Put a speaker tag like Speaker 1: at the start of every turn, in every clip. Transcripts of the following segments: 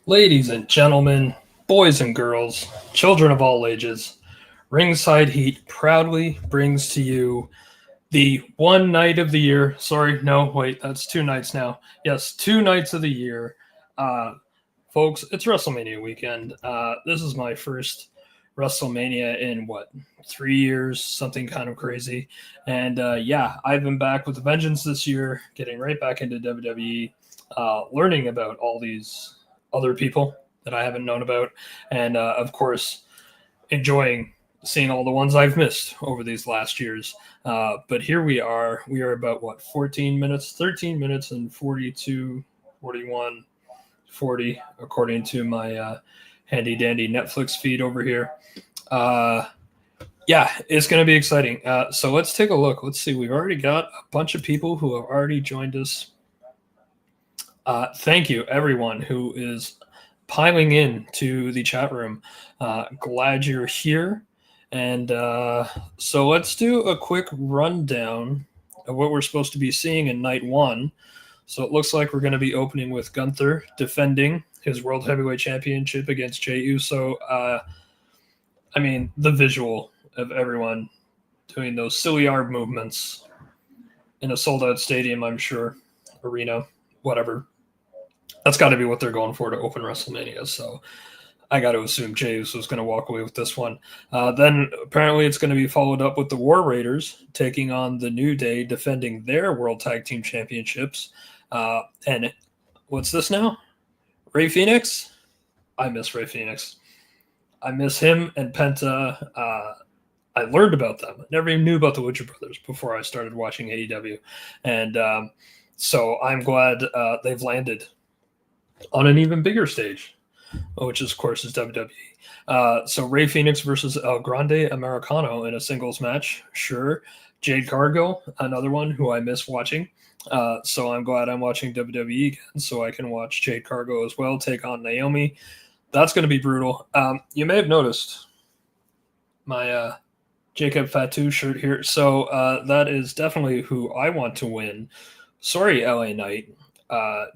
Speaker 1: Ladies and gentlemen, boys and girls, children of all ages, Ringside Heat proudly brings to you the one night of the year. Sorry, no, wait, that's 2 nights now. Yes, 2 nights of the year. Uh, Folks, it's WrestleMania weekend. This is my first WrestleMania in what, 3 years, something kind of crazy. And yeah, I've been back with a vengeance this year, getting right back into WWE, learning about all these other people that I haven't known about, and of course, enjoying seeing all the ones I've missed over these last years. But here we are. We are about what, 14 minutes, 13 minutes and 42, 41, 40, according to my handy dandy Netflix feed over here. Uh, yeah, it's going to be exciting. So let's take a look. Let's see. We've already got a bunch of people who have already joined us. Thank you, everyone who is piling in to the chat room. Glad you're here. And so let's do a quick rundown of what we're supposed to be seeing in night one. So it looks like we're going to be opening with Gunther defending his World Heavyweight Championship against Jey Uso. I mean, the visual of everyone doing those silly arm movements in a sold-out stadium, I'm sure, arena, whatever. That's got to be what they're going for to open WrestleMania. So I got to assume Jey Uso is going to walk away with this one. Then apparently it's going to be followed up with the War Raiders taking on the New Day, defending their World Tag Team Championships. And what's this now? Ray Phoenix? I miss Ray Phoenix. I miss him and Penta. I learned about them. I never even knew about the Lucha Brothers before I started watching AEW. And so I'm glad they've landed on an even bigger stage, which of course is WWE. So Ray Phoenix versus El Grande Americano in a singles match. Sure. Jade Cargill, another one who I miss watching. So I'm glad I'm watching WWE again so I can watch Jade Cargill as well take on Naomi. That's going to be brutal. You may have noticed my Jacob Fatu shirt here. So that is definitely who I want to win. Sorry, LA Knight.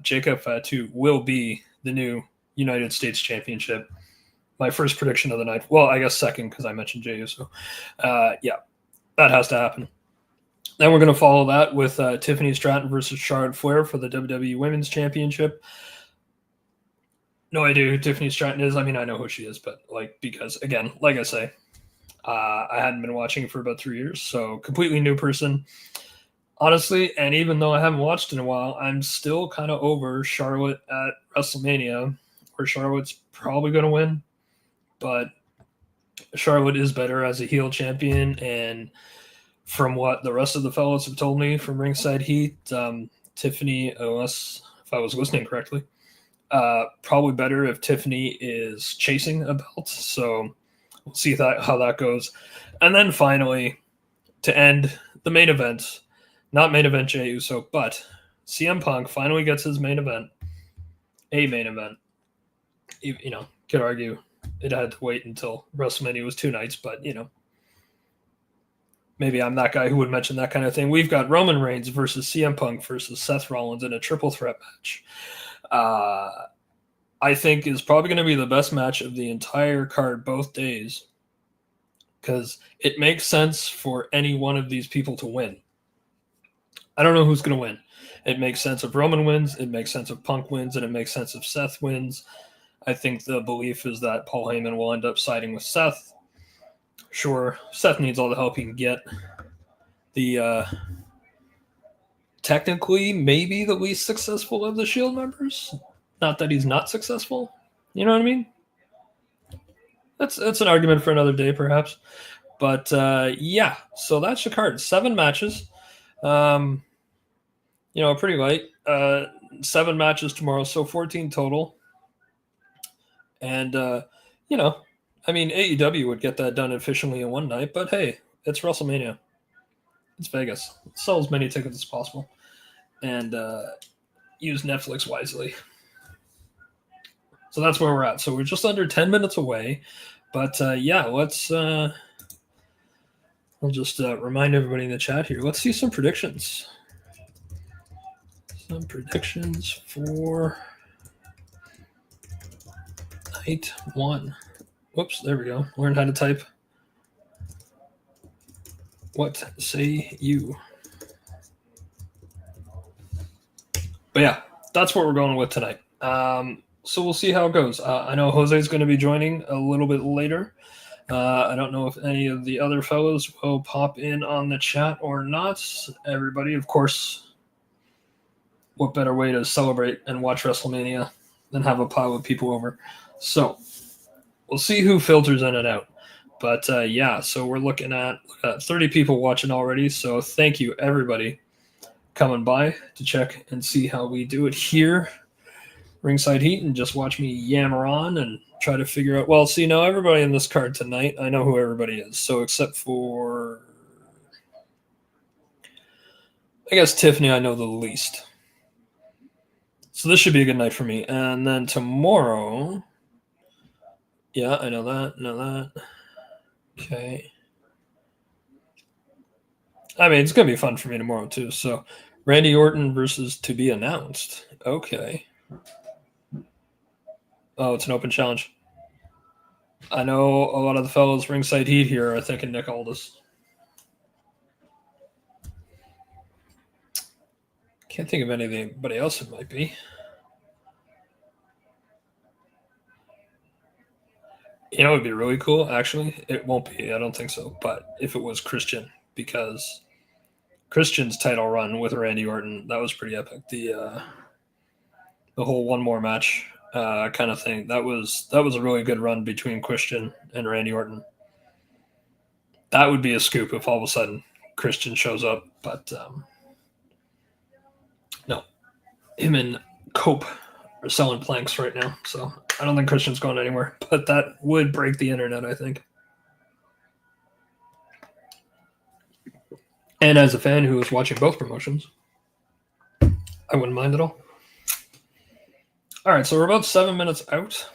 Speaker 1: Jacob Fatu will be the new United States Championship. My first prediction of the night. Well, I guess second because I mentioned Jey Uso. Yeah, that has to happen. Then we're going to follow that with Tiffany Stratton versus Charlotte Flair for the WWE Women's Championship. No idea who Tiffany Stratton is. I mean, I know who she is, but because again, like I say, I hadn't been watching for about 3 years, so completely new person. Honestly, and even though I haven't watched in a while, I'm still kind of over Charlotte at WrestleMania, where Charlotte's probably going to win. But Charlotte is better as a heel champion, and from what the rest of the fellows have told me from Ringside Heat, Tiffany, unless if I was listening correctly, probably better if Tiffany is chasing a belt. So we'll see how that goes. And then finally, to end the main event, not main event Jey Uso, but CM Punk finally gets his main event. A main event. You know, could argue it had to wait until WrestleMania was 2 nights, but, you know, maybe I'm that guy who would mention that kind of thing. We've got Roman Reigns versus CM Punk versus Seth Rollins in a triple threat match. I think is probably going to be the best match of the entire card both days because it makes sense for any one of these people to win. I don't know who's going to win. It makes sense if Roman wins, it makes sense if Punk wins, and it makes sense if Seth wins. I think the belief is that Paul Heyman will end up siding with Seth. Sure, Seth needs all the help he can get. The technically maybe the least successful of the Shield members. Not that he's not successful. You know what I mean? That's an argument for another day, perhaps. But yeah, so that's the card. 7 matches. You know, pretty light. 7 matches tomorrow, so 14 total. And, you know, I mean, AEW would get that done efficiently in one night, but hey, it's WrestleMania. It's Vegas. Sell as many tickets as possible. And use Netflix wisely. So that's where we're at. So we're just under 10 minutes away. But, yeah, let's... I'll just remind everybody in the chat here. Let's see some predictions. Some predictions for Night 1. Whoops, there we go. Learn how to type. What say you? But yeah, that's what we're going with tonight. So we'll see how it goes. I know Jose's going to be joining a little bit later. I don't know if any of the other fellows will pop in on the chat or not. Everybody, of course, what better way to celebrate and watch WrestleMania than have a pile of people over? So we'll see who filters in and out. But yeah, so we're looking at 30 people watching already. So thank you, everybody, coming by to check and see how we do it here. Ringside Heat, and just watch me yammer on and try to figure out. Well, see, now everybody in this card tonight, I know who everybody is. So except for, I guess Tiffany, I know the least. So this should be a good night for me. And then tomorrow, yeah, I know that. Okay. I mean, it's going to be fun for me tomorrow, too. So Randy Orton versus to be announced. Okay. Oh, it's an open challenge. I know a lot of the fellows Ringside Heat here are thinking Nick Aldis. Can't think of anybody else it might be. You know, it would be really cool, actually. It won't be, I don't think so. But if it was Christian, because Christian's title run with Randy Orton, that was pretty epic. The whole one more match kind of thing. That was a really good run between Christian and Randy Orton. That would be a scoop if all of a sudden Christian shows up, but no, him and Cope are selling planks right now, so I don't think Christian's going anywhere. But that would break the internet, I think. And as a fan who was watching both promotions, I wouldn't mind at all. All right, so we're about 7 minutes out.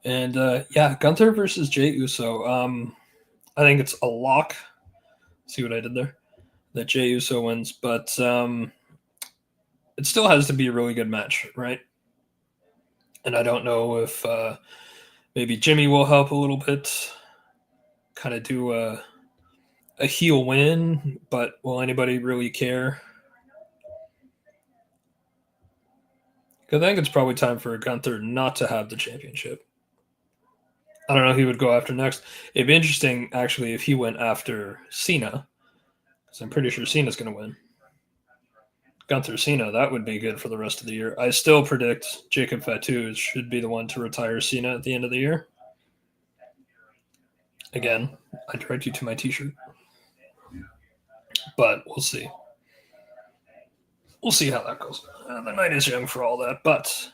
Speaker 1: And yeah, Gunther versus Jey Uso. I think it's a lock. See what I did there? That Jey Uso wins, but it still has to be a really good match, right? And I don't know if maybe Jimmy will help a little bit, kind of do a heel win, but will anybody really care? I think it's probably time for Gunther not to have the championship. I don't know who he would go after next. It'd be interesting, actually, if he went after Cena, because I'm pretty sure Cena's going to win. Gunther Cena, that would be good for the rest of the year. I still predict Jacob Fatu should be the one to retire Cena at the end of the year. Again, I direct you to my t-shirt. But we'll see. We'll see how that goes. The night is young for all that, but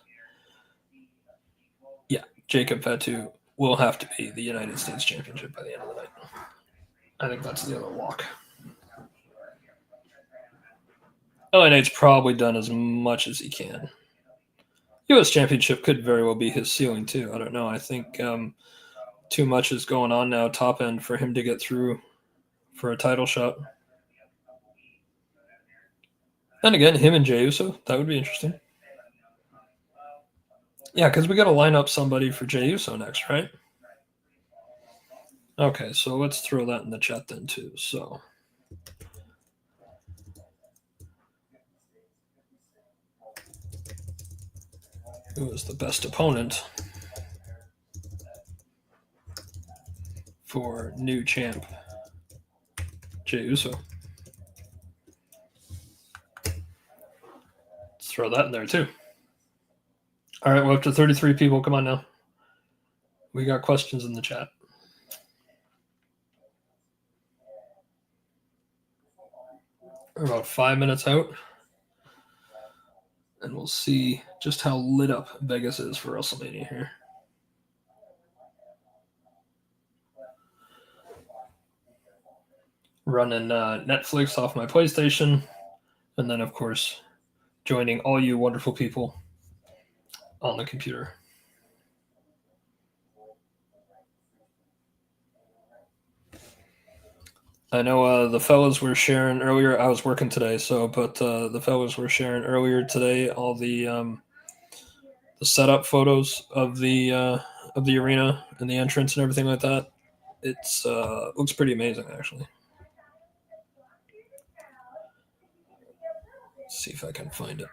Speaker 1: yeah, Jacob Fatu will have to be the United States Championship by the end of the night. I think that's the other lock. LA Knight's probably done as much as he can. U.S. Championship could very well be his ceiling, too. I don't know. I think too much is going on now, top end, for him to get through for a title shot. And again, him and Jey Uso, that would be interesting. Yeah, because we got to line up somebody for Jey Uso next, right? Okay, so let's throw that in the chat then, too. So who is the best opponent for new champ Jey Uso? Let's throw that in there too. All right, we're up to 33 people. Come on now. We got questions in the chat. We're about 5 minutes out. And we'll see just how lit up Vegas is for WrestleMania here. Running Netflix off my PlayStation. And then, of course, joining all you wonderful people on the computer. I know the fellas were sharing earlier. I was working today, but the fellas were sharing earlier today all the the setup photos of the arena and the entrance and everything like that. It's looks pretty amazing actually. Let's see if I can find it.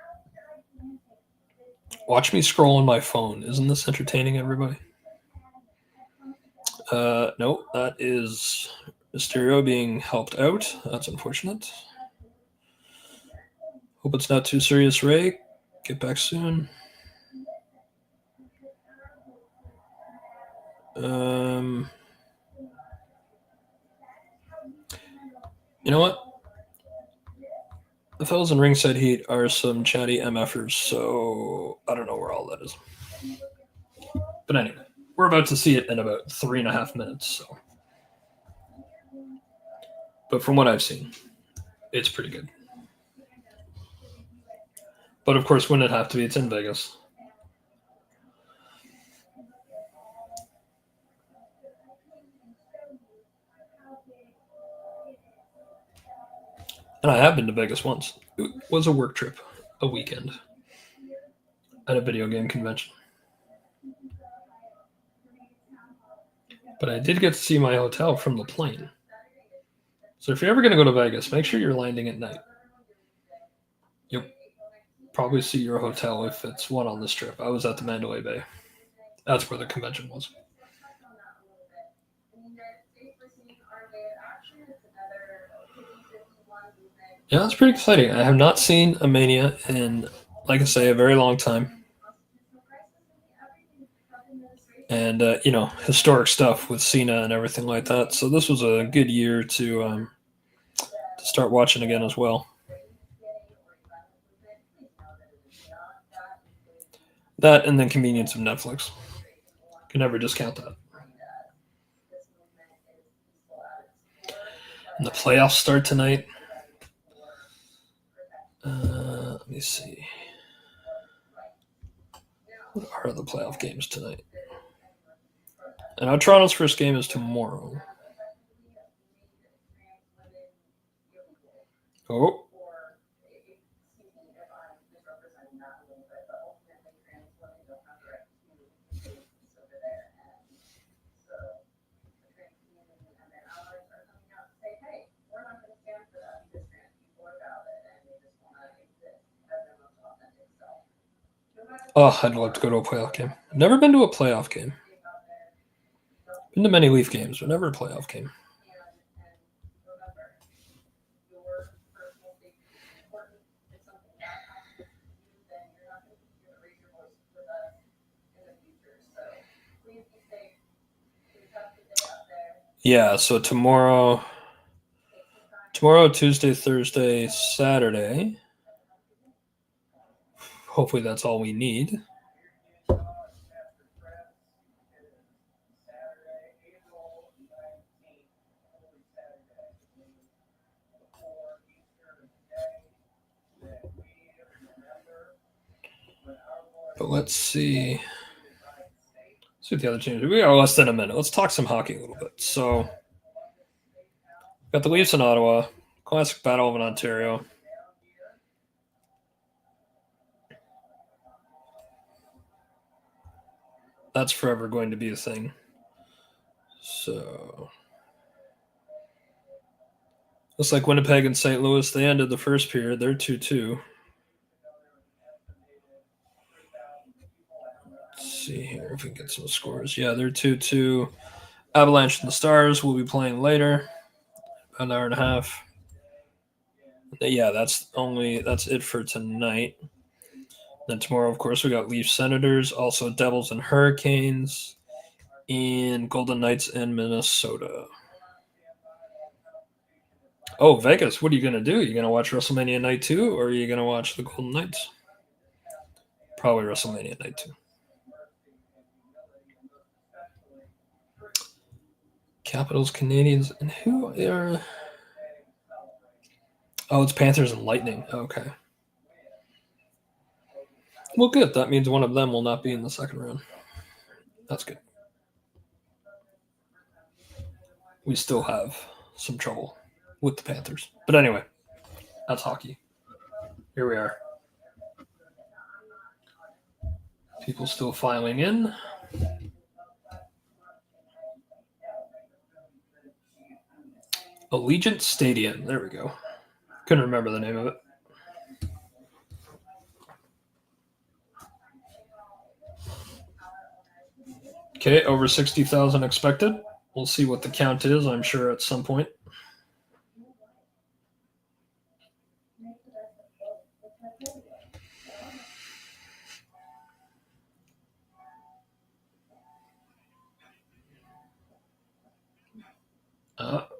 Speaker 1: Watch me scroll on my phone. Isn't this entertaining, everybody? No, that is Mysterio being helped out. That's unfortunate. Hope it's not too serious, Ray. Get back soon. You know what? The fellas in Ringside Heat are some chatty MFers, so I don't know where all that is. But anyway, we're about to see it in about 3.5 minutes. So, but from what I've seen, it's pretty good. But of course, wouldn't it have to be? It's in Vegas. And I have been to Vegas once. It was a work trip, a weekend, at a video game convention. But I did get to see my hotel from the plane. So if you're ever going to go to Vegas, make sure you're landing at night. You'll probably see your hotel if it's one on this trip. I was at the Mandalay Bay. That's where the convention was. Yeah, that's pretty exciting. I have not seen a Mania in, like I say, a very long time. And, historic stuff with Cena and everything like that. So this was a good year to start watching again as well. That and the convenience of Netflix. Can never discount that. And the playoffs start tonight. Let me see. What are the playoff games tonight? And now Toronto's first game is tomorrow. Oh. Oh, I'd love to go to a playoff game. Never been to a playoff game. Been to many Leaf games, but never a playoff game. Yeah, so tomorrow, Tuesday, Thursday, Saturday. Hopefully that's all we need. But let's see. Let's see what the other teams. We got less than a minute. Let's talk some hockey a little bit. So, got the Leafs in Ottawa, classic battle of Ontario. That's forever going to be a thing. So, looks like Winnipeg and St. Louis, they ended the first period. They're 2-2. Let's see here if we can get some scores. Yeah, they're 2-2. Avalanche and the Stars will be playing later, an hour and a half. Yeah, that's it for tonight. Then tomorrow, of course, we got Leafs Senators, also Devils and Hurricanes, and Golden Knights and Minnesota. Oh, Vegas, what are you going to do? Are you going to watch WrestleMania Night 2, or are you going to watch the Golden Knights? Probably WrestleMania Night 2. Capitals, Canadians, and who are... Oh, it's Panthers and Lightning. Okay. Well, good. That means one of them will not be in the second round. That's good. We still have some trouble with the Panthers. But anyway, that's hockey. Here we are. People still filing in. Allegiant Stadium. There we go. Couldn't remember the name of it. Okay, over 60,000 expected. We'll see what the count is, I'm sure, at some point.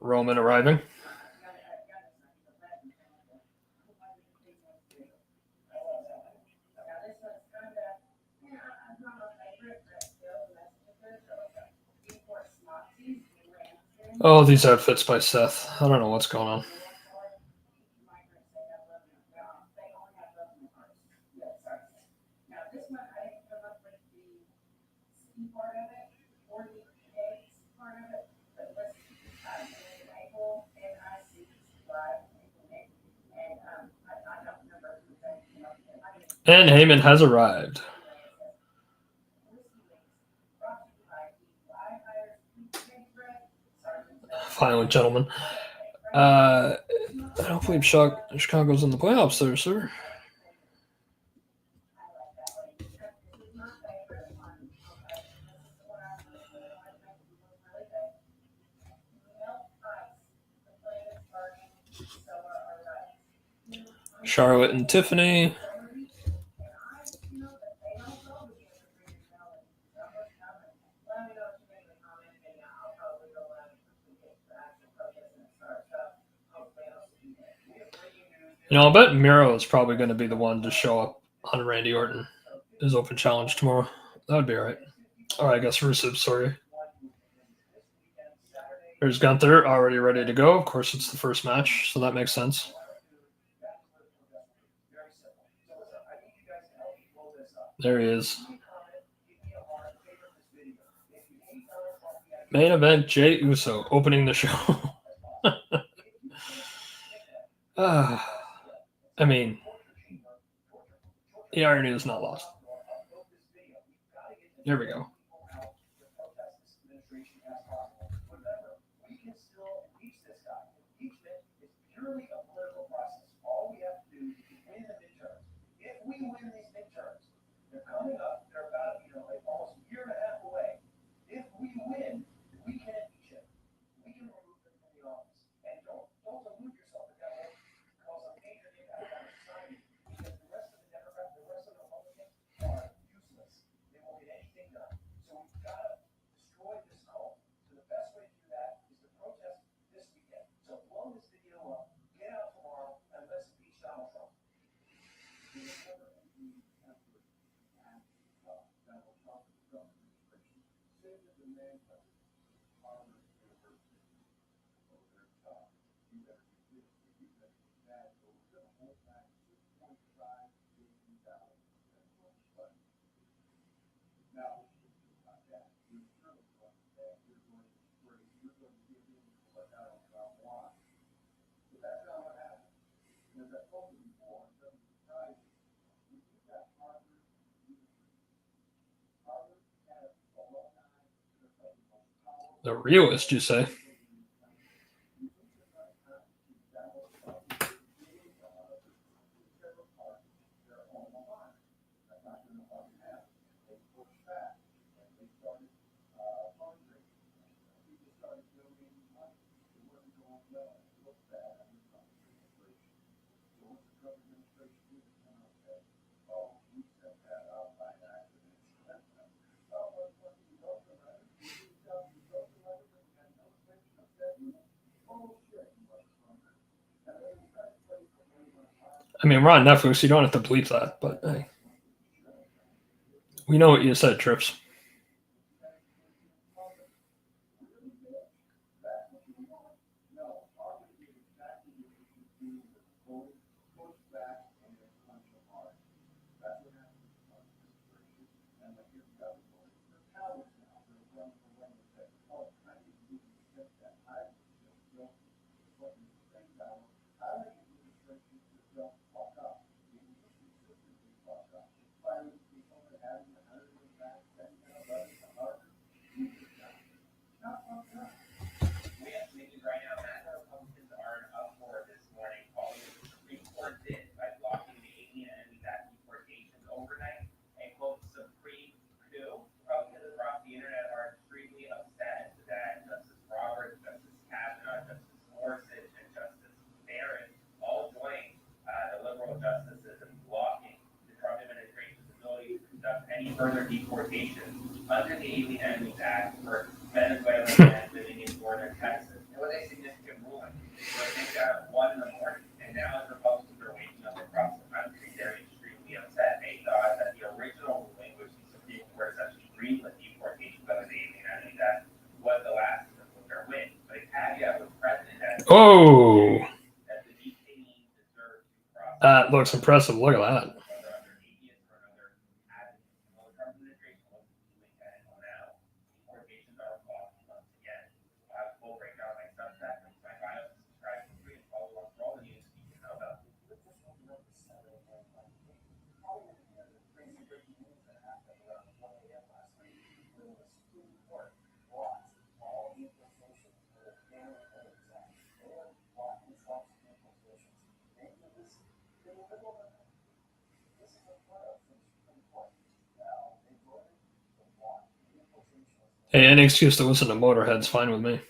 Speaker 1: Roman arriving. Oh, these outfits by Seth. I don't know what's going on. And Heyman has arrived. Finally, gentlemen. I don't believe Chicago's in the playoffs there, sir. Charlotte and Tiffany. I'll bet Miro is probably going to be the one to show up on Randy Orton, his open challenge tomorrow. That would be all right. All right, I guess Rusev, sorry. There's Gunther, already ready to go. Of course, it's the first match, so that makes sense. There he is. Main event, Jey Uso opening the show. I mean, the irony is not lost. There we go. The realist, you say? I mean, we're on Netflix, so you don't have to bleep that, but hey. We know what you said, Trips.
Speaker 2: Further deportation under the Alien Enemies Act for Venezuelan men living in northern Texas. It was a significant ruling. So I think 1 in the morning, and now as Republicans are waking up across the country, they're extremely upset. They thought that the original ruling, which the Supreme Court essentially agreed with deportation under the Alien Enemies Act, was the last of their win. But a caveat was present that the detainees deserve to cross.
Speaker 1: That looks impressive. Look at that. Hey, any excuse to listen to Motorhead's fine with me.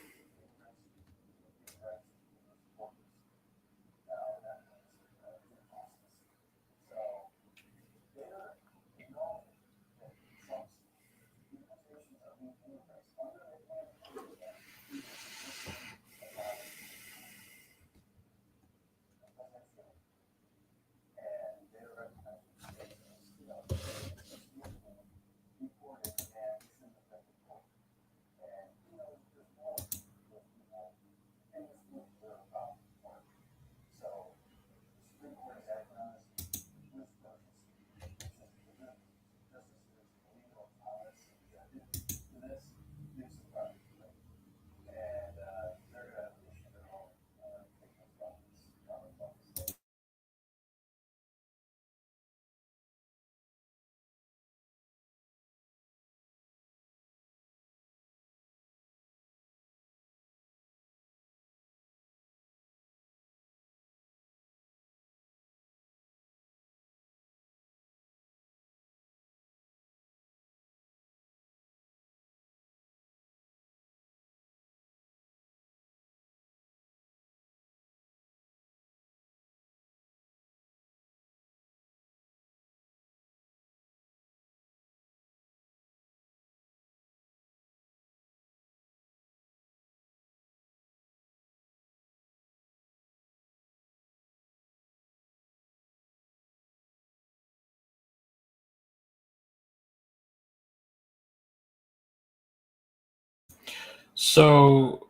Speaker 1: So,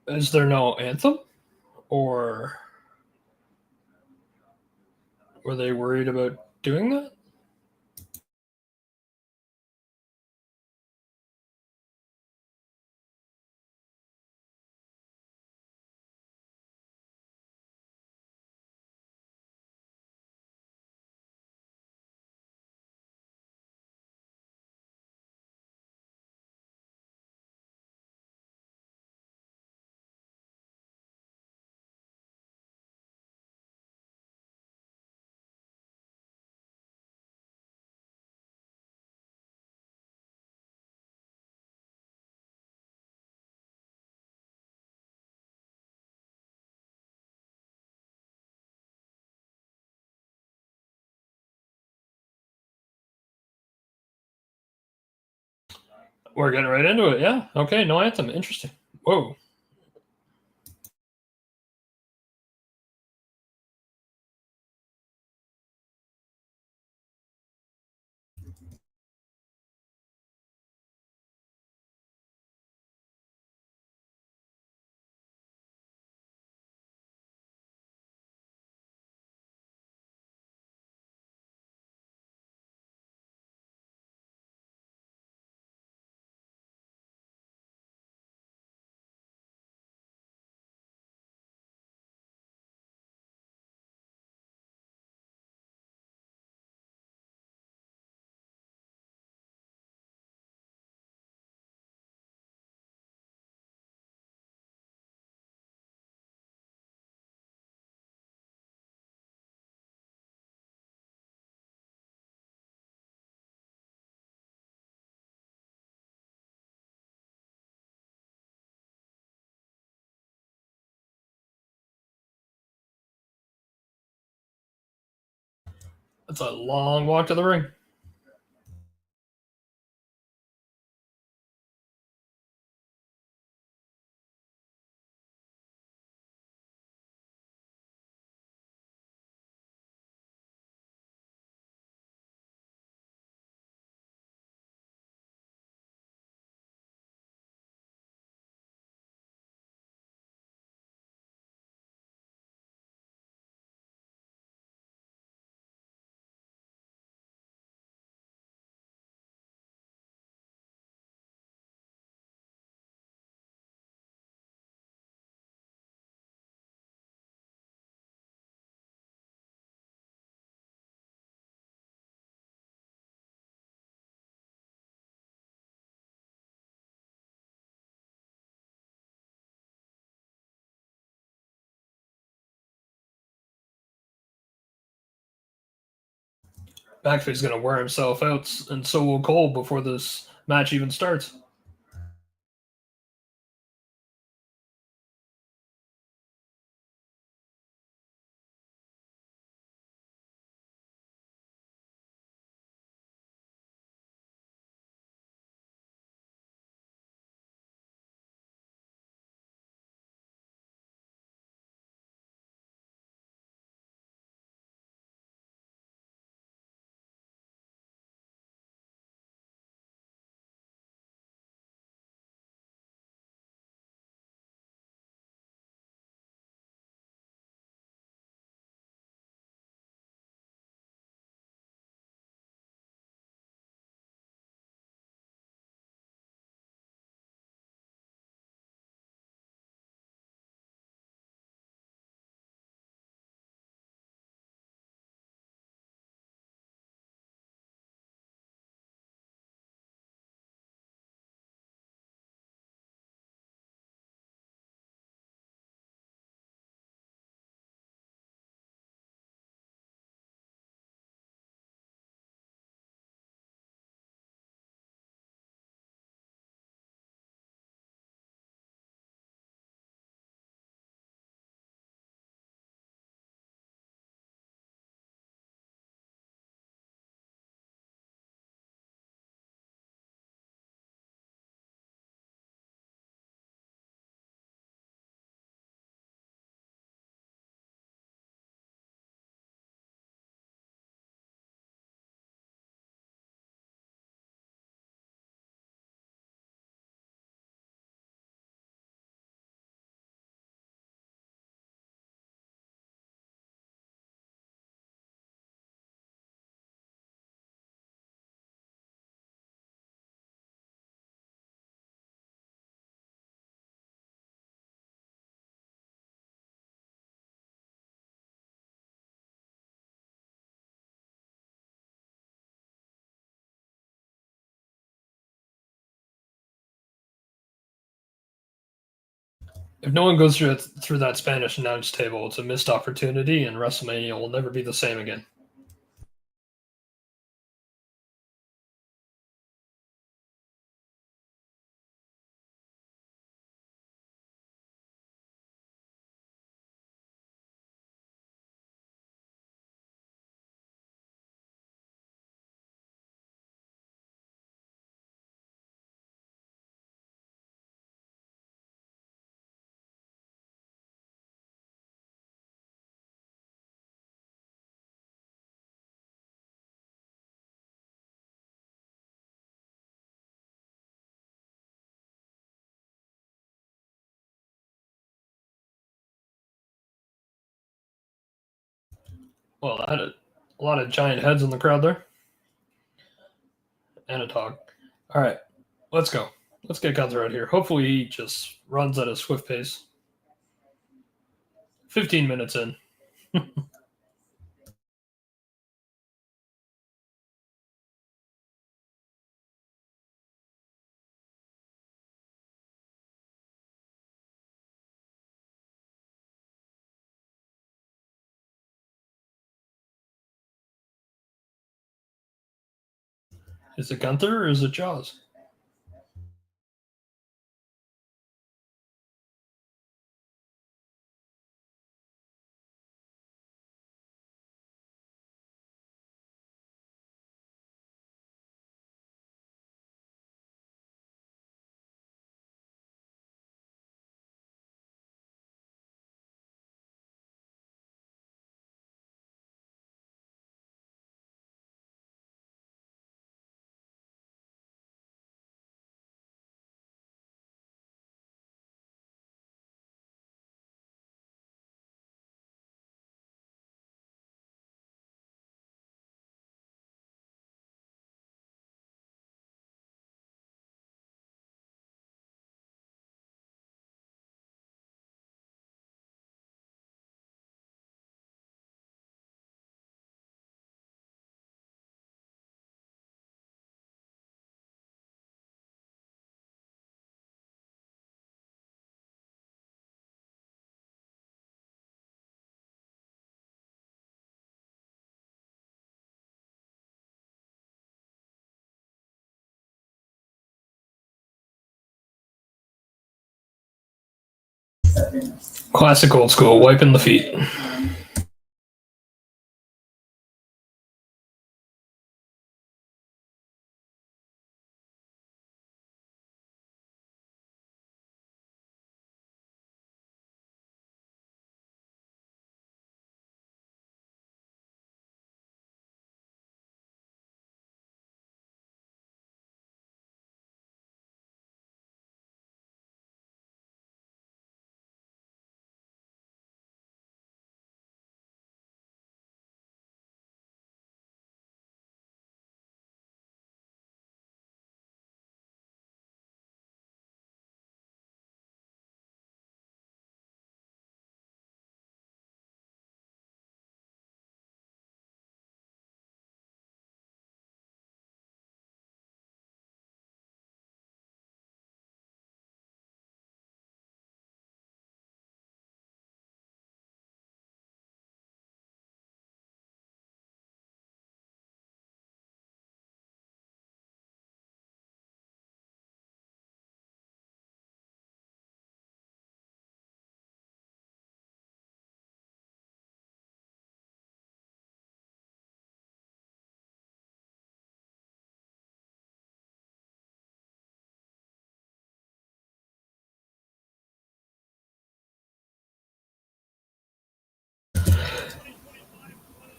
Speaker 1: is there no anthem? Or were they worried about doing that? We're getting right into it. Yeah. Okay. No anthem. Interesting. Whoa. It's a long walk to the ring. McAfee's going to wear himself out, and so will Cole before this match even starts. If no one goes through that Spanish announce table, it's a missed opportunity, and WrestleMania will never be the same again. Well, that had a lot of giant heads in the crowd there, and a dog. All right, let's go. Let's get Gunther out here. Hopefully, he just runs at a swift pace. 15 minutes in. Is it Gunther or is it Jaws? Classic old school, wiping the feet.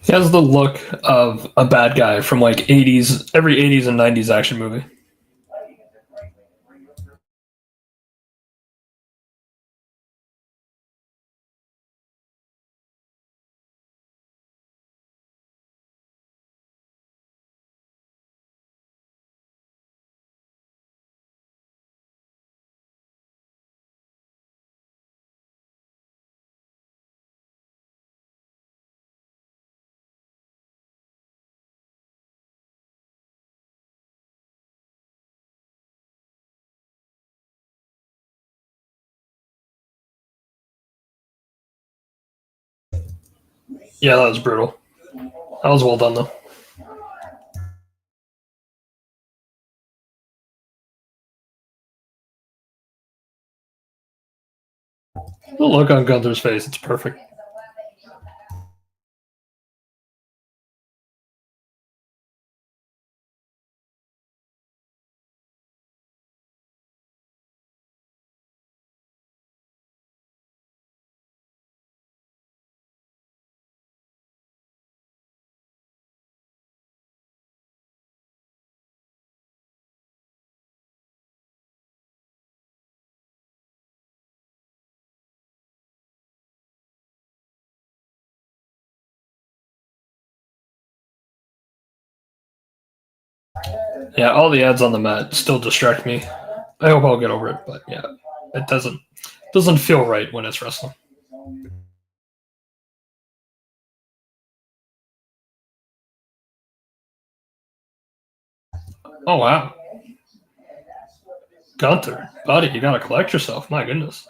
Speaker 1: He has the look of a bad guy from like every 80s and 90s action movie. Yeah, that was brutal. That was well done though. The look on Gunther's face, it's perfect. Yeah, all the ads on the mat still distract me. I hope I'll get over it, but yeah, it doesn't feel right when it's wrestling. Oh wow, Gunther, buddy, you gotta collect yourself. My goodness.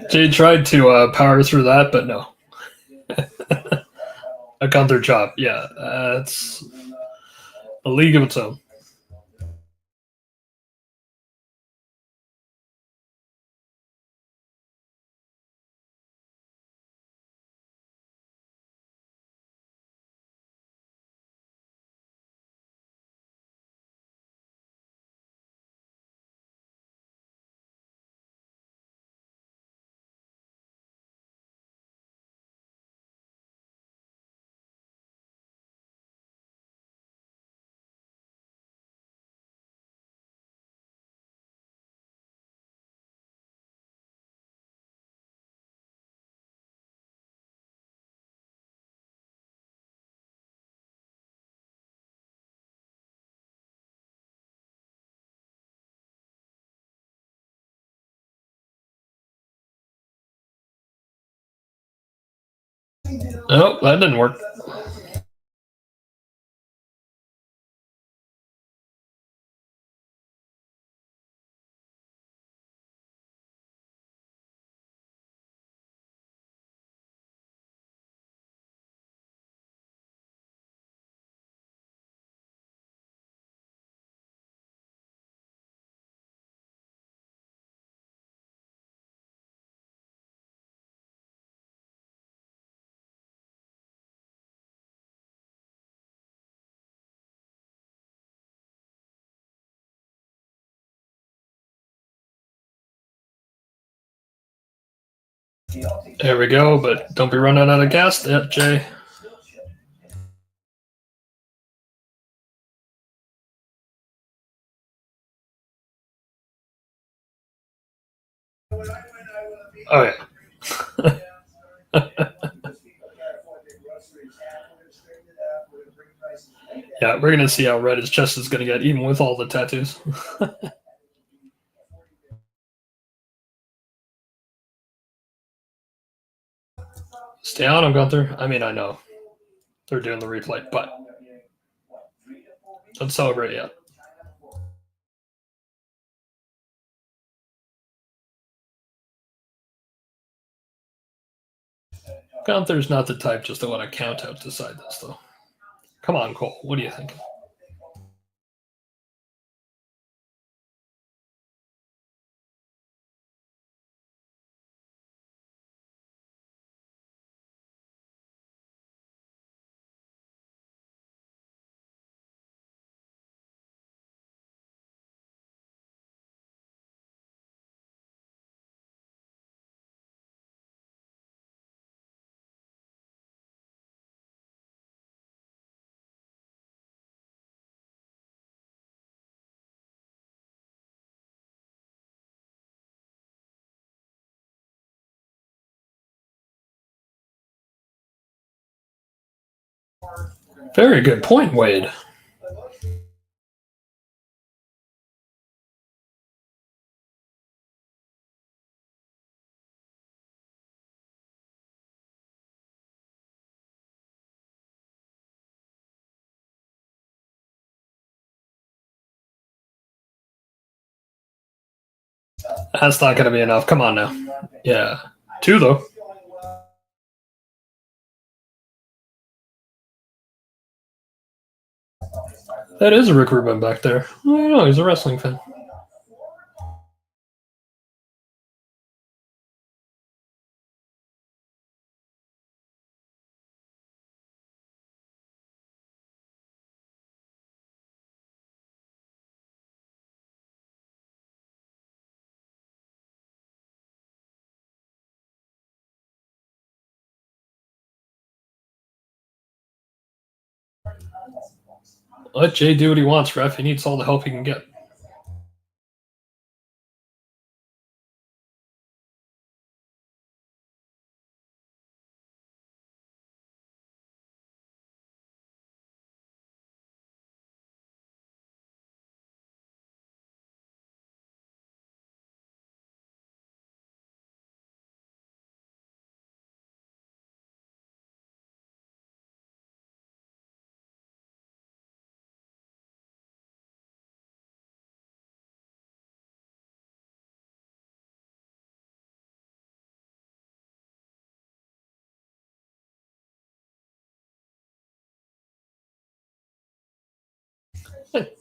Speaker 1: Jay tried to power through that, but no. A Gunther job, yeah, it's a league of its own. Nope, that didn't work. There we go, but don't be running out of gas yet, Jay. Oh, yeah. Yeah, we're going to see how red his chest is going to get, even with all the tattoos. Stay on him, Gunther. I mean, I know they're doing the replay, but don't celebrate yet. Gunther's not the type just to want to count out decide this, though. Come on, Cole. What do you think? Very good point, Wade. That's not going to be enough. Come on now. Yeah. 2, though. That is a Rick Rubin back there. I don't know. He's a wrestling fan. Let Jay do what he wants, ref. He needs all the help he can get.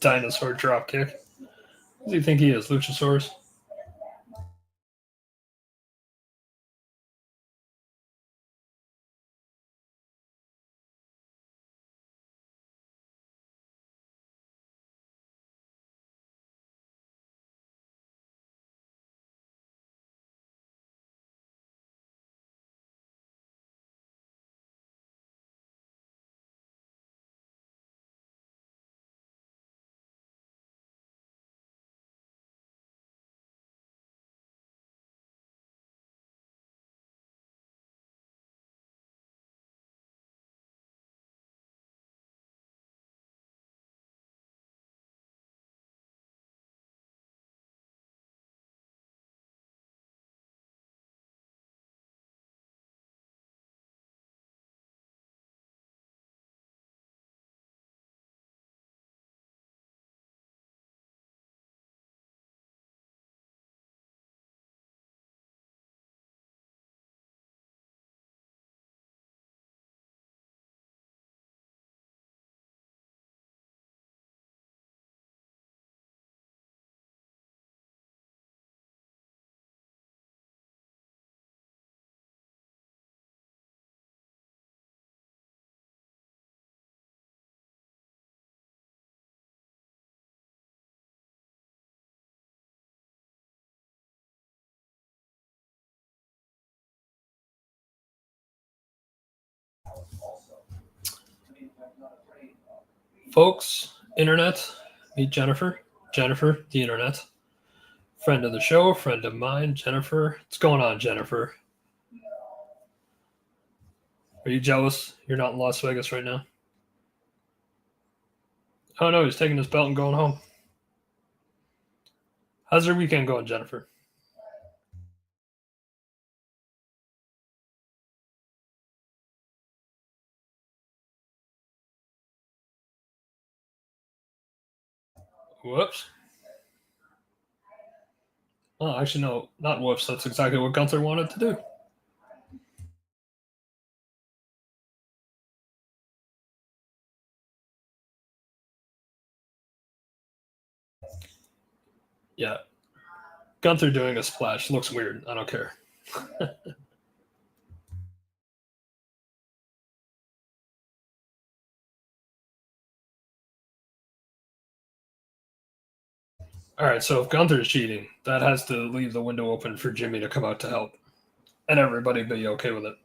Speaker 1: Dinosaur dropkick. Who do you think he is, Luchasaurus? Folks, internet, meet Jennifer. Jennifer, the internet. Friend of the show, friend of mine, Jennifer. What's going on, Jennifer? Are you jealous? You're not in Las Vegas right now? Oh no, he's taking his belt and going home. How's your weekend going, Jennifer? Whoops. Oh, actually, no, not whoops. That's exactly what Gunther wanted to do. Yeah, Gunther doing a splash looks weird. I don't care. All right, so if Gunther's cheating, that has to leave the window open for Jimmy to come out to help, and everybody be okay with it.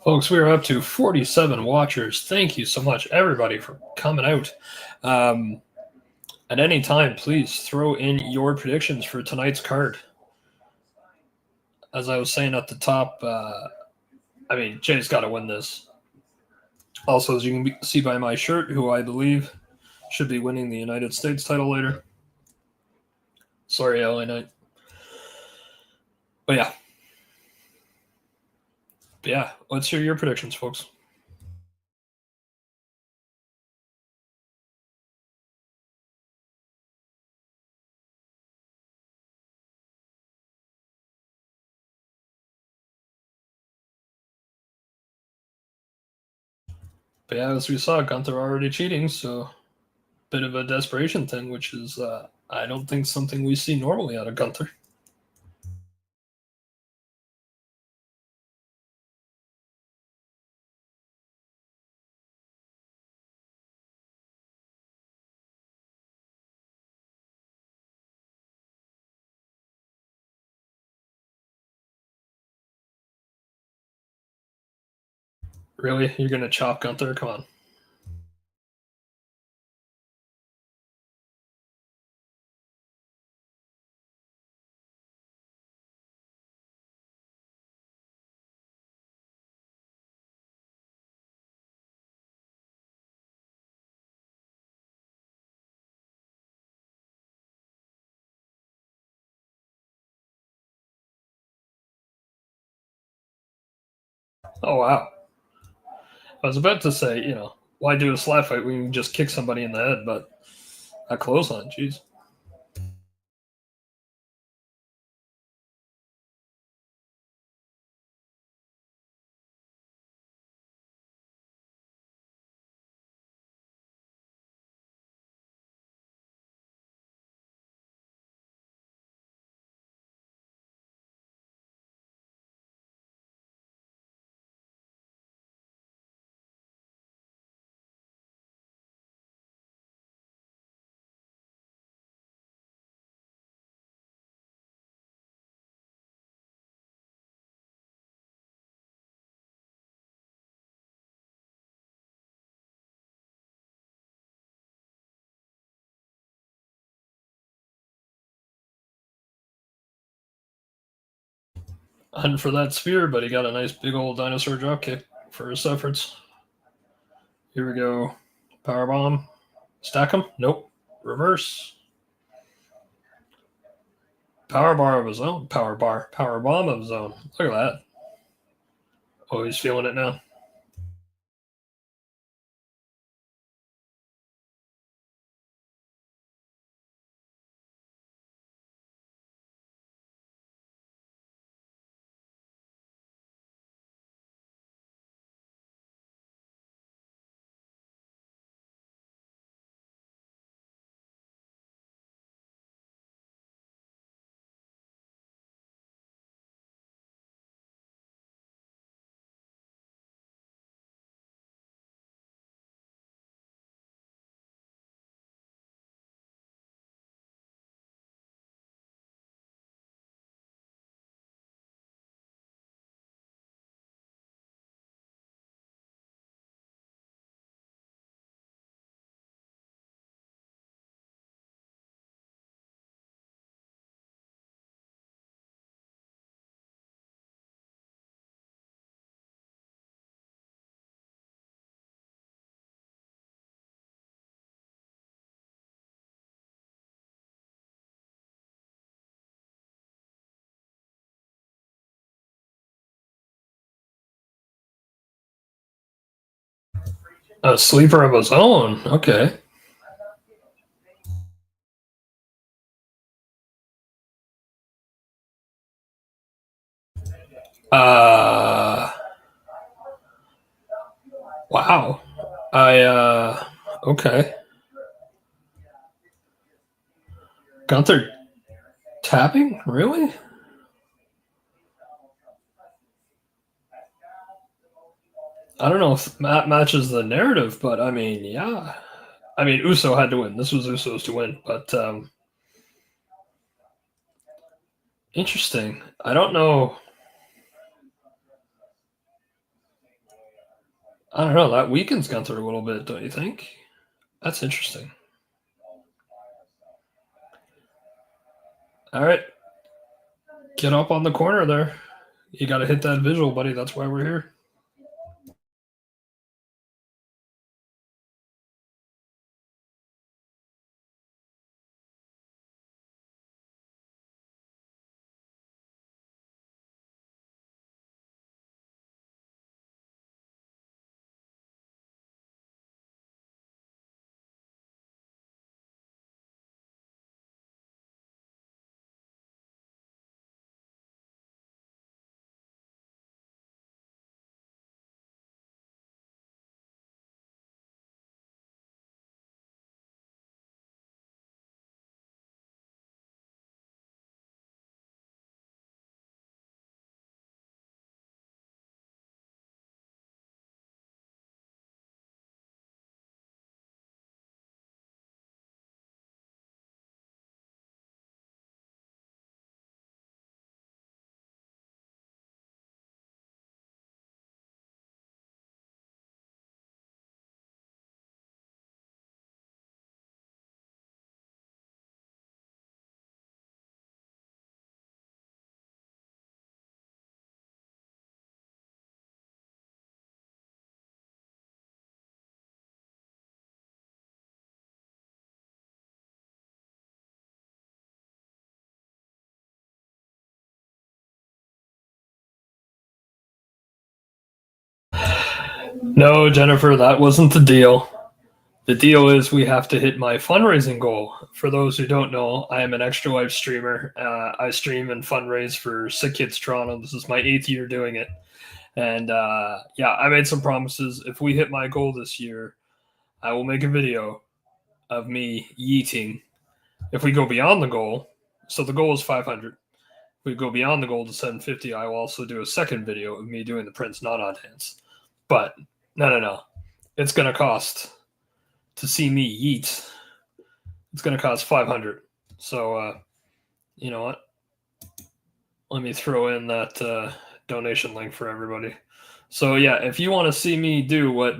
Speaker 1: Folks, we are up to 47 watchers. Thank you so much, everybody, for coming out. Um, at any time, please throw in your predictions for tonight's card. As I was saying at the top, I mean, Jay's got to win this. Also, as you can see by my shirt, who I believe should be winning the United States title later. Sorry, LA Knight. But yeah. Let's hear your predictions, folks. But yeah, as we saw, Gunther already cheating, so bit of a desperation thing, which is I don't think something we see normally out of Gunther. Really? You're gonna chop Gunther? Come on. Oh wow. I was about to say, why do a slap fight when you can just kick somebody in the head, but a clothesline, jeez. hunting for that spear, but he got a nice big old dinosaur dropkick for his efforts. Here we go. Power bomb. Stack him? Nope. Reverse. Power bar of his own. Power bomb of his own. Look at that. Oh, he's feeling it now. A sleeper of his own. Okay. Wow. Okay. Gunther tapping? Really? I don't know if that matches the narrative, but I mean, yeah. I mean, Uso had to win. This was Uso's to win, but interesting. I don't know. I don't know. That weakens Gunther a little bit, don't you think? That's interesting. All right. Get up on the corner there. You got to hit that visual, buddy. That's why we're here. No, Jennifer, that wasn't the deal. The deal is we have to hit my fundraising goal. For those who don't know, I am an Extra Life streamer. I stream and fundraise for Sick Kids Toronto. This is my 8th year doing it. And yeah, I made some promises. If we hit my goal this year, I will make a video of me yeeting. If we go beyond the goal, so the goal is 500. If we go beyond the goal to 750, I will also do a second video of me doing the Prince Nana dance. But no. It's going to cost to see me yeet. It's going to cost 500. So, you know what? Let me throw in that donation link for everybody. So, yeah, if you want to see me do what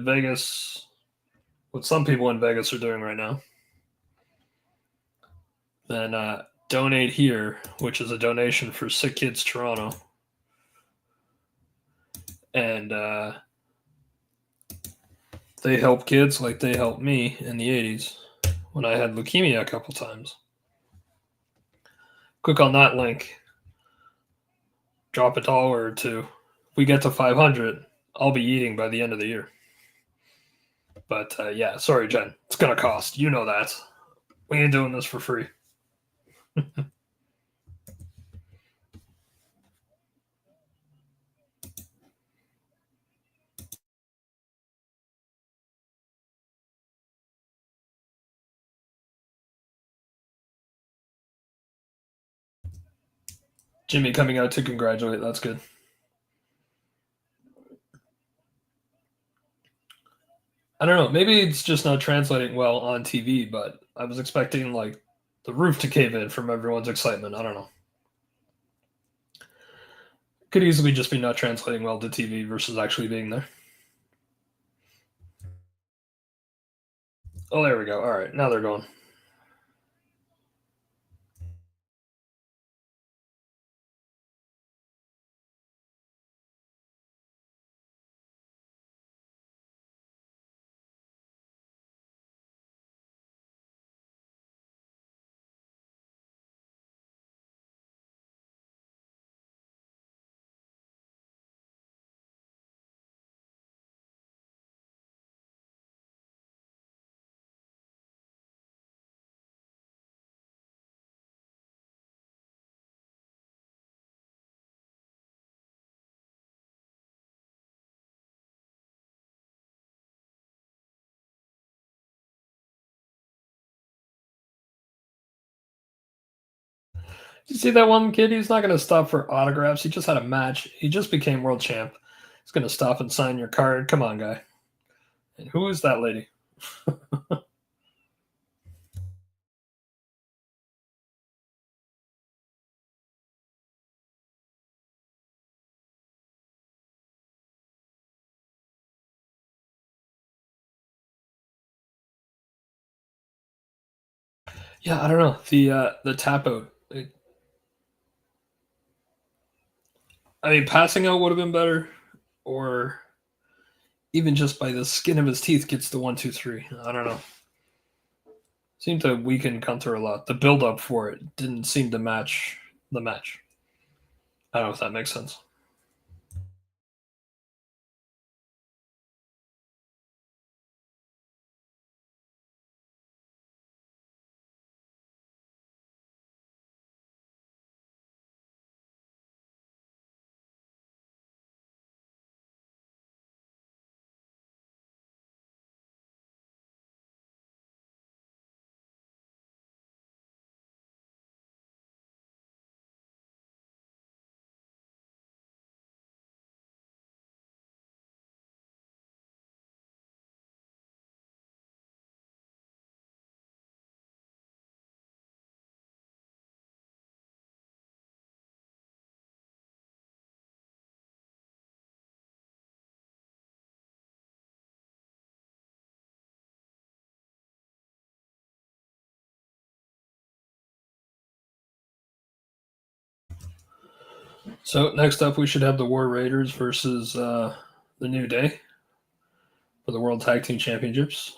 Speaker 1: some people in Vegas are doing right now, then donate here, which is a donation for Sick Kids Toronto. and they help kids like they helped me in the 80s when I had leukemia a couple times. Click on that link, drop $1 or two. If we get to 500, I'll be eating by the end of the year. But yeah, sorry, Jen. It's going to cost. You know that. We ain't doing this for free. Jimmy coming out to congratulate. That's good. I don't know. Maybe it's just not translating well on TV, but I was expecting like the roof to cave in from everyone's excitement. I don't know. Could easily just be not translating well to TV versus actually being there. Oh, there we go. All right, now they're going. You see that one kid? He's not going to stop for autographs. He just had a match. He just became world champ. He's going to stop and sign your card. Come on, guy. And who is that lady? Yeah, I don't know. The tap out. I mean, passing out would have been better, or even just by the skin of his teeth gets the 1, 2, 3. I don't know. Seemed to weaken Gunther a lot. The build up for it didn't seem to match the match. I don't know if that makes sense. So next up, we should have the War Raiders versus the New Day for the World Tag Team Championships.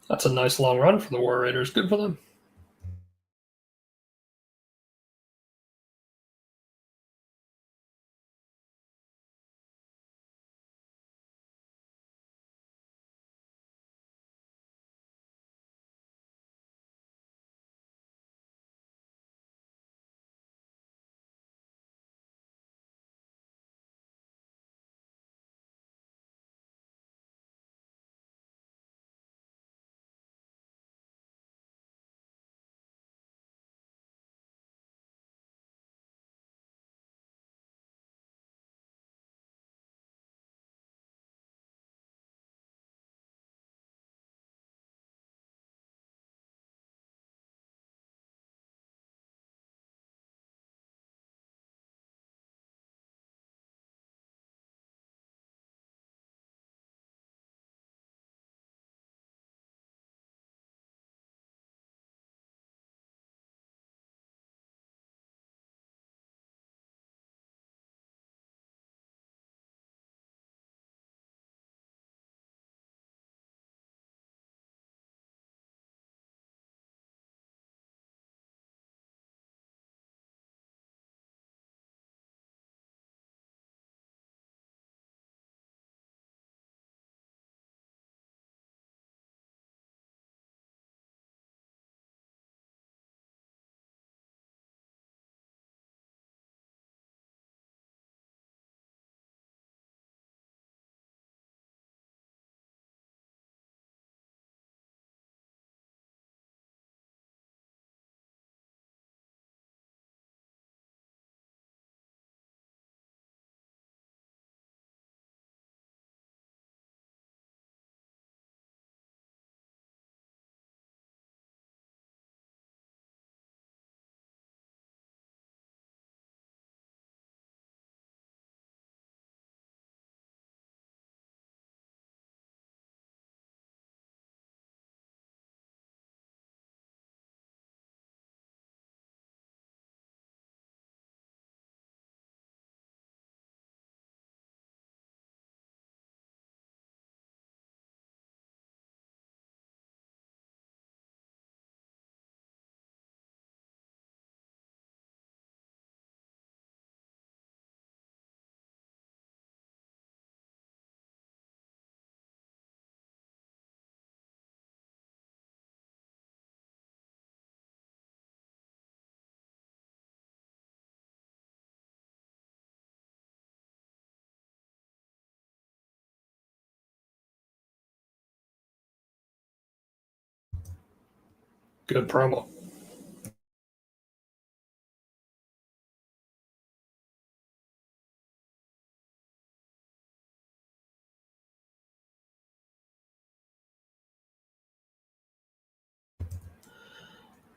Speaker 1: That's a nice long run for the War Raiders. Good for them. Good promo.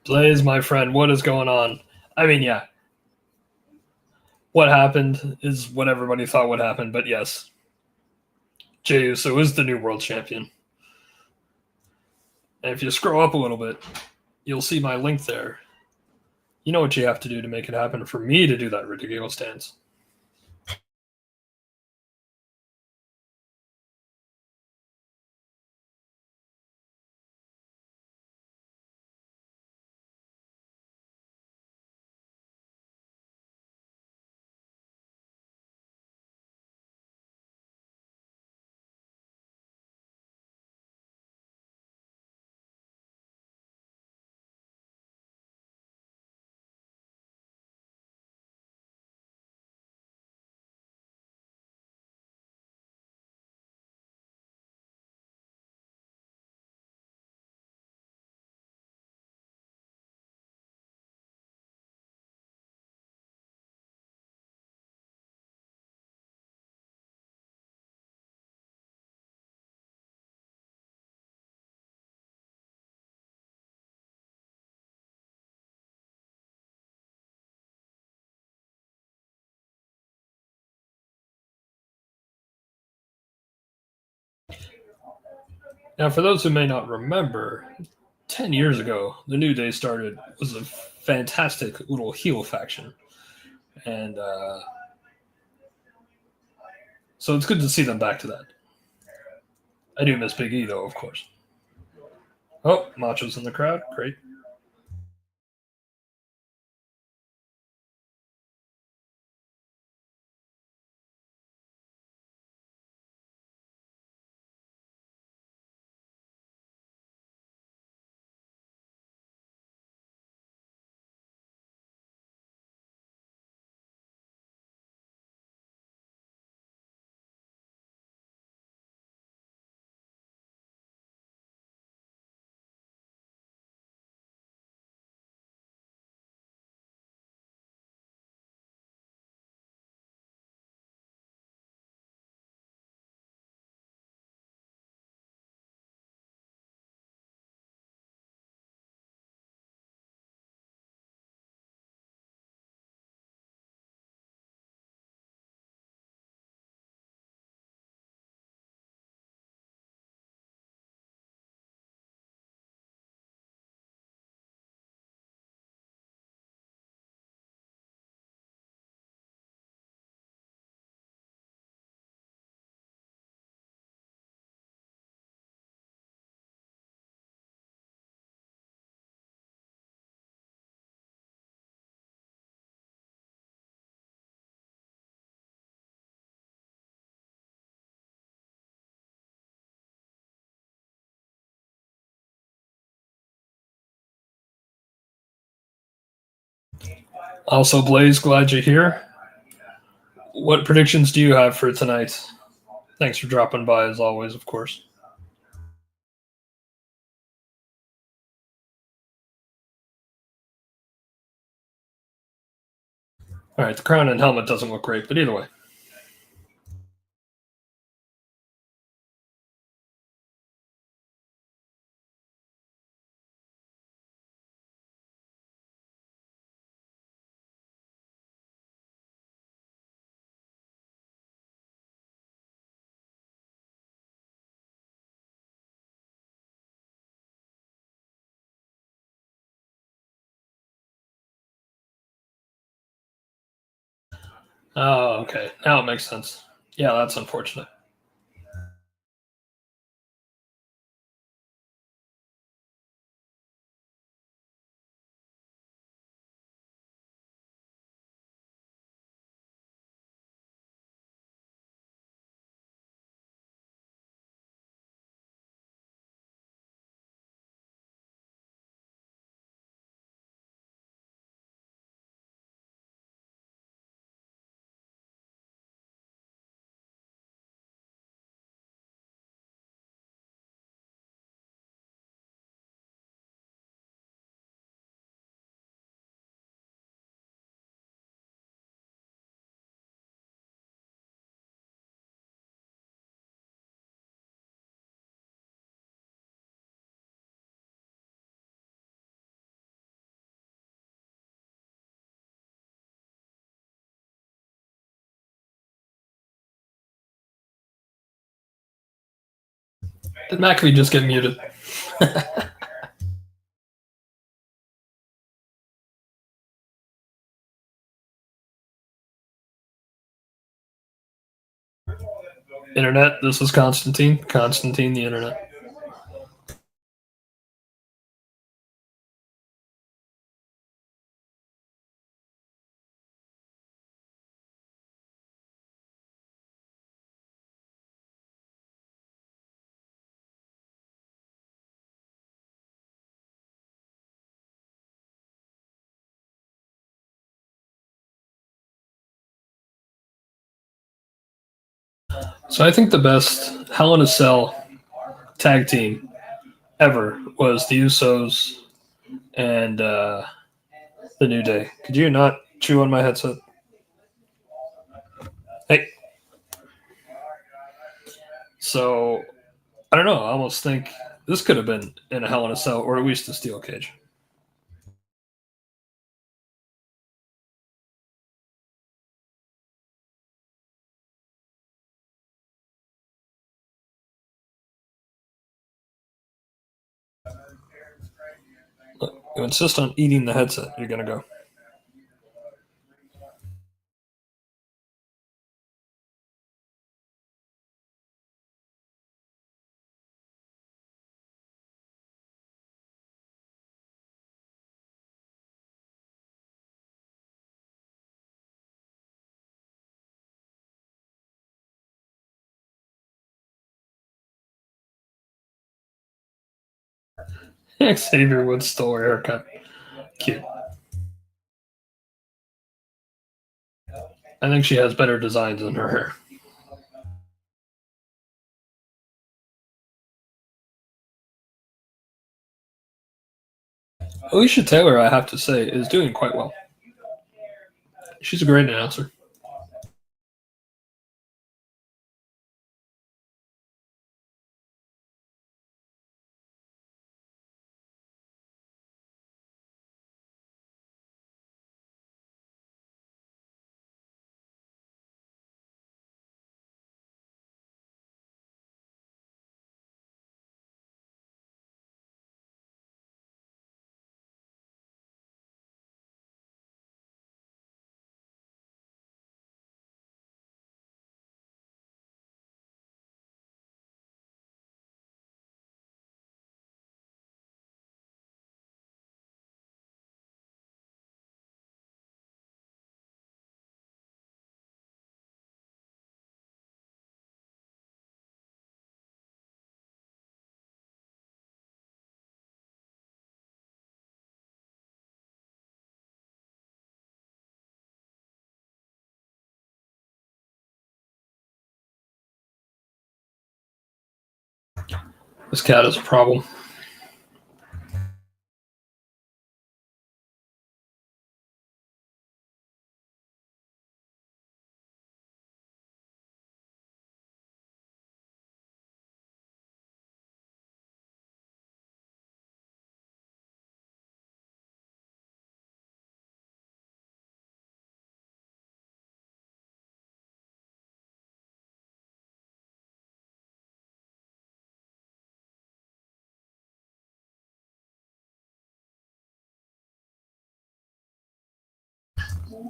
Speaker 1: Blaze, my friend, what is going on? I mean, yeah, what happened is what everybody thought would happen, but yes, Jey Uso is the new world champion. And if you scroll up a little bit, you'll see my link there. You know what you have to do to make it happen for me to do that ridiculous dance. Now, for those who may not remember, 10 years ago, the New Day started was a fantastic little heel faction. And so it's good to see them back to that. I do miss Big E, though, of course. Oh, Macho's in the crowd. Great. Also, Blaze, glad you're here. What predictions do you have for tonight? Thanks for dropping by, as always, of course. All right, the crown and helmet doesn't look great, but either way. Oh, okay. Now it makes sense. Yeah, that's unfortunate. Did McAfee just get muted? Internet, this is Constantine. Constantine, the internet. So I think the best Hell in a Cell tag team ever was the Usos and the New Day. Could you not chew on my headset? Hey. So I don't know. I almost think this could have been in a Hell in a Cell or at least a steel cage. Look, you insist on eating the headset, you're gonna go. Xavier Woods stole her haircut. Cute. I think she has better designs in her hair. Alicia Taylor, I have to say, is doing quite well. She's a great announcer. This cat is a problem.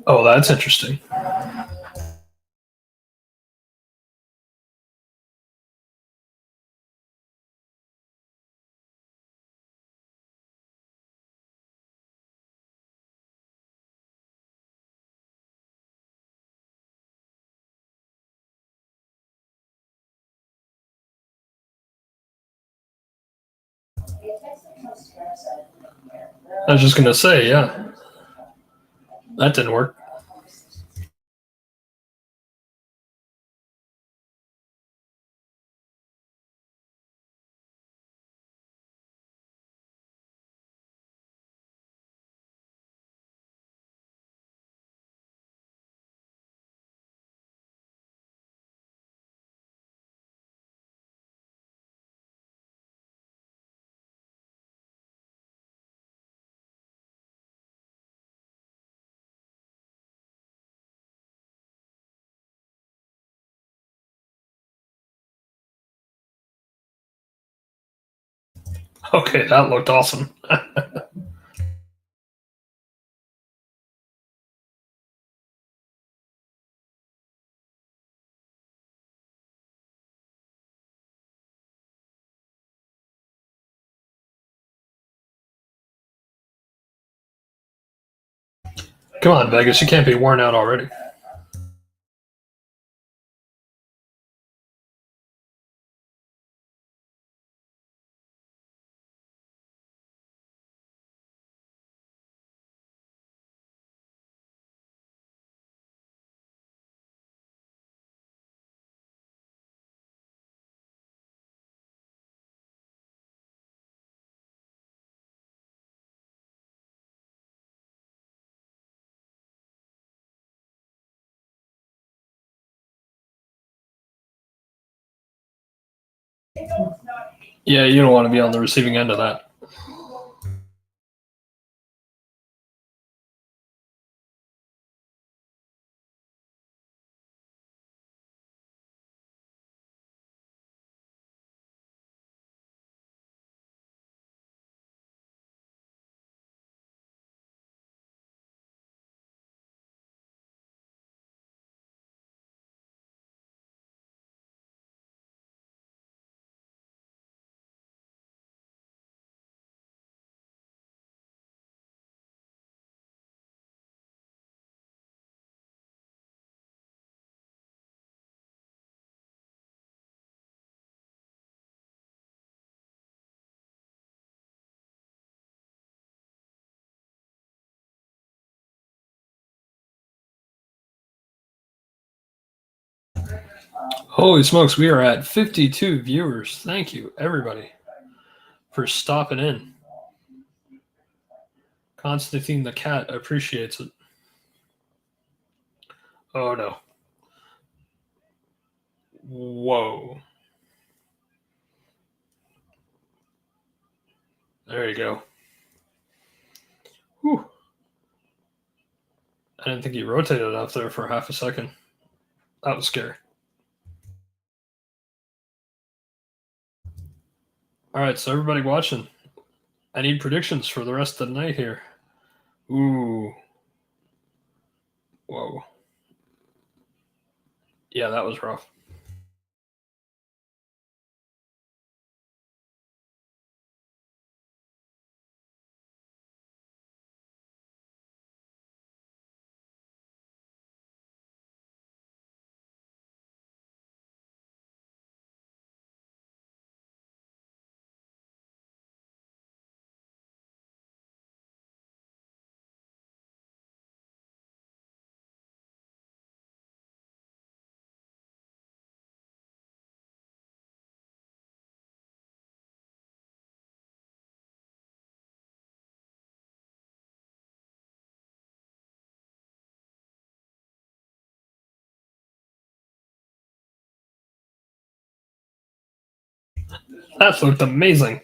Speaker 1: Oh, that's interesting. I was just gonna say, yeah, that didn't work. Okay, that looked awesome. Come on, Vegas, you can't be worn out already. Yeah, you don't want to be on the receiving end of that. Holy smokes, we are at 52 viewers. Thank you, everybody, for stopping in. Constantine the cat appreciates it. Oh no. Whoa. There you go. Whew. I didn't think he rotated enough there for half a second. That was scary. All right, so everybody watching, I need predictions for the rest of the night here. Ooh. Whoa. Yeah, that was rough. That looked amazing.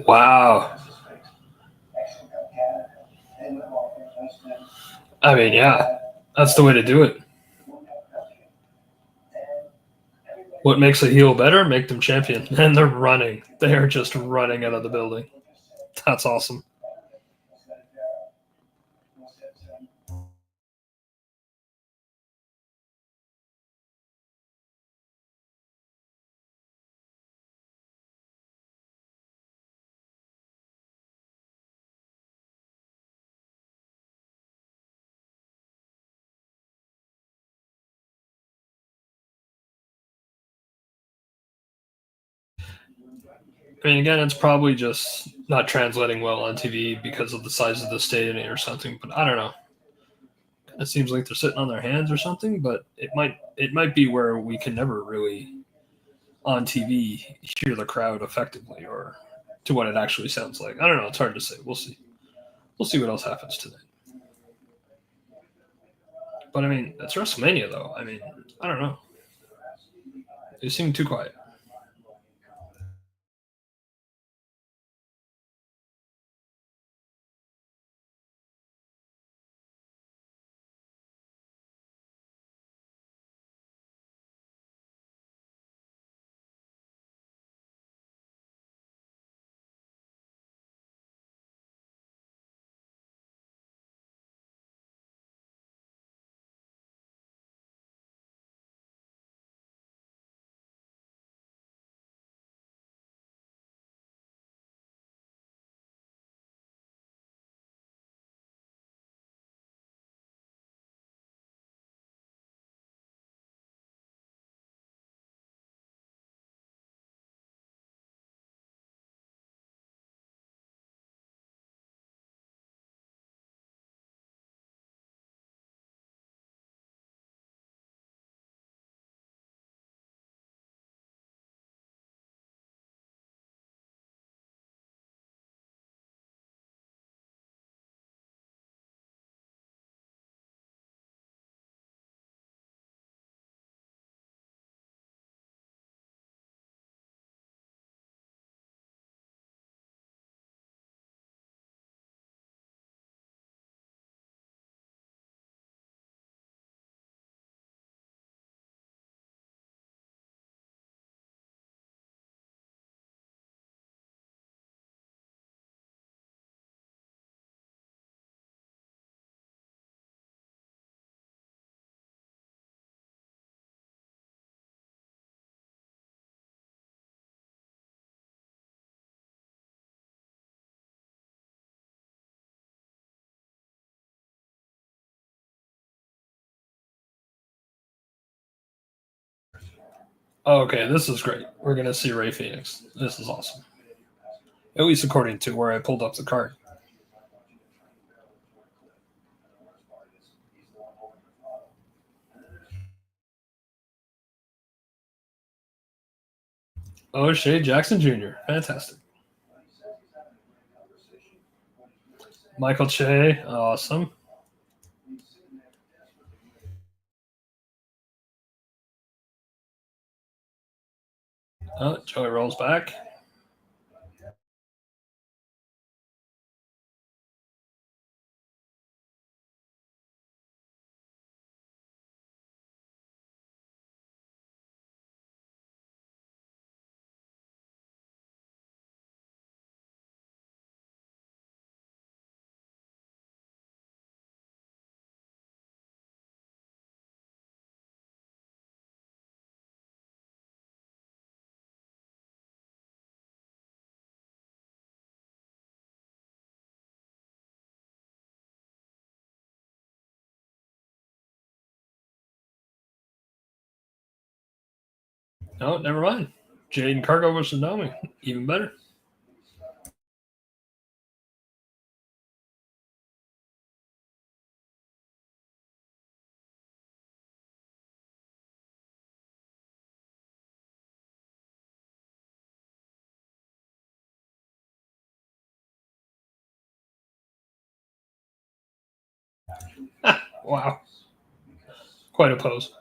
Speaker 1: Wow. I mean, yeah, that's the way to do it. What makes a heel better? Make them champion. And they're running. They are just running out of the building. That's awesome. I mean, again, it's probably just not translating well on TV because of the size of the stadium or something. But I don't know. It seems like they're sitting on their hands or something. But it might be where we can never really on TV hear the crowd effectively or to what it actually sounds like. I don't know. It's hard to say. We'll see. We'll see what else happens tonight. But I mean, it's WrestleMania though. I mean, I don't know. They seem too quiet. Oh, okay, this is great. We're gonna see Ray Phoenix. This is awesome. At least according to where I pulled up the card. O'Shea Jackson Jr. Fantastic. Michael Che, awesome. Joey rolls back. No, never mind. Jaden Cargo versus Naomi. Even better. Wow. Quite a pose.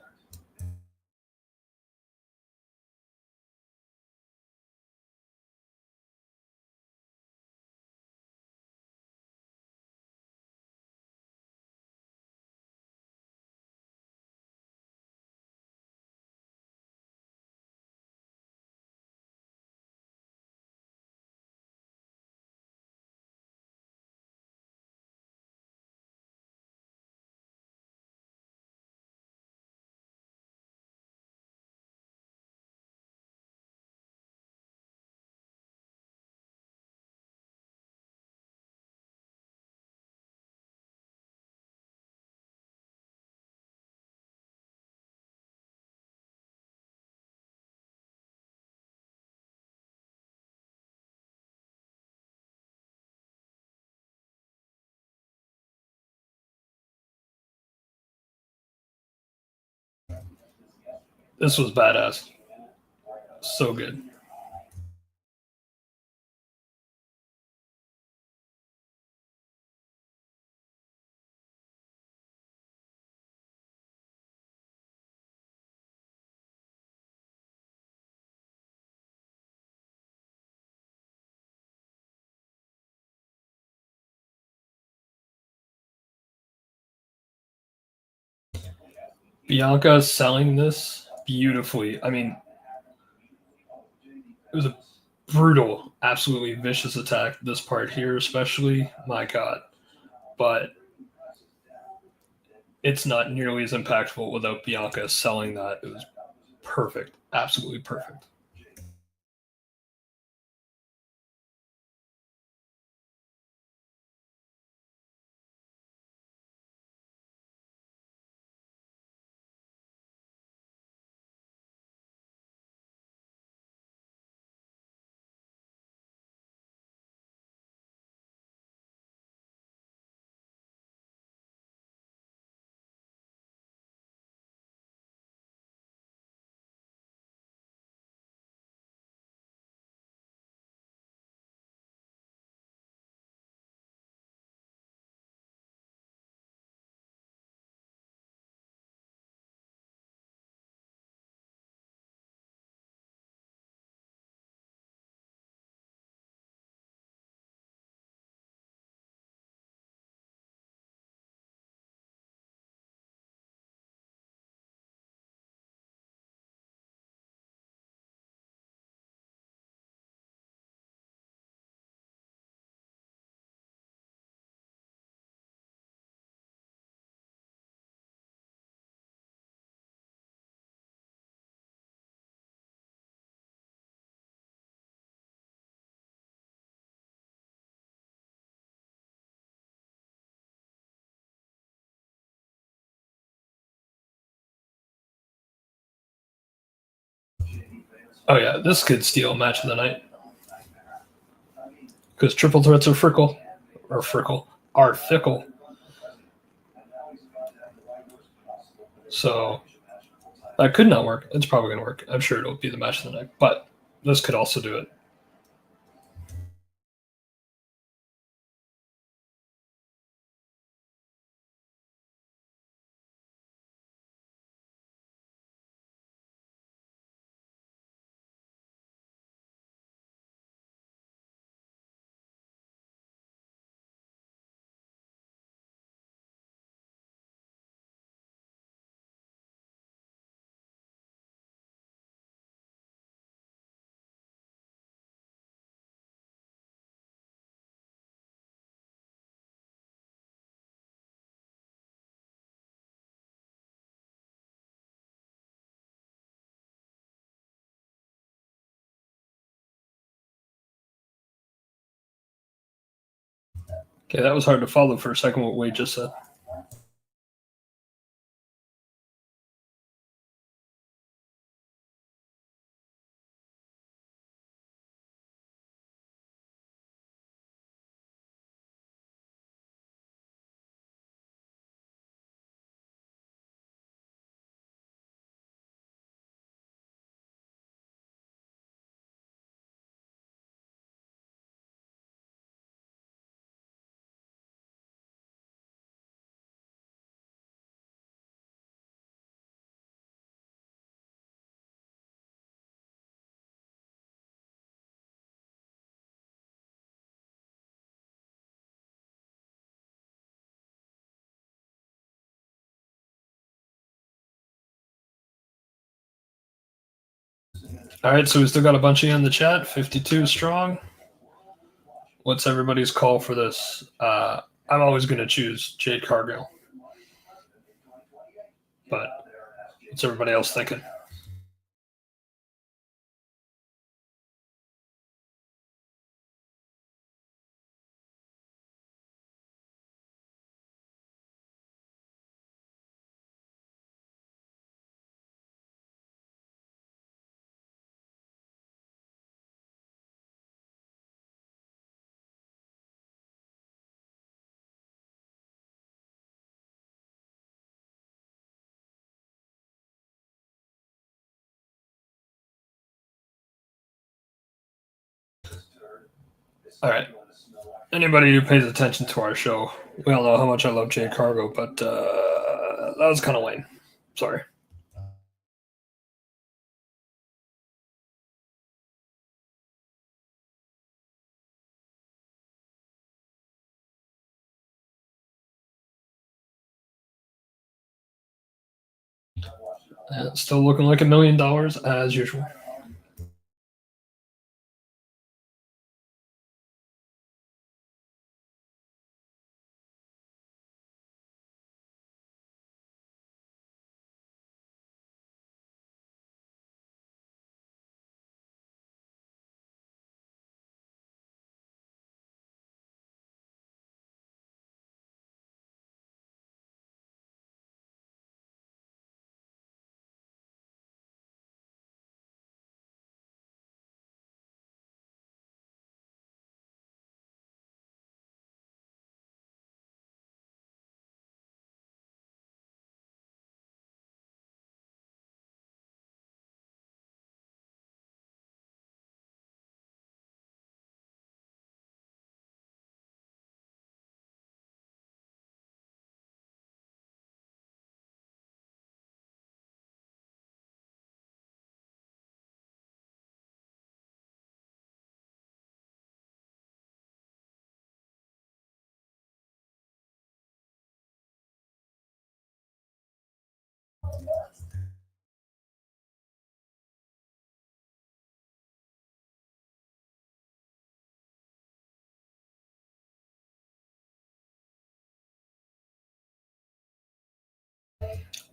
Speaker 1: This was badass. So good. Bianca selling this beautifully. I mean, it was a brutal, absolutely vicious attack. This part here, especially, my God. But it's not nearly as impactful without Bianca selling that. It was perfect, absolutely perfect. Oh yeah, this could steal match of the night because triple threats are are fickle. So that could not work. It's probably going to work. I'm sure it'll be the match of the night, but this could also do it. Okay, that was hard to follow for a second what Wade just said. All right, so we still got a bunch of you in the chat, 52 strong. What's everybody's call for this? I'm always going to choose Jade Cargill. But what's everybody else thinking? All right. Anybody who pays attention to our show, we all know how much I love Jade Cargill, but that was kind of lame. Sorry. Still looking like $1 million as usual.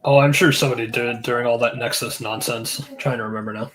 Speaker 1: Oh, I'm sure somebody did during all that Nexus nonsense. I'm trying to remember now.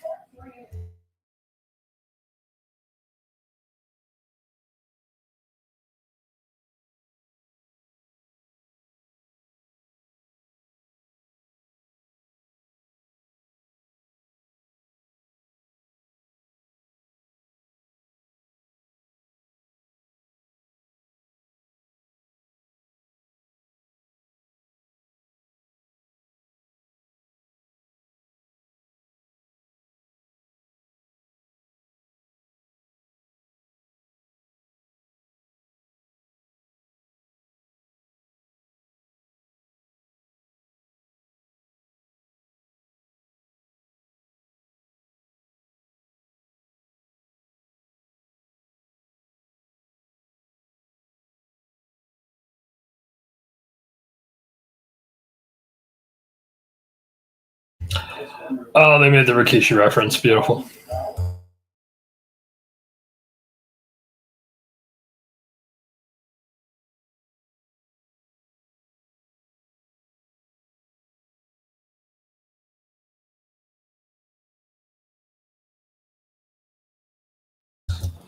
Speaker 1: Oh, they made the Rikishi reference. Beautiful.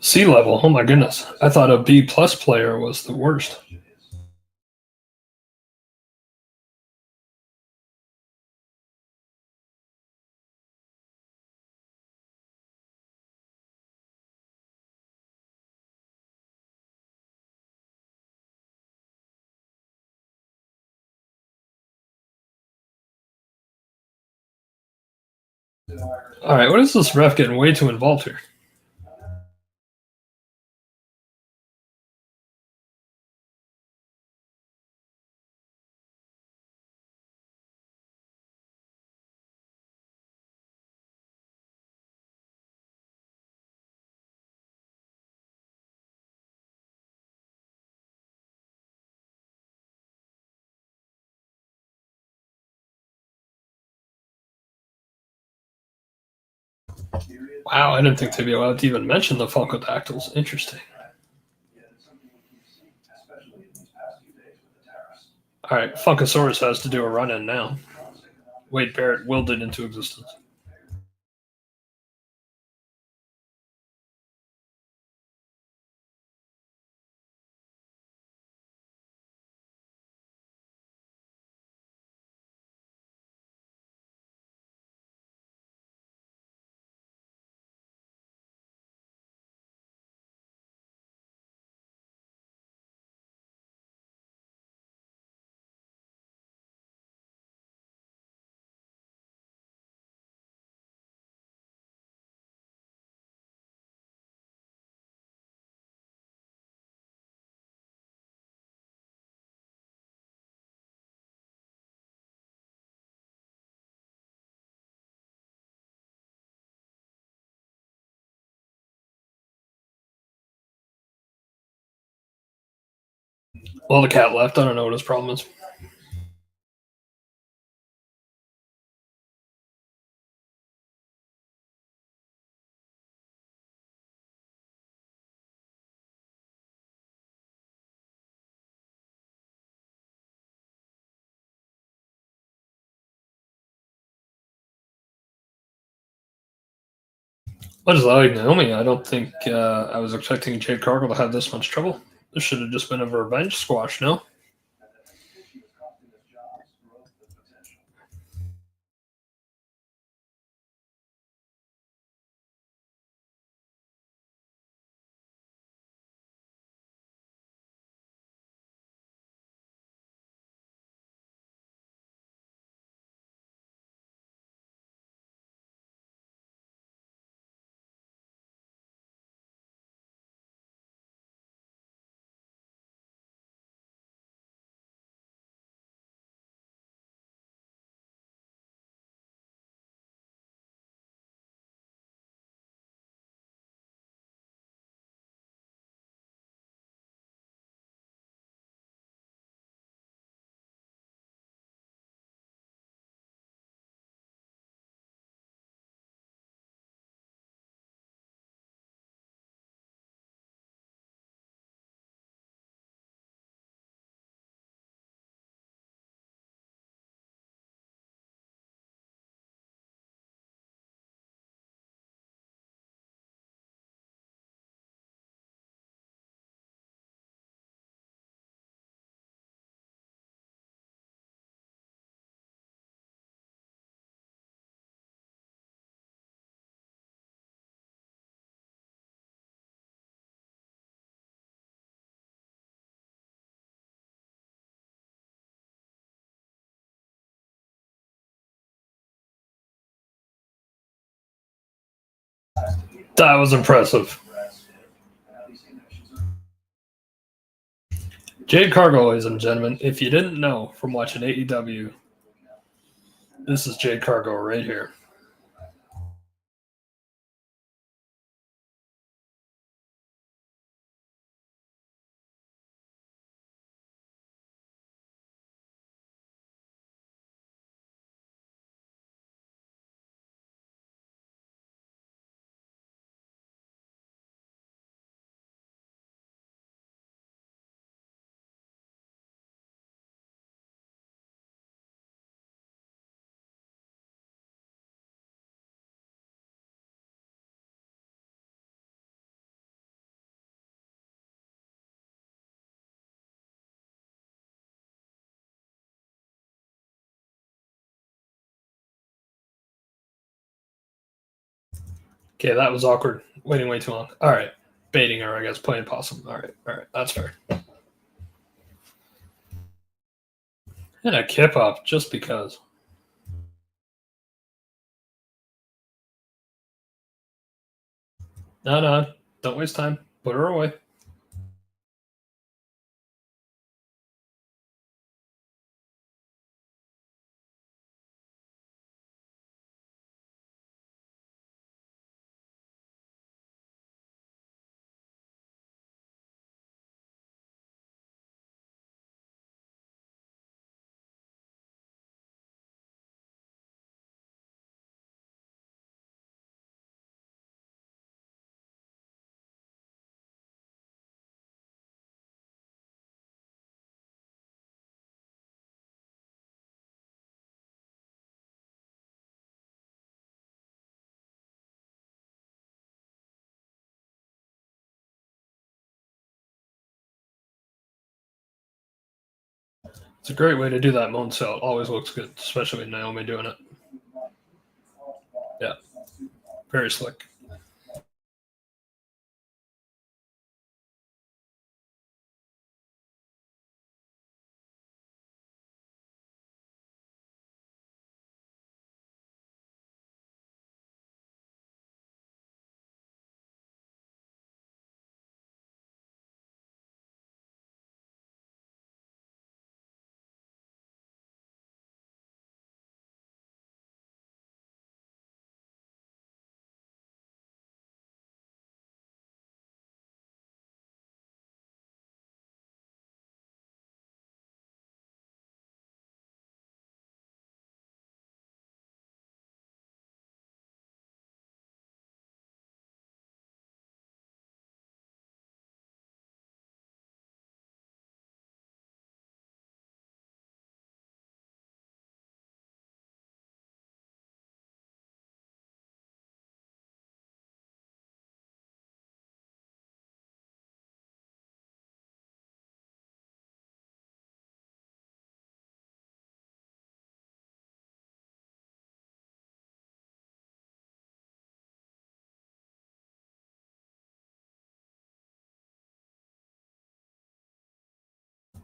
Speaker 1: Sea level. Oh my goodness. I thought a B plus player was the worst. All right, what is this ref getting way too involved here? Wow, I didn't think they'd be allowed to even mention the Funkadactyls. Interesting. All right, Funkasaurus has to do a run in now. Wade Barrett willed it into existence. Well, the cat left. I don't know what his problem is. Much as I like Naomi, I don't think I was expecting Jade Cargill to have this much trouble. This should have just been a revenge squash, no? That was impressive. Jade Cargill, ladies and gentlemen, if you didn't know from watching AEW, this is Jade Cargill right here. Okay, that was awkward. Waiting way too long. All right. Baiting her, I guess. Playing possum. All right. That's fair. And a kip up just because. No. Don't waste time. Put her away. It's a great way to do that moan cell. It always looks good, especially with Naomi doing it. Yeah. Very slick.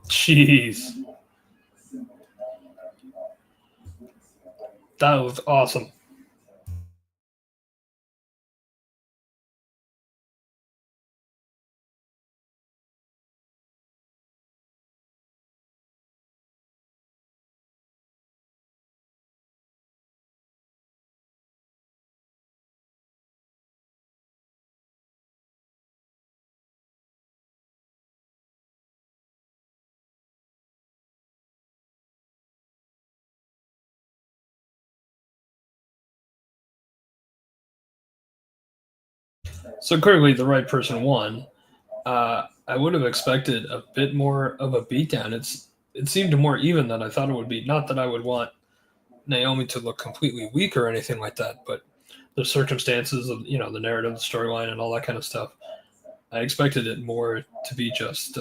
Speaker 1: Jeez. That was awesome. So clearly the right person won. I would have expected a bit more of a beatdown. It seemed more even than I thought it would be. Not that I would want Naomi to look completely weak or anything like that, but the circumstances of the narrative, the storyline, and all that kind of stuff. I expected it more to be just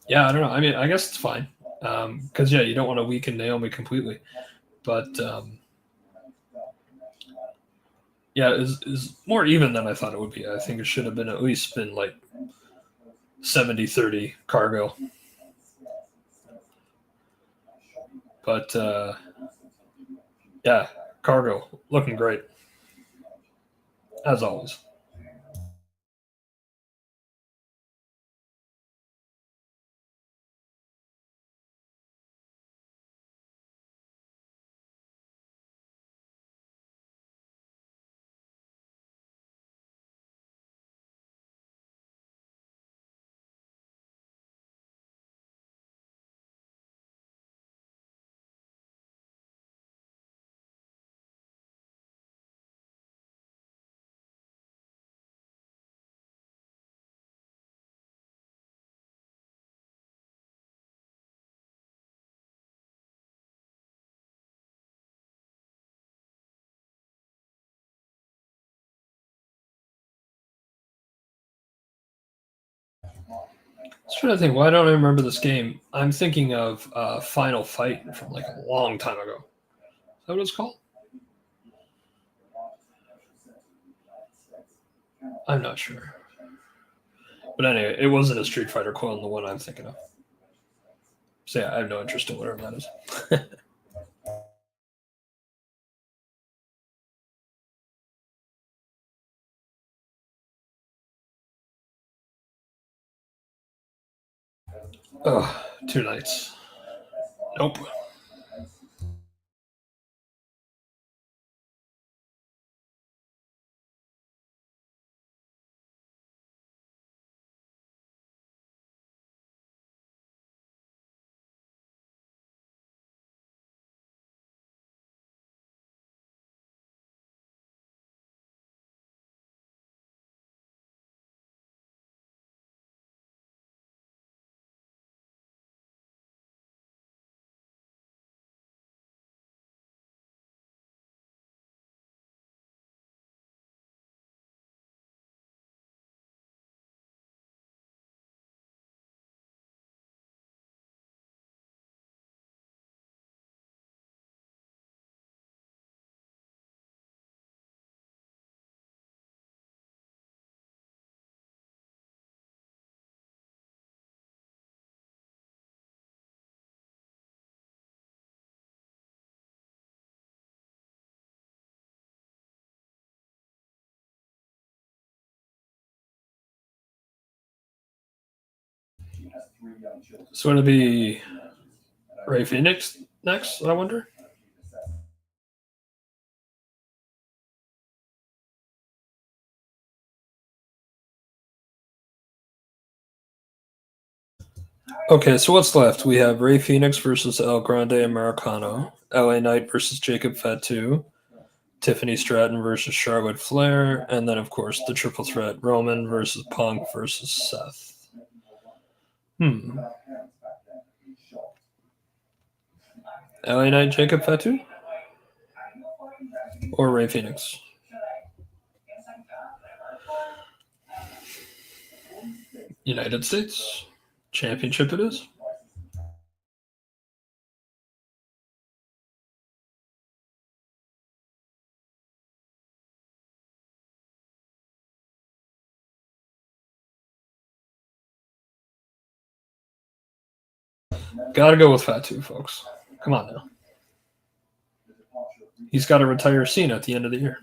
Speaker 1: yeah. I don't know. I mean, I guess it's fine because you don't want to weaken Naomi completely, but yeah, is more even than I thought it would be. I think it should have been at least been like 70-30 Cargo. But yeah, Cargo looking great as always. I was trying to think. Why don't I remember this game? I'm thinking of Final Fight from like a long time ago. Is that what it's called? I'm not sure. But anyway, it wasn't a Street Fighter coil in the one I'm thinking of. So yeah, I have no interest in whatever that is. Oh, 2 nights. Nope. So it'll be Ray Phoenix next, I wonder? Okay, so what's left? We have Ray Phoenix versus El Grande Americano, LA Knight versus Jacob Fatu, Tiffany Stratton versus Charlotte Flair, and then, of course, the triple threat Roman versus Punk versus Seth. LA Knight, Jacob Fatu? Or Ray Phoenix? United States Championship it is. Gotta go with Fatu, folks. Come on now. He's got to retire Cena at the end of the year.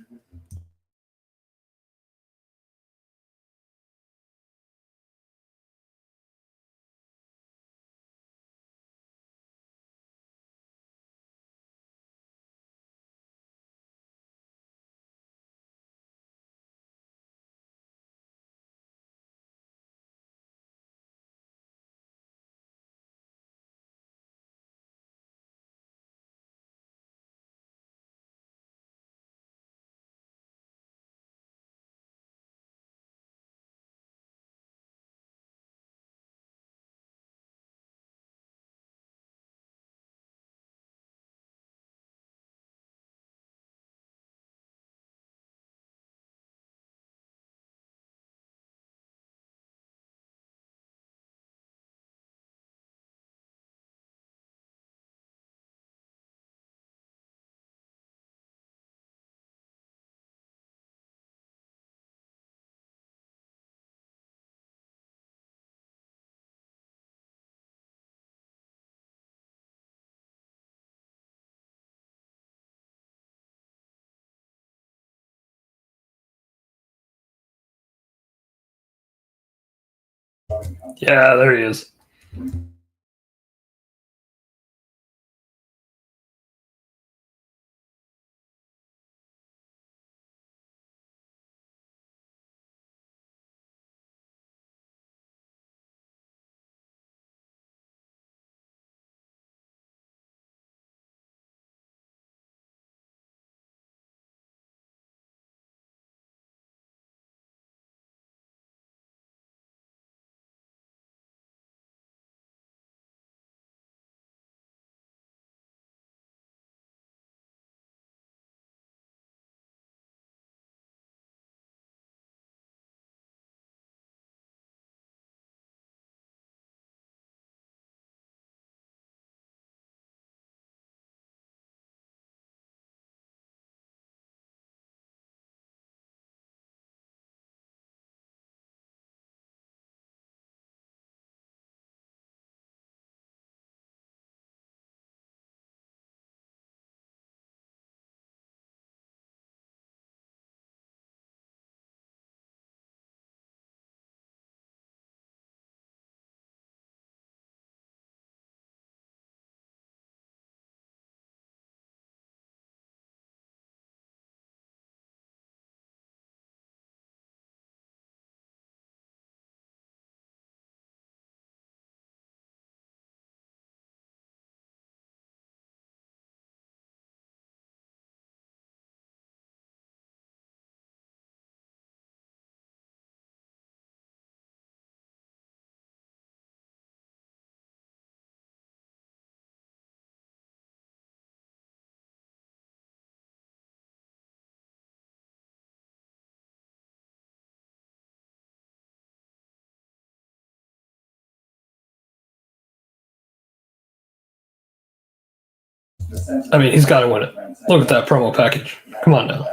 Speaker 1: Yeah, there he is. I mean, he's got to win it. Look at that promo package. Come on now.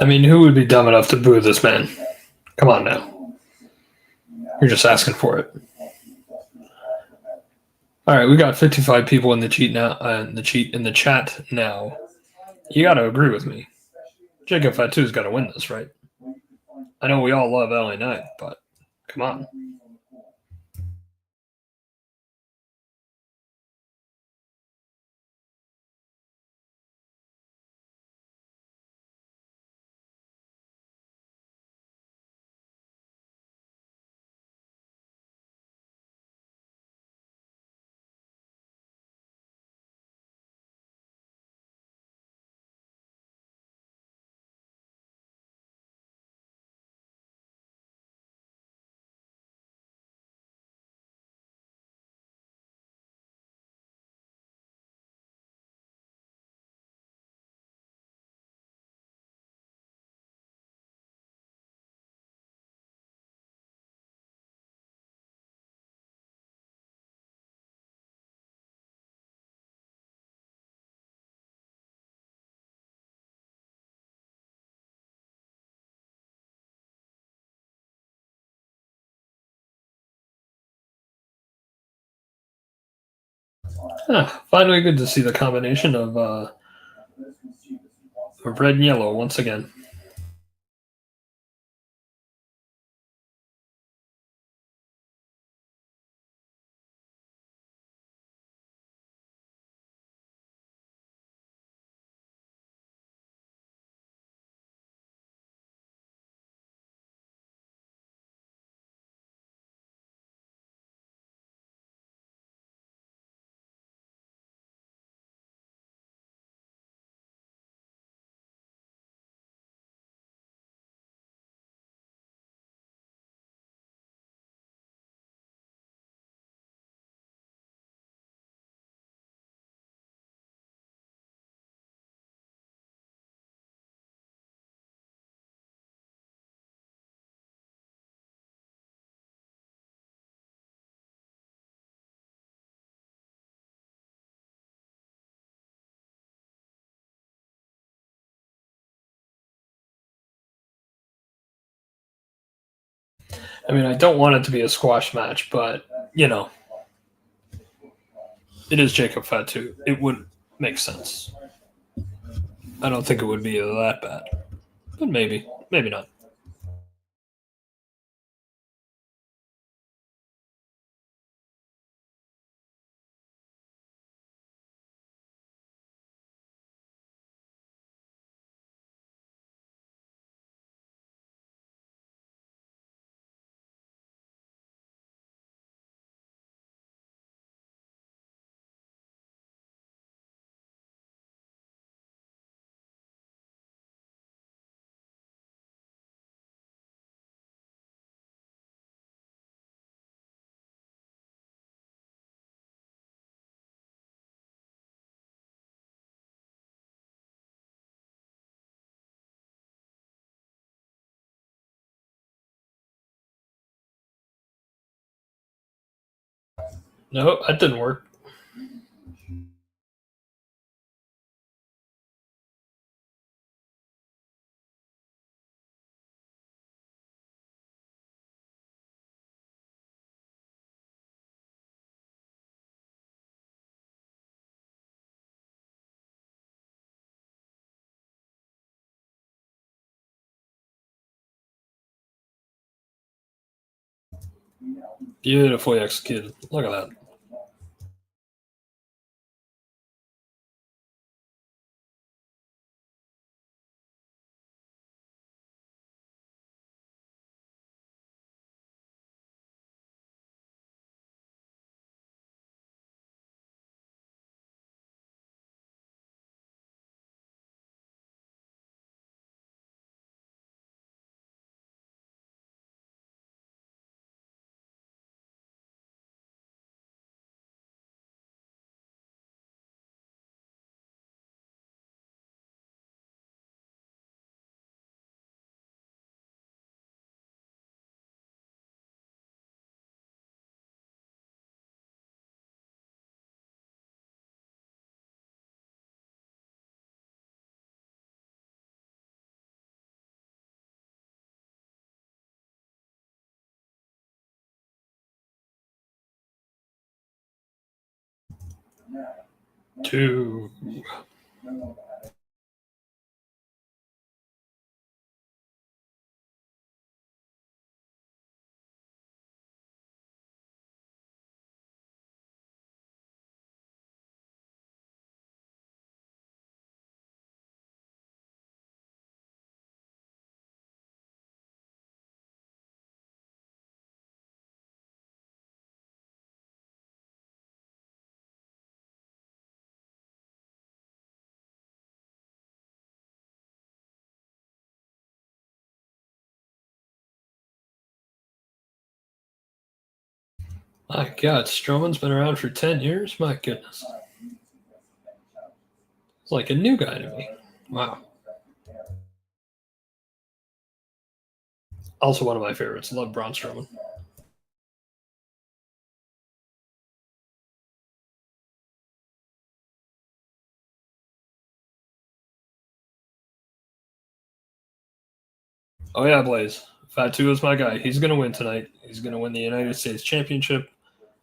Speaker 1: I mean, who would be dumb enough to boo this man? Come on now. You're just asking for it. All right, we got 55 people in the cheat now. In the chat now. You got to agree with me. Jacob Fatu's got to win this, right? I know we all love LA Knight, but come on. Finally, good to see the combination of red and yellow once again. I mean, I don't want it to be a squash match, but you know, it is Jacob Fatu. It would make sense. I don't think it would be that bad, but maybe, maybe not. No, that didn't work. Beautifully executed. Look at that. Two. My God, Strowman's been around for 10 years? My goodness. It's like a new guy to me. Wow. Also one of my favorites. Love Braun Strowman. Oh yeah, Blaze. Fatu is my guy. He's gonna win tonight. He's gonna win the United States Championship,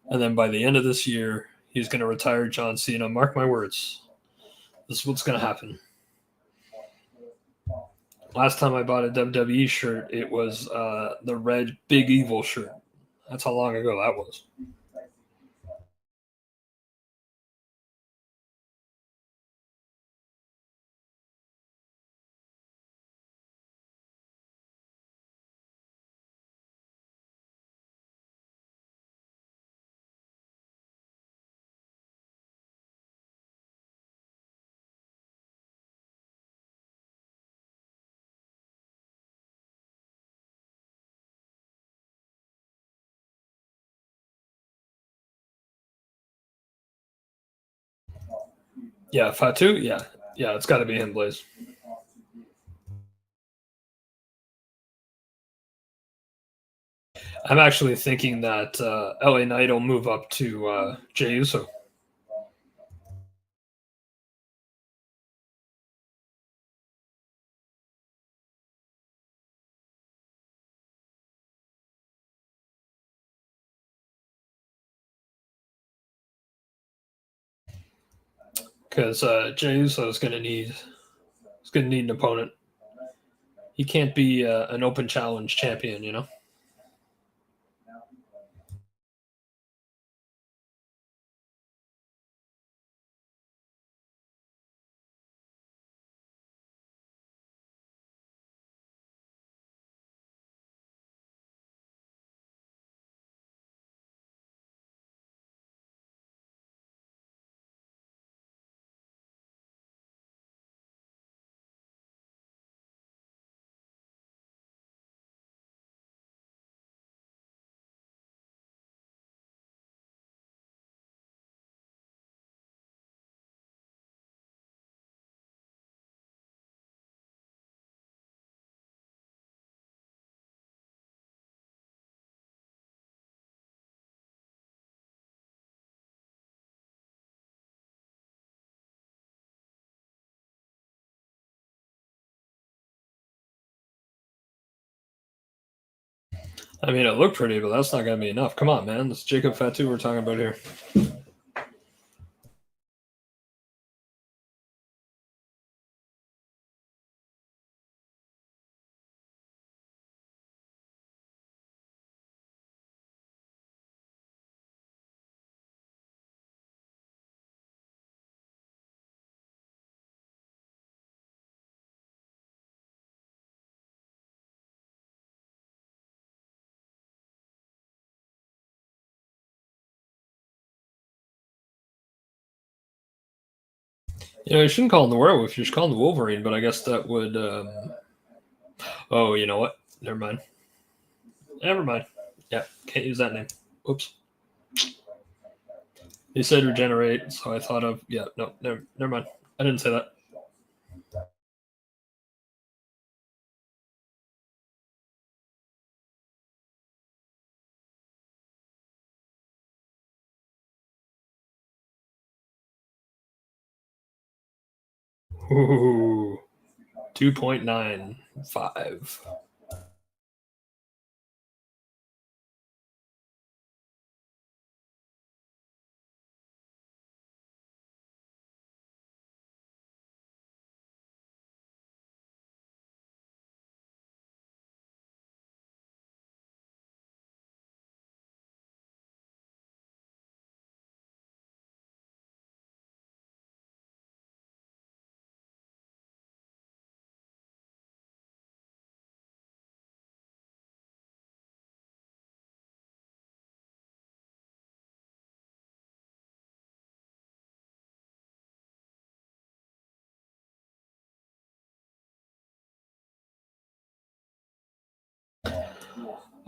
Speaker 1: and then by the end of this year, he's gonna retire John Cena. Mark my words. This is what's gonna happen. Last time I bought a WWE shirt, it was the red Big Evil shirt. That's how long ago that was. Yeah, Fatu. Yeah, yeah, it's got to be him, Blaze. I'm actually thinking that LA Knight will move up to Jey Uso. because Jey Uso is gonna need an opponent. He can't be an open challenge champion, you know. I mean, it looked pretty, but that's not gonna be enough. Come on, man. This Jacob Fatu we're talking about here. You know, you shouldn't call him the werewolf. You should call him the Wolverine. But I guess that would. Oh, you know what? Never mind. Never mind. Yeah, can't use that name. Oops. He said regenerate, so I thought of no, never mind. I didn't say that. Ooh, 2.95.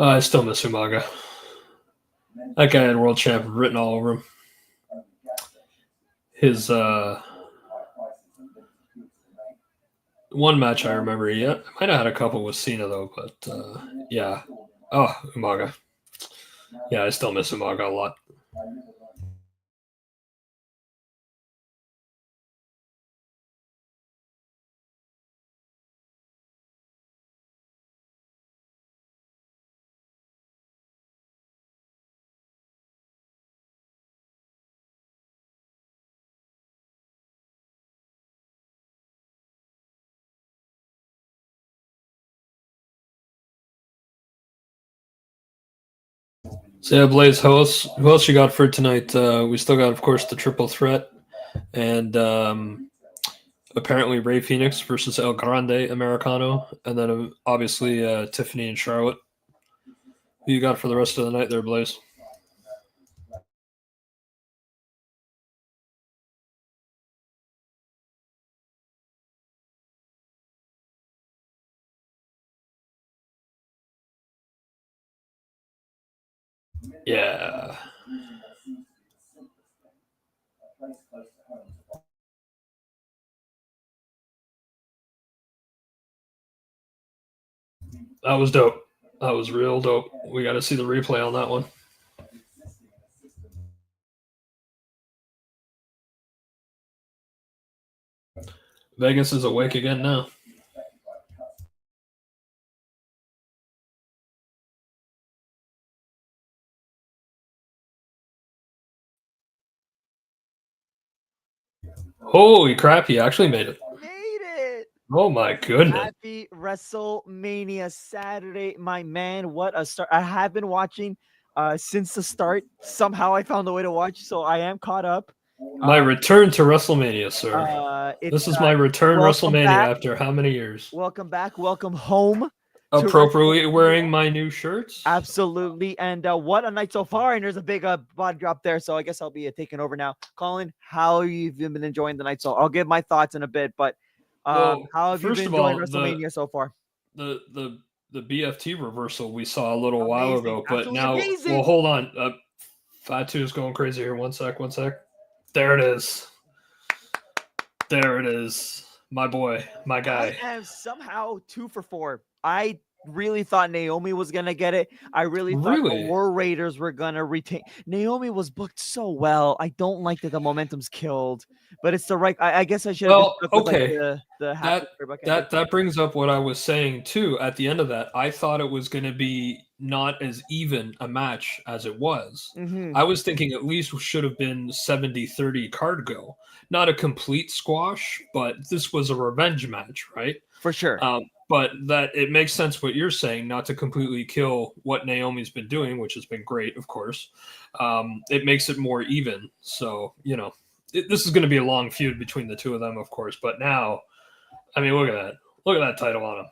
Speaker 1: I still miss Umaga. That guy had world champ written all over him. His one match I remember, yeah, I might have had a couple with Cena though, but yeah. Oh, Umaga. Yeah, I still miss Umaga a lot. So yeah, Blaze, who else you got for tonight? We still got, of course, the triple threat, and apparently Ray Phoenix versus El Grande Americano, and then obviously Tiffany and Charlotte. Who you got for the rest of the night there, Blaze? Yeah. That was dope. That was real dope. We got to see the replay on that one. Vegas is awake again now. Holy crap! He actually made it.
Speaker 3: Made it.
Speaker 1: Oh my goodness!
Speaker 3: Happy WrestleMania Saturday, my man. What a start. I have been watching since the start. Somehow I found a way to watch, so I am caught up.
Speaker 1: My return to WrestleMania, sir.
Speaker 3: It's
Speaker 1: This is my return
Speaker 3: welcome
Speaker 1: WrestleMania
Speaker 3: back.
Speaker 1: after how many years?
Speaker 3: Welcome back. Welcome home.
Speaker 1: Appropriately wearing my new shirts.
Speaker 3: Absolutely. And what a night so far. And there's a big body drop there. So I guess I'll be taking over now. Colin, how have you been enjoying the night? So I'll give my thoughts in a bit. But
Speaker 1: Well,
Speaker 3: how have you
Speaker 1: first
Speaker 3: been
Speaker 1: of all,
Speaker 3: enjoying WrestleMania so far?
Speaker 1: The BFT reversal we saw a little while ago, but
Speaker 3: Absolutely
Speaker 1: now,
Speaker 3: amazing.
Speaker 1: well, hold on. Fatu is going crazy here. One sec. There it is. There it is. My boy, my guy.
Speaker 3: I am somehow 2 for 4. I really thought Naomi was gonna get it. I really thought the War Raiders were gonna retain. Naomi was booked so well. I don't like that the momentum's killed, but it's the right. I guess I should.
Speaker 1: Well,
Speaker 3: with, like,
Speaker 1: okay.
Speaker 3: the
Speaker 1: That brings up what I was saying too. At the end of that, I thought it was going to be not as even a match as it was.
Speaker 3: Mhm.
Speaker 1: I was thinking at least should have been 70-30 card go. Not a complete squash, but this was a revenge match, right?
Speaker 3: For sure.
Speaker 1: But that it makes sense what you're saying, not to completely kill what Naomi's been doing, which has been great, of course. It makes it more even. So, this is going to be a long feud between the two of them, of course. But now, I mean, look at that. Look at that title on him.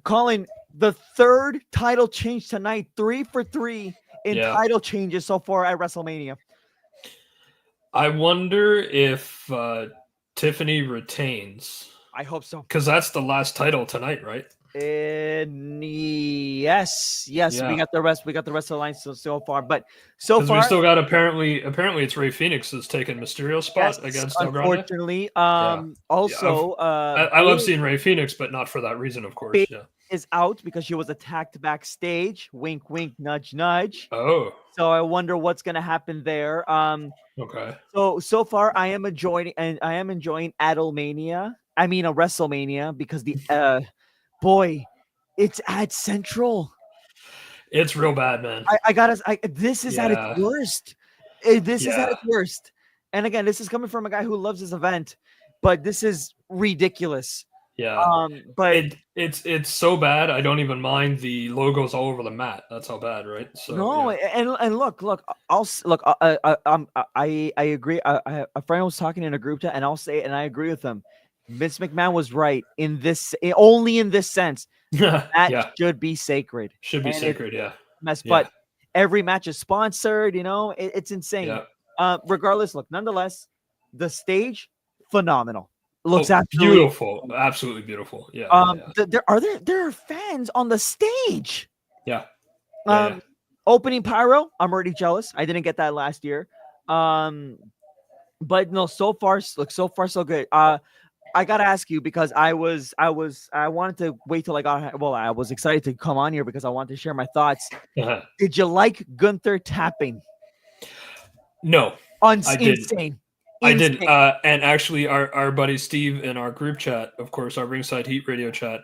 Speaker 3: Colin, the third title change tonight, 3 for 3 in title changes so far at WrestleMania.
Speaker 1: I wonder if Tiffany retains.
Speaker 3: I hope so.
Speaker 1: Because that's the last title tonight, right?
Speaker 3: Yes. We got the rest. We got the rest of the line so far, but so far
Speaker 1: we still got apparently it's Rey Fénix is taking Mysterio's spot against El Grande.
Speaker 3: Unfortunately, also,
Speaker 1: I love seeing Rey Fénix, but not for that reason, of course.
Speaker 3: Is out because she was attacked backstage. Wink, wink, nudge, nudge.
Speaker 1: Oh.
Speaker 3: So I wonder what's gonna happen there.
Speaker 1: Okay.
Speaker 3: So far, I am enjoying Adelmania. I mean, a WrestleMania because the boy, it's at Central.
Speaker 1: It's real bad, man.
Speaker 3: This is at its worst. This is at its worst. And again, this is coming from a guy who loves this event, but this is ridiculous.
Speaker 1: Yeah.
Speaker 3: But
Speaker 1: it's so bad. I don't even mind the logos all over the mat. That's how bad, right? So
Speaker 3: no, and look. I agree. A friend was talking in a group chat, and I'll say, and I agree with him. Vince McMahon was right in this, only in this sense. That should be sacred.
Speaker 1: Should be sacred,
Speaker 3: But every match is sponsored. It's insane. Regardless, look. Nonetheless, the stage phenomenal. Looks absolutely
Speaker 1: beautiful, absolutely beautiful. Yeah.
Speaker 3: There are fans on the stage.
Speaker 1: Yeah.
Speaker 3: Opening pyro, I'm already jealous. I didn't get that last year. But no, so far so good. I gotta ask you because I wanted to wait till I was excited to come on here because I wanted to share my thoughts. Did you like Gunther tapping?
Speaker 1: No,
Speaker 3: I didn't.
Speaker 1: I did. And actually, our buddy Steve in our group chat, of course, our Ringside Heat radio chat,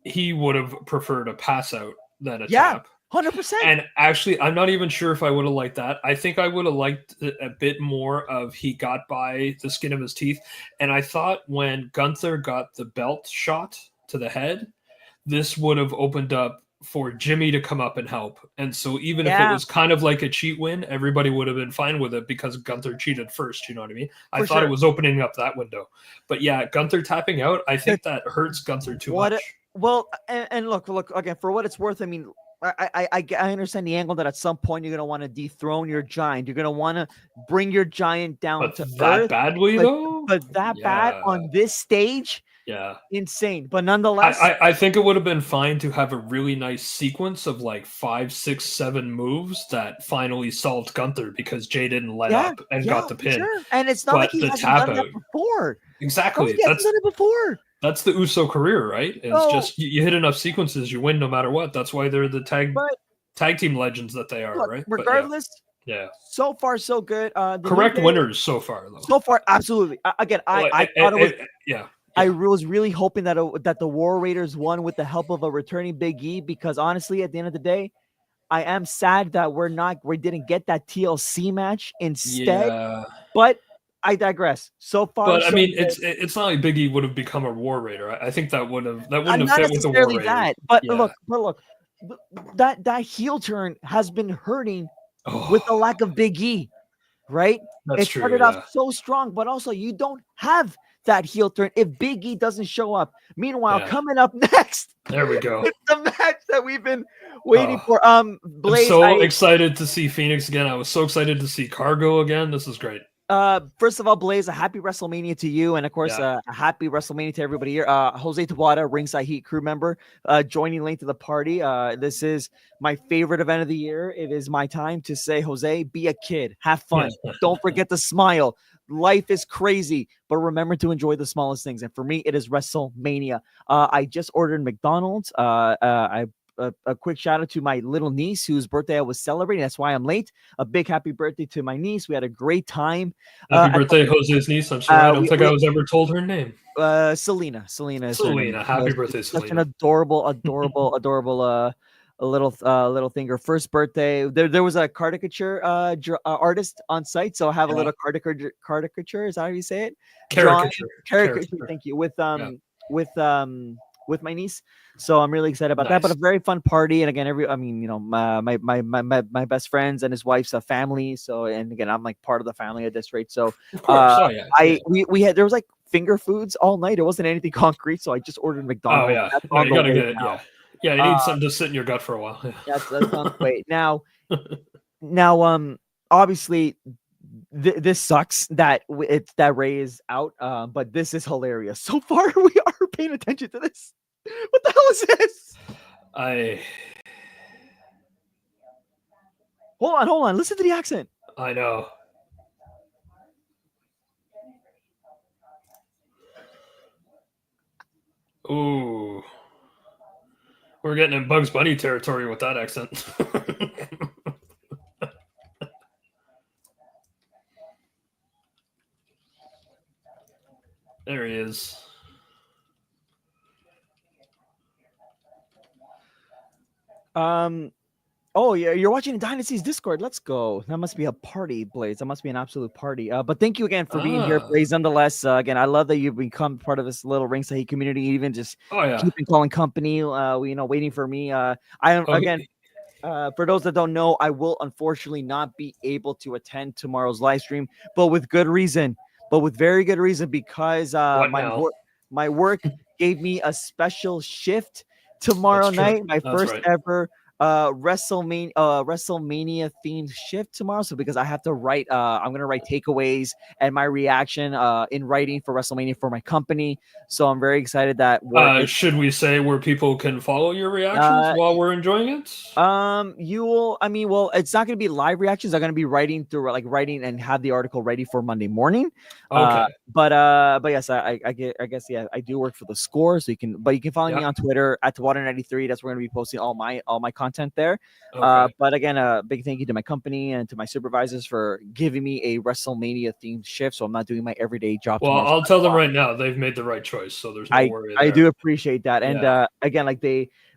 Speaker 1: he would have preferred a pass out than a tap.
Speaker 3: 100%.
Speaker 1: And actually, I'm not even sure if I would have liked that. I think I would have liked a bit more of he got by the skin of his teeth. And I thought when Gunther got the belt shot to the head, this would have opened up for Jimmy to come up and help. And so even if it was kind of like a cheat win, everybody would have been fine with it because Gunther cheated first. You know what I mean? I thought it was opening up that window. But yeah, Gunther tapping out, I think that hurts Gunther too much.
Speaker 3: And look, again, for what it's worth, I mean, I understand the angle that at some point you're going to want to dethrone your giant. You're going to want to bring your giant down to earth.
Speaker 1: Badly, though?
Speaker 3: But that bad on this stage?
Speaker 1: Yeah.
Speaker 3: Insane. But nonetheless,
Speaker 1: I think it would have been fine to have a really nice sequence of like 5, 6, 7 moves that finally solved Gunther because Jay didn't let up and got the pin.
Speaker 3: Sure. And it's not like he hasn't done that before.
Speaker 1: Exactly.
Speaker 3: He hasn't done it before.
Speaker 1: That's the Uso career, right? It's just you hit enough sequences, you win no matter what. That's why they're the tag team legends that they are, right?
Speaker 3: Regardless, so far so good.
Speaker 1: Correct winners so far, though.
Speaker 3: So far, absolutely. Again, I thought it was. I was really hoping that the War Raiders won with the help of a returning Big E because honestly, at the end of the day, I am sad that we didn't get that TLC match instead.
Speaker 1: Yeah.
Speaker 3: But I digress. So far,
Speaker 1: But I
Speaker 3: so
Speaker 1: mean,
Speaker 3: good.
Speaker 1: it's not like Big E would have become a War Raider. I think that wouldn't have
Speaker 3: Not
Speaker 1: fit with the War
Speaker 3: necessarily
Speaker 1: Raiders.
Speaker 3: that, but
Speaker 1: Yeah.
Speaker 3: look, that heel turn has been hurting with the
Speaker 1: Oh,
Speaker 3: lack of Big E, right?
Speaker 1: that's
Speaker 3: It
Speaker 1: true.
Speaker 3: started off
Speaker 1: Yeah.
Speaker 3: so strong, but also you don't have that heel turn if Big E doesn't show up. Meanwhile,
Speaker 1: Yeah.
Speaker 3: coming up next,
Speaker 1: There we go.
Speaker 3: it's the match that we've been waiting for. Blaze,
Speaker 1: I'm so excited to see Phoenix again. I was so excited to see Cargo again. This is great.
Speaker 3: First of all, Blaze, a happy WrestleMania to you, and of course,
Speaker 1: Yeah.
Speaker 3: a happy WrestleMania to everybody here. Jose Tabata, Ringside Heat crew member, joining late to the party. This is my favorite event of the year. It is my time to say, Jose, be a kid, have fun. Don't forget to smile. Life is crazy, but remember to enjoy the smallest things. And for me, it is WrestleMania. I just ordered McDonald's. A quick shout out to my little niece whose birthday I was celebrating. That's why I'm late. A big happy birthday to my niece. We had a great time.
Speaker 1: Happy birthday, Jose's niece. I'm sorry, I don't think I was ever told her name.
Speaker 3: Selena. Selena is her name.
Speaker 1: Selena. Happy birthday, Selena.
Speaker 3: Such an adorable a little thing. Her first birthday. There was a caricature artist on site, so I have a little caricature. Is that how you say it? Caricature. Thank you. With my niece, so I'm really excited about that. But a very fun party, and again, my best friends and his wife's family. So, and again, I'm like part of the family at this rate. So,
Speaker 1: of course,
Speaker 3: we had there was like finger foods all night. It wasn't anything concrete, so I just ordered McDonald's.
Speaker 1: Oh yeah, you gotta get it. Yeah, you need something to sit in your gut for a while.
Speaker 3: That sounds great. Now, obviously. This sucks that Ray is out, but this is hilarious. So far, we are paying attention to this. What the hell is this? Hold on. Listen to the accent.
Speaker 1: I know. Ooh, we're getting in Bugs Bunny territory with that accent. There he is.
Speaker 3: Oh yeah, you're watching Dynasty's Discord. Let's go. That must be a party, Blaze. That must be an absolute party. But thank you again for being here, Blaze. Nonetheless, again, I love that you've become part of this little Ringside community. Even just keeping calling company. Waiting for me. For those that don't know, I will unfortunately not be able to attend tomorrow's live stream, but with good reason. But with very good reason, because my work gave me a special shift tomorrow night. My first ever WrestleMania themed shift tomorrow. So because I have to write, I'm gonna write takeaways and my reaction in writing for WrestleMania for my company. So I'm very excited that
Speaker 1: should we say where people can follow your reactions while we're enjoying it?
Speaker 3: Well, it's not gonna be live reactions. I'm gonna be writing and have the article ready for Monday morning.
Speaker 1: Okay.
Speaker 3: But yes, I guess I do work for the Score, so you can follow me on Twitter at Water93. That's where we're gonna be posting all my content there.
Speaker 1: Okay.
Speaker 3: But again, a big thank you to my company and to my supervisors for giving me a WrestleMania themed shift, so I'm not doing my everyday job.
Speaker 1: Well, I'll tell them right now they've made the right choice, so there's no worry there.
Speaker 3: I do appreciate that, and again,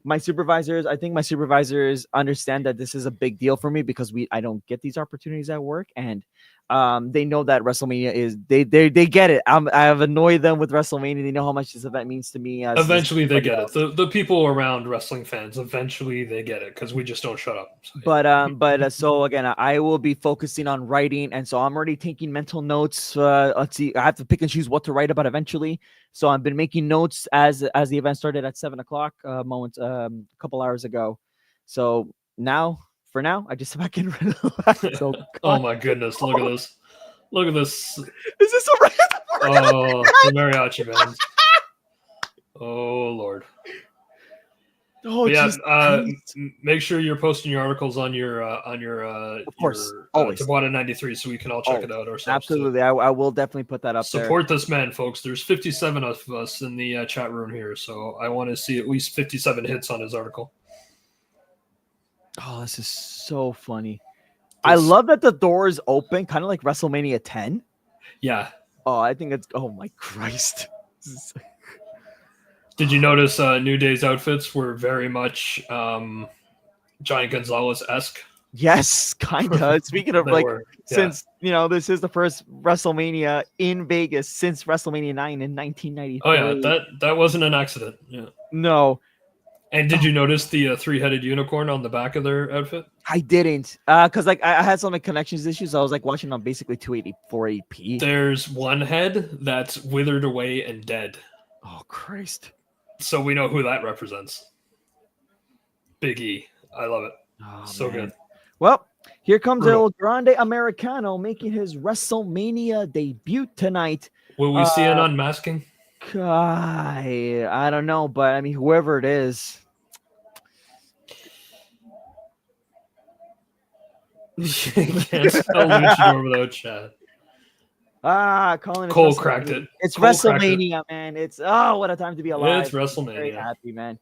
Speaker 3: my supervisors, I think my supervisors understand that this is a big deal for me because I don't get these opportunities at work, and they know that WrestleMania is they get it. I have annoyed them with WrestleMania. They know how much this event means to me.
Speaker 1: Eventually, they get it. The people around wrestling fans, eventually they get it because we just don't shut up.
Speaker 3: So, so again, I will be focusing on writing, and so I'm already taking mental notes. Let's see, I have to pick and choose what to write about eventually. So I've been making notes as the event started at 7:00 a couple hours ago. So for now, I just back in. So,
Speaker 1: oh my goodness! Look at this! Look at this!
Speaker 3: Is this a
Speaker 1: oh, the mariachi band! Oh Lord! Oh yeah. Make sure you're posting your articles on your
Speaker 3: of course,
Speaker 1: always Tabata93 so we can all check it out ourselves.
Speaker 3: Absolutely, I will definitely put that up.
Speaker 1: Support this man, folks. There's 57 of us in the chat room here, so I want to see at least 57 hits on his article.
Speaker 3: Oh, this is so funny. I love that the door is open, kind of like WrestleMania 10.
Speaker 1: Yeah.
Speaker 3: Oh, I think it's. Oh my Christ.
Speaker 1: Did you notice New Day's outfits were very much Giant Gonzalez-esque?
Speaker 3: Yes, kind of. Speaking of
Speaker 1: They
Speaker 3: like,
Speaker 1: were, yeah.
Speaker 3: since this is the first WrestleMania in Vegas since WrestleMania 9 in 1993.
Speaker 1: Oh yeah, that wasn't an accident. Yeah.
Speaker 3: No.
Speaker 1: And did you notice the three-headed unicorn on the back of their outfit?
Speaker 3: I didn't, because like I had some like connections issues. So I was like watching on basically 280p.
Speaker 1: There's one head that's withered away and dead.
Speaker 3: Oh Christ!
Speaker 1: So we know who that represents. Big E. I love it.
Speaker 3: Oh,
Speaker 1: so
Speaker 3: man.
Speaker 1: good.
Speaker 3: Well, here comes
Speaker 1: Brutal.
Speaker 3: El Grande Americano making his WrestleMania debut tonight.
Speaker 1: Will we see an unmasking?
Speaker 3: I don't know, but I mean, whoever it is.
Speaker 1: Can't spell luchador without Chad.
Speaker 3: Colin.
Speaker 1: Cole cracked it.
Speaker 3: It's
Speaker 1: Cole
Speaker 3: WrestleMania, man. It's what a time to be alive.
Speaker 1: It's WrestleMania.
Speaker 3: Very happy, man.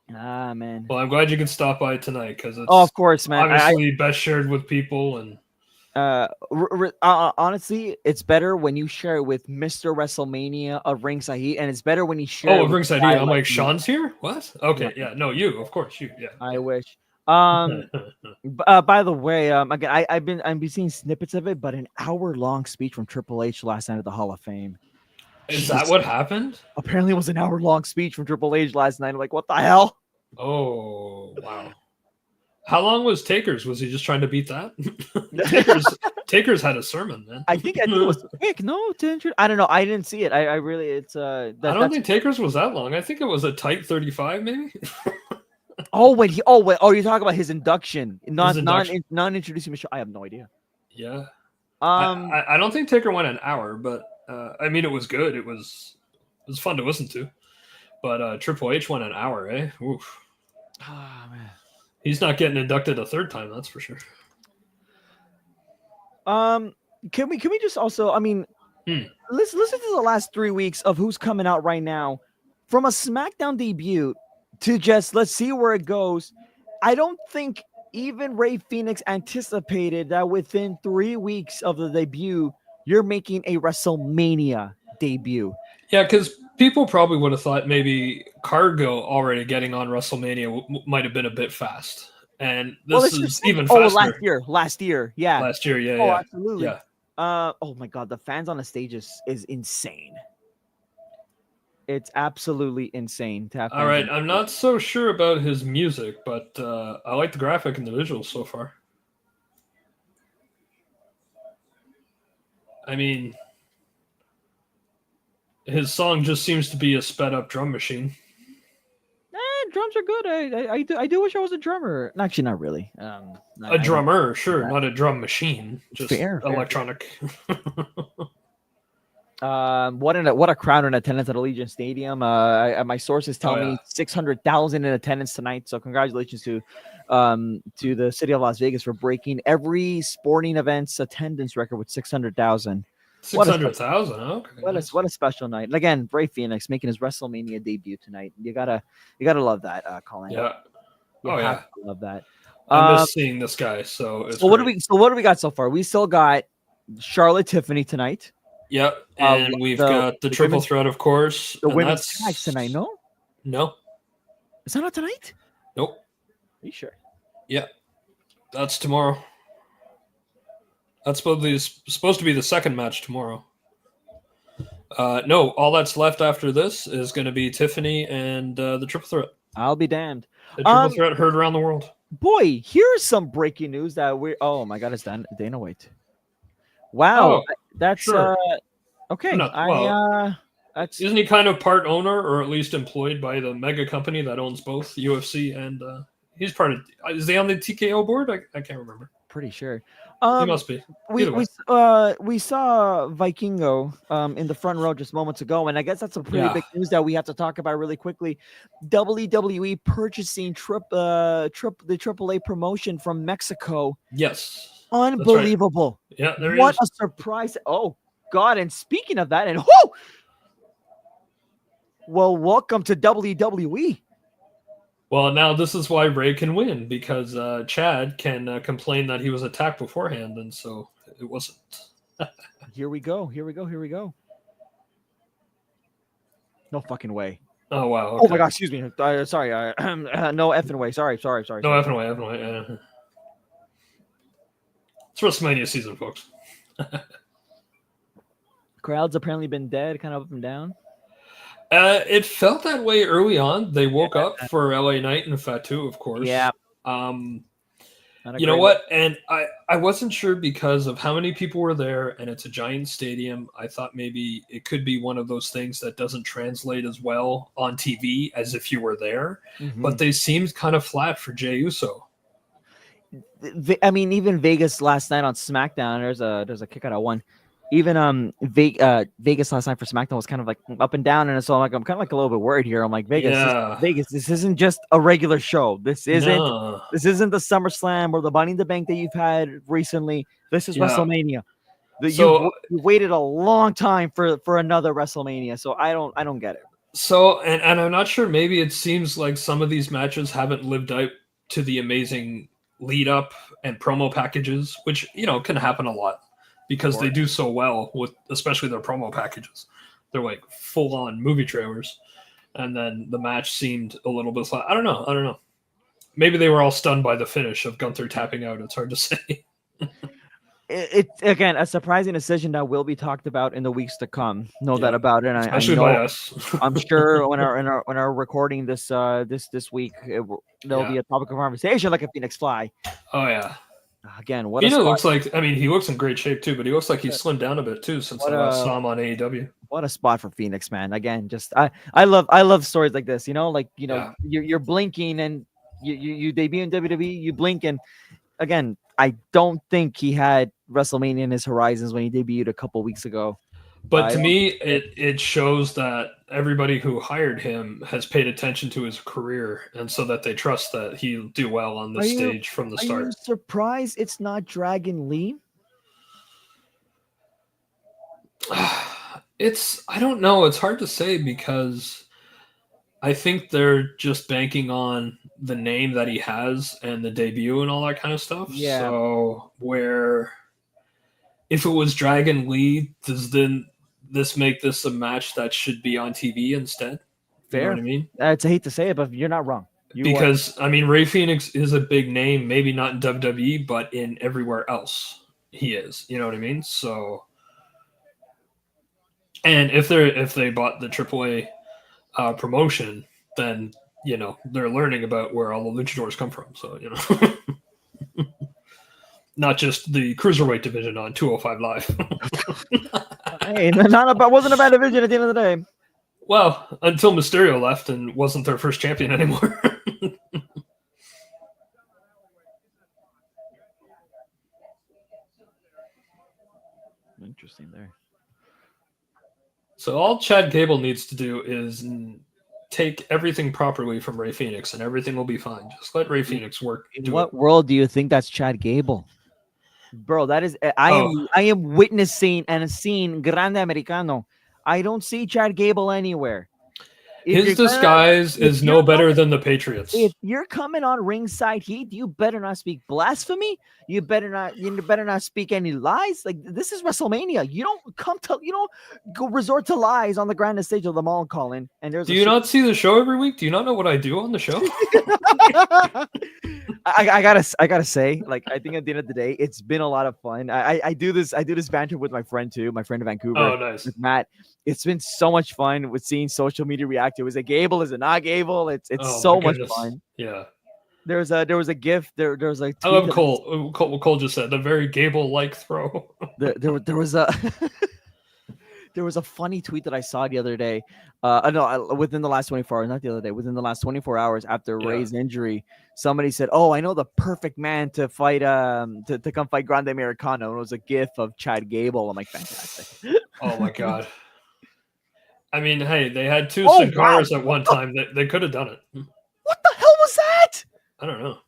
Speaker 3: Man.
Speaker 1: Well, I'm glad you can stop by tonight because it's
Speaker 3: of course, man.
Speaker 1: Obviously, best shared with people and.
Speaker 3: Honestly, it's better when you share it with Mr. WrestleMania of Ringside Heat, and it's better when you share.
Speaker 1: Oh, Ringside Heat. I'm like, Sean's here. What? Okay, yeah. No, you. Of course, you. Yeah.
Speaker 3: I wish. By the way, again, I've been seeing snippets of it, but an hour-long speech from Triple H last night at the Hall of Fame.
Speaker 1: Is that what happened?
Speaker 3: Apparently, it was an hour-long speech from Triple H last night. I'm like, what the hell?
Speaker 1: Oh wow! How long was Taker's? Was he just trying to beat that? Taker's had a sermon, man.
Speaker 3: I think it was quick. No, I don't know. I didn't see it. I really, it's
Speaker 1: I don't think Taker's was that long. I think it was a tight 35, maybe.
Speaker 3: You're talking about his induction, non-introducing Michelle. I have no idea.
Speaker 1: Yeah. I don't think Taker went an hour, but I mean, it was good. It was fun to listen to. But Triple H went an hour, eh? Oof.
Speaker 3: Oh, man.
Speaker 1: He's not getting inducted a third time, that's for sure.
Speaker 3: Can we just also, I mean, let's listen to the last 3 weeks of who's coming out right now from a SmackDown debut to just let's see where it goes. I don't think even Rey Fénix anticipated that within 3 weeks of the debut, you're making a WrestleMania debut.
Speaker 1: Yeah, because people probably would have thought maybe Cargo already getting on WrestleMania might have been a bit fast. And this is even faster.
Speaker 3: Last year. Yeah.
Speaker 1: Last year, yeah.
Speaker 3: Oh,
Speaker 1: yeah.
Speaker 3: absolutely.
Speaker 1: Yeah.
Speaker 3: Oh my God, the fans on the stage is insane. It's absolutely insane to have.
Speaker 1: All right, I'm not so sure about his music, but I like the graphic and the visuals so far. I mean, his song just seems to be a sped up drum machine.
Speaker 3: Drums are good. I do wish I was a drummer. Actually, not really.
Speaker 1: A drummer, sure, not a drum machine. Just
Speaker 3: fair.
Speaker 1: Electronic.
Speaker 3: What a crowd in attendance at Allegiant Stadium. My sources tell me 600,000 in attendance tonight. So congratulations to the city of Las Vegas for breaking every sporting event's attendance record with 600,000.
Speaker 1: 600,000. Okay.
Speaker 3: What a special night. And again, Rey Fénix making his WrestleMania debut tonight. You gotta love that, Colin.
Speaker 1: Yeah.
Speaker 3: Love that.
Speaker 1: I miss seeing this guy. So
Speaker 3: what do we got so far? We still got Charlotte Tiffany tonight.
Speaker 1: Yep. And we've got the triple threat, of course.
Speaker 3: The women's tag tonight, no?
Speaker 1: No.
Speaker 3: Is that not tonight?
Speaker 1: Nope.
Speaker 3: Are you sure?
Speaker 1: Yeah. That's tomorrow. That's supposed to be the second match tomorrow. No, all that's left after this is going to be Tiffany and the triple threat.
Speaker 3: I'll be damned.
Speaker 1: The triple threat heard around the world.
Speaker 3: Boy, here's some breaking news that oh my God, it's Dana White. Wow, that's
Speaker 1: sure.
Speaker 3: Okay.
Speaker 1: Isn't he kind of part owner or at least employed by the mega company that owns both UFC and he's part of? Is he on the TKO board? I can't remember.
Speaker 3: Pretty sure.
Speaker 1: He must be.
Speaker 3: We saw Vikingo in the front row just moments ago, and I guess that's some pretty big news that we have to talk about really quickly. WWE purchasing the AAA promotion from Mexico.
Speaker 1: Yes.
Speaker 3: Unbelievable.
Speaker 1: Right. Yeah, there
Speaker 3: what
Speaker 1: is.
Speaker 3: A surprise. Oh God, and speaking of that, well, welcome to WWE.
Speaker 1: Well, now this is why Ray can win, because Chad can complain that he was attacked beforehand, and so it wasn't.
Speaker 3: Here we go. No fucking way.
Speaker 1: Oh wow. Okay.
Speaker 3: Oh my God, excuse me. Sorry. No effing way. Sorry.
Speaker 1: No effing way. Yeah. It's WrestleMania season, folks.
Speaker 3: Crowd's apparently been dead, kind of up and down.
Speaker 1: It felt that way early on. They woke up for LA Knight and Fatu, of course.
Speaker 3: Yeah.
Speaker 1: You know what? And I wasn't sure because of how many people were there, and it's a giant stadium. I thought maybe it could be one of those things that doesn't translate as well on TV as if you were there.
Speaker 3: Mm-hmm.
Speaker 1: But they seemed kind of flat for Jey Uso.
Speaker 3: I mean, even Vegas last night on SmackDown, there's a kick out of one. Even Vegas last night for SmackDown was kind of like up and down, and so I'm kind of like a little bit worried here. I'm like, Vegas, this isn't just a regular show. This isn't the SummerSlam or the Money in the Bank that you've had recently. This is WrestleMania. You waited a long time for another WrestleMania, so I don't get it.
Speaker 1: So and I'm not sure. Maybe it seems like some of these matches haven't lived up to the amazing lead up and promo packages, which can happen a lot. Because they do so well with, especially their promo packages. They're like full on movie trailers. And then the match seemed a little bit flat. I don't know. Maybe they were all stunned by the finish of Gunther tapping out. It's hard to say.
Speaker 3: It's again a surprising decision that will be talked about in the weeks to come. No doubt about it. And
Speaker 1: especially by us.
Speaker 3: I'm sure when our recording this week, there'll be a topic of conversation like a Phoenix Fly.
Speaker 1: Oh yeah.
Speaker 3: Again, what
Speaker 1: looks like. I mean, he looks in great shape too, but he looks like he's slimmed down a bit too since I last saw him on AEW.
Speaker 3: What a spot for Phoenix, man! Again, just I love stories like this. You're blinking and you debut in WWE, you blink, and again, I don't think he had WrestleMania in his horizons when he debuted a couple weeks ago.
Speaker 1: But to me, it shows that everybody who hired him has paid attention to his career, and so that they trust that he'll do well on the stage from the start.
Speaker 3: Are you surprised it's not Dragon Lee?
Speaker 1: I don't know. It's hard to say because I think they're just banking on the name that he has and the debut and all that kind of stuff.
Speaker 3: Yeah.
Speaker 1: So where if it was Dragon Lee, does then this make this a match that should be on TV instead?
Speaker 3: Fair.
Speaker 1: You know what I mean?
Speaker 3: I hate to say it, but you're not wrong.
Speaker 1: I mean, Rey Fenix is a big name, maybe not in WWE, but in everywhere else he is. You know what I mean? So, and if they bought the AAA promotion, then they're learning about where all the luchadors come from. So not just the cruiserweight division on 205 Live.
Speaker 3: Hey, wasn't a bad division at the end of the day.
Speaker 1: Well, until Mysterio left and wasn't their first champion anymore.
Speaker 3: Interesting there.
Speaker 1: So all Chad Gable needs to do is take everything properly from Rey Fenix, and everything will be fine. Just let Rey Fenix work.
Speaker 3: In what world do you think that's Chad Gable? Bro, that is I am witnessing and seeing Grande Americano. I don't see Chad Gable anywhere.
Speaker 1: His disguise is no better than the Patriots.
Speaker 3: If you're coming on Ringside Heat, you better not speak blasphemy. You better not speak any lies. Like, this is WrestleMania. You don't go resort to lies on the grandest stage of them all, Colin. And
Speaker 1: do you not see the show every week? Do you not know what I do on the show?
Speaker 3: I gotta say, like, I think at the end of the day, it's been a lot of fun. I do this banter with my friend too, my friend in Vancouver.
Speaker 1: Oh, nice.
Speaker 3: With Matt. It's been so much fun with seeing social media react to. Is it Gable? Is it not Gable? It's so much fun.
Speaker 1: Yeah.
Speaker 3: There was a gift. There was like.
Speaker 1: I love Cole. Cole just said the very Gable-like throw.
Speaker 3: there was a. There was a funny tweet that I saw the other day. Within the last 24 hours, not the other day, within the last 24 hours after Rey's injury, somebody said, "Oh, I know the perfect man to fight, to come fight Grande Americano." And it was a gif of Chad Gable. I'm like, fantastic.
Speaker 1: Oh my God. I mean, hey, they had two Sin Caras at one time. They could have done it.
Speaker 3: What the hell was that?
Speaker 1: I don't know.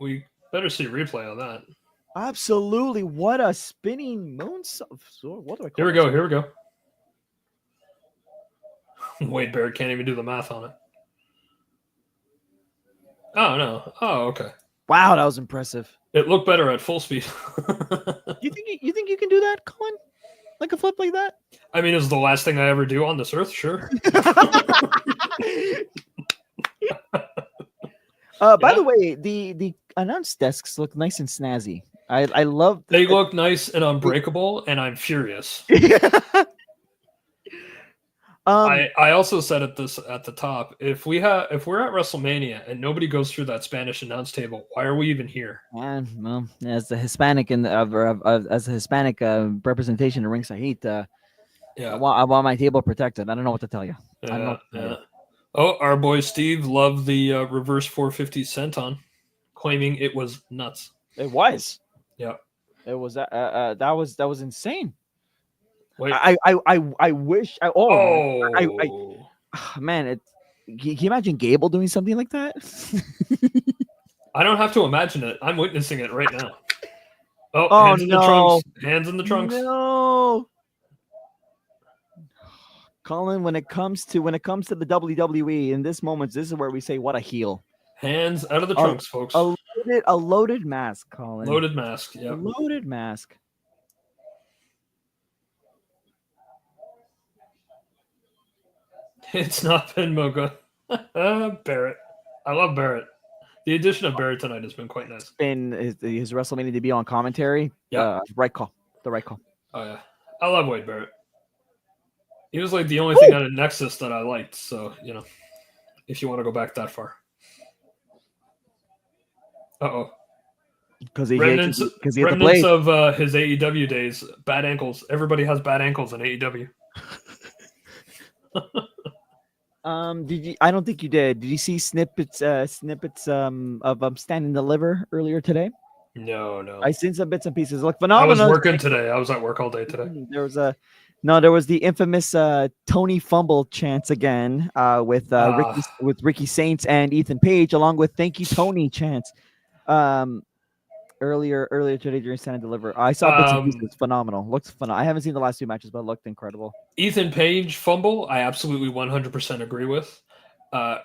Speaker 1: We better see a replay on that.
Speaker 3: Absolutely. What a spinning moonsault. What do I call
Speaker 1: Here we go. Wade Barrett can't even do the math on it. Oh, no. Oh, okay.
Speaker 3: Wow, that was impressive.
Speaker 1: It looked better at full speed.
Speaker 3: You think you can do that, Colin? Like a flip like that?
Speaker 1: I mean, it's the last thing I ever do on this earth, sure.
Speaker 3: By the way, the announce desks look nice and snazzy. I love
Speaker 1: they look nice and unbreakable, and I'm furious. I also said at the top, if we're at WrestleMania and nobody goes through that Spanish announce table, why are we even here?
Speaker 3: And well, as the Hispanic as a Hispanic representation in Ringside Heat, I want my table protected. I don't know what to tell you. I don't know what to tell you.
Speaker 1: Oh, our boy Steve loved the reverse 450 senton, claiming it was nuts.
Speaker 3: It was.
Speaker 1: Yeah.
Speaker 3: It was that was insane.
Speaker 1: Wait.
Speaker 3: I wish. Man, can you imagine Gable doing something like that?
Speaker 1: I don't have to imagine it. I'm witnessing it right now. Oh, hands in the trunks. Hands in the trunks.
Speaker 3: No. Colin, when it comes to the WWE in this moment, this is where we say what a heel.
Speaker 1: Hands out of the trunks, folks.
Speaker 3: A loaded mask, Colin.
Speaker 1: Loaded mask, yeah.
Speaker 3: Loaded mask.
Speaker 1: It's not been Moga. Barrett. I love Barrett. The addition of Barrett tonight has been quite nice.
Speaker 3: Been his WrestleMania debut on commentary.
Speaker 1: Yeah.
Speaker 3: Right call. The right call.
Speaker 1: Oh yeah. I love Wade Barrett. He was like the only thing out of Nexus that I liked. So, if you want to go back that far. Uh-oh.
Speaker 3: Because he
Speaker 1: remnants
Speaker 3: of his
Speaker 1: AEW days. Bad ankles. Everybody has bad ankles in AEW.
Speaker 3: Did you? I don't think you did. Did you see snippets of Stand and Deliver earlier today?
Speaker 1: No.
Speaker 3: I seen some bits and pieces. Look phenomenal.
Speaker 1: I was working today. I was at work all day today.
Speaker 3: There was the infamous Tony Fumble chants again with Ricky Saints and Ethan Page, along with "Thank you, Tony" chants. Earlier today during Stand and Deliver, I saw bits and pieces. Phenomenal. Looks phenomenal. I haven't seen the last two matches, but it looked incredible.
Speaker 1: Ethan Page fumble, I absolutely 100% agree with.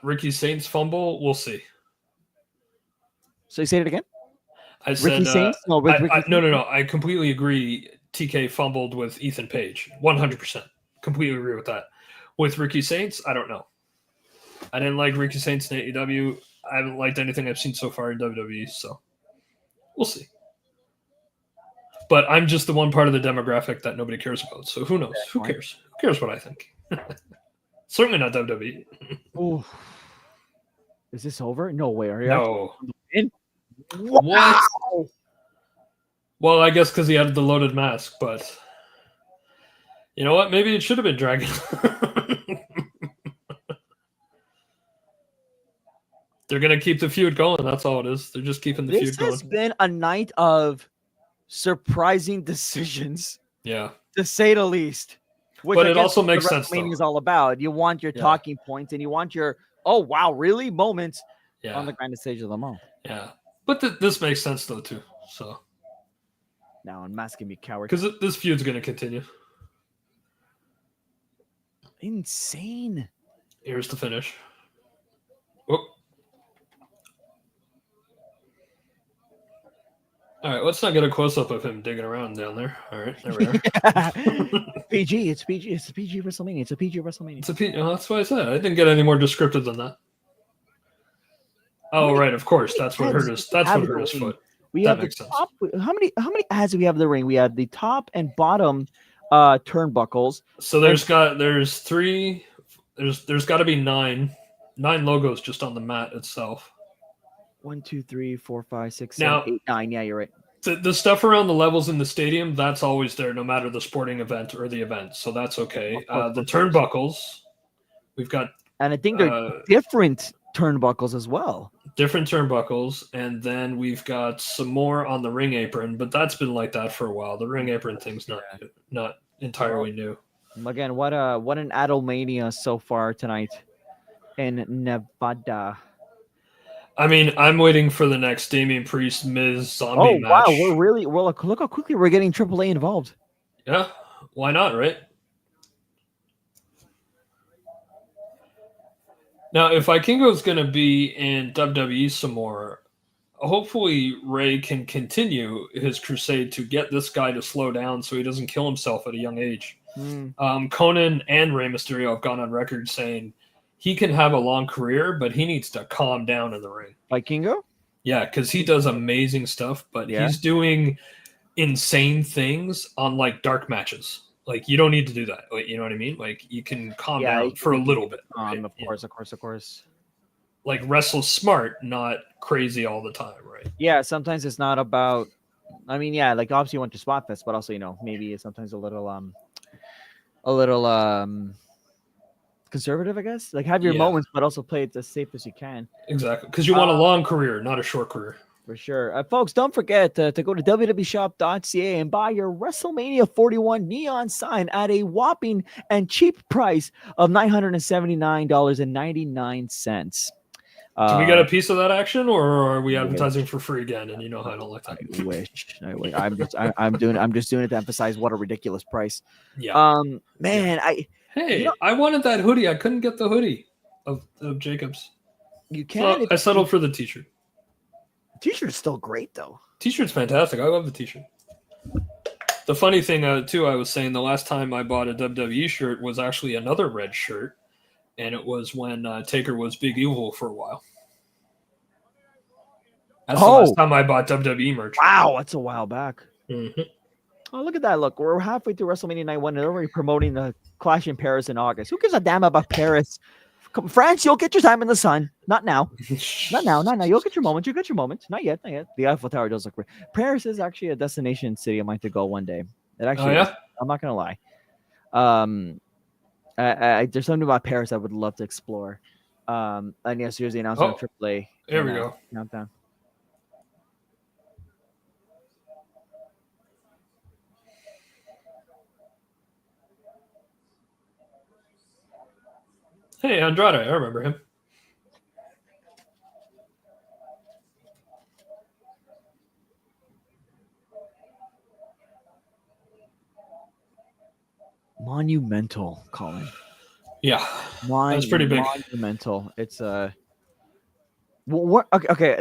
Speaker 1: Ricky Saints fumble, we'll see.
Speaker 3: So you say it again?
Speaker 1: I said
Speaker 3: Ricky Saints? No,
Speaker 1: no. I completely agree. TK fumbled with Ethan Page, 100%. Completely agree with that. With Ricky Saints, I don't know. I didn't like Ricky Saints in AEW. I haven't liked anything I've seen so far in WWE, so we'll see. But I'm just the one part of the demographic that nobody cares about. So who knows? Who cares? Who cares what I think? Certainly not WWE.
Speaker 3: Ooh. Is this over? No way. Are you
Speaker 1: no.
Speaker 3: Wow.
Speaker 1: What? Well, I guess because he had the loaded mask, but you know what? Maybe it should have been Dragon. They're going to keep the feud going. That's all it is. They're just keeping the feud going.
Speaker 3: This has been a night of surprising decisions.
Speaker 1: Yeah.
Speaker 3: To say the least.
Speaker 1: But it also makes sense.
Speaker 3: WrestleMania is all about. You want your talking points and you want your, oh, wow, really? Moments on the grandest stage of them all.
Speaker 1: Yeah. But this makes sense, though, too. So.
Speaker 3: Now, unmasking me, coward.
Speaker 1: Because this feud's going to continue.
Speaker 3: Insane.
Speaker 1: Here's the finish. Whoop. All right, let's not get a close-up of him digging around down there. All right, there we are.
Speaker 3: PG, it's PG. It's a PG WrestleMania. It's a PG WrestleMania.
Speaker 1: It's a PG. Oh, that's what I said. I didn't get any more descriptive than that. Oh, right, of course. That's what hurt his. That's what hurt his foot.
Speaker 3: We have the top. How many ads do we have in the ring? We have the top and bottom turnbuckles.
Speaker 1: So there's got to be nine logos just on the mat itself.
Speaker 3: 1, 2, 3, 4, 5, 6, 7, 8, 9. Yeah, you're right.
Speaker 1: The stuff around the levels in the stadium, that's always there, no matter the sporting event or the event. So that's okay. The turnbuckles, we've got,
Speaker 3: and I think they're different turnbuckles as well.
Speaker 1: Different turnbuckles, and then we've got some more on the ring apron, but that's been like that for a while. The ring apron thing's not entirely new.
Speaker 3: Again, what an Adelmania so far tonight in Nevada.
Speaker 1: I mean, I'm waiting for the next Damian Priest Miz zombie match.
Speaker 3: Oh wow, look how quickly we're getting AAA involved.
Speaker 1: Yeah, why not, right? Now, if Vikingo's going to be in WWE some more, hopefully Ray can continue his crusade to get this guy to slow down so he doesn't kill himself at a young age. Conan and Rey Mysterio have gone on record saying he can have a long career, but he needs to calm down in the ring.
Speaker 3: Like Kingo?
Speaker 1: Yeah, because he does amazing stuff, but he's doing insane things on like dark matches. Like you don't need to do that. Like, you know what I mean? Like you can calm down for a little bit. Right?
Speaker 3: Of course.
Speaker 1: Like wrestle smart, not crazy all the time, right?
Speaker 3: Yeah, sometimes it's not about. I mean, yeah, like obviously you want to spot this, but also maybe it's sometimes a little conservative, I guess. Like have your moments, but also play it as safe as you can.
Speaker 1: Exactly, because you want a long career, not a short career.
Speaker 3: For sure. Folks, don't forget to go to www.shop.ca and buy your WrestleMania 41 neon sign at a whopping and cheap price of $979.99.
Speaker 1: Do we get a piece of that action, or are we advertising for free again? And you know how I don't like that.
Speaker 3: I wish. I'm just doing it to emphasize what a ridiculous price.
Speaker 1: Yeah.
Speaker 3: Man,
Speaker 1: I wanted that hoodie. I couldn't get the hoodie of Jacobs.
Speaker 3: You can.
Speaker 1: So I settled for the t-shirt.
Speaker 3: T-shirt is still great though.
Speaker 1: T-shirt's fantastic. I love the t-shirt. The funny thing too, I was saying the last time I bought a WWE shirt was actually another red shirt, and it was when Taker was Big Evil for a while. That's the last time I bought WWE merch.
Speaker 3: Wow, that's a while back.
Speaker 1: Mm-hmm.
Speaker 3: Oh, look at that. Look, we're halfway through WrestleMania Night 1 and they're already promoting the Clash in Paris in August. Who gives a damn about Paris? France, you'll get your time in the sun. Not now. Not now. You'll get your moment. Not yet. The Eiffel Tower does look great. Paris is actually a destination city I might to go one day. It actually is. I'm not going to lie. There's something about Paris I would love to explore. And yes, here's the announcement of AAA.
Speaker 1: There we go.
Speaker 3: Countdown.
Speaker 1: Hey, Andrade, I remember him.
Speaker 3: Monumental, Colin.
Speaker 1: Yeah, that's pretty big.
Speaker 3: Monumental. It's okay.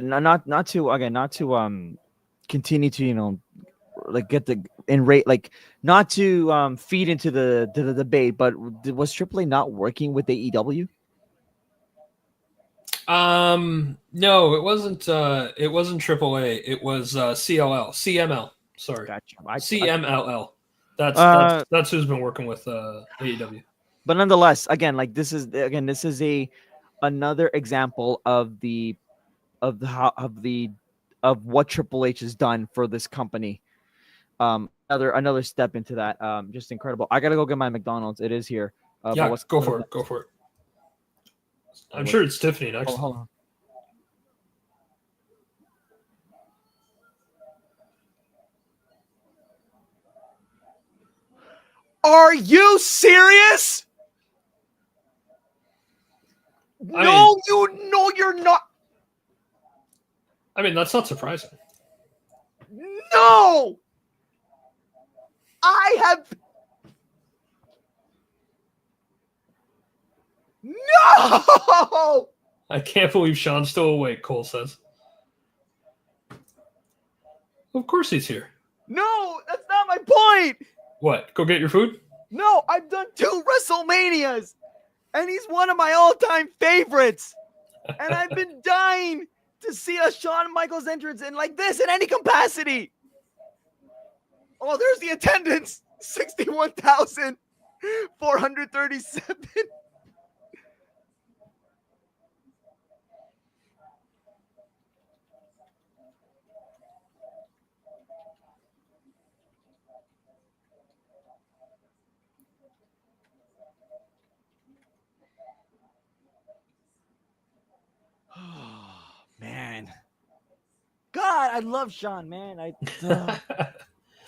Speaker 3: Not to continue to like get the rate, like not to feed into the debate, but was AAA not working with AEW?
Speaker 1: No, it wasn't. It wasn't AAA. It was CML. Sorry,
Speaker 3: gotcha.
Speaker 1: CMLL. That's who's been working with AEW.
Speaker 3: But nonetheless, again, like this is another example of what Triple H has done for this company. Another step into that. Just incredible. I gotta go get my McDonald's. It is here.
Speaker 1: Yeah, go for it. Go for it. I'm sure it's Tiffany next.
Speaker 3: Hold on. Are you serious? You're not.
Speaker 1: I mean, that's not surprising.
Speaker 3: No! I have... No!
Speaker 1: I can't believe Sean's still awake, Cole says. Of course he's here.
Speaker 3: No, that's not my point!
Speaker 1: What? Go get your food?
Speaker 3: No, I've done 2 WrestleManias! And he's one of my all-time favorites! And I've been dying to see a Shawn Michaels entrance in like this in any capacity! Oh, there's the attendance! 61,437. Oh, man. God, I love Shawn, man.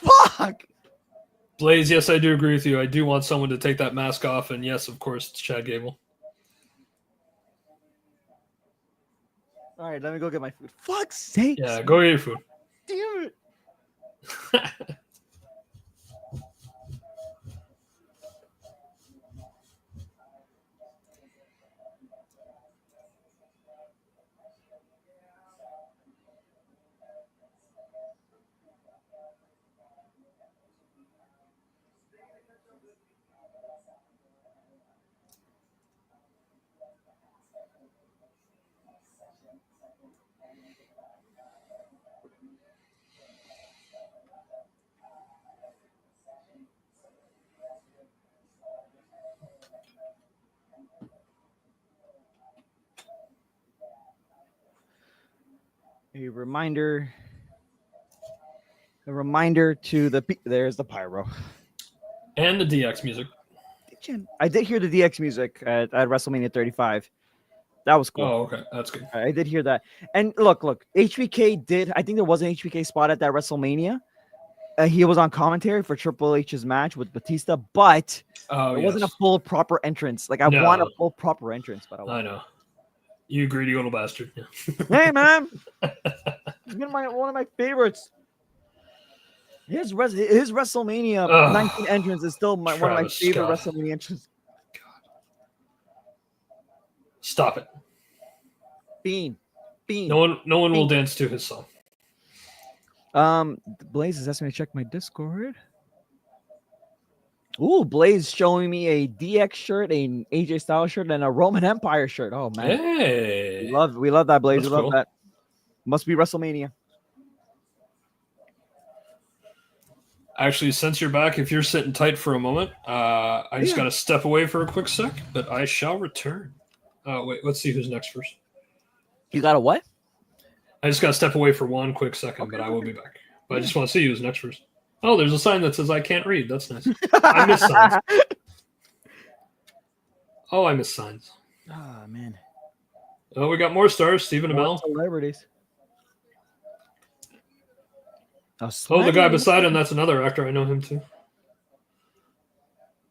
Speaker 3: Fuck!
Speaker 1: Blaze, yes, I do agree with you. I do want someone to take that mask off, and yes, of course, it's Chad Gable.
Speaker 3: All right, let me go get my food. Fuck's sake!
Speaker 1: Yeah, go get your food.
Speaker 3: Damn it! A reminder. A reminder to there's the pyro.
Speaker 1: And the DX music.
Speaker 3: I did hear the DX music at WrestleMania 35. That was cool.
Speaker 1: Oh, okay. That's good.
Speaker 3: I did hear that. And look, HBK did. I think there was an HBK spot at that WrestleMania. He was on commentary for Triple H's match with Batista, but it wasn't a full proper entrance. Like I want a full proper entrance, but
Speaker 1: I know. You greedy little bastard.
Speaker 3: Hey man, he's been one of my favorites. His WrestleMania 19 entrance is still one of my favorite WrestleMania entrances.
Speaker 1: God. Stop it.
Speaker 3: Bean.
Speaker 1: No one will dance to his song.
Speaker 3: Blaze is asking me to check my Discord. Ooh, Blaze showing me a DX shirt, an AJ Styles shirt, and a Roman Empire shirt. Oh man,
Speaker 1: hey,
Speaker 3: we love that, Blaze.
Speaker 1: That's
Speaker 3: we love
Speaker 1: cool.
Speaker 3: that. Must be WrestleMania.
Speaker 1: Actually, since you're back, if you're sitting tight for a moment, I just got to step away for a quick sec, but I shall return. Wait, let's see who's next first.
Speaker 3: You got a what?
Speaker 1: I just got to step away for one quick second, but I will be back. But I just want to see who's next first. Oh, there's a sign that says I can't read. That's nice. I miss signs. Oh, I miss signs.
Speaker 3: Oh, man.
Speaker 1: Oh, we got more stars. Stephen Amell.
Speaker 3: Celebrities.
Speaker 1: Oh, the guy beside him, that's another actor. I know him too.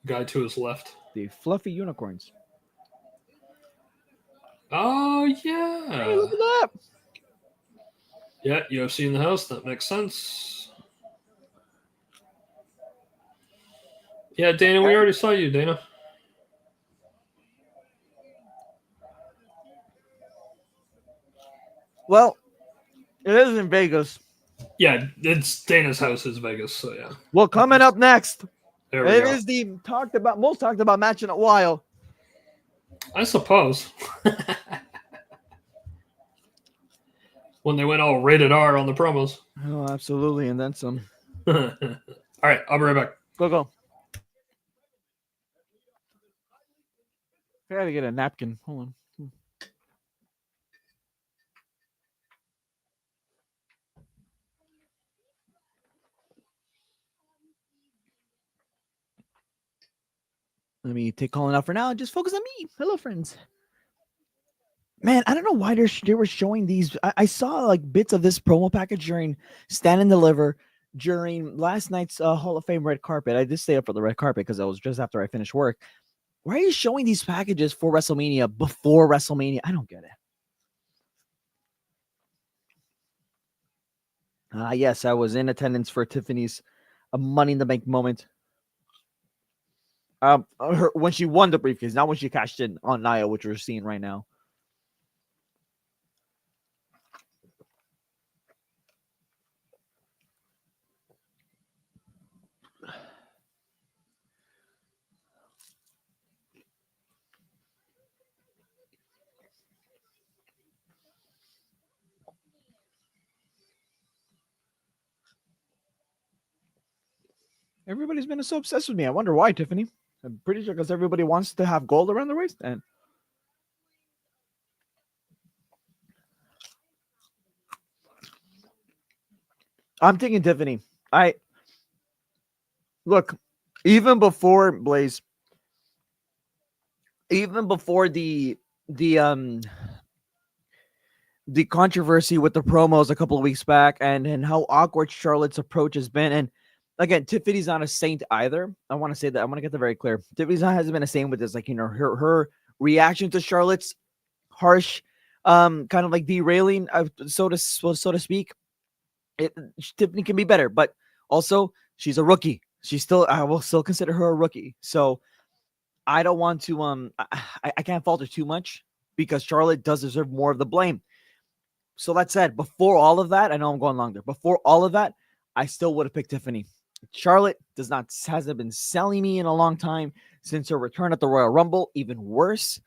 Speaker 1: Guy to his left.
Speaker 3: The fluffy unicorns.
Speaker 1: Oh, yeah.
Speaker 3: Hey, look at that.
Speaker 1: Yeah, UFC in the house. That makes sense. Yeah, Dana, we already saw you, Dana.
Speaker 3: Well, it is in Vegas.
Speaker 1: Yeah, it's Dana's house is Vegas, so yeah.
Speaker 3: Well, coming up next,
Speaker 1: it
Speaker 3: is the most talked about match in a while.
Speaker 1: I suppose. When they went all rated R on the promos.
Speaker 3: Oh, absolutely, and then some.
Speaker 1: All right, I'll be right back.
Speaker 3: Go. I gotta get a napkin. Hold on. Let me take calling out for now and just focus on me. Hello, friends. Man, I don't know why they were showing these. I saw like bits of this promo package during Stand and Deliver during last night's Hall of Fame red carpet. I did stay up for the red carpet because it was just after I finished work. Why are you showing these packages for WrestleMania before WrestleMania? I don't get it. Yes, I was in attendance for Tiffany's Money in the Bank moment. When she won the briefcase, not when she cashed in on Nia, which we're seeing right now. Everybody's been so obsessed with me. I wonder why, Tiffany. I'm pretty sure because everybody wants to have gold around the waist. And I'm thinking Tiffany. Look, even before Blaze, even before the controversy with the promos a couple of weeks back and how awkward Charlotte's approach has been. And again, Tiffany's not a saint either. I want to say that. I want to get that very clear. Tiffany's hasn't been a saint with this. Like, her reaction to Charlotte's harsh, kind of like derailing, so to speak. Tiffany can be better, but also she's a rookie. I will still consider her a rookie. So I don't want to, I can't fault her too much because Charlotte does deserve more of the blame. So that said, before all of that, I know I'm going longer. Before all of that, I still would have picked Tiffany. Charlotte hasn't been selling me in a long time since her return at the Royal Rumble, even worse.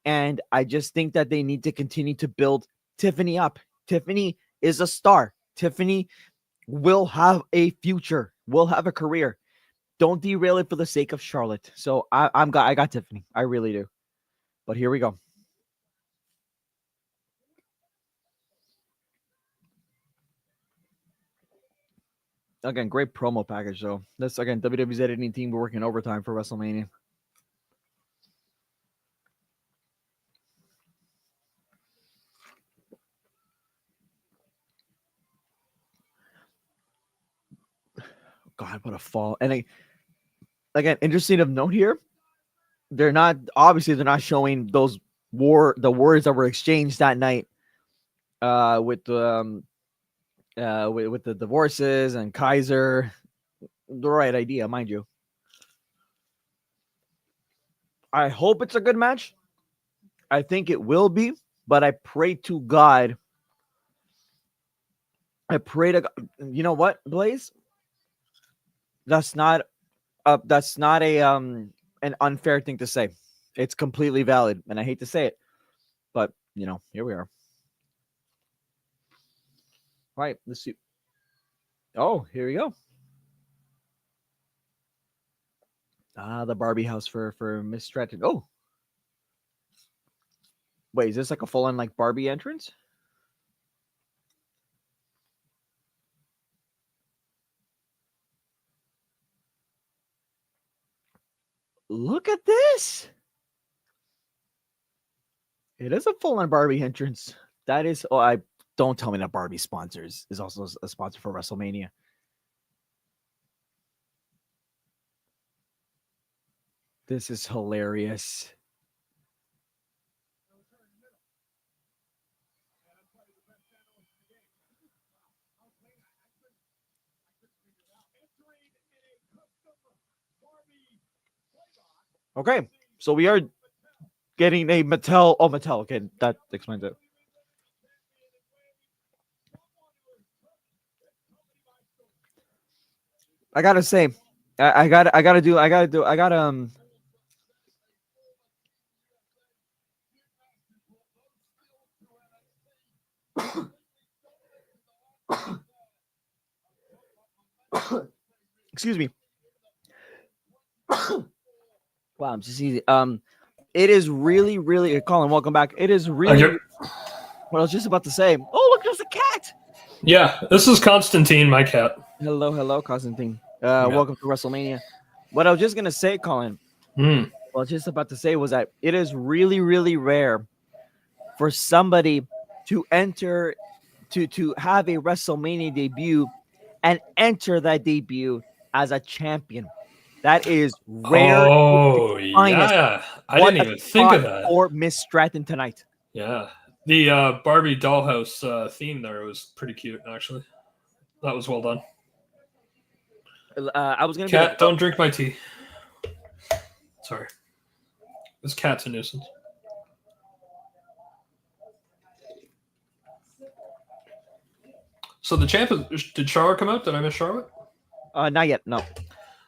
Speaker 3: And I just think that they need to continue to build Tiffany up. Tiffany is a star. Tiffany will have a future, will have a career. Don't derail it for the sake of Charlotte. So I got Tiffany. I really do. But here we go. Again, great promo package though. That's again WWE's editing team working overtime for WrestleMania. God, what a fall! And again, interesting of note here, they're not showing the words that were exchanged that night, with the with the divorces and Kaiser. The right idea, mind you. I hope it's a good match. I think it will be, but I pray to God. You know what, Blaze? That's not a an unfair thing to say. It's completely valid, and I hate to say it, but here we are. All right, let's see. Oh, here we go. The Barbie house for Miss Stratton. Oh, wait, is this like a full-on like Barbie entrance? Look at this. It is a full-on Barbie entrance. That is. Oh, I don't tell me that Barbie sponsors is also a sponsor for WrestleMania. This is hilarious. Okay, so we are getting a Mattel. Oh, Mattel. Okay, that explains it. I gotta say, I gotta excuse me. Wow, I'm just easy. It is really, really. Colin, welcome back. It is really. What I was just about to say. Oh, look, there's a cat.
Speaker 1: Yeah, this is Constantine, my cat.
Speaker 3: Hello, Constantine. Welcome to WrestleMania. What I was just gonna say, Colin. What I was just about to say was that it is really, really rare for somebody to enter to have a WrestleMania debut and enter that debut as a champion. That is rare.
Speaker 1: Oh, yeah. I didn't even think of that.
Speaker 3: Or Miss Stratton tonight.
Speaker 1: Yeah. The Barbie dollhouse theme there was pretty cute, actually. That was well done.
Speaker 3: I was going to
Speaker 1: Cat, don't drink my tea. Sorry. This cat's a nuisance. So the champ, did Charlotte come out? Did I miss Charlotte?
Speaker 3: Not yet, no.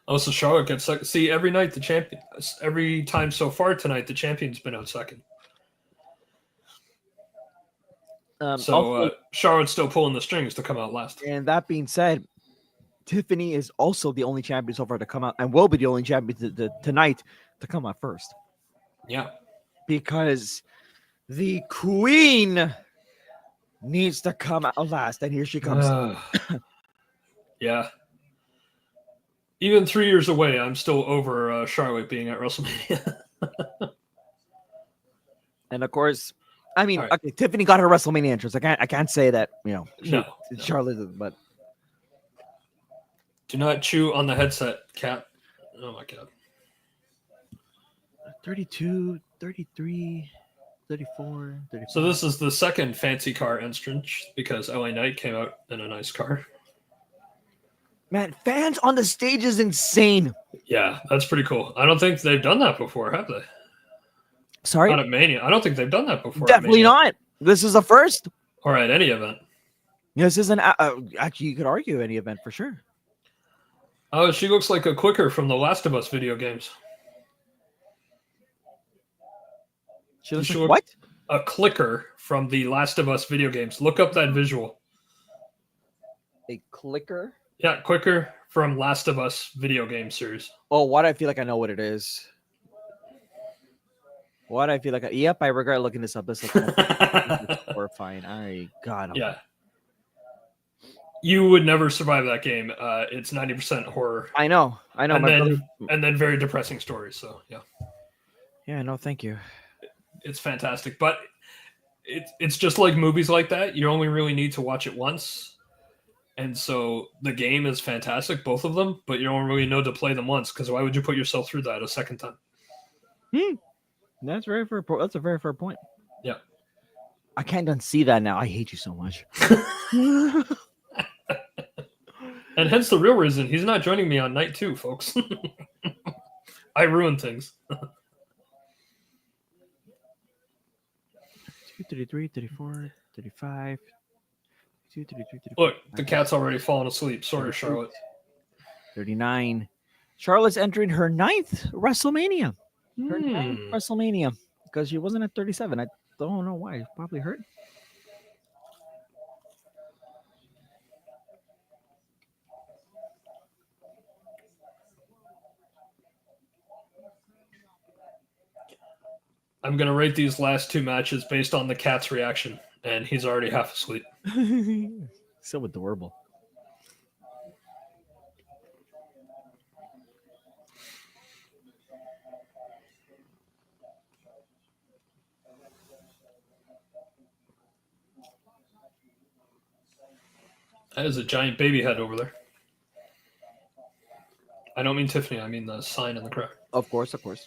Speaker 1: Oh, so Charlotte gets second. See, every night the champion, every time so far tonight, the champion's been out second. Charlotte's still pulling the strings to come out last.
Speaker 3: And that being said, Tiffany is also the only champion so far to come out, and will be the only champion tonight to come out first.
Speaker 1: Yeah,
Speaker 3: because the Queen needs to come out last, and here she comes.
Speaker 1: Yeah. Even 3 years away, I'm still over Charlotte being at WrestleMania.
Speaker 3: And of course, I mean, right. Okay, Tiffany got her WrestleMania entrance. I can't say that, Charlotte, but
Speaker 1: do not chew on the headset, cat. Oh my god.
Speaker 3: 32, 33, 34, 35.
Speaker 1: So this is the second fancy car entrance because LA Knight came out in a nice car.
Speaker 3: Man, fans on the stage is insane.
Speaker 1: Yeah, that's pretty cool. I don't think they've done that before, have they?
Speaker 3: Sorry?
Speaker 1: Not at Mania. I don't think they've done that before.
Speaker 3: Definitely not. This is a first.
Speaker 1: Or at any event.
Speaker 3: This is actually, you could argue any event for sure.
Speaker 1: Oh, she looks like a clicker from the Last of Us video games.
Speaker 3: She looks like what?
Speaker 1: A clicker from the Last of Us video games. Look up that visual.
Speaker 3: A clicker?
Speaker 1: Yeah, clicker from Last of Us video game series.
Speaker 3: Oh, why do I feel like I know what it is? Why do I feel like yep, I regret looking this up. This looks horrifying. God.
Speaker 1: Yeah. You would never survive that game. It's 90% horror.
Speaker 3: I know.
Speaker 1: And
Speaker 3: My brother.
Speaker 1: then very depressing stories. So yeah.
Speaker 3: Yeah, no, thank you.
Speaker 1: It's fantastic, but it's just like movies like that. You only really need to watch it once, and so the game is fantastic, both of them. But you don't really know to play them once because why would you put yourself through that a second time?
Speaker 3: That's very fair. That's a very fair point.
Speaker 1: Yeah,
Speaker 3: I can't unsee that now. I hate you so much.
Speaker 1: and hence the real reason he's not joining me on night 2, folks. I ruined things.
Speaker 3: 33, 34, 35.
Speaker 1: Look, the cat's already fallen asleep. Sorry, Charlotte.
Speaker 3: 39. Charlotte's entering her 9th WrestleMania. Her 9th WrestleMania. Because she wasn't at 37. I don't know why. Probably hurt.
Speaker 1: I'm going to rate these last 2 matches based on the cat's reaction, and he's already half asleep.
Speaker 3: So adorable.
Speaker 1: That is a giant baby head over there. I don't mean Tiffany. I mean the sign in the crowd.
Speaker 3: Of course, of course.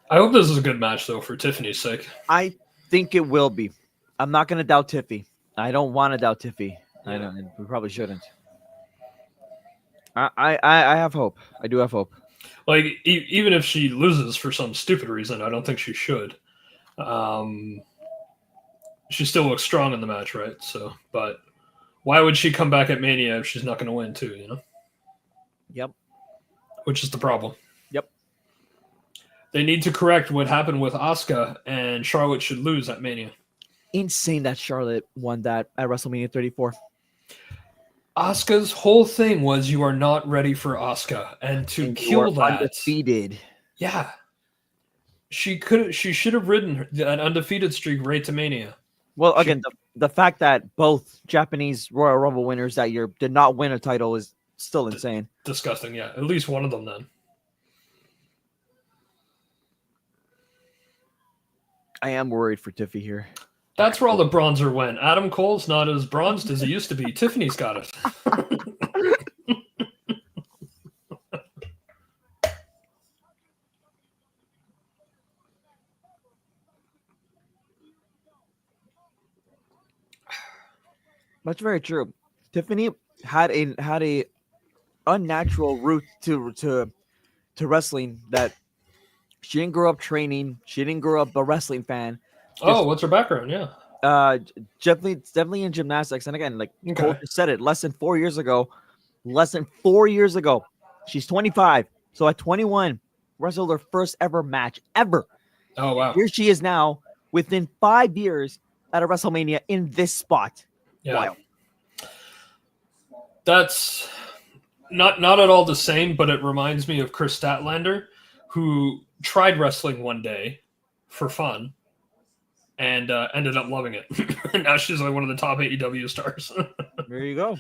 Speaker 1: I hope this is a good match, though, for Tiffany's sake.
Speaker 3: I think it will be. I'm not going to doubt Tiffy. I don't want to doubt Tiffy. Yeah. I don't. We probably shouldn't. I have hope. I do have hope.
Speaker 1: Like, even if she loses for some stupid reason, I don't think she should. She still looks strong in the match, right? So, but why would she come back at Mania if she's not going to win, too, you know?
Speaker 3: Yep.
Speaker 1: Which is the problem.
Speaker 3: Yep.
Speaker 1: They need to correct what happened with Asuka, and Charlotte should lose at Mania.
Speaker 3: Insane that Charlotte won that at WrestleMania 34.
Speaker 1: Asuka's whole thing was you are not ready for Asuka, and to kill that,
Speaker 3: undefeated.
Speaker 1: Yeah, she should have ridden an undefeated streak right to Mania.
Speaker 3: Well, again, the fact that both Japanese Royal Rumble winners that year did not win a title is still insane.
Speaker 1: Disgusting, yeah. At least one of them then.
Speaker 3: I am worried for Tiffy here.
Speaker 1: That's where all the bronzer went. Adam Cole's not as bronzed as he used to be. Tiffany's got it.
Speaker 3: That's very true. Tiffany had a unnatural route to wrestling that she didn't grow up training. She didn't grow up a wrestling fan.
Speaker 1: What's her background? Yeah.
Speaker 3: Definitely in gymnastics. And again, like Cole just said it, less than 4 years ago, she's 25. So at 21, wrestled her first ever match ever.
Speaker 1: Oh, wow.
Speaker 3: Here she is now within 5 years at a WrestleMania in this spot.
Speaker 1: Yeah.
Speaker 3: Wild.
Speaker 1: That's not at all the same, but it reminds me of Chris Statlander, who tried wrestling one day for fun and ended up loving it. Now she's like one of the top AEW stars.
Speaker 3: There you go.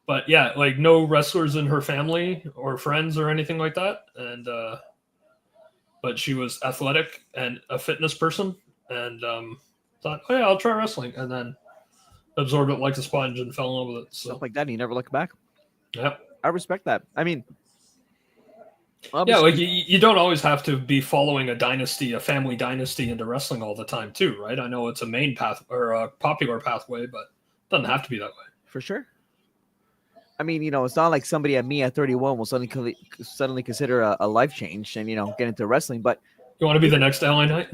Speaker 1: But yeah, like no wrestlers in her family or friends or anything like that. And but she was athletic and a fitness person and thought, oh yeah, I'll try wrestling. And then absorbed it like a sponge and fell in love with it. So
Speaker 3: stuff like that, and you never look back.
Speaker 1: Yep.
Speaker 3: I respect that. I mean,
Speaker 1: yeah, like you don't always have to be following a family dynasty into wrestling all the time too, right? I know it's a main path or a popular pathway, but it doesn't have to be that way.
Speaker 3: For sure. I mean, it's not like somebody at me at 31 will suddenly consider a life change and, get into wrestling. But
Speaker 1: you want to be the next LA Knight?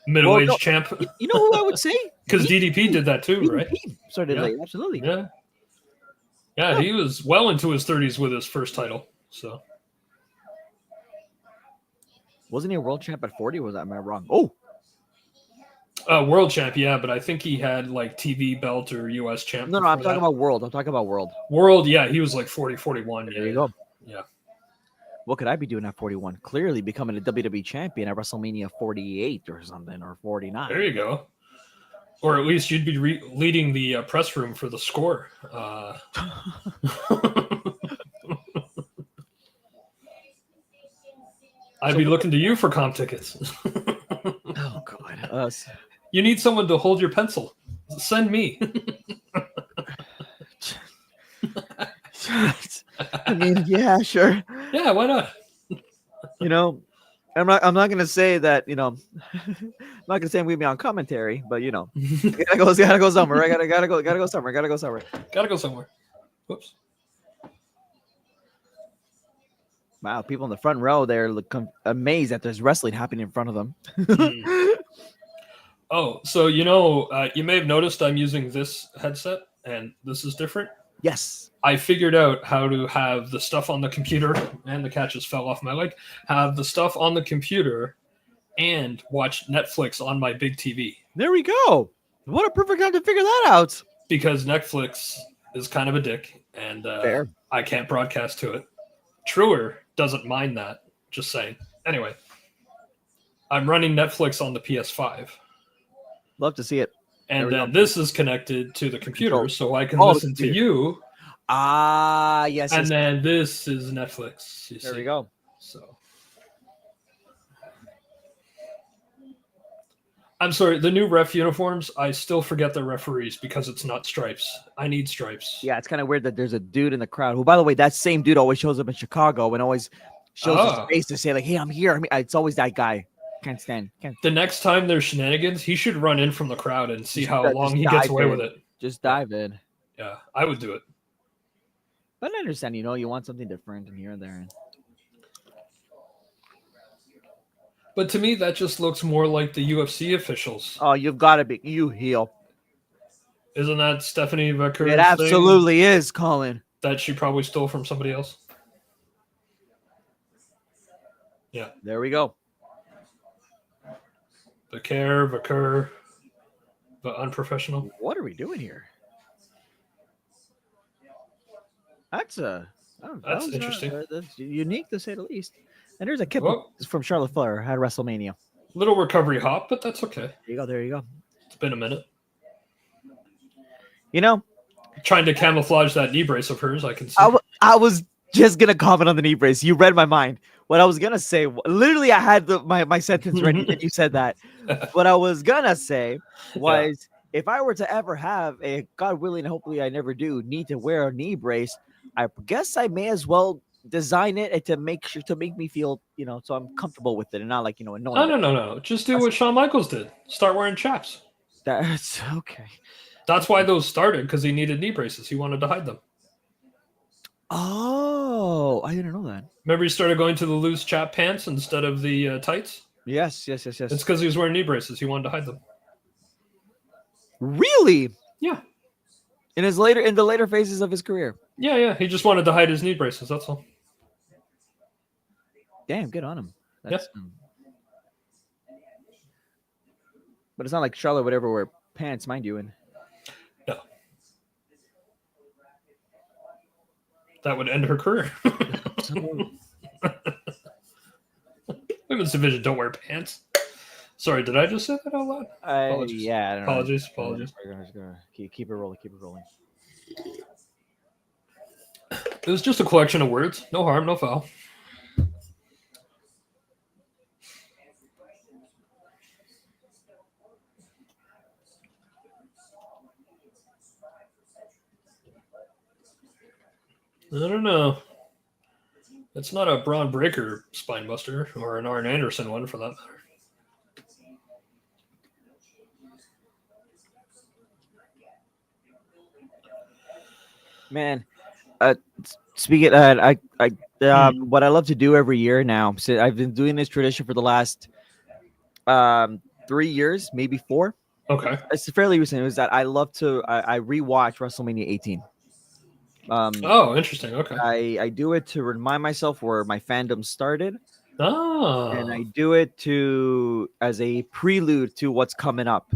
Speaker 1: Middle-aged champ?
Speaker 3: You know who I would say?
Speaker 1: Because DDP did that too, right?
Speaker 3: Started late, absolutely.
Speaker 1: Yeah. Yeah, he was well into his 30s with his first title. So
Speaker 3: wasn't he a world champ at 40? Or was that am I wrong? Oh,
Speaker 1: world champ, yeah, but I think he had like TV belt or US champ.
Speaker 3: No, I'm talking about world.
Speaker 1: World, yeah, he was like 40, 41.
Speaker 3: There you go.
Speaker 1: Yeah.
Speaker 3: What could I be doing at 41? Clearly becoming a WWE champion at WrestleMania 48 or something, or 49.
Speaker 1: There you go. Or at least you'd be leading the press room for the score. I'd be looking to you for comp tickets.
Speaker 3: Oh God, us.
Speaker 1: You need someone to hold your pencil. Send me.
Speaker 3: I mean, yeah, sure.
Speaker 1: Yeah, why not?
Speaker 3: You know, I'm not gonna say that. You know, I'm not gonna say I'm gonna be on commentary, but you know, gotta go somewhere. I gotta go somewhere. Gotta go somewhere.
Speaker 1: Gotta go somewhere. Whoops.
Speaker 3: Wow, people in the front row there look amazed that there's wrestling happening in front of them.
Speaker 1: Oh, so you may have noticed I'm using this headset, and this is different.
Speaker 3: Yes.
Speaker 1: I figured out how to have the stuff on the computer, and the cat just fell off my leg. Have the stuff on the computer, and watch Netflix on my big TV.
Speaker 3: There we go. What a perfect time to figure that out.
Speaker 1: Because Netflix is kind of a dick, and
Speaker 3: Fair.
Speaker 1: I can't broadcast to it. Truer doesn't mind that. Just saying. Anyway, I'm running Netflix on the PS5.
Speaker 3: Love to see it.
Speaker 1: And then this is connected to the computer,
Speaker 3: Control.
Speaker 1: so I can
Speaker 3: Oh,
Speaker 1: listen to you.
Speaker 3: Ah, yes.
Speaker 1: And
Speaker 3: yes.
Speaker 1: then this is Netflix. You
Speaker 3: There
Speaker 1: see.
Speaker 3: we go.
Speaker 1: So, I'm sorry. The new ref uniforms, I still forget the referees because it's not stripes. I need stripes.
Speaker 3: Yeah, it's kind of weird that there's a dude in the crowd who, by the way, that same dude always shows up in Chicago and always shows his face to say like, "Hey, I'm here." I mean, it's always that guy. Can't stand.
Speaker 1: The next time there's shenanigans, he should run in from the crowd and see how long he
Speaker 3: dive
Speaker 1: gets away
Speaker 3: in.
Speaker 1: with it.
Speaker 3: Just dive in.
Speaker 1: Yeah, I would do it.
Speaker 3: But I understand, you know, you want something different and here and there.
Speaker 1: But to me, that just looks more like the UFC officials.
Speaker 3: Oh, you've got to be. You heel.
Speaker 1: Isn't that Stephanie Becker?
Speaker 3: It absolutely is, Colin.
Speaker 1: That she probably stole from somebody else. Yeah.
Speaker 3: There we go.
Speaker 1: Becker, but unprofessional.
Speaker 3: What are we doing here? That's
Speaker 1: interesting.
Speaker 3: That's unique to say the least. And there's a kid from Charlotte Flair at WrestleMania.
Speaker 1: Little recovery hop, but that's okay.
Speaker 3: There you go.
Speaker 1: It's been a minute.
Speaker 3: You know,
Speaker 1: trying to camouflage that knee brace of hers, I can see.
Speaker 3: I was just gonna comment on the knee brace. You read my mind. What I was gonna say, literally, I had my sentence ready when you said that. What I was gonna say was, if I were to ever have a, God willing, hopefully I never do, need to wear a knee brace, I guess I may as well design it to make me feel, you know, so I'm comfortable with it and not like, you know, annoying.
Speaker 1: No. Just do what Shawn Michaels did. Start wearing chaps.
Speaker 3: That's okay.
Speaker 1: That's why those started, because he needed knee braces. He wanted to hide them.
Speaker 3: Oh, I didn't know that.
Speaker 1: Remember he started going to the loose chap pants instead of the tights?
Speaker 3: Yes.
Speaker 1: It's because he was wearing knee braces. He wanted to hide them.
Speaker 3: Really?
Speaker 1: Yeah.
Speaker 3: In the later phases of his career.
Speaker 1: Yeah. He just wanted to hide his knee braces. That's all.
Speaker 3: Damn, good on him. But it's not like Charlotte would ever wear pants, mind you. And
Speaker 1: no. That would end her career. Women's division don't wear pants. Sorry, did I just say that out loud?
Speaker 3: Apologies. Yeah, I don't
Speaker 1: Apologies.
Speaker 3: We're just gonna keep it rolling.
Speaker 1: It was just a collection of words. No harm, no foul. I don't know. It's not a Braun Breaker spine buster or an Arn Anderson one for that matter.
Speaker 3: Man, speaking, what I love to do every year now. So I've been doing this tradition for the last 3 years, maybe 4.
Speaker 1: Okay,
Speaker 3: it's fairly recent. It was that I love to I rewatch WrestleMania 18.
Speaker 1: Oh, interesting. Okay,
Speaker 3: I do it to remind myself where my fandom started.
Speaker 1: Oh,
Speaker 3: and I do it as a prelude to what's coming up.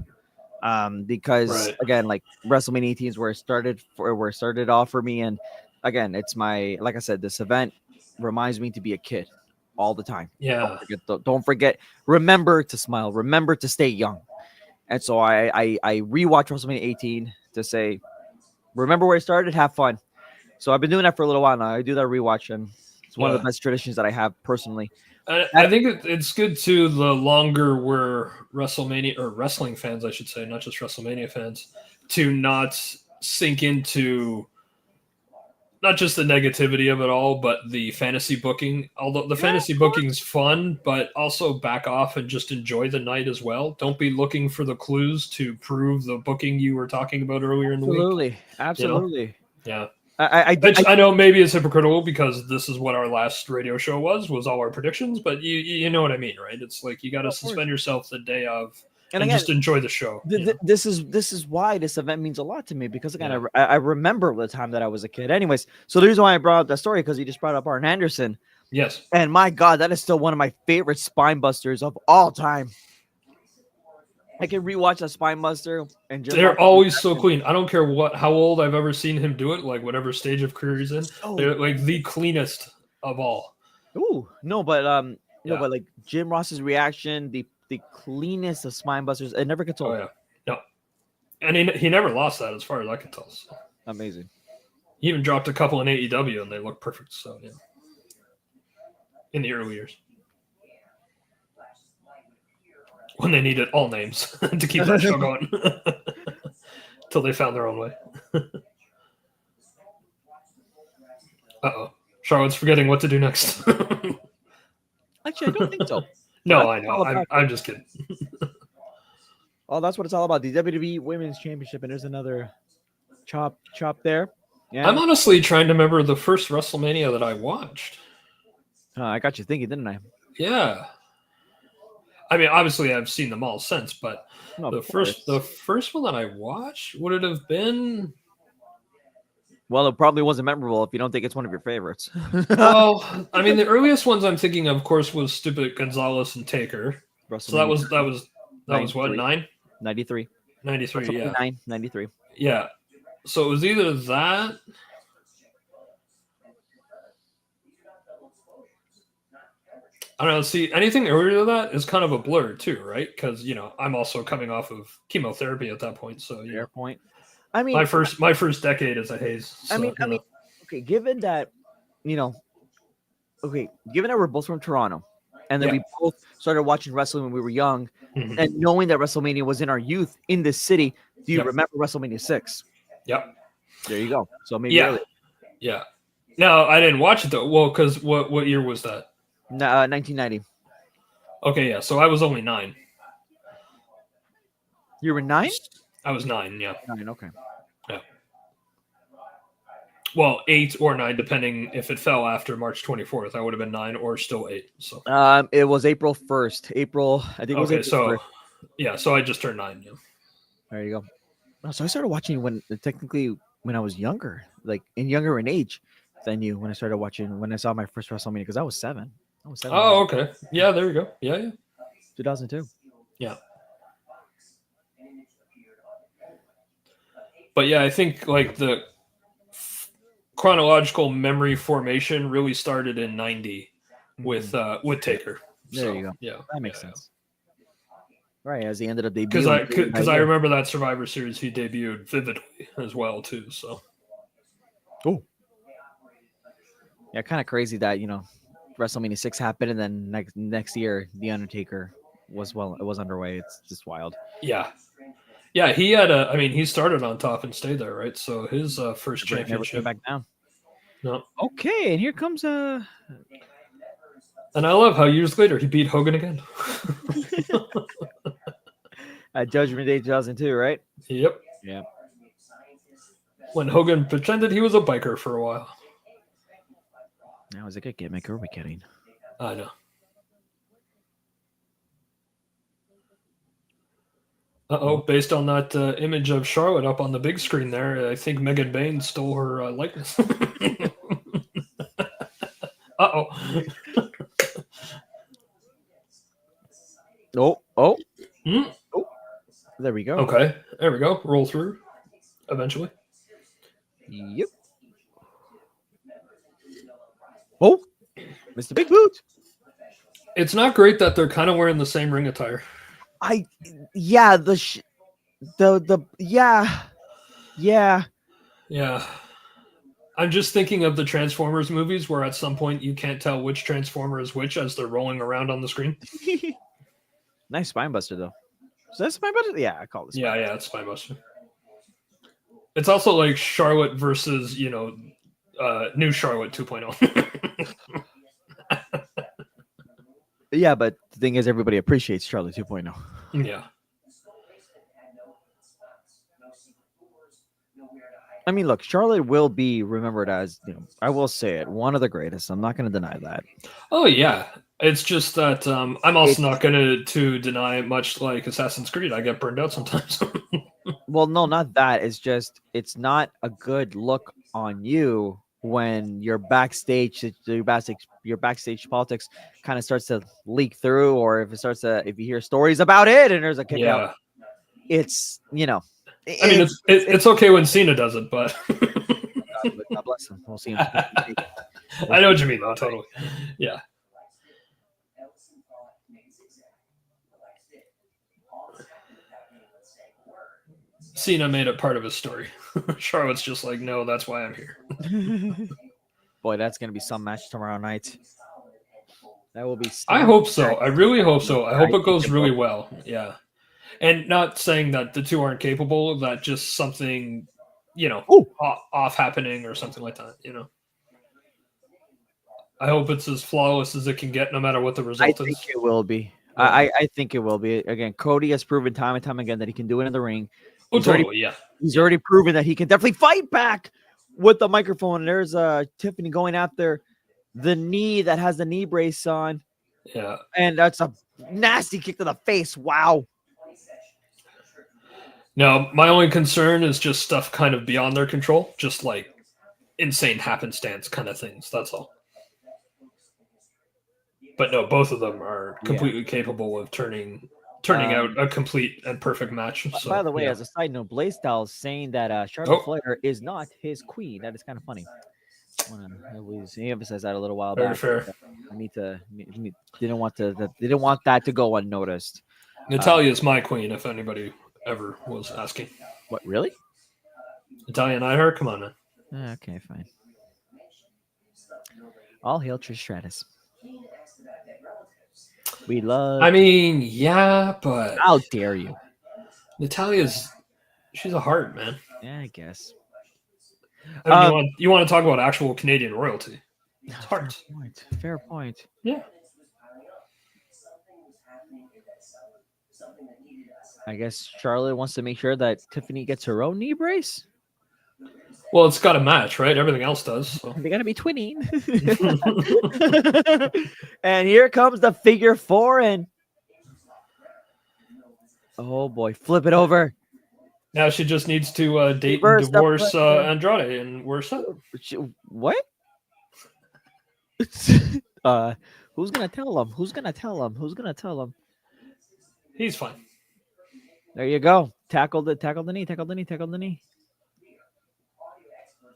Speaker 3: Because again, like WrestleMania 18 is where it started off for me, and again, it's like I said, this event reminds me to be a kid all the time.
Speaker 1: Yeah.
Speaker 3: Don't forget. Remember to smile. Remember to stay young. And so I rewatched WrestleMania 18 to say, remember where I started, have fun. So I've been doing that for a little while now. I do that rewatch, and it's one of the best traditions that I have personally.
Speaker 1: I think it's good too. The longer we're WrestleMania or wrestling fans, I should say, not just WrestleMania fans, to not sink into not just the negativity of it all, but the fantasy booking. Although the fantasy booking's fun, but also back off and just enjoy the night as well. Don't be looking for the clues to prove the booking you were talking about earlier in the week.
Speaker 3: Absolutely.
Speaker 1: Yeah.
Speaker 3: I
Speaker 1: know maybe it's hypocritical because this is what our last radio show was all our predictions, but you know what I mean, right? It's like you got to suspend yourself the day of and again, just enjoy the show.
Speaker 3: This is why this event means a lot to me because again, I remember the time that I was a kid. Anyways, so the reason why I brought up that story because you just brought up Arn Anderson.
Speaker 1: Yes,
Speaker 3: and my God, that is still one of my favorite spine busters of all time. I can rewatch a spine buster and just
Speaker 1: they're always so clean. I don't care how old I've ever seen him do it, like whatever stage of career he's in. They're like the cleanest of all.
Speaker 3: Ooh, no, but but like Jim Ross's reaction, the cleanest of spine busters, it never gets old.
Speaker 1: Oh yeah, no, and he never lost that as far as I can tell. So.
Speaker 3: Amazing.
Speaker 1: He even dropped a couple in AEW and they look perfect. So yeah, in the early years. When they needed all names to keep that show going until they found their own way. Uh-oh. Charlotte's forgetting what to do next.
Speaker 3: Actually, I don't think so.
Speaker 1: No, I know. I'm just kidding.
Speaker 3: Oh, that's what it's all about. The WWE Women's Championship, and there's another chop there. Yeah.
Speaker 1: I'm honestly trying to remember the first WrestleMania that I watched.
Speaker 3: I got you thinking, didn't I?
Speaker 1: Yeah. I mean, obviously, I've seen them all since, but the first one that I watched, would it have been?
Speaker 3: Well, it probably wasn't memorable if you don't think it's one of your favorites.
Speaker 1: Well, I mean, the earliest ones I'm thinking of course, was stupid Gonzalez and Taker. So that was what 93?
Speaker 3: 93,
Speaker 1: yeah.
Speaker 3: 93.
Speaker 1: Yeah. So it was either that. I don't know. See, anything earlier than that is kind of a blur too, right? Because I'm also coming off of chemotherapy at that point. So
Speaker 3: fair point. I mean,
Speaker 1: my first decade is a haze. So,
Speaker 3: I mean, okay. Given that, given that we're both from Toronto, and then we both started watching wrestling when we were young, and knowing that WrestleMania was in our youth in this city, do you remember WrestleMania 6?
Speaker 1: Yep.
Speaker 3: There you go. So maybe
Speaker 1: yeah. No, I didn't watch it though. Well, because what year was that?
Speaker 3: 1990.
Speaker 1: Okay, yeah. So I was only 9.
Speaker 3: You were 9?
Speaker 1: I was 9. Yeah.
Speaker 3: 9. Okay.
Speaker 1: Yeah. Well, 8 or 9, depending if it fell after March 24th. I would have been 9 or still 8. So.
Speaker 3: It was April 1st. I think it was April 1st.
Speaker 1: Yeah. So I just turned 9. Yeah.
Speaker 3: There you go. So I started watching when I was younger, like younger in age than you. When I started watching, when I saw my first WrestleMania, because I was 7.
Speaker 1: Oh, okay. Yeah, there you go. Yeah.
Speaker 3: 2002.
Speaker 1: Yeah. But yeah, I think like the chronological memory formation really started in 90 with Taker.
Speaker 3: There you go.
Speaker 1: Yeah,
Speaker 3: that makes sense. Right, as he ended up debuting.
Speaker 1: Because I remember that Survivor Series he debuted vividly as well too. So.
Speaker 3: Oh. Yeah, kind of crazy that WrestleMania 6 happened, and then next year The Undertaker was underway. It's just wild.
Speaker 1: Yeah. Yeah, he had he started on top and stayed there, right? So his first championship.
Speaker 3: Never came back down.
Speaker 1: No.
Speaker 3: Okay, and here comes
Speaker 1: And I love how years later he beat Hogan again.
Speaker 3: At Judgment Day 2002, right?
Speaker 1: Yep.
Speaker 3: Yeah.
Speaker 1: When Hogan pretended he was a biker for a while.
Speaker 3: Now is it a good gimmick, or are we kidding?
Speaker 1: I know. Based on that image of Charlotte up on the big screen there, I think Megan Bain stole her likeness. Uh-oh.
Speaker 3: Oh. There we go.
Speaker 1: Okay, there we go. Roll through, eventually.
Speaker 3: Yep. Oh, Mr. Big Boot.
Speaker 1: It's not great that they're kind of wearing the same ring attire.
Speaker 3: Yeah, yeah.
Speaker 1: Yeah. I'm just thinking of the Transformers movies where at some point you can't tell which Transformer is which as they're rolling around on the screen.
Speaker 3: Nice spine buster though. Is that spine buster? Yeah, I call it spine.
Speaker 1: Yeah, it's Spinebuster. It's also like Charlotte versus, new Charlotte 2.0.
Speaker 3: Yeah, but the thing is, everybody appreciates Charlotte 2.0.
Speaker 1: Yeah.
Speaker 3: I mean, look, Charlotte will be remembered as, I will say it, one of the greatest. I'm not going to deny that.
Speaker 1: Oh, yeah. It's just that I'm also not going to deny much like Assassin's Creed. I get burned out sometimes.
Speaker 3: Well, no, not that. It's just, it's not a good look on you when your backstage politics kind of starts to leak through, or if you hear stories about it and there's a kick out, it's,
Speaker 1: I mean, it's okay when Cena does it, but
Speaker 3: God bless him. We'll see him.
Speaker 1: I know what you mean, though. Totally. Yeah. Cena made it part of his story. Charlotte's just like, no, that's why I'm here.
Speaker 3: Boy, that's going to be some match tomorrow night. That will be.
Speaker 1: I hope so. I really hope so. I hope it goes really well. Yeah. And not saying that the two aren't capable of that, just something, off happening or something like that, I hope it's as flawless as it can get, no matter what the result is.
Speaker 3: I think it will be. Yeah. I think it will be. Again, Cody has proven time and time again that he can do it in the ring. He's already proven that he can definitely fight back with the microphone. There's Tiffany going after the knee that has the knee brace on.
Speaker 1: Yeah.
Speaker 3: And that's a nasty kick to the face. Wow.
Speaker 1: Now, my only concern is just stuff kind of beyond their control, just like insane happenstance kind of things. That's all. But no, both of them are completely capable of turning out a complete and perfect match. So,
Speaker 3: by the way, as a side note, Blaisdell is saying that Charlotte Flair is not his queen. That is kind of funny. He emphasized that a little while back.
Speaker 1: Very fair.
Speaker 3: Didn't want that to go unnoticed.
Speaker 1: Natalya is my queen, if anybody ever was asking.
Speaker 3: What, really?
Speaker 1: Natalya and her? Come on, man.
Speaker 3: Okay, fine. All hail Trish Stratus. We love.
Speaker 1: I mean, yeah, but
Speaker 3: how dare you?
Speaker 1: She's a heart, man.
Speaker 3: Yeah, I guess.
Speaker 1: I mean, you want to talk about actual Canadian royalty? It's heart.
Speaker 3: Fair point.
Speaker 1: Yeah.
Speaker 3: I guess Charlotte wants to make sure that Tiffany gets her own knee brace.
Speaker 1: Well, it's got to match, right? Everything else does. So.
Speaker 3: They got to be twinning. And here comes the figure four, and oh boy, flip it over.
Speaker 1: Now she just needs to date and divorce Andrade, and we're set.
Speaker 3: What? Who's gonna tell him? Who's gonna tell him?
Speaker 1: He's fine.
Speaker 3: There you go. Tackle the knee.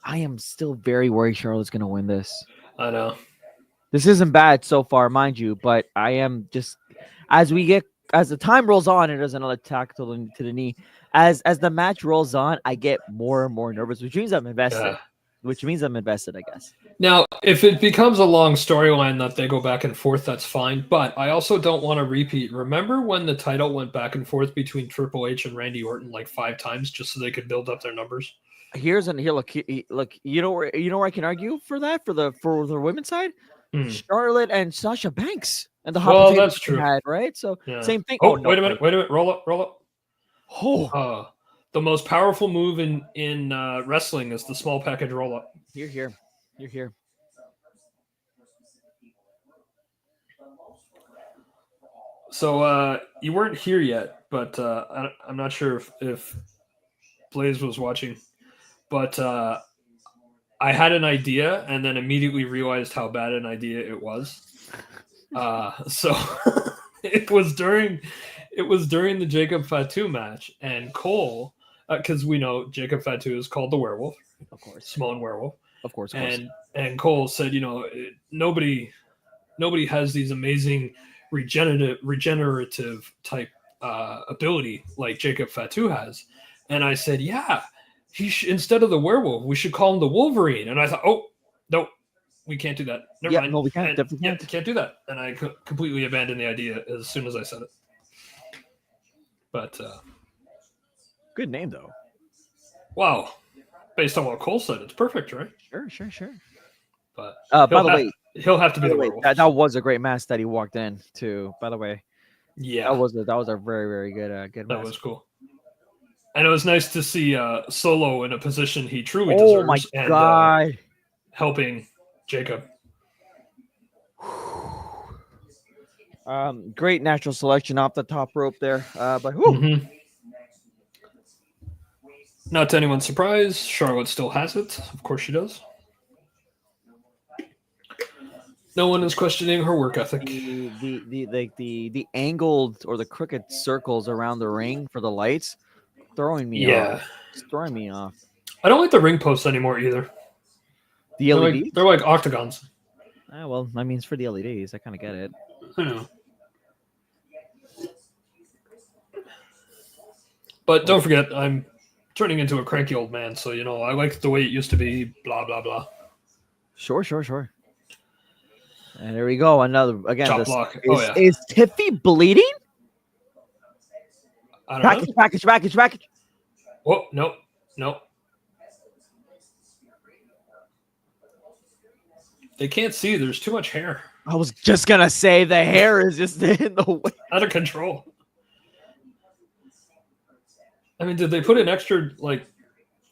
Speaker 3: I am still very worried Charlotte's going to win this.
Speaker 1: I know.
Speaker 3: This isn't bad so far, mind you, but I am just, as the time rolls on, and there's another tackle to the knee. As the match rolls on, I get more and more nervous, which means I'm invested. I guess. Now,
Speaker 1: if it becomes a long storyline that they go back and forth, that's fine. But I also don't want to repeat. Remember when the title went back and forth between Triple H and Randy Orton like 5 times just so they could build up their numbers?
Speaker 3: Look. You know where I can argue for that for the women's side. Charlotte and Sasha Banks and the hot potato
Speaker 1: that's true.
Speaker 3: Had, right? So same thing.
Speaker 1: Wait a minute. Roll up. Oh. The most powerful move in wrestling is the small package roll up.
Speaker 3: You're here.
Speaker 1: So you weren't here yet, but I'm not sure if Blaze was watching. But I had an idea and then immediately realized how bad an idea it was. So it was during the Jacob Fatu match, and Cole, because we know Jacob Fatu is called the Werewolf,
Speaker 3: of course,
Speaker 1: Samoan Werewolf,
Speaker 3: of course.
Speaker 1: And Cole said, nobody has these amazing regenerative type ability like Jacob Fatu has. And I said, yeah, instead of the werewolf, we should call him the Wolverine. And I thought, oh, no, we can't do that. Never mind.
Speaker 3: No, we can't.
Speaker 1: And,
Speaker 3: Definitely can't.
Speaker 1: can't do that. And I completely abandoned the idea as soon as I said it. But
Speaker 3: good name though.
Speaker 1: Wow, based on what Cole said, it's perfect, right?
Speaker 3: Sure.
Speaker 1: But
Speaker 3: by the way,
Speaker 1: he'll have to be the werewolf.
Speaker 3: That was a great mask that he walked in too. By the way,
Speaker 1: yeah,
Speaker 3: that was a very, very good good mask.
Speaker 1: That was cool. And it was nice to see Solo in a position he truly deserves.
Speaker 3: Oh my god!
Speaker 1: Helping Jacob.
Speaker 3: Great natural selection off the top rope there. But
Speaker 1: not to anyone's surprise, Charlotte still has it. Of course she does. No one is questioning her work ethic.
Speaker 3: The angled or the crooked circles around the ring for the lights throwing me off. It's throwing me off.
Speaker 1: I don't like the ring posts anymore either.
Speaker 3: The LEDs?
Speaker 1: They're like octagons.
Speaker 3: Well, I mean, it's for the LEDs. I kind of get it.
Speaker 1: I know. But don't forget, I'm turning into a cranky old man, so, I like the way it used to be, blah, blah, blah.
Speaker 3: Sure. And there we go. Another, again,
Speaker 1: chop block.
Speaker 3: Is Tiffy bleeding?
Speaker 1: I don't know.
Speaker 3: Package.
Speaker 1: Whoa, no. They can't see. There's too much hair.
Speaker 3: I was just going to say the hair is just in the way.
Speaker 1: Out of control. I mean, did they put in extra,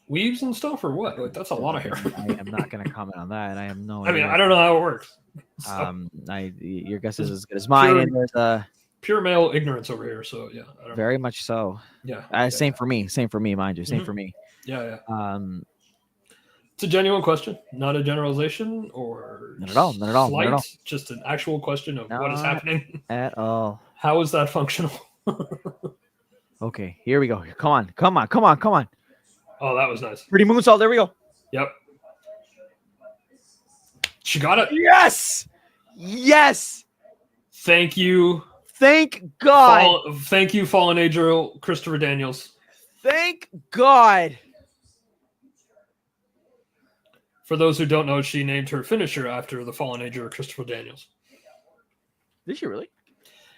Speaker 1: weaves and stuff or what? That's a lot of hair.
Speaker 3: I am not going to comment on that. I have no
Speaker 1: idea. I mean, I don't know how it works.
Speaker 3: So. Your guess is as good as mine. And there's
Speaker 1: pure male ignorance over here. So, yeah. I don't
Speaker 3: very much so.
Speaker 1: Yeah.
Speaker 3: Same for me, mind you. Same for me.
Speaker 1: Yeah. It's a genuine question, not a generalization or
Speaker 3: not at all. Not at all.
Speaker 1: Just an actual question of what is happening.
Speaker 3: At all.
Speaker 1: How is that functional?
Speaker 3: Okay, here we go. Come on.
Speaker 1: Oh, that was nice.
Speaker 3: Pretty moonsault. There we go.
Speaker 1: Yep. She got it.
Speaker 3: Yes.
Speaker 1: Thank you.
Speaker 3: Thank God.
Speaker 1: Thank you, Fallen Angel Christopher Daniels.
Speaker 3: Thank God.
Speaker 1: For those who don't know, she named her finisher after the Fallen Angel Christopher Daniels.
Speaker 3: Did she really?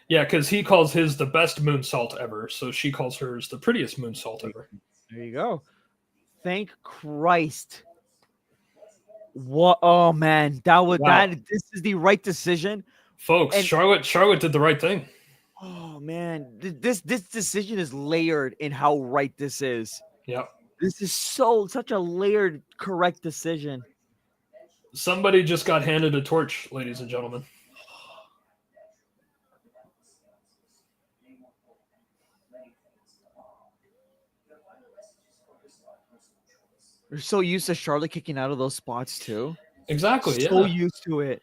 Speaker 1: Yeah, because he calls his the best moonsault ever, so she calls hers the prettiest moonsault ever.
Speaker 3: There you go. Thank Christ. What? Oh man, this is the right decision,
Speaker 1: folks. And Charlotte did the right thing.
Speaker 3: Oh man, this decision is layered in how right this is.
Speaker 1: Yep.
Speaker 3: This is such a layered, correct decision.
Speaker 1: Somebody just got handed a torch, ladies and gentlemen.
Speaker 3: We're so used to Charlotte kicking out of those spots too.
Speaker 1: Exactly.
Speaker 3: So used to it.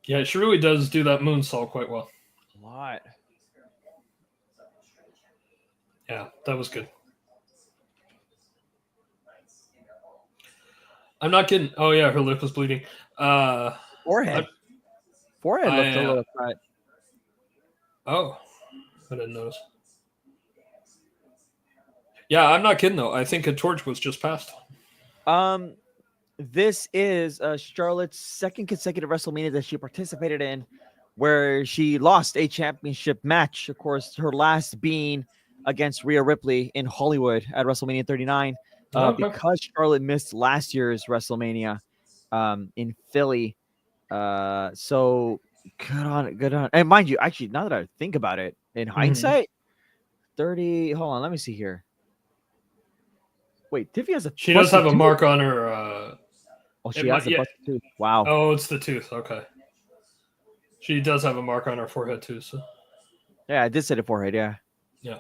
Speaker 1: Yeah, she really does do that moonsault quite well.
Speaker 3: A lot.
Speaker 1: Yeah, that was good. I'm not kidding. Oh, yeah, her lip was bleeding.
Speaker 3: Forehead looked a little cut.
Speaker 1: Oh, I didn't notice. Yeah, I'm not kidding, though. I think a torch was just passed.
Speaker 3: This is Charlotte's second consecutive WrestleMania that she participated in where she lost a championship match. Of course, her last being against Rhea Ripley in Hollywood at WrestleMania 39. Because Charlotte missed last year's WrestleMania in Philly. So good on. And mind you, actually, now that I think about it, in hindsight, 30. Hold on, let me see here. Wait, Tiffy has a.
Speaker 1: She does have a mark on her.
Speaker 3: She has a busted tooth. Wow.
Speaker 1: Oh, it's the tooth. Okay. She does have a mark on her forehead too. So.
Speaker 3: Yeah, I did say the forehead. Yeah.
Speaker 1: Yeah.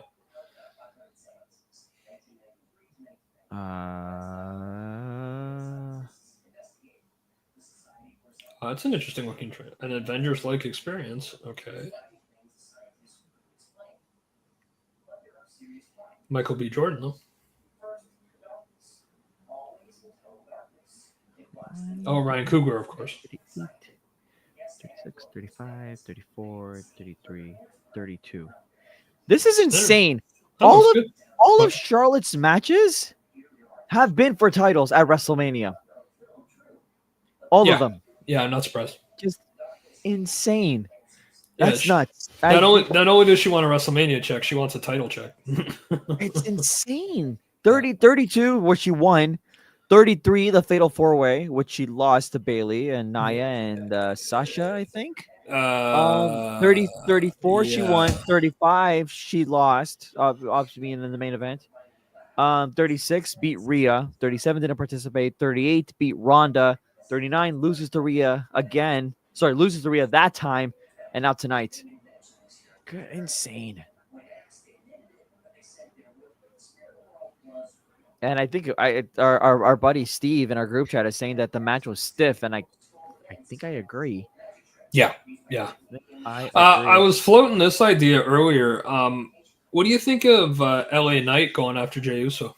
Speaker 1: It's an interesting looking trade. An Avengers-like experience. Okay. Michael B. Jordan, though. Oh, Ryan Coogler, of course.
Speaker 3: 38, 36, 35, 34, 33, 32. This is insane.
Speaker 1: That
Speaker 3: all
Speaker 1: looks
Speaker 3: of
Speaker 1: good.
Speaker 3: all of Charlotte's matches have been for titles at WrestleMania. All of them.
Speaker 1: Yeah, I'm not surprised.
Speaker 3: Just insane.
Speaker 1: Yeah,
Speaker 3: That's nuts.
Speaker 1: Not only does she want a WrestleMania check, she wants a title check.
Speaker 3: It's insane. 32, where she won. 33, the Fatal 4-Way, which she lost to Bailey and Nia and Sasha, I think. 34, she won. 35, she lost, obviously being in the main event. 36, beat Rhea. 37, didn't participate. 38, beat Ronda. 39, loses to Rhea again. Sorry, loses to Rhea that time. And now tonight. Good, insane. And I think our buddy Steve in our group chat is saying that the match was stiff, and I think I agree.
Speaker 1: Yeah.
Speaker 3: I
Speaker 1: was floating this idea earlier. What do you think of LA Knight going after Jey Uso?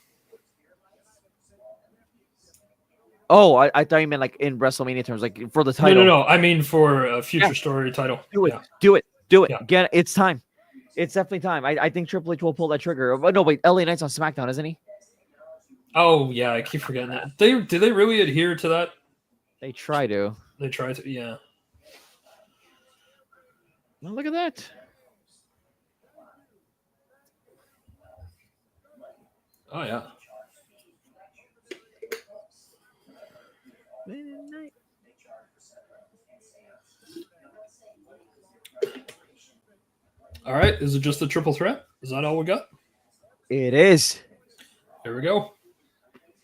Speaker 3: Oh, I thought you meant like in WrestleMania terms, like for the title.
Speaker 1: No. I mean for a future story title.
Speaker 3: Do it.
Speaker 1: Yeah.
Speaker 3: Do it.
Speaker 1: Yeah.
Speaker 3: Get it. It's time. It's definitely time. I think Triple H will pull that trigger. Oh, no, wait. LA Knight's on SmackDown, isn't he?
Speaker 1: Oh, yeah. I keep forgetting that. Did they really adhere to that?
Speaker 3: They try to.
Speaker 1: They try to, yeah.
Speaker 3: Well, look at that.
Speaker 1: Oh, yeah. All right. Is it just the triple threat? Is that all we got?
Speaker 3: It is.
Speaker 1: There we go.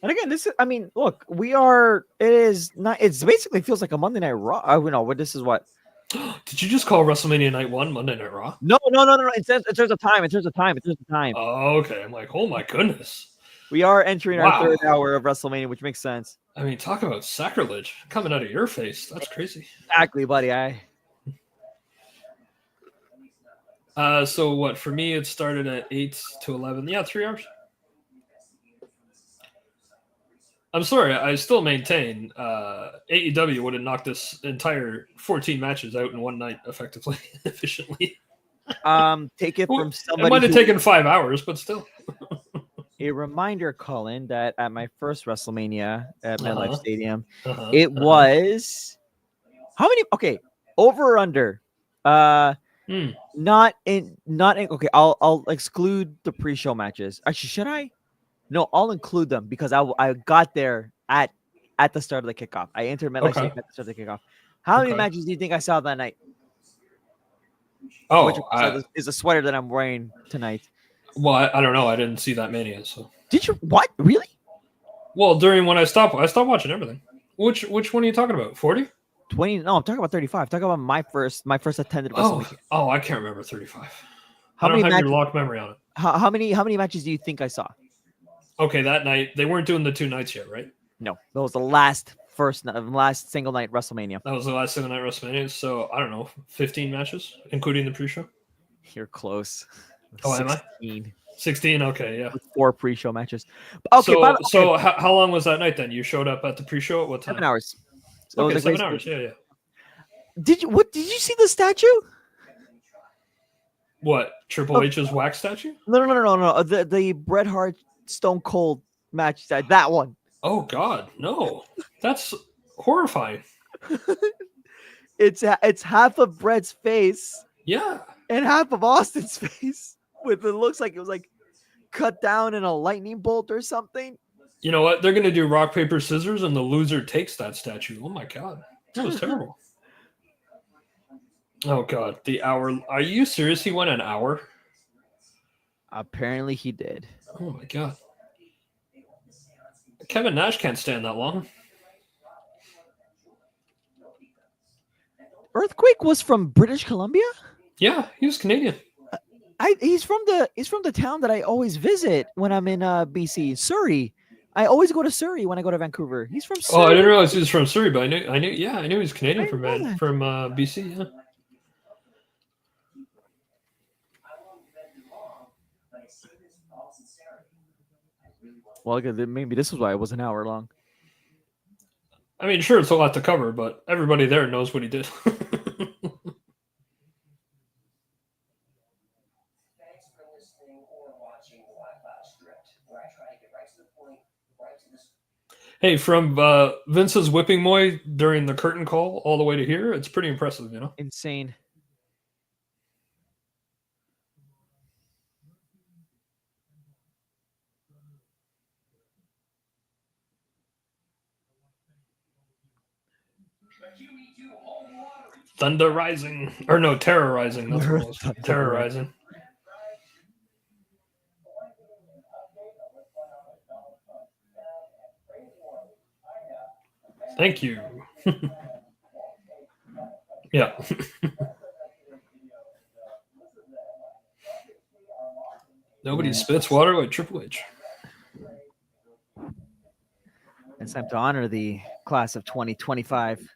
Speaker 3: And again, this is, I mean, look, it is not, it's basically feels like a Monday Night Raw. I don't know what this is what.
Speaker 1: Did you just call WrestleMania Night 1 Monday Night Raw?
Speaker 3: No. In terms of time.
Speaker 1: Oh, okay. I'm like, oh my goodness.
Speaker 3: We are entering our third hour of WrestleMania, which makes sense.
Speaker 1: I mean, talk about sacrilege coming out of your face. That's crazy.
Speaker 3: Exactly, buddy.
Speaker 1: So what, for me, it started at 8 to 11. Yeah, 3 hours. I'm sorry, I still maintain AEW would have knocked this entire 14 matches out in one night effectively, efficiently.
Speaker 3: Take it from somebody.
Speaker 1: It might have taken 5 hours, but still.
Speaker 3: A reminder, Colin, that at my first WrestleMania at MetLife Stadium, it was how many? Okay, over or under? Not in. Okay, I'll exclude the pre-show matches. Actually, should I? No, I'll include them because I got there at the start of the kickoff. I entered MetLife Stadium at the start of the kickoff. How many matches do you think I saw that night?
Speaker 1: Oh,
Speaker 3: which is a sweater that I'm wearing tonight.
Speaker 1: Well, I don't know. I didn't see that Mania. So
Speaker 3: did you? What? Really?
Speaker 1: Well, during when I stopped watching everything. Which one are you talking about? 40?
Speaker 3: 20? No, I'm talking about 35. I'm talking about my first attended WrestleMania.
Speaker 1: Oh, I can't remember 35.
Speaker 3: How many matches?
Speaker 1: Your locked memory on it.
Speaker 3: How many matches do you think I saw?
Speaker 1: Okay, that night they weren't doing the 2 nights yet, right?
Speaker 3: No, that was the last single night WrestleMania.
Speaker 1: That was the last single night WrestleMania. So I don't know, 15 matches, including the pre-show.
Speaker 3: You're close.
Speaker 1: Oh,
Speaker 3: 16.
Speaker 1: am I? 16. Okay, yeah.
Speaker 3: 4 pre-show matches. Okay.
Speaker 1: So how long was that night then? You showed up at the pre-show at what time?
Speaker 3: 7 hours.
Speaker 1: So okay, 7 hours. Yeah.
Speaker 3: Did you see the statue?
Speaker 1: What, Triple H's wax statue?
Speaker 3: No. The Bret Hart Stone Cold match, that one.
Speaker 1: Oh God, no. That's horrifying.
Speaker 3: It's half of Bret's face.
Speaker 1: Yeah.
Speaker 3: And half of Austin's face. It looks like it was like cut down in a lightning bolt or something.
Speaker 1: You know what? They're gonna do rock, paper, scissors, and the loser takes that statue. Oh my God. That was terrible. Oh God, the hour. Are you serious? He went an hour?
Speaker 3: Apparently he did.
Speaker 1: Oh my God. Kevin Nash can't stand that long.
Speaker 3: Earthquake was from British Columbia?
Speaker 1: Yeah, he was Canadian.
Speaker 3: He's from the town that I always visit when I'm in BC, Surrey. I always go to Surrey when I go to Vancouver. He's from Surrey.
Speaker 1: Oh, I didn't realize he was from Surrey, but I knew he was Canadian from BC. Yeah.
Speaker 3: Well, maybe this is why it was an hour long.
Speaker 1: I mean, sure, it's a lot to cover, but everybody there knows what he did. Hey, from Vince's whipping Moy during the curtain call all the way to here, it's pretty impressive, you know?
Speaker 3: Insane.
Speaker 1: Thunder Rising. Or no, Terrorizing. That's what it was. Terrorizing. Thank you. Yeah. Nobody spits water like Triple H.
Speaker 3: It's time to honor the class of 2025.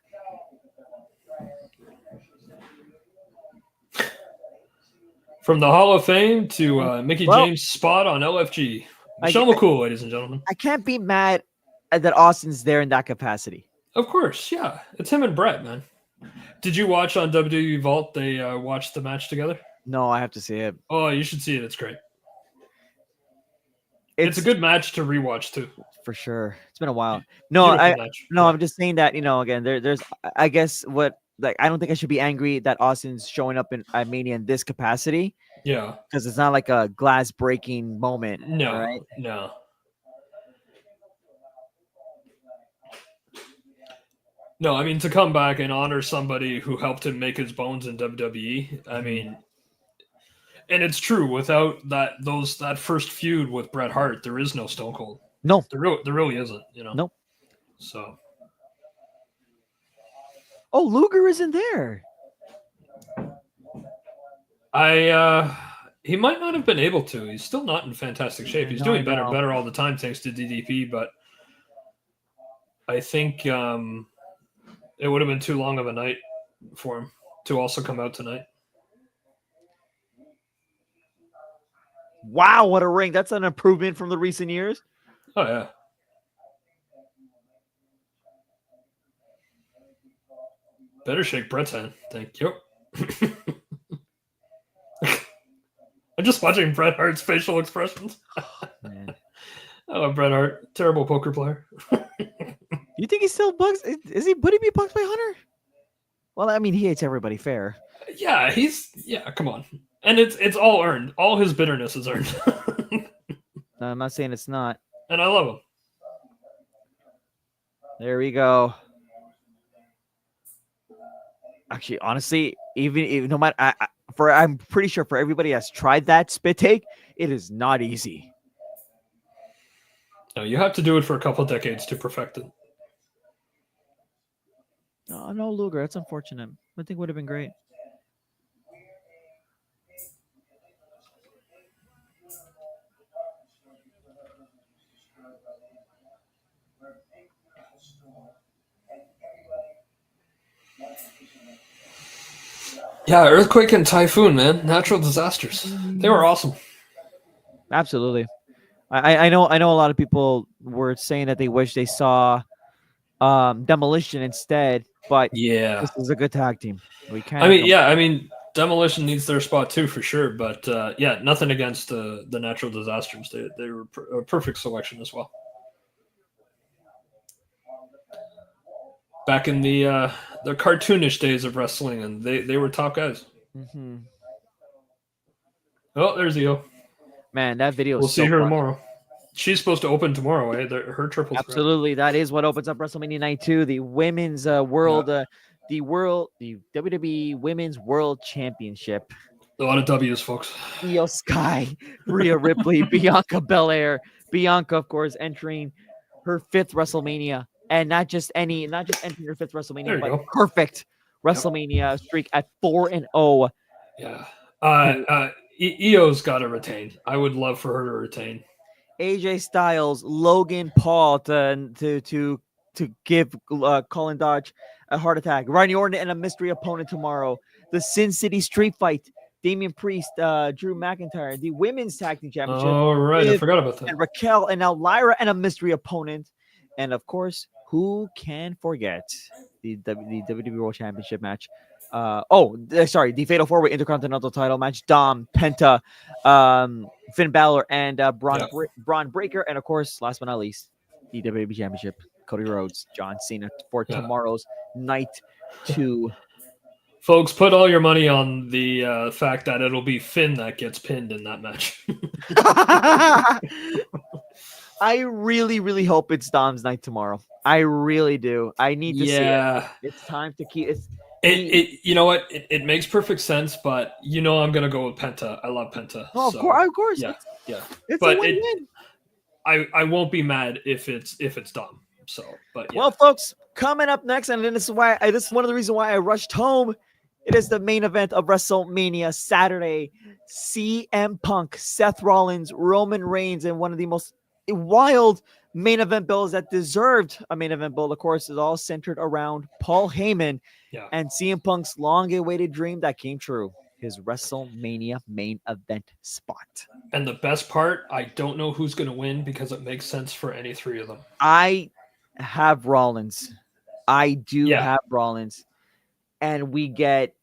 Speaker 1: From the Hall of Fame to Mickey James' spot on LFG. Michelle McCool, ladies and gentlemen.
Speaker 3: I can't be mad that Austin's there in that capacity.
Speaker 1: Of course, yeah. It's him and Brett, man. Did you watch on WWE Vault? They watched the match together?
Speaker 3: No, I have to see it.
Speaker 1: Oh, you should see it. It's great. It's a good match to rewatch, too.
Speaker 3: For sure. It's been a while. I'm just saying that, again, there's, I guess, I don't think I should be angry that Austin's showing up in Mania in this capacity.
Speaker 1: Yeah.
Speaker 3: Because it's not like a glass breaking moment.
Speaker 1: No,
Speaker 3: right?
Speaker 1: No. No, I mean, to come back and honor somebody who helped him make his bones in WWE, I mean, and it's true, without that first feud with Bret Hart, there is no Stone Cold.
Speaker 3: No.
Speaker 1: There really isn't,
Speaker 3: Nope.
Speaker 1: So.
Speaker 3: Oh, Luger isn't there.
Speaker 1: He might not have been able to. He's still not in fantastic shape. He's doing better all the time thanks to DDP, but I think it would have been too long of a night for him to also come out tonight.
Speaker 3: Wow, what a ring. That's an improvement from the recent years.
Speaker 1: Oh, yeah. Better shake Bret's hand. Thank you. I'm just watching Bret Hart's facial expressions.
Speaker 3: Man.
Speaker 1: I love Bret Hart. Terrible poker player.
Speaker 3: You think he still bugs? Would he be bugged by Hunter? Well, I mean, he hates everybody fair.
Speaker 1: Yeah, come on. And it's all earned. All his bitterness is earned.
Speaker 3: No, I'm not saying it's not.
Speaker 1: And I love him.
Speaker 3: There we go. Actually, honestly, even no matter, I'm pretty sure for everybody that's tried that spit take, it is not easy.
Speaker 1: No, you have to do it for a couple decades to perfect it.
Speaker 3: No, Luger. That's unfortunate. I think would have been great.
Speaker 1: Yeah, earthquake and typhoon, man. Natural disasters. They were awesome.
Speaker 3: Absolutely. I know a lot of people were saying that they wish they saw Demolition instead, but
Speaker 1: yeah,
Speaker 3: this is a good tag team.
Speaker 1: I mean, Demolition needs their spot too for sure, but nothing against the natural disasters. They were a perfect selection as well. Back in the cartoonish days of wrestling, and they were top guys.
Speaker 3: Mm-hmm.
Speaker 1: Oh, there's Io.
Speaker 3: Man, that video.
Speaker 1: We'll see her tomorrow. She's supposed to open tomorrow, eh? Her triple.
Speaker 3: Absolutely, that is what opens up WrestleMania Night 2, the women's world, the WWE Women's World Championship.
Speaker 1: A lot of W's, folks.
Speaker 3: Io Sky, Rhea Ripley, Bianca Belair. Bianca, of course, entering her 5th WrestleMania. And not just entering her 5th WrestleMania, but perfect WrestleMania streak at 4-0.
Speaker 1: Yeah. Io's got to retain. I would love for her to retain.
Speaker 3: AJ Styles, Logan Paul to give Colin Dodge a heart attack. Randy Orton and a mystery opponent tomorrow. The Sin City Street Fight Damian Priest, Drew McIntyre, the women's tag team championship.
Speaker 1: Oh, right. I forgot about that.
Speaker 3: And Raquel, and now Lyra, and a mystery opponent. And of course, who can forget the WWE World Championship match? The Fatal 4-Way Intercontinental title match. Dom, Penta, Finn Balor, and Braun Breaker. And of course, last but not least, the WWE Championship. Cody Rhodes, John Cena for tomorrow's night 2.
Speaker 1: Folks, put all your money on the fact that it'll be Finn that gets pinned in that match.
Speaker 3: I really, really hope it's Dom's night tomorrow. I really do. I need to see it. It's time to keep it.
Speaker 1: You know what? It makes perfect sense, but I'm gonna go with Penta. I love Penta.
Speaker 3: Oh, of course.
Speaker 1: Yeah.
Speaker 3: It's
Speaker 1: but
Speaker 3: a win-win.
Speaker 1: I won't be mad if it's Dom. So, but
Speaker 3: well, folks, coming up next, and this is why this is one of the reasons why I rushed home. It is the main event of WrestleMania Saturday. CM Punk, Seth Rollins, Roman Reigns, and one of the most wild main event bills that deserved a main event bill. Of course, is all centered around Paul Heyman and CM Punk's long-awaited dream that came true. His WrestleMania main event spot.
Speaker 1: And the best part, I don't know who's going to win because it makes sense for any three of them.
Speaker 3: I have Rollins. I do have Rollins. And we get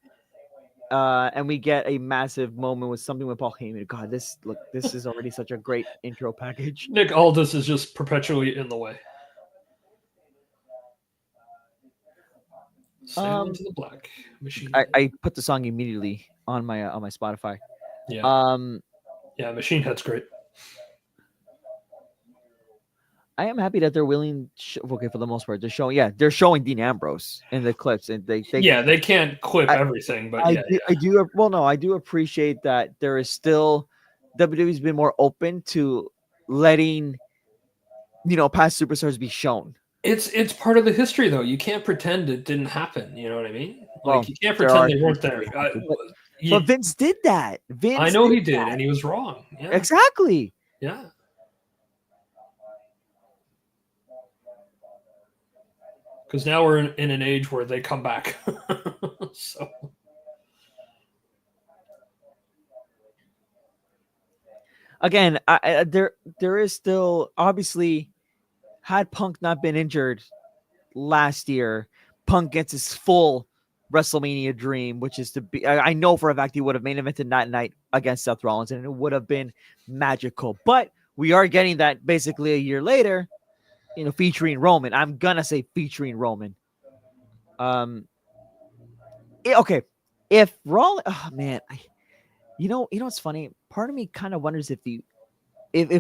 Speaker 3: a massive moment with something with Paul Heyman. God, this is already such a great intro package.
Speaker 1: Nick Aldis is just perpetually in the way. Sail into the black machine.
Speaker 3: I put the song immediately on my Spotify.
Speaker 1: Yeah. Machine Head's great.
Speaker 3: I am happy that they're willing. For the most part, they're showing Dean Ambrose in the clips, and they
Speaker 1: can't clip everything, but
Speaker 3: I do. Well, no, I do appreciate that there is still WWE's been more open to letting past superstars be shown.
Speaker 1: It's part of the history, though. You can't pretend it didn't happen. You know what I mean? You can't pretend they weren't there.
Speaker 3: But Vince did that.
Speaker 1: I know he did, and he was wrong. Yeah.
Speaker 3: Exactly.
Speaker 1: Yeah. Because now we're in an age where they come back. So.
Speaker 3: Again, there is still, obviously, had Punk not been injured last year, Punk gets his full WrestleMania dream, which is to be, I know for a fact he would have main evented that night against Seth Rollins, and it would have been magical. But we are getting that basically a year later, featuring Roman. I'm gonna say featuring Roman. Okay, if Rollins, what's funny? Part of me kind of wonders if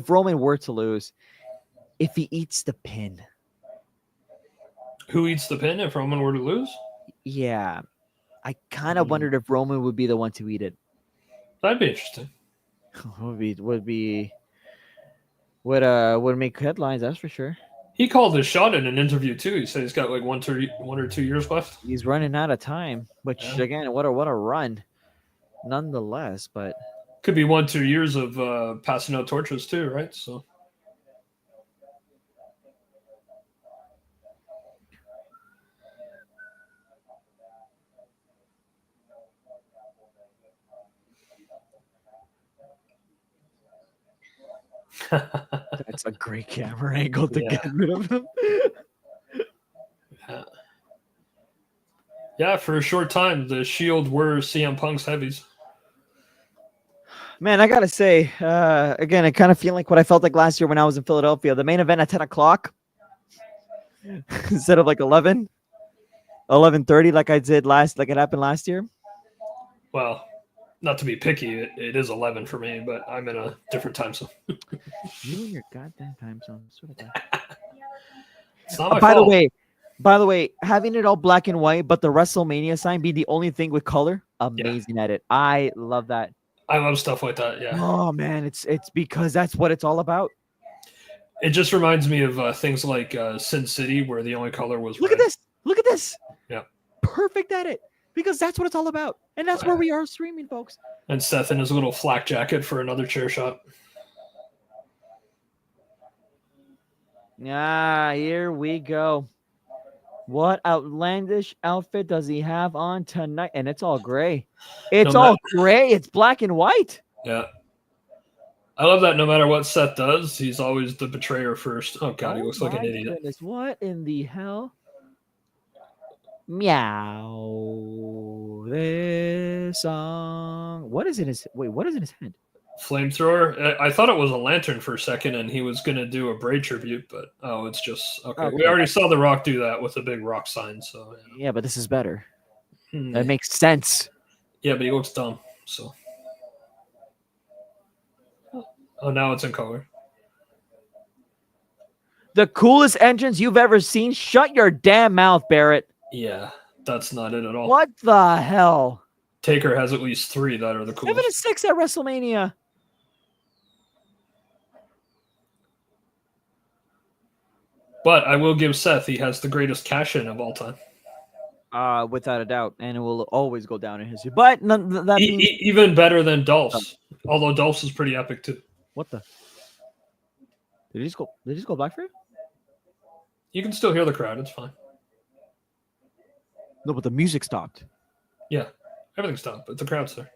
Speaker 3: Roman were to lose, if he eats the pin.
Speaker 1: Who eats the pin if Roman were to lose?
Speaker 3: Yeah, I kind of wondered if Roman would be the one to eat it.
Speaker 1: That'd be interesting.
Speaker 3: Would make headlines, that's for sure.
Speaker 1: He called his shot in an interview too. He said he's got like 1 or 2 years left.
Speaker 3: He's running out of time, which again, what a run, nonetheless. But
Speaker 1: could be 1 or 2 years of passing out torches too, right? So.
Speaker 3: That's a great camera angle to get rid of him.
Speaker 1: Yeah, for a short time, the Shield were CM Punk's heavies.
Speaker 3: Man, I gotta say, again, I kind of feel like what I felt like last year when I was in Philadelphia. The main event at 10 o'clock instead of like 11:30, like it happened last year.
Speaker 1: Well, not to be picky, it is 11 for me, but I'm in a different time zone.
Speaker 3: You and your goddamn time zone.
Speaker 1: It's not my fault.
Speaker 3: By the way, having it all black and white, but the WrestleMania sign be the only thing with color, amazing edit. I love that.
Speaker 1: I love stuff like that, yeah.
Speaker 3: Oh, man, it's because that's what it's all about.
Speaker 1: It just reminds me of things like Sin City, where the only color was
Speaker 3: red. Look at this.
Speaker 1: Yeah.
Speaker 3: Perfect edit. Because that's what it's all about. And that's where we are streaming, folks.
Speaker 1: And Seth in his little flak jacket for another chair shot.
Speaker 3: Yeah, here we go. What outlandish outfit does he have on tonight? And it's all gray. It's
Speaker 1: No
Speaker 3: all gray. It's black and white.
Speaker 1: Yeah. I love that no matter what Seth does, he's always the betrayer first. Oh, God, he looks like an idiot.
Speaker 3: Goodness. What in the hell? Meow. This song. What is in his... Wait, what is in his head?
Speaker 1: Flamethrower. I thought it was a lantern for a second, and he was going to do a Braid tribute, but it's just okay. We already saw The Rock do that with a big rock sign, so
Speaker 3: yeah, but this is better. That makes sense.
Speaker 1: Yeah, but he looks dumb. So, now it's in color.
Speaker 3: The coolest entrance you've ever seen. Shut your damn mouth, Barrett.
Speaker 1: Yeah, that's not it at all.
Speaker 3: What the hell?
Speaker 1: Taker has at least 3 that are the coolest.
Speaker 3: 7-6 at WrestleMania.
Speaker 1: But I will give Seth, he has the greatest cash-in of all time.
Speaker 3: Without a doubt, and it will always go down in history. But
Speaker 1: even better than Dolph's, although Dolph's is pretty epic too.
Speaker 3: What the? Did he just go? Did he just go black for you?
Speaker 1: You can still hear the crowd. It's fine.
Speaker 3: No, but the music stopped.
Speaker 1: Yeah, everything stopped, but the crowd's there.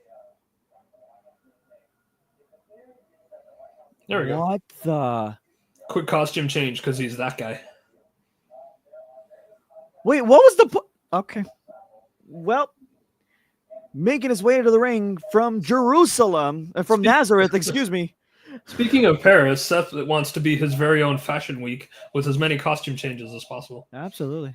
Speaker 1: There we go.
Speaker 3: What the?
Speaker 1: Quick costume change because he's that guy.
Speaker 3: Wait, what was the... Okay. Well, making his way to the ring from Jerusalem, from Nazareth, excuse me.
Speaker 1: Speaking of Paris, Seth wants to be his very own fashion week with as many costume changes as possible.
Speaker 3: Absolutely.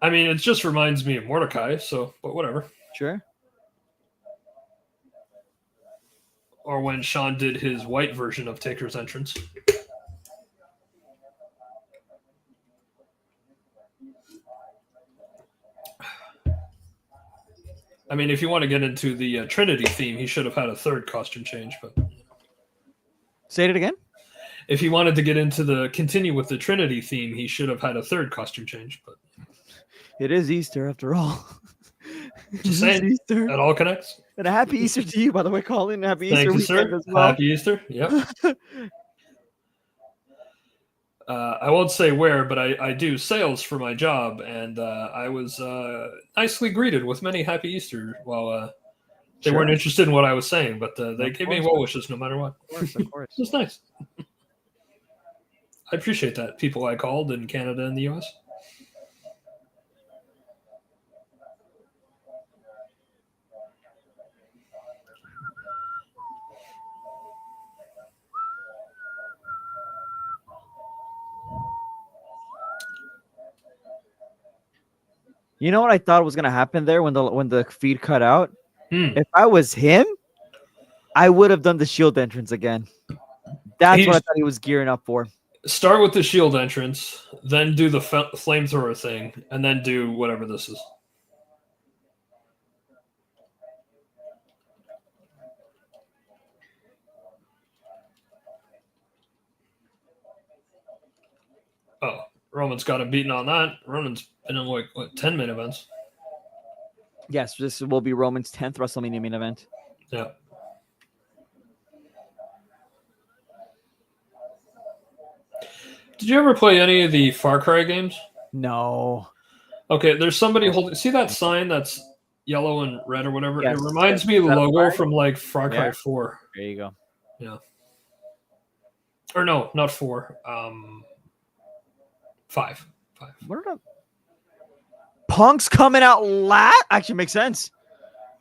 Speaker 1: I mean, it just reminds me of Mordecai, but whatever.
Speaker 3: Sure.
Speaker 1: Or when Sean did his white version of Taker's entrance. I mean, if you want to get into the Trinity theme, he should have had a 3rd costume change. But
Speaker 3: say it again.
Speaker 1: If he wanted to continue with the Trinity theme, he should have had a 3rd costume change. But
Speaker 3: it is Easter after all.
Speaker 1: Just saying, Easter. It all connects.
Speaker 3: And a happy Easter to you, by the way, Colin. Happy
Speaker 1: Thank
Speaker 3: Easter
Speaker 1: you, sir.
Speaker 3: As well.
Speaker 1: Happy Easter. Yep. I won't say where, but I do sales for my job, and I was nicely greeted with many happy Easter while they weren't interested in what I was saying, but they gave me well wishes no matter what.
Speaker 3: Of course.
Speaker 1: It's nice. I appreciate that. People I called in Canada and the US.
Speaker 3: You know what I thought was gonna happen there when the feed cut out?
Speaker 1: If
Speaker 3: I was him, I would have done the Shield entrance again. That's what I thought he was gearing up for.
Speaker 1: Start with the Shield entrance, then do the flamethrower thing, and then do whatever this is. Oh, Roman's got him beaten on that. Roman's been in like 10 main events.
Speaker 3: Yes, this will be Roman's 10th WrestleMania main event.
Speaker 1: Yeah. Did you ever play any of the Far Cry games?
Speaker 3: No.
Speaker 1: Okay, there's somebody holding. See that sign that's yellow and red or whatever?
Speaker 3: Yes.
Speaker 1: It reminds me of the logo from like Far Cry 4.
Speaker 3: There you go.
Speaker 1: Yeah. Or no, not 4. 5.
Speaker 3: What are the Punk's coming out last? Actually, makes sense.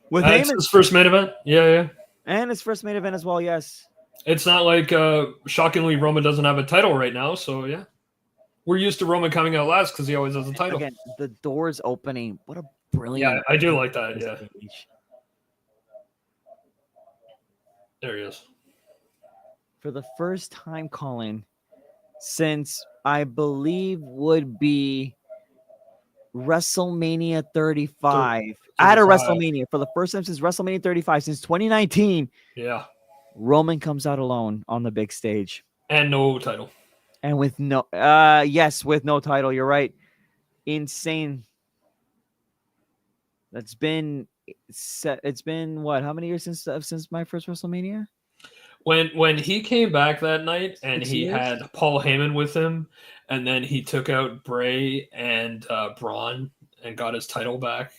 Speaker 3: With him,
Speaker 1: it's his first main event. Yeah.
Speaker 3: And his first main event as well. Yes.
Speaker 1: It's not like shockingly Roman doesn't have a title right now. So yeah, we're used to Roman coming out last because he always has a title.
Speaker 3: Again, the door's opening. What a brilliant!
Speaker 1: Yeah, I do like that. Yeah. There he is.
Speaker 3: For the first time, Colin, since I believe would be WrestleMania 35. At a WrestleMania. For the first time since WrestleMania 35, since 2019.
Speaker 1: Yeah.
Speaker 3: Roman comes out alone on the big stage.
Speaker 1: And no title.
Speaker 3: And with no with no title. You're right. Insane. It's been what? How many years since my first WrestleMania?
Speaker 1: when he came back that night and
Speaker 3: 6
Speaker 1: he
Speaker 3: years.
Speaker 1: had Paul Heyman with him, and then he took out Bray and Braun and got his title back.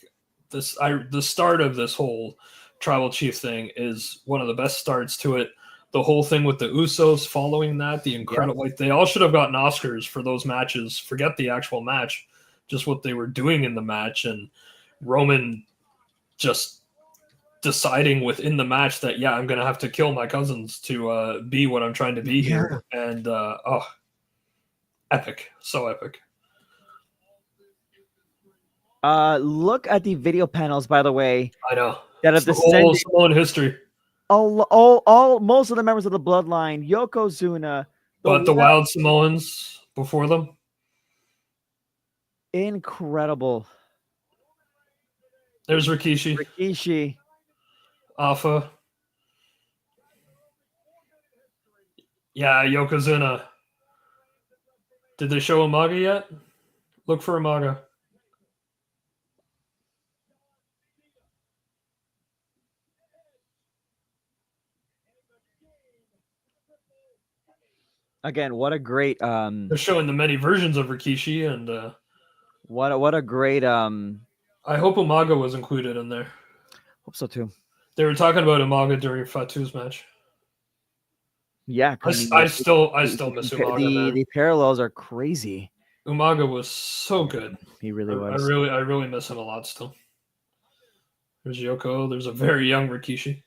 Speaker 1: The start of this whole tribal chief thing is one of the best starts to it. The whole thing with the Usos following that, the incredible, like they all should have gotten Oscars for those matches. Forget the actual match, just what they were doing in the match, and Roman just deciding within the match that yeah, I'm gonna have to kill my cousins to be what I'm trying to be here, and oh, epic, so epic.
Speaker 3: Look at the video panels, by the way.
Speaker 1: I know
Speaker 3: that have
Speaker 1: it's the whole
Speaker 3: descended.
Speaker 1: Samoan history.
Speaker 3: Most of the members of the bloodline, Yokozuna,
Speaker 1: But the Wild Samoans before them,
Speaker 3: incredible.
Speaker 1: There's
Speaker 3: Rikishi,
Speaker 1: Alpha. Yeah, Yokozuna. Did they show Umaga yet? Look for Umaga.
Speaker 3: Again, what a great
Speaker 1: they're showing the many versions of Rikishi, and
Speaker 3: what a great
Speaker 1: I hope Umaga was included in there.
Speaker 3: Hope so too.
Speaker 1: They were talking about Umaga during Fatu's match.
Speaker 3: Yeah,
Speaker 1: I still miss Umaga.
Speaker 3: The parallels are crazy.
Speaker 1: Umaga was so good.
Speaker 3: He really was.
Speaker 1: I really miss him a lot still. There's Yoko. There's a very young Rikishi.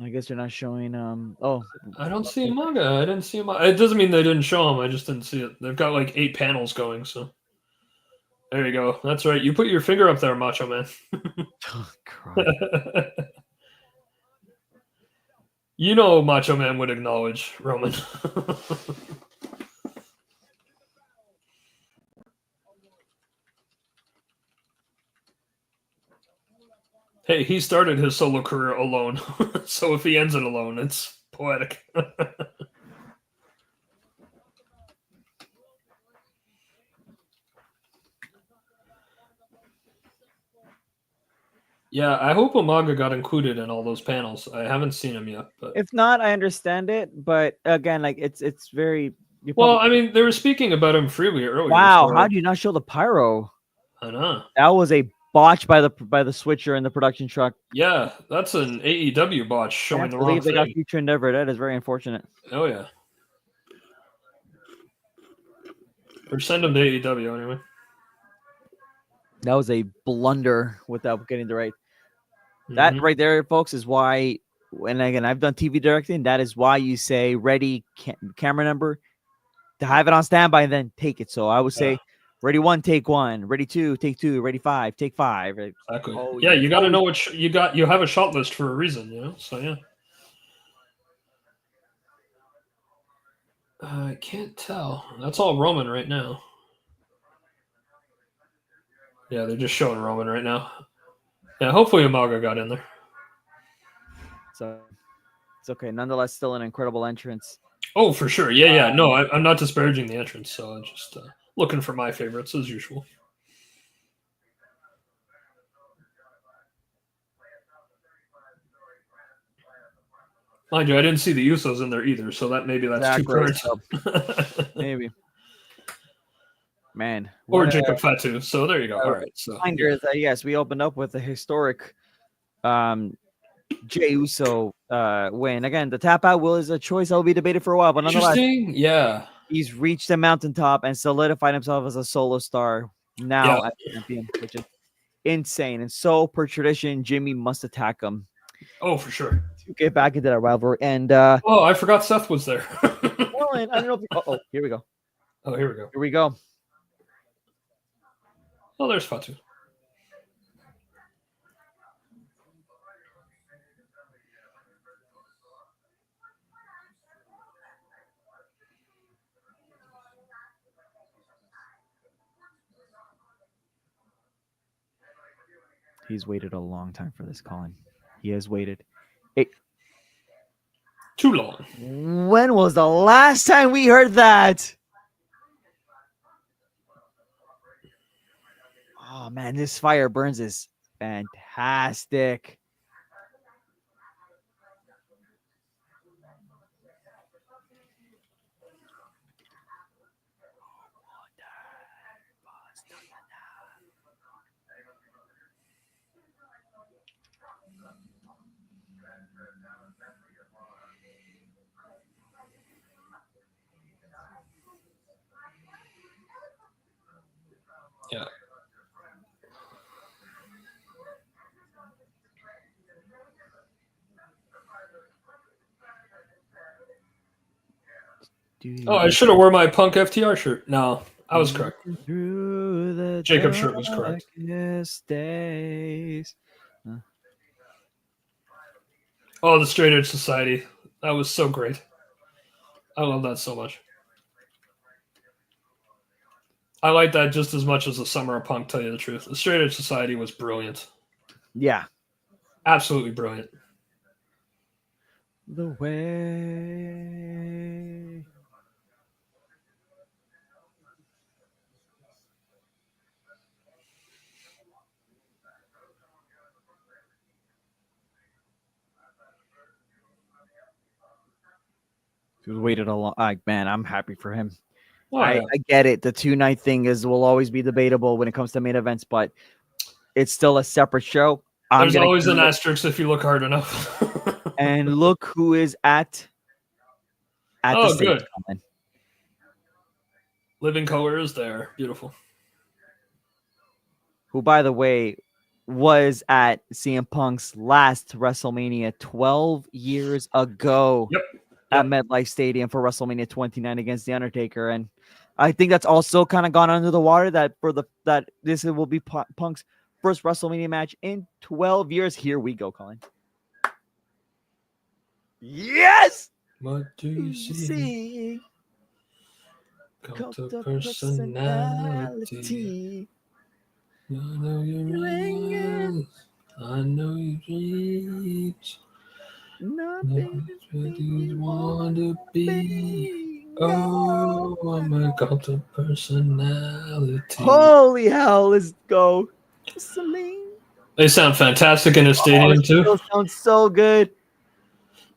Speaker 3: I guess you're not showing.
Speaker 1: I don't see Umaga. I didn't see him. It doesn't mean they didn't show him. I just didn't see it. They've got like 8 panels going. So there you go. That's right. You put your finger up there, Macho Man.
Speaker 3: Oh,
Speaker 1: you know, Macho Man would acknowledge Roman. Hey, he started his solo career alone, so if he ends it alone, it's poetic. Yeah, I hope Umaga got included in all those panels. I haven't seen him yet, but
Speaker 3: if not, I understand it. But again, like it's very
Speaker 1: well. I mean, they were speaking about him freely earlier.
Speaker 3: Wow, so how do you not show the pyro?
Speaker 1: I know
Speaker 3: that was a botch by the switcher in the production truck.
Speaker 1: Yeah, that's an AEW botch showing the wrong thing.
Speaker 3: They got Future Endeavor. That is very unfortunate.
Speaker 1: Oh yeah. Or send them to AEW anyway.
Speaker 3: That was a blunder without getting the right. That right there, folks, is why. And again, I've done TV directing. That is why you say ready camera number to have it on standby and then take it. So I would say ready 1, take 1. Ready 2, take 2. Ready 5, take 5.
Speaker 1: Exactly. Oh, yeah, you got to know what you got. You have a shot list for a reason, you know. So yeah. I can't tell. That's all Roman right now. Yeah, they're just showing Roman right now. Yeah, hopefully Umaga got in there.
Speaker 3: So it's okay. Nonetheless, still an incredible entrance.
Speaker 1: Oh, for sure. Yeah. No, I'm not disparaging the entrance. So I'm just looking for my favorites as usual. Mind you, I didn't see the Usos in there either, so that's exactly. 2 cards.
Speaker 3: Maybe. Man.
Speaker 1: Or Jacob Fatu. So there you go. All right. So
Speaker 3: yes, we opened up with a historic Jey Uso win. Again, the tap out is a choice that will be debated for a while, but nonetheless,
Speaker 1: yeah,
Speaker 3: he's reached the mountaintop and solidified himself as a solo star now as champion, which is insane. And so, per tradition, Jimmy must attack him.
Speaker 1: Oh, for sure.
Speaker 3: To get back into that rivalry. And
Speaker 1: oh, I forgot Seth was there.
Speaker 3: Well, and I don't know if here we go.
Speaker 1: Oh, here we go.
Speaker 3: Here we go.
Speaker 1: Oh, there's Fatu.
Speaker 3: He's waited a long time for this, Colin. He has waited.
Speaker 1: Too long.
Speaker 3: When was the last time we heard that? Oh man, this fire burns is fantastic. fantastic.
Speaker 1: Yeah. Oh, I should have wore my Punk FTR shirt. No, I was correct.
Speaker 3: Through the
Speaker 1: Jacob's shirt was correct.
Speaker 3: days.
Speaker 1: Oh, the Straight Edge Society. That was so great. I love that so much. I like that just as much as the Summer of Punk, tell you the truth. The Straight Edge Society was brilliant.
Speaker 3: Yeah.
Speaker 1: Absolutely brilliant.
Speaker 3: The way. He waited a long. Man, I'm happy for him.
Speaker 1: Oh,
Speaker 3: I get it. The 2-night thing will always be debatable when it comes to main events, but it's still a separate show.
Speaker 1: There's always an asterisk if you look hard enough.
Speaker 3: And look who is at the stage.
Speaker 1: Good. Living Color is there. Beautiful.
Speaker 3: Who, by the way, was at CM Punk's last WrestleMania 12 years ago.
Speaker 1: Yep.
Speaker 3: At MetLife Stadium for WrestleMania 29 against The Undertaker. And I think that's also kind of gone under the water that this will be Punk's first WrestleMania match in 12 years. Here we go, Colin. Yes!
Speaker 1: What do you see?
Speaker 3: Cult of personality.
Speaker 1: I know your rings. I know your dreams. Nothing you want to be. Oh, I'm a cult of personality.
Speaker 3: Holy hell, let's go. Celine.
Speaker 1: They sound fantastic in a stadium, too.
Speaker 3: It sounds so good.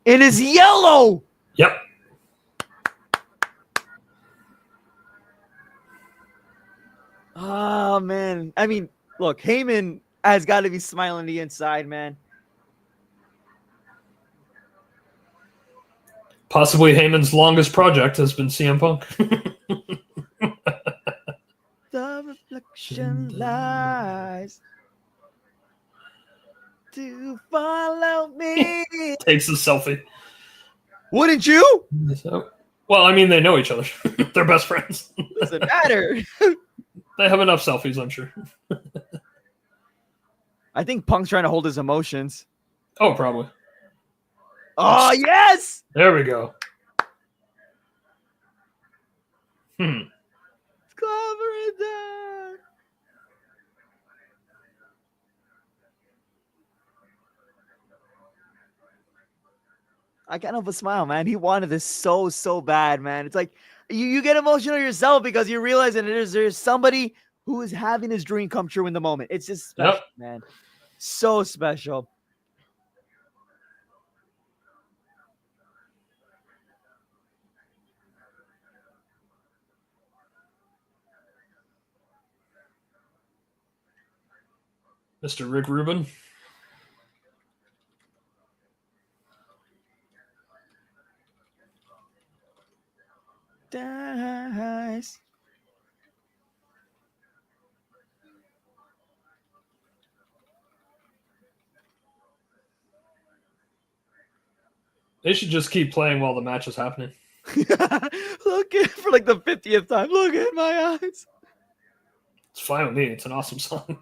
Speaker 3: It is yellow.
Speaker 1: Yep.
Speaker 3: Oh, man. I mean, look, Heyman has got to be smiling the inside, man.
Speaker 1: Possibly Heyman's longest project has been CM Punk.
Speaker 3: The reflection lies to follow me.
Speaker 1: Takes a selfie.
Speaker 3: Wouldn't you?
Speaker 1: Well, I mean, they know each other. They're best friends.
Speaker 3: Doesn't matter.
Speaker 1: They have enough selfies, I'm sure.
Speaker 3: I think Punk's trying to hold his emotions.
Speaker 1: Oh, probably.
Speaker 3: Oh, yes!
Speaker 1: There we go.
Speaker 3: Cover it down. I can't help but smile, man. He wanted this so bad, man. It's like you get emotional yourself because you realize that there's somebody who is having his dream come true in the moment. It's just special, man. So special.
Speaker 1: Mr. Rick Rubin.
Speaker 3: Dies.
Speaker 1: They should just keep playing while the match is happening.
Speaker 3: Look at for like the 50th time. Look at my eyes.
Speaker 1: It's fine with me. It's an awesome song.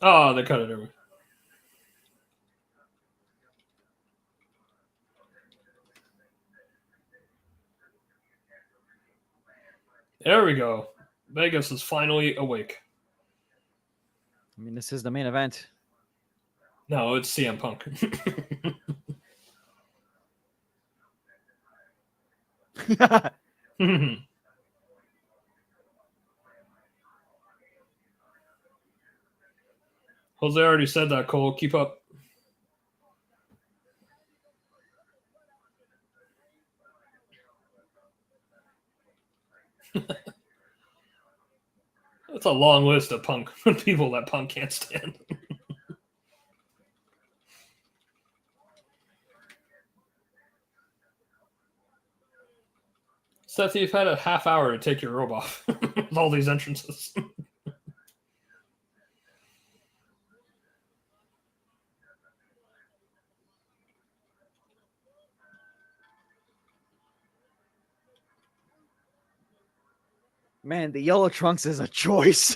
Speaker 1: Oh, they cut it over. There we go. Vegas is finally awake.
Speaker 3: I mean, this is the main event.
Speaker 1: No, it's CM Punk. Jose already said that, Cole. Keep up. That's a long list of Punk people that Punk can't stand. Seth, you've had a half hour to take your robe off with all these entrances.
Speaker 3: Man, the yellow trunks is a choice.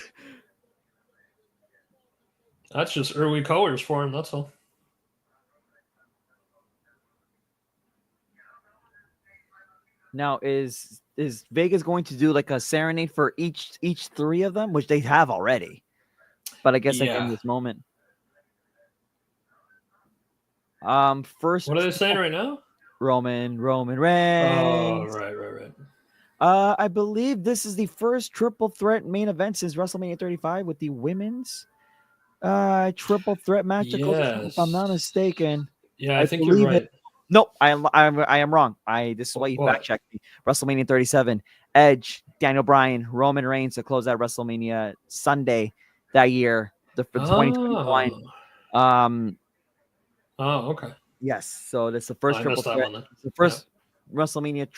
Speaker 1: That's just early colors for him, that's all.
Speaker 3: Now, is Vegas going to do like a serenade for each three of them, which they have already? But I guess like in this moment. First,
Speaker 1: what are they saying right now?
Speaker 3: Roman Reigns.
Speaker 1: Oh, right.
Speaker 3: I believe this is the first triple threat main event since WrestleMania 35 with the women's triple threat match.
Speaker 1: Yes.
Speaker 3: If I'm not mistaken.
Speaker 1: Yeah, I think you're right.
Speaker 3: Nope, I am wrong. This is why you fact checked me. WrestleMania 37, Edge, Daniel Bryan, Roman Reigns to close out WrestleMania Sunday that year, for 2021.
Speaker 1: Oh, okay.
Speaker 3: Yes, so this is the first triple threat. It's the first WrestleMania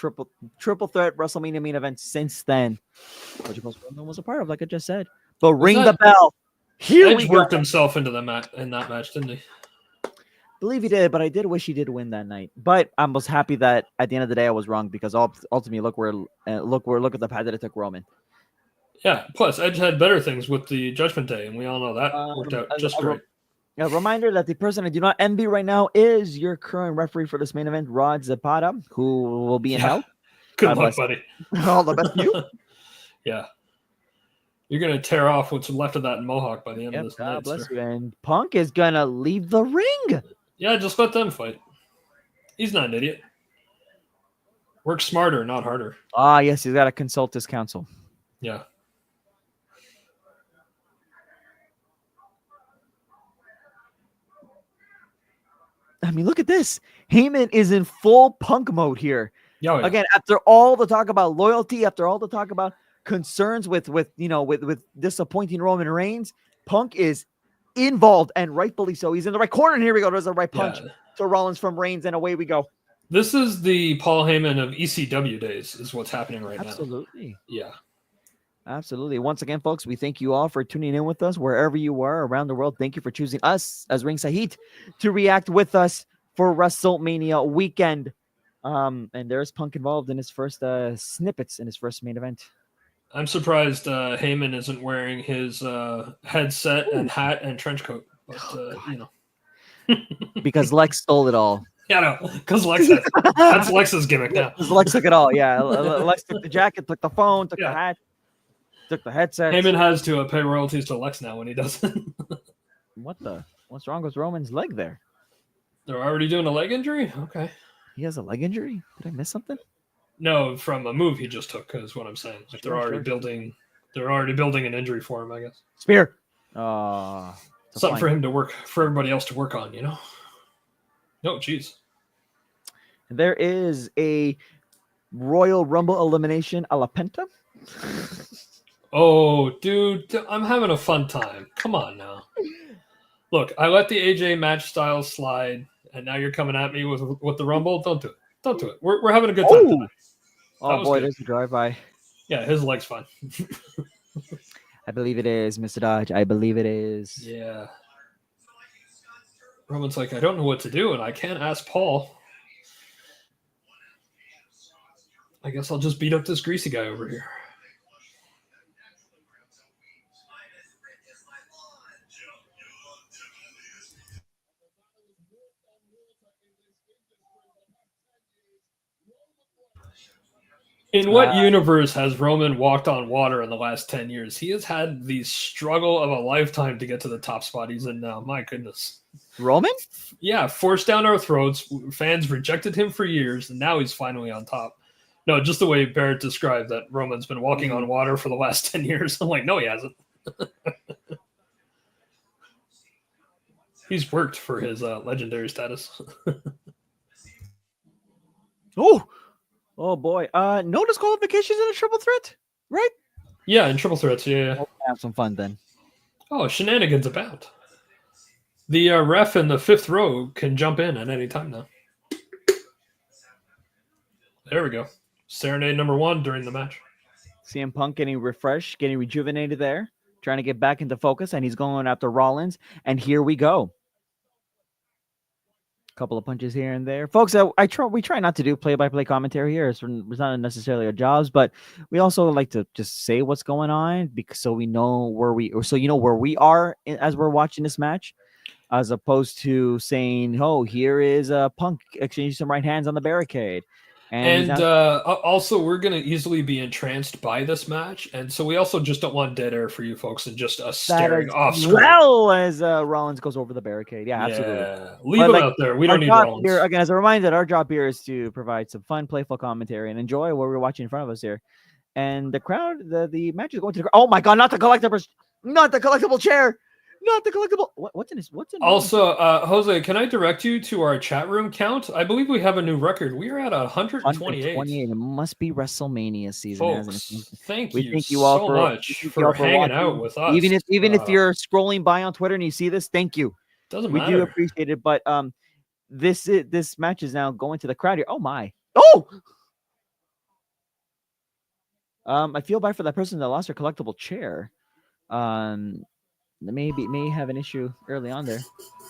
Speaker 3: triple threat WrestleMania main event since then, which Roman was a part of, like I just said. But ring the bell.
Speaker 1: Here Edge worked himself into the match in that match, didn't he?
Speaker 3: Believe he did, but I did wish he did win that night. But I was happy that at the end of the day I was wrong, because ultimately look at the path that it took Roman.
Speaker 1: Yeah. Plus, Edge had better things with the Judgment Day, and we all know that worked out just great.
Speaker 3: A reminder that the person I do not envy right now is your current referee for this main event, Rod Zapata, who will be in hell.
Speaker 1: Good luck, buddy.
Speaker 3: All the best to you.
Speaker 1: Yeah. You're going to tear off what's left of that mohawk by the end of this night.
Speaker 3: Bless you. And Punk is going to leave the ring.
Speaker 1: Yeah, just let them fight. He's not an idiot. Work smarter, not harder.
Speaker 3: Yes, he's got to consult his counsel.
Speaker 1: Yeah.
Speaker 3: I mean, look at this. Heyman is in full Punk mode here.
Speaker 1: Yeah.
Speaker 3: Again, after all the talk about loyalty, after all the talk about concerns with disappointing Roman Reigns, Punk is involved, and rightfully so. He's in the right corner, and here we go. There's a right punch to Rollins from Reigns, and away we go.
Speaker 1: This is the Paul Heyman of ECW days, is what's happening right now.
Speaker 3: Absolutely.
Speaker 1: Yeah.
Speaker 3: Absolutely. Once again, folks, we thank you all for tuning in with us wherever you are around the world. Thank you for choosing us as Ringside Heat to react with us for WrestleMania weekend. And there's Punk involved in his first snippets in his first main event.
Speaker 1: I'm surprised Heyman isn't wearing his headset and hat and trench coat. But,
Speaker 3: because Lex stole it all.
Speaker 1: Yeah, no, because that's Lex's gimmick now.
Speaker 3: Lex took it all. Yeah, Lex took the jacket, took the phone, took the hat. Took the headset.
Speaker 1: Heyman has to pay royalties to Lex now when he does it.
Speaker 3: What's wrong with Roman's leg there?
Speaker 1: They're already doing a leg injury? Okay.
Speaker 3: He has a leg injury? Did I miss something?
Speaker 1: No, from a move he just took, is what I'm saying. Like they're already building an injury for him, I guess.
Speaker 3: Spear.
Speaker 1: Something for him to work, for everybody else to work on, No, jeez.
Speaker 3: There is a Royal Rumble elimination a la Penta.
Speaker 1: Oh, dude, I'm having a fun time. Come on now. Look, I let the AJ match style slide, and now you're coming at me with the Rumble. Don't do it. Don't do it. We're having a good time tonight.
Speaker 3: Oh boy, there's a drive-by.
Speaker 1: Yeah, his leg's fine.
Speaker 3: I believe it is, Mr. Dodge. I believe it is.
Speaker 1: Yeah. Roman's like, I don't know what to do, and I can't ask Paul. I guess I'll just beat up this greasy guy over here. In what universe has Roman walked on water in the last 10 years? He has had the struggle of a lifetime to get to the top spot he's in now. My goodness.
Speaker 3: Roman?
Speaker 1: Yeah, forced down our throats. Fans rejected him for years, and now he's finally on top. No, just the way Barrett described that Roman's been walking on water for the last 10 years. I'm like, no, he hasn't. He's worked for his legendary status.
Speaker 3: Oh boy. No disqualifications in a triple threat, right?
Speaker 1: Yeah, in triple threats. Yeah.
Speaker 3: We'll have some fun then.
Speaker 1: Oh, shenanigans about. The ref in the fifth row can jump in at any time now. There we go. Serenade number 1 during the match.
Speaker 3: CM Punk getting refreshed, getting rejuvenated there, trying to get back into focus, and he's going after Rollins. And here we go. A couple of punches here and there, folks. We try not to do play-by-play commentary here. It's not necessarily our jobs, but we also like to just say what's going on so we know where we are as we're watching this match, as opposed to saying, "Oh, here is Punk exchanging some right hands on the barricade."
Speaker 1: And also, we're going to easily be entranced by this match. And so we also just don't want dead air for you folks and just us staring off screen.
Speaker 3: Well, as Rollins goes over the barricade. Yeah, absolutely.
Speaker 1: Leave him out there. We don't need Rollins.
Speaker 3: Here, again, as a reminder, our job here is to provide some fun, playful commentary and enjoy what we're watching in front of us here. And the crowd, the match is going to the... Oh, my God, not the collectible chair. Not the collectible. What's in this?
Speaker 1: Also, Jose, can I direct you to our chat room count? I believe we have a new record. We are at 128.
Speaker 3: It must be WrestleMania season.
Speaker 1: Folks, thank you so much for hanging out with us.
Speaker 3: Even if you're scrolling by on Twitter and you see this, thank you.
Speaker 1: Doesn't matter.
Speaker 3: We do appreciate it. But this match is now going to the crowd here. Oh my! Oh. I feel bad for that person that lost their collectible chair. May have an issue early on there.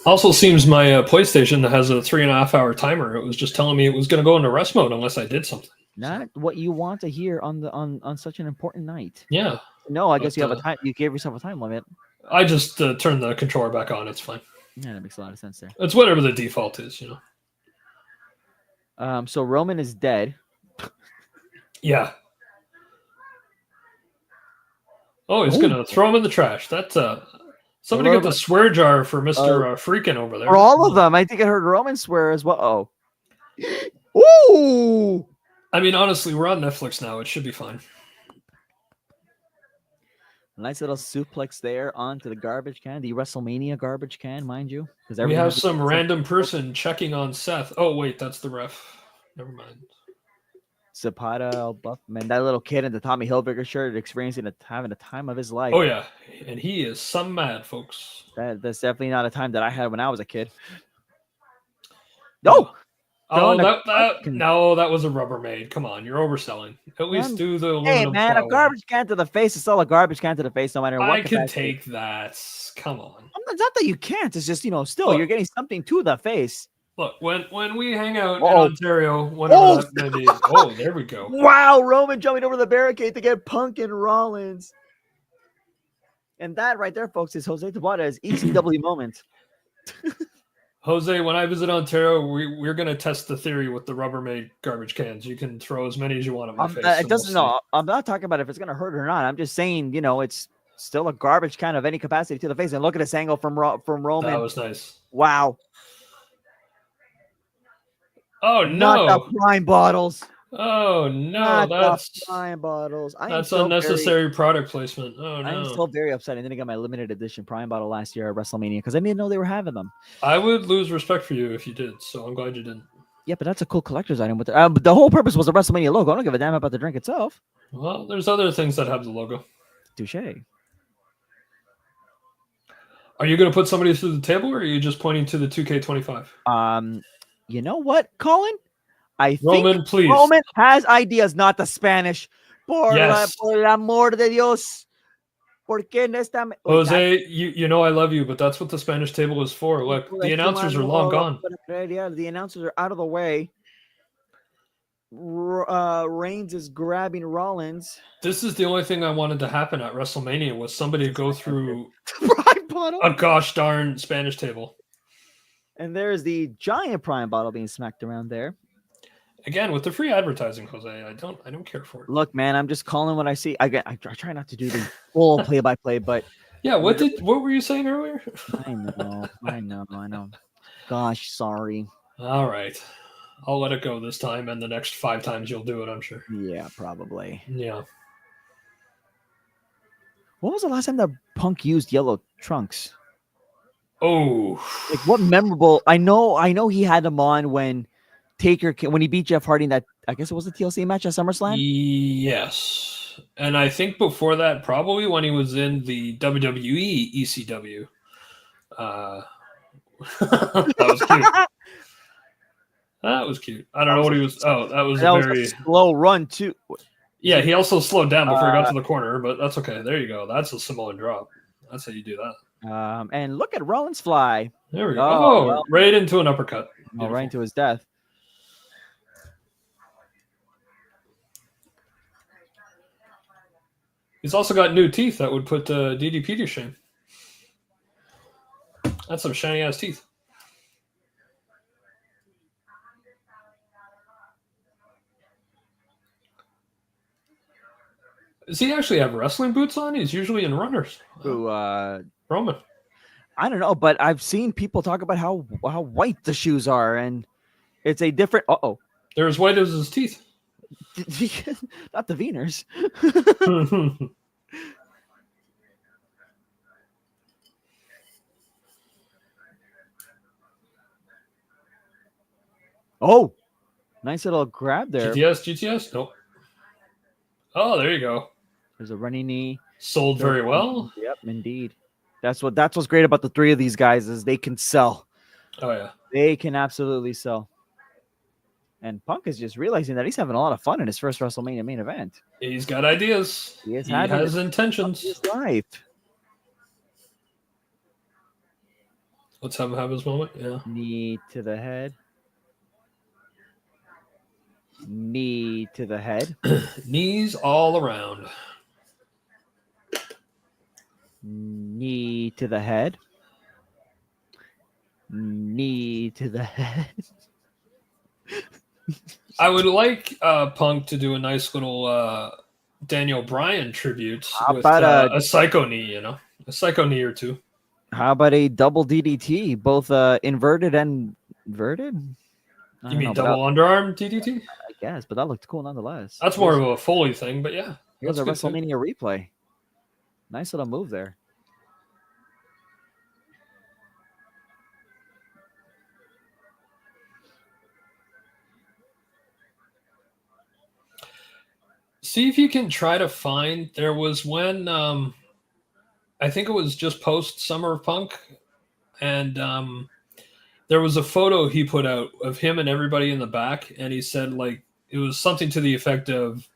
Speaker 1: Also seems my PlayStation that has a 3.5 hour timer. It was just telling me it was going to go into rest mode unless I did something.
Speaker 3: Not what you want to hear on such an important night.
Speaker 1: Yeah.
Speaker 3: No, I guess you have a time. You gave yourself a time limit.
Speaker 1: I just turned the controller back on. It's fine.
Speaker 3: Yeah, that makes a lot of sense there.
Speaker 1: It's whatever the default is,
Speaker 3: So Roman is dead.
Speaker 1: Yeah. Oh, he's going to throw him in the trash. That's somebody got the swear jar for Mr. Freakin' over there.
Speaker 3: For all of them. I think I heard Roman swear as well. Oh. Ooh.
Speaker 1: I mean, honestly, we're on Netflix now. It should be fine.
Speaker 3: Nice little suplex there onto the garbage can, the WrestleMania garbage can, mind you.
Speaker 1: We have some random person checking on Seth. Oh, wait, that's the ref. Never mind.
Speaker 3: Zapata, Buffman, that little kid in the Tommy Hilfiger shirt having the time of his life.
Speaker 1: Oh, yeah. And he is some mad, folks.
Speaker 3: That's definitely not a time that I had when I was a kid. No!
Speaker 1: Oh, that was a Rubbermaid. Come on, you're overselling. At least do the aluminum.
Speaker 3: Hey, man, a garbage can to the face is still a garbage can to the face no matter what.
Speaker 1: I can take that. Come on.
Speaker 3: It's not that you can't. It's just, still, you're getting something to the face.
Speaker 1: Look, when we hang out in Ontario, whenever that may be. Oh, there we go.
Speaker 3: Wow, Roman jumping over the barricade to get Punk and Rollins. And that right there, folks, is Jose Tabata's ECW moment.
Speaker 1: Jose, when I visit Ontario, we're going to test the theory with the Rubbermaid garbage cans. You can throw as many as you want at my face.
Speaker 3: It doesn't know. I'm not talking about if it's going to hurt or not. I'm just saying, it's still a garbage can of any capacity to the face. And look at this angle from Roman.
Speaker 1: That was nice.
Speaker 3: Wow.
Speaker 1: Oh, no.
Speaker 3: Not the prime bottles.
Speaker 1: Oh, no. That's
Speaker 3: prime bottles.
Speaker 1: That's unnecessary product placement. Oh, no.
Speaker 3: I'm still very upset. I didn't get my limited edition prime bottle last year at WrestleMania because I didn't know they were having them.
Speaker 1: I would lose respect for you if you did, so I'm glad you didn't.
Speaker 3: Yeah, but that's a cool collector's item. But the whole purpose was a WrestleMania logo. I don't give a damn about the drink itself.
Speaker 1: Well, there's other things that have the logo.
Speaker 3: Touche.
Speaker 1: Are you going to put somebody through the table, or are you just pointing to the 2K25?
Speaker 3: You know what, Colin? I
Speaker 1: Roman,
Speaker 3: think
Speaker 1: please.
Speaker 3: Roman has ideas, not the Spanish. Por el amor de Dios. ¿Por qué no está...
Speaker 1: Jose, you know I love you, but that's what the Spanish table is for. Look, the announcers are long gone.
Speaker 3: Yeah, the announcers are out of the way. Reigns is grabbing Rollins.
Speaker 1: This is the only thing I wanted to happen at WrestleMania was somebody to go through a gosh darn Spanish table.
Speaker 3: And there's the giant prime bottle being smacked around there.
Speaker 1: Again, with the free advertising, Jose, I don't care for it.
Speaker 3: Look, man, I'm just calling what I see. I try not to do the full play-by-play, but
Speaker 1: yeah, what were you saying earlier?
Speaker 3: I know. Gosh, sorry.
Speaker 1: All right. I'll let it go this time, and the next 5 times you'll do it, I'm sure.
Speaker 3: Yeah, probably.
Speaker 1: Yeah.
Speaker 3: When was the last time that Punk used yellow trunks?
Speaker 1: Oh,
Speaker 3: Like what memorable? I know he had him on when when he beat Jeff Hardy in that, I guess it was a TLC match at SummerSlam.
Speaker 1: yes. And I think before that, probably when he was in the WWE ECW. That was cute. That was cute. I don't know what he was. Oh, that was
Speaker 3: That
Speaker 1: a
Speaker 3: was
Speaker 1: very
Speaker 3: a slow run too.
Speaker 1: Yeah, he also slowed down before he got to the corner, but that's okay. There you go. That's a Samoan drop. That's how you do that.
Speaker 3: And look at Rollins fly.
Speaker 1: There we go.
Speaker 3: Oh,
Speaker 1: Oh,
Speaker 3: well.
Speaker 1: right into an uppercut.
Speaker 3: Right into his death.
Speaker 1: He's also got new teeth that would put DDP to shame. That's some shiny ass teeth. Does he actually have wrestling boots on? He's usually in runners.
Speaker 3: Who,
Speaker 1: Roman.
Speaker 3: I don't know, but I've seen people talk about how white the shoes are, and it's a different.
Speaker 1: They're as white as his teeth.
Speaker 3: Not the Veners. Oh, nice little grab there.
Speaker 1: GTS? Nope. Oh, there you go.
Speaker 3: There's a running knee.
Speaker 1: Sold very well.
Speaker 3: Yep, indeed. That's what's great about the three of these guys is they can sell.
Speaker 1: Oh yeah.
Speaker 3: They can absolutely sell. And Punk is just realizing that he's having a lot of fun in his first WrestleMania main event.
Speaker 1: He's got ideas. He has intentions.
Speaker 3: His life.
Speaker 1: Let's have him have his moment. Yeah.
Speaker 3: Knee to the head. Knee to the head.
Speaker 1: Knees all around.
Speaker 3: Knee to the head. Knee to the head.
Speaker 1: I would like Punk to do a nice little Daniel Bryan tribute with a psycho knee, a psycho knee or two.
Speaker 3: How about a double DDT, both inverted and inverted?
Speaker 1: You mean double underarm DDT?
Speaker 3: I guess, but that looked cool nonetheless.
Speaker 1: That's more of a Foley thing, but yeah.
Speaker 3: Here's a WrestleMania replay. Nice little move there.
Speaker 1: See if you can try to find. There was when I think it was just post Summer of Punk, and there was a photo he put out of him and everybody in the back, and he said like it was something to the effect of,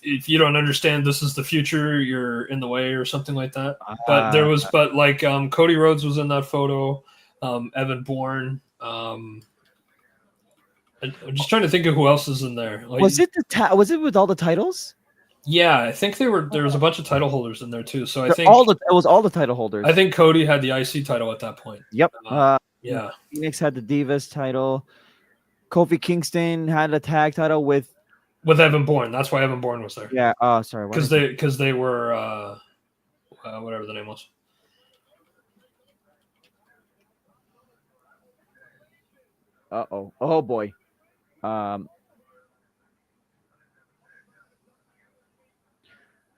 Speaker 1: if you don't understand this is the future, you're in the way, or something like that. But there was, Cody Rhodes was in that photo, Evan Bourne. I'm just trying to think of who else is in there. Like,
Speaker 3: was it was it with all the titles?
Speaker 1: Yeah, I think there was a bunch of title holders in there too. So I think
Speaker 3: it was all the title holders.
Speaker 1: I think Cody had the IC title at that point.
Speaker 3: Yep.
Speaker 1: Yeah.
Speaker 3: Phoenix had the Divas title. Kofi Kingston had a tag title with
Speaker 1: Evan Bourne. That's why Evan Bourne was there.
Speaker 3: Yeah. Oh, sorry.
Speaker 1: Because they were whatever the name was.
Speaker 3: Oh boy.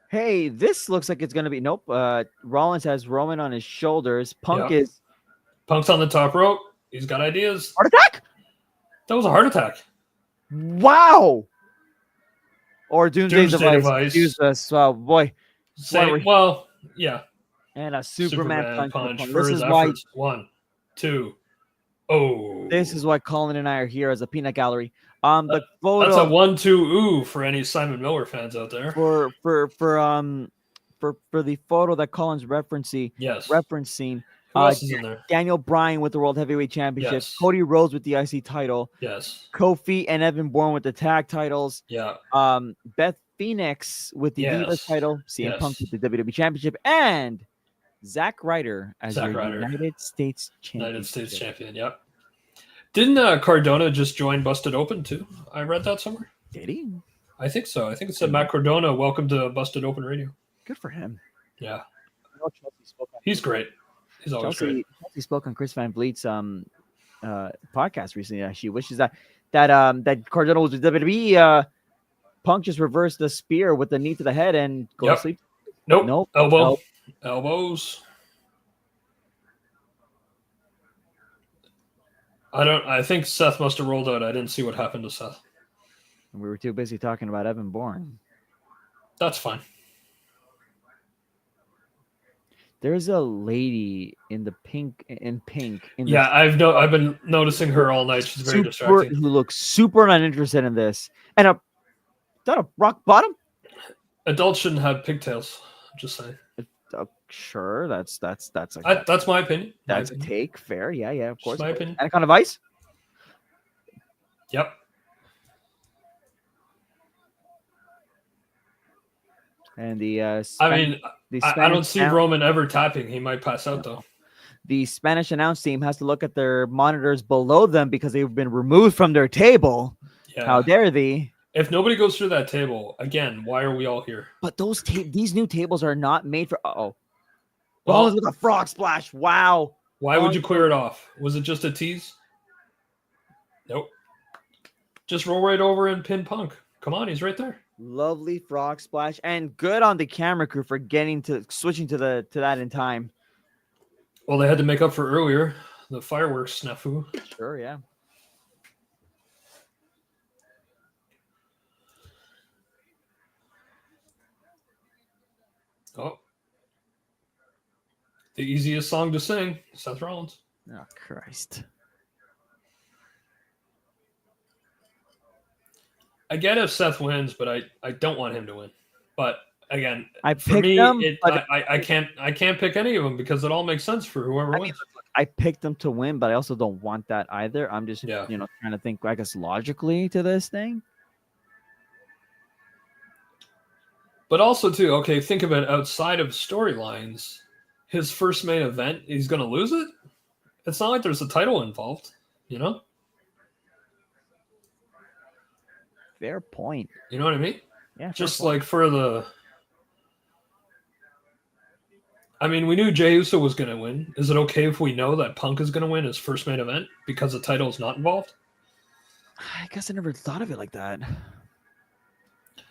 Speaker 3: Hey, this looks like it's gonna be nope. Rollins has Roman on his shoulders. Punk's
Speaker 1: on the top rope. He's got ideas.
Speaker 3: Heart attack?
Speaker 1: That was a heart attack.
Speaker 3: Wow. Or Doomsday Device.
Speaker 1: Jesus,
Speaker 3: boy.
Speaker 1: Well, yeah.
Speaker 3: And a Superman punch.
Speaker 1: For his efforts. 1, 2. Oh.
Speaker 3: This is why Colin and I are here as a peanut gallery. The photo.
Speaker 1: That's a 1-2 ooh for any Simon Miller fans out there.
Speaker 3: For the photo that Colin's referencing.
Speaker 1: Yes.
Speaker 3: Referencing.
Speaker 1: Who else is in there?
Speaker 3: Daniel Bryan with the World Heavyweight Championship.
Speaker 1: Yes.
Speaker 3: Cody Rhodes with the IC title.
Speaker 1: Yes.
Speaker 3: Kofi and Evan Bourne with the tag titles.
Speaker 1: Yeah.
Speaker 3: Beth Phoenix with the Divas title. CM Punk with the WWE Championship. And Zack Ryder as the United States Champion.
Speaker 1: United States Champion, yep. Didn't Cardona just join Busted Open too? I read that somewhere.
Speaker 3: Did he?
Speaker 1: I think so. I think it said Matt Cardona, welcome to Busted Open Radio.
Speaker 3: Good for him.
Speaker 1: Yeah. He's great. He's always great.
Speaker 3: Chelsea spoke on Chris Van Vliet's podcast recently. She wishes that Cardona was with WWE. Punk just reversed the spear with the knee to the head and go to sleep.
Speaker 1: Nope. Elbows. I think Seth must have rolled out. I didn't see what happened to Seth.
Speaker 3: We were too busy talking about Evan Bourne.
Speaker 1: That's fine.
Speaker 3: There's a lady in the pink.
Speaker 1: Yeah, I've been noticing her all night. She's very distracting.
Speaker 3: Who looks super uninterested in this. And is that a rock bottom?
Speaker 1: Adults shouldn't have pigtails. I'm just saying.
Speaker 3: Sure, that's
Speaker 1: my opinion.
Speaker 3: That's a take. Fair, yeah, of course.
Speaker 1: My opinion.
Speaker 3: And a kind of ice.
Speaker 1: Yep.
Speaker 3: And the
Speaker 1: I don't see Roman ever tapping. He might pass out though.
Speaker 3: The Spanish announce team has to look at their monitors below them because they've been removed from their table. Yeah. How dare they?
Speaker 1: If nobody goes through that table again, why are we all here?
Speaker 3: But these new tables are not made for. Rollins with a frog splash. Wow.
Speaker 1: Why would you clear it off? Was it just a tease? Nope. Just roll right over and pin Punk. Come on, he's right there.
Speaker 3: Lovely frog splash, and good on the camera crew for switching to that in time.
Speaker 1: Well, they had to make up for earlier the fireworks snafu.
Speaker 3: Sure, yeah.
Speaker 1: Oh, the easiest song to sing, Seth Rollins.
Speaker 3: Oh Christ!
Speaker 1: I get if Seth wins, but I don't want him to win. But again,
Speaker 3: I picked them.
Speaker 1: I can't pick any of them because it all makes sense for whoever wins.
Speaker 3: I picked them to win, but I also don't want that either. I'm just trying to think, I guess, logically to this thing.
Speaker 1: But also too, okay, think of it outside of storylines. His first main event, he's going to lose it. It's not like there's a title involved, you know.
Speaker 3: Fair point.
Speaker 1: You know what I mean?
Speaker 3: Yeah.
Speaker 1: Just like for the. I mean, we knew Jey Uso was going to win. Is it okay if we know that Punk is going to win his first main event because the title is not involved?
Speaker 3: I guess I never thought of it like that.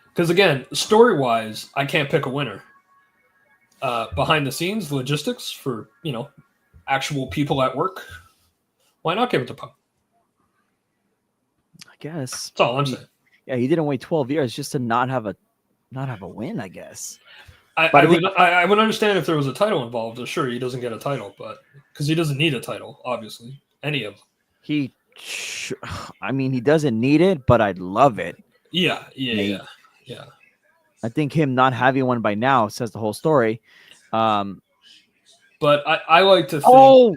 Speaker 1: Because again, story-wise, I can't pick a winner. Behind the scenes, logistics for, actual people at work, why not give it to Punk?
Speaker 3: I guess.
Speaker 1: That's all I'm saying.
Speaker 3: Yeah, he didn't wait 12 years just to not have a win, I guess.
Speaker 1: I would understand if there was a title involved. Sure, he doesn't get a title, but because he doesn't need a title, obviously. Any of them.
Speaker 3: He doesn't need it, but I'd love it.
Speaker 1: Yeah.
Speaker 3: I think him not having one by now says the whole story.
Speaker 1: But I like to think.
Speaker 3: Oh,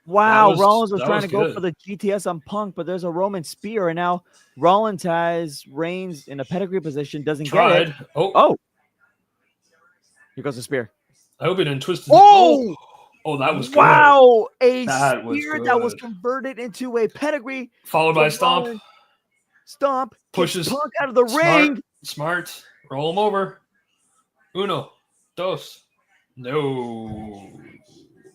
Speaker 3: wow! Rollins was trying to go for the GTS on Punk, but there's a Roman spear, and now Rollins has Reigns in a pedigree position. Doesn't get it. Oh! Here goes the spear.
Speaker 1: I hope it didn't twist.
Speaker 3: Oh,
Speaker 1: that was good.
Speaker 3: Wow! Spear that was converted into a pedigree,
Speaker 1: followed by stomp.
Speaker 3: Stomp
Speaker 1: pushes
Speaker 3: Punk out of the ring.
Speaker 1: Smart. Roll him over. Uno, dos. No.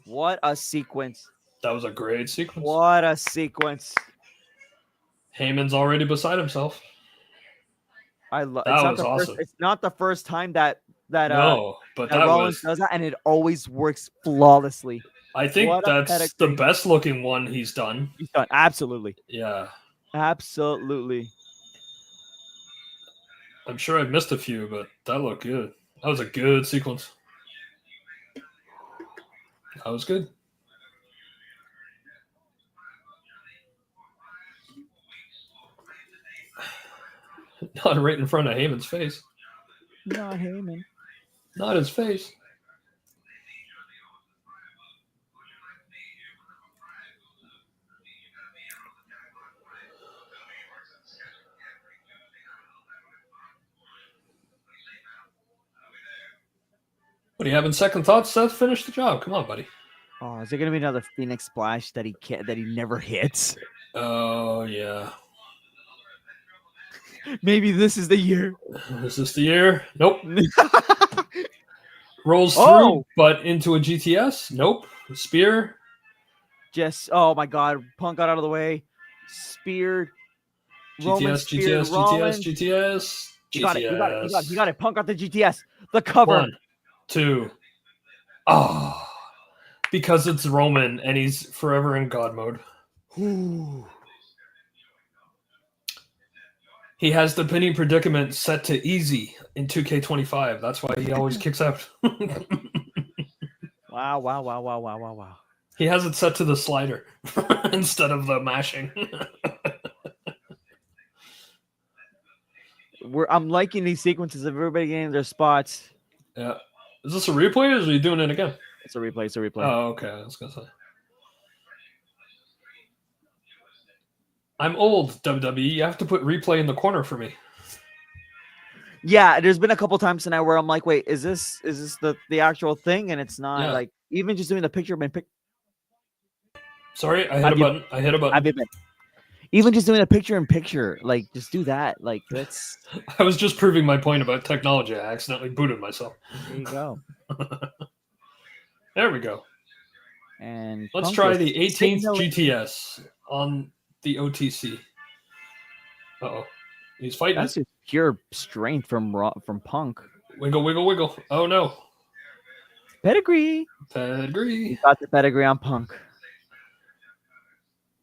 Speaker 3: What a sequence.
Speaker 1: That was a great sequence.
Speaker 3: What a sequence.
Speaker 1: Heyman's already beside himself.
Speaker 3: That was awesome. It's not the first time that
Speaker 1: Rollins
Speaker 3: does that, and it always works flawlessly.
Speaker 1: I think that's the best looking one he's done.
Speaker 3: Absolutely.
Speaker 1: Yeah.
Speaker 3: Absolutely.
Speaker 1: I'm sure I missed a few, but that looked good. That was a good sequence. That was good. Not right in front of Heyman's face.
Speaker 3: Not Heyman.
Speaker 1: Not his face. What, are you having second thoughts, Seth? Finish the job. Come on, buddy.
Speaker 3: Oh, is there going to be another Phoenix Splash that he never hits?
Speaker 1: Oh, yeah.
Speaker 3: Maybe this is the year.
Speaker 1: Is this the year? Nope. Rolls through, but into a GTS? Nope. Spear?
Speaker 3: Oh my God. Punk got out of the way. Speared.
Speaker 1: GTS.
Speaker 3: He got it. Punk got the GTS. The cover.
Speaker 1: 1, 2. Oh, because it's Roman and he's forever in God mode.
Speaker 3: Ooh.
Speaker 1: He has the pinning predicament set to easy in 2K25. That's why he always kicks out.
Speaker 3: Wow.
Speaker 1: He has it set to the slider instead of the mashing.
Speaker 3: I'm liking these sequences of everybody getting their spots.
Speaker 1: Yeah. Is this a replay or is he doing it again?
Speaker 3: It's a replay.
Speaker 1: Oh, okay. I was going to say. I'm old, WWE. You have to put replay in the corner for me.
Speaker 3: Yeah, there's been a couple times tonight where I'm like, wait, is this the actual thing? And it's not.
Speaker 1: Yeah.
Speaker 3: Like even just doing the picture in picture.
Speaker 1: Sorry, I hit a button.
Speaker 3: Even just doing a picture in picture, like just do that. Like that's.
Speaker 1: I was just proving my point about technology. I accidentally booted myself.
Speaker 3: There you go.
Speaker 1: There we go.
Speaker 3: And
Speaker 1: let's
Speaker 3: Punk
Speaker 1: try
Speaker 3: is
Speaker 1: the 18th
Speaker 3: signaling-
Speaker 1: GTS on the OTC. Uh-oh. He's fighting.
Speaker 3: That's just pure strength from Punk.
Speaker 1: Wiggle. Oh, no.
Speaker 3: Pedigree.
Speaker 1: Pedigree.
Speaker 3: You got the pedigree on Punk.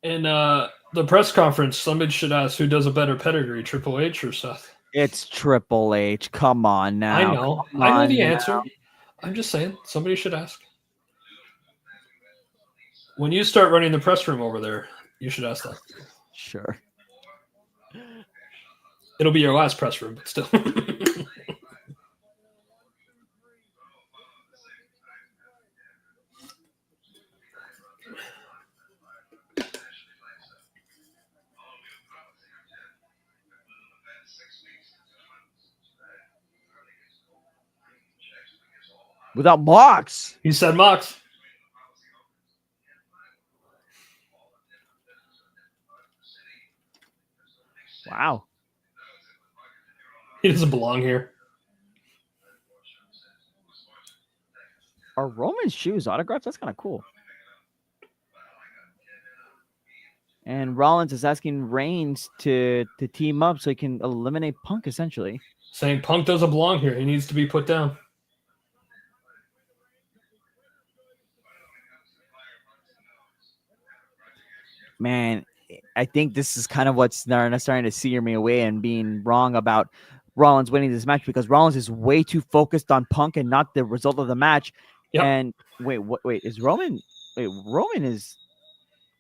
Speaker 1: In the press conference, somebody should ask who does a better pedigree, Triple H or Seth?
Speaker 3: It's Triple H. Come on now.
Speaker 1: I know. I know the answer. I'm just saying. Somebody should ask. When you start running the press room over there, you should ask that.
Speaker 3: Sure.
Speaker 1: It'll be your last press room, but still.
Speaker 3: Without Mox.
Speaker 1: He said Mox.
Speaker 3: Wow.
Speaker 1: He doesn't belong here.
Speaker 3: Are Roman's shoes autographs? That's kind of cool. And Rollins is asking Reigns to team up so he can eliminate Punk, essentially.
Speaker 1: Saying Punk doesn't belong here. He needs to be put down.
Speaker 3: Man, I think this is kind of what's starting to steer me away and being wrong about Rollins winning this match, because Rollins is way too focused on Punk and not the result of the match.
Speaker 1: Yep.
Speaker 3: And wait, is Roman? Roman is.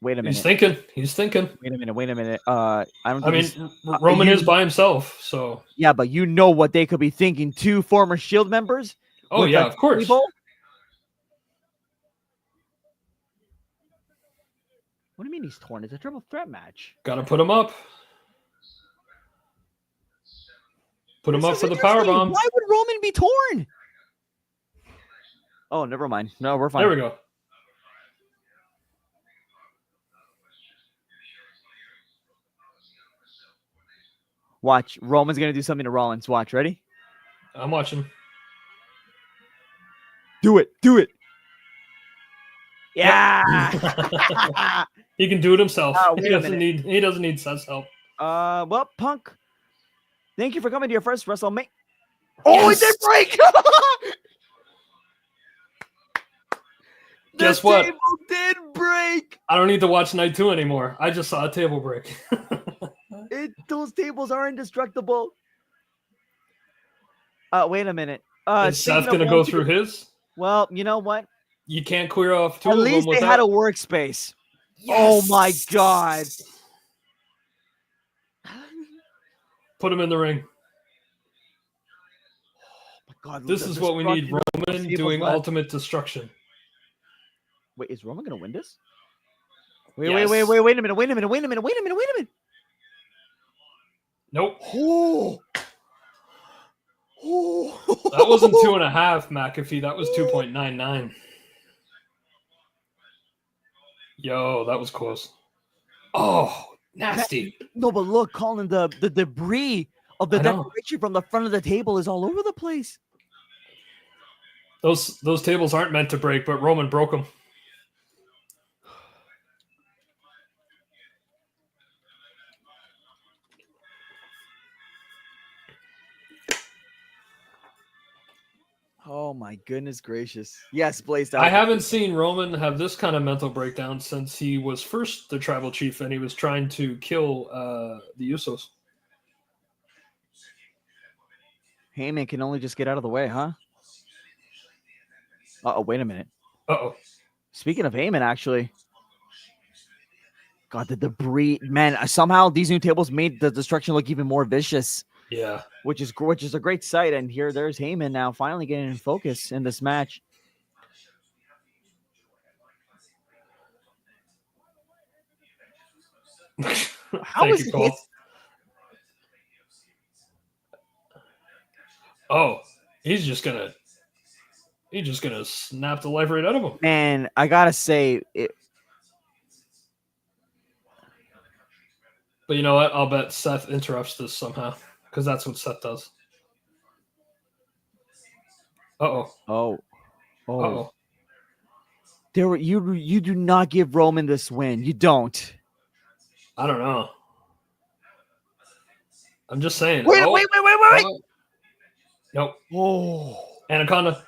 Speaker 3: Wait a minute.
Speaker 1: He's thinking.
Speaker 3: Wait a minute. I mean,
Speaker 1: Roman is by himself, so.
Speaker 3: Yeah, but you know what they could be thinking. Two former Shield members.
Speaker 1: Oh yeah, of course.
Speaker 3: Table? What do you mean he's torn? It's a triple threat match.
Speaker 1: Gotta put him up. Put him up for the powerbomb.
Speaker 3: Why would Roman be torn? Oh, never mind. No, we're fine.
Speaker 1: There we go.
Speaker 3: Watch. Roman's going to do something to Rollins. Watch. Ready?
Speaker 1: I'm watching.
Speaker 3: Do it. Yeah.
Speaker 1: He can do it himself.
Speaker 3: He
Speaker 1: doesn't need Seth's help.
Speaker 3: Well, Punk, thank you for coming to your first WrestleMania. Oh, it did break.
Speaker 1: Guess what?
Speaker 3: The table did break.
Speaker 1: I don't need to watch night 2 anymore. I just saw a table break.
Speaker 3: Those tables are indestructible. Wait a minute.
Speaker 1: Is Seth going to go through his?
Speaker 3: Well, you know what?
Speaker 1: You can't clear off 2
Speaker 3: At
Speaker 1: of them
Speaker 3: least they
Speaker 1: without...
Speaker 3: had a workspace.
Speaker 1: Yes!
Speaker 3: Oh my God.
Speaker 1: Put him in the ring.
Speaker 3: Oh my God.
Speaker 1: This is what we need. Roman doing ultimate destruction.
Speaker 3: Wait, is Roman going to win this? Wait
Speaker 1: Yes.
Speaker 3: a minute.
Speaker 1: Nope.
Speaker 3: Oh.
Speaker 1: That wasn't 2.5, McAfee. That was 2.99. Yo, that was close. Oh, nasty.
Speaker 3: No, but look, Colin, the debris of the decoration from the front of the table is all over the place.
Speaker 1: Those tables aren't meant to break, but Roman broke them.
Speaker 3: Oh Oh my goodness gracious! Yes, Blaze.
Speaker 1: I haven't seen Roman have this kind of mental breakdown since he was first the tribal chief and he was trying to kill the Usos.
Speaker 3: Heyman can only just get out of the way, huh? Oh, wait a minute.
Speaker 1: Uh-oh.
Speaker 3: Speaking of Heyman, actually. God, the debris, man! Somehow these new tables made the destruction look even more vicious.
Speaker 1: Yeah,
Speaker 3: which is a great sight. And there's Heyman now finally getting in focus in this match. How
Speaker 1: Thank
Speaker 3: is
Speaker 1: you, Paul. Oh, he's just gonna snap the life right out of him.
Speaker 3: Man, I gotta say it.
Speaker 1: But you know what? I'll bet Seth interrupts this somehow because that's what Seth does. Uh-oh.
Speaker 3: Oh.
Speaker 1: Uh-oh.
Speaker 3: You do not give Roman this win. You don't.
Speaker 1: I don't know. I'm just saying.
Speaker 3: Wait.
Speaker 1: Nope.
Speaker 3: Oh.
Speaker 1: Anaconda.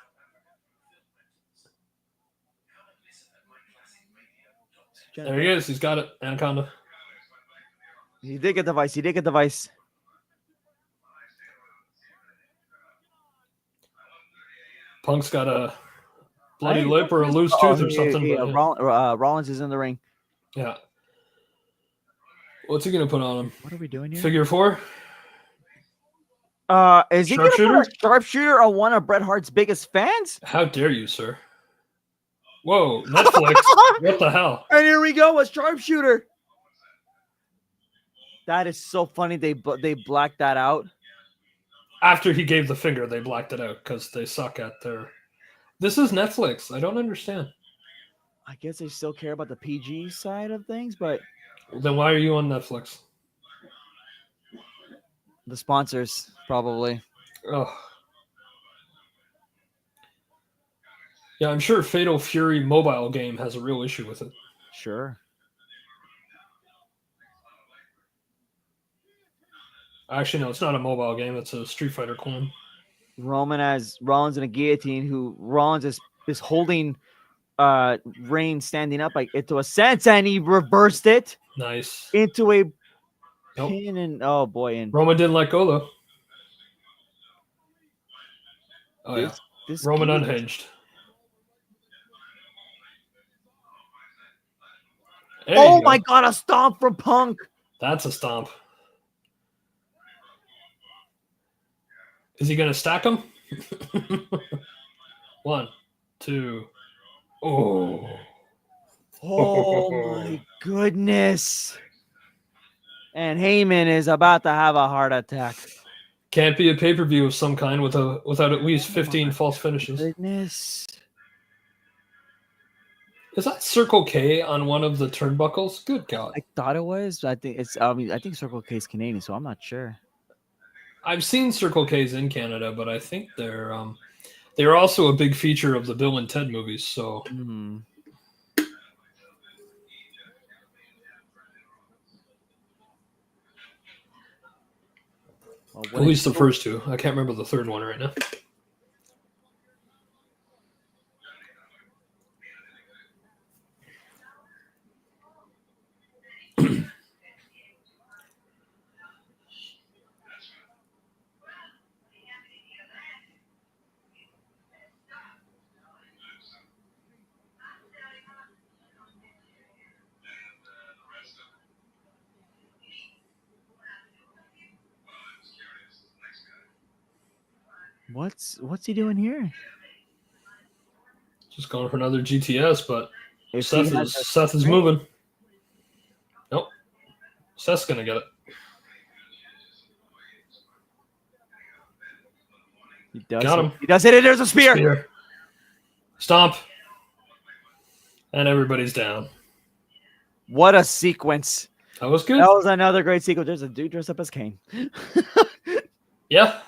Speaker 1: There he is. He's got it. Anaconda.
Speaker 3: He did get the device.
Speaker 1: Punk's got a bloody lip or a loose tooth or something.
Speaker 3: Yeah. Rollins is in the ring.
Speaker 1: Yeah. What's he gonna put on him?
Speaker 3: What are we doing here?
Speaker 1: Figure 4?
Speaker 3: Is he gonna put a sharpshooter on one of Bret Hart's biggest fans?
Speaker 1: How dare you, sir? Whoa, Netflix. What the hell?
Speaker 3: And here we go, a sharpshooter. That is so funny. They blacked that out.
Speaker 1: After he gave the finger, they blacked it out because they suck at their. This is Netflix. I don't understand.
Speaker 3: I guess they still care about the PG side of things, but
Speaker 1: then why are you on Netflix?
Speaker 3: The sponsors, probably.
Speaker 1: Oh. Yeah, I'm sure Fatal Fury mobile game has a real issue with it.
Speaker 3: Sure.
Speaker 1: Actually, no, it's not a mobile game. It's a Street Fighter clone.
Speaker 3: Rollins in a guillotine. Who Rollins is holding Reigns standing up like into a sense, and he reversed it.
Speaker 1: Nice.
Speaker 3: Into a pin, and oh boy, and
Speaker 1: Roman didn't let go though. Oh this Roman unhinged.
Speaker 3: Oh my God, a stomp from Punk.
Speaker 1: That's a stomp. Is he going to stack them? 1, 2. Oh.
Speaker 3: Oh my goodness. And Heyman is about to have a heart attack.
Speaker 1: Can't be a pay-per-view of some kind without at least 15 false finishes.
Speaker 3: Goodness.
Speaker 1: Is that Circle K on one of the turnbuckles? Good God.
Speaker 3: I thought it was. I think I think Circle K is Canadian, so I'm not sure.
Speaker 1: I've seen Circle K's in Canada, but I think they're also a big feature of the Bill and Ted movies. So, at least the first two. I can't remember the third one right now.
Speaker 3: What's he doing here?
Speaker 1: Just going for another GTS, but Seth is moving. Nope. Seth's gonna get it.
Speaker 3: He does.
Speaker 1: Got him.
Speaker 3: He does it. There's a spear.
Speaker 1: Stomp. And everybody's down.
Speaker 3: What a sequence.
Speaker 1: That was good.
Speaker 3: That was another great sequence. There's a dude dressed up as Kane.
Speaker 1: Yeah.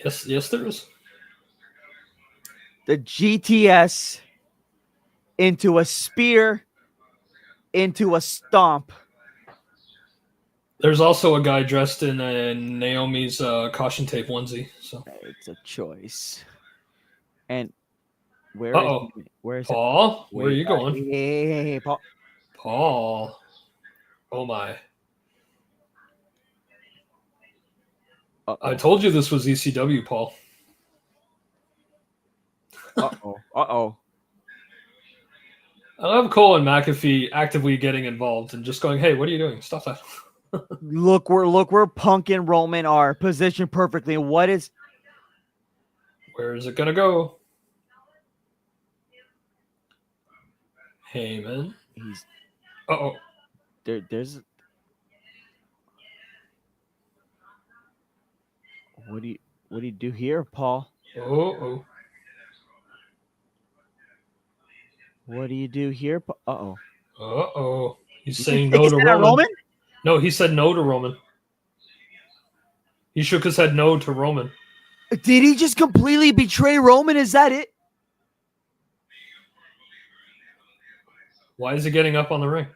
Speaker 1: Yes, there is.
Speaker 3: The GTS into a spear, into a stomp.
Speaker 1: There's also a guy dressed in Naomi's caution tape onesie. So
Speaker 3: it's a choice. And where is
Speaker 1: Uh-oh.
Speaker 3: where is
Speaker 1: Paul, where are you going?
Speaker 3: Hey, Paul.
Speaker 1: Paul. Oh my.
Speaker 3: Uh-oh.
Speaker 1: I told you this was ECW, Paul.
Speaker 3: Uh-oh.
Speaker 1: I love Cole and McAfee actively getting involved and just going, hey, what are you doing? Stop that.
Speaker 3: Look where Punk and Roman are positioned perfectly. What is
Speaker 1: Where is it gonna go? Heyman.
Speaker 3: he's
Speaker 1: Uh-oh.
Speaker 3: there's what do you do here, Paul?
Speaker 1: Uh-oh.
Speaker 3: What do you do here? Uh-oh.
Speaker 1: Uh-oh. He's
Speaker 3: You
Speaker 1: saying
Speaker 3: think
Speaker 1: no
Speaker 3: he's
Speaker 1: to
Speaker 3: at
Speaker 1: Roman.
Speaker 3: Roman?
Speaker 1: No, he said no to Roman. He shook his head no to Roman.
Speaker 3: Did he just completely betray Roman? Is that it?
Speaker 1: Why is he getting up on the ring?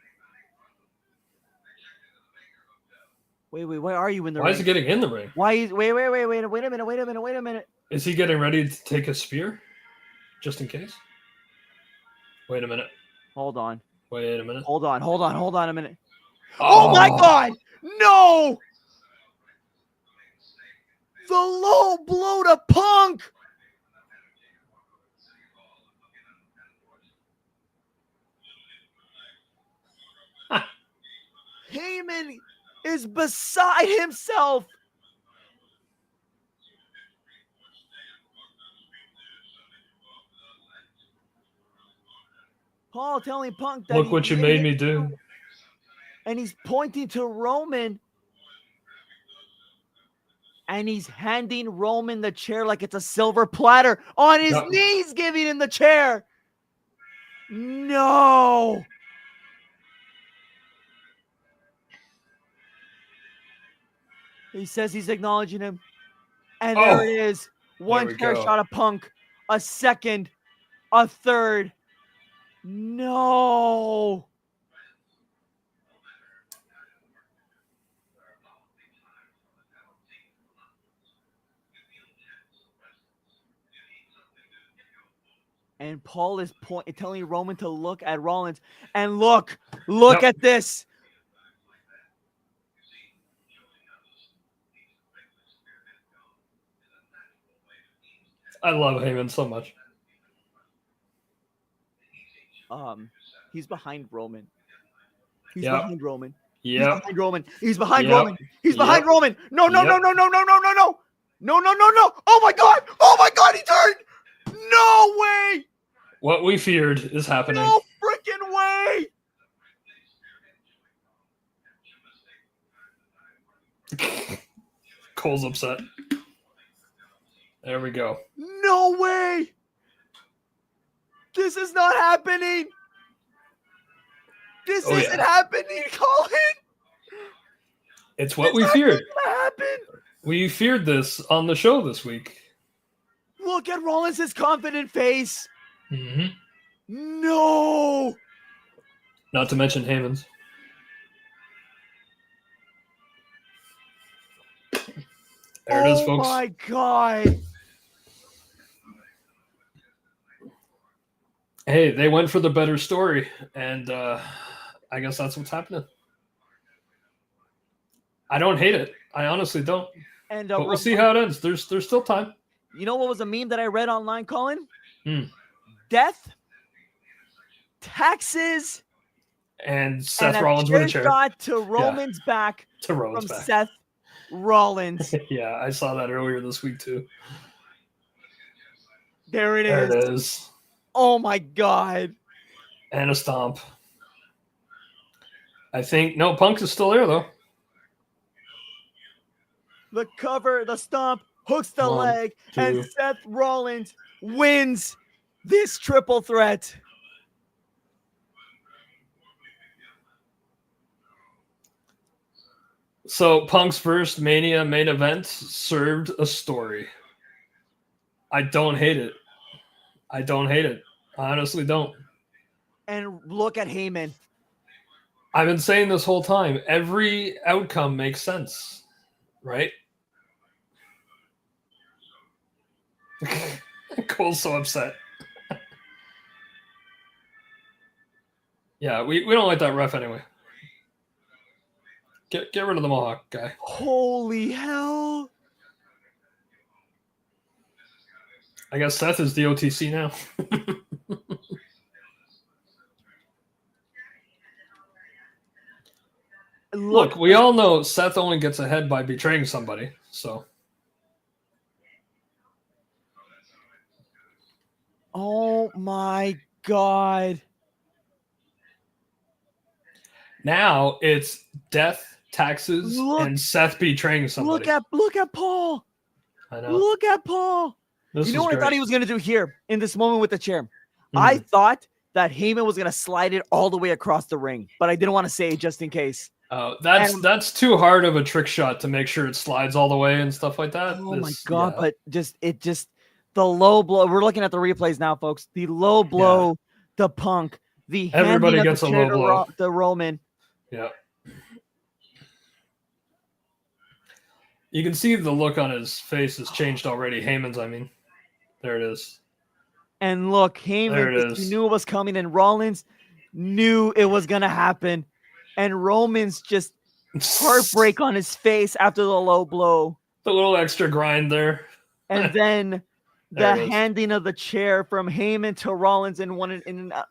Speaker 3: Wait, where are you in the
Speaker 1: Why
Speaker 3: ring?
Speaker 1: is he getting in the ring?
Speaker 3: Why is wait a minute.
Speaker 1: Is he getting ready to take a spear? Just in case? Wait a minute.
Speaker 3: Hold on.
Speaker 1: Wait a minute.
Speaker 3: Hold on a minute. Oh my god! No! The low blow to Punk! Heyman is beside himself. Paul telling Punk that
Speaker 1: Look what you made me do.
Speaker 3: And he's pointing to Roman. And he's handing Roman the chair like it's a silver platter. On his knees, giving him the chair. No. He says he's acknowledging him. And there it is. One chair shot of Punk. A second. A third. No. And Paul is telling Roman to look at Rollins. And look at this.
Speaker 1: I love Heyman so much.
Speaker 3: He's behind Roman. He's behind Roman.
Speaker 1: Yeah.
Speaker 3: He's behind Roman. He's behind Roman. He's behind Roman. No. No. Oh my god, he turned. No way.
Speaker 1: What we feared is happening.
Speaker 3: No freaking way.
Speaker 1: Cole's upset. There we go.
Speaker 3: No way. This is not happening. This isn't happening, Colin.
Speaker 1: It's what we feared.
Speaker 3: Happen.
Speaker 1: We feared this on the show this week.
Speaker 3: Look at Rollins' confident face.
Speaker 1: Mm-hmm.
Speaker 3: No.
Speaker 1: Not to mention Heyman's. There it is, folks.
Speaker 3: Oh my god.
Speaker 1: Hey, they went for the better story, and I guess that's what's happening. I don't hate it. I honestly don't.
Speaker 3: And
Speaker 1: but we'll see how it ends. There's still time.
Speaker 3: You know what was a meme that I read online, Colin? Death, taxes,
Speaker 1: and Seth Rollins with a chair
Speaker 3: shot to Roman's back from Seth Rollins.
Speaker 1: Yeah, I saw that earlier this week too.
Speaker 3: There it is. Oh my god.
Speaker 1: And a stomp. I think Punk is still there though.
Speaker 3: The cover, the stomp, hooks the leg, and Seth Rollins wins this triple threat.
Speaker 1: So Punk's first Mania main event served a story. I don't hate it. I honestly don't.
Speaker 3: And look at Heyman.
Speaker 1: I've been saying this whole time, every outcome makes sense, right? Cole's so upset. Yeah, we don't like that ref anyway. Get rid of the Mohawk guy.
Speaker 3: Holy hell.
Speaker 1: I guess Seth is the OTC now. Look, we all know Seth only gets ahead by betraying somebody, so.
Speaker 3: Oh my God.
Speaker 1: Now it's death, taxes, and Seth betraying somebody.
Speaker 3: Look at Paul.
Speaker 1: I know.
Speaker 3: Look at Paul. You know what I thought he was going to do here in this moment with the chair? I thought that Heyman was going to slide it all the way across the ring, but I didn't want to say it just in case.
Speaker 1: That's too hard of a trick shot to make sure it slides all the way and stuff like that.
Speaker 3: Oh my God! Yeah. But the low blow. We're looking at the replays now, folks. The low blow, the Punk, the
Speaker 1: everybody gets a low blow.
Speaker 3: The Roman.
Speaker 1: Yeah. You can see the look on his face has changed already. Heyman's, I mean, there it is.
Speaker 3: And look, Heyman, he knew it was coming, and Rollins knew it was gonna happen. And Roman's just heartbreak on his face after the low blow.
Speaker 1: The little extra grind there.
Speaker 3: And then the handing of the chair from Heyman to Rollins in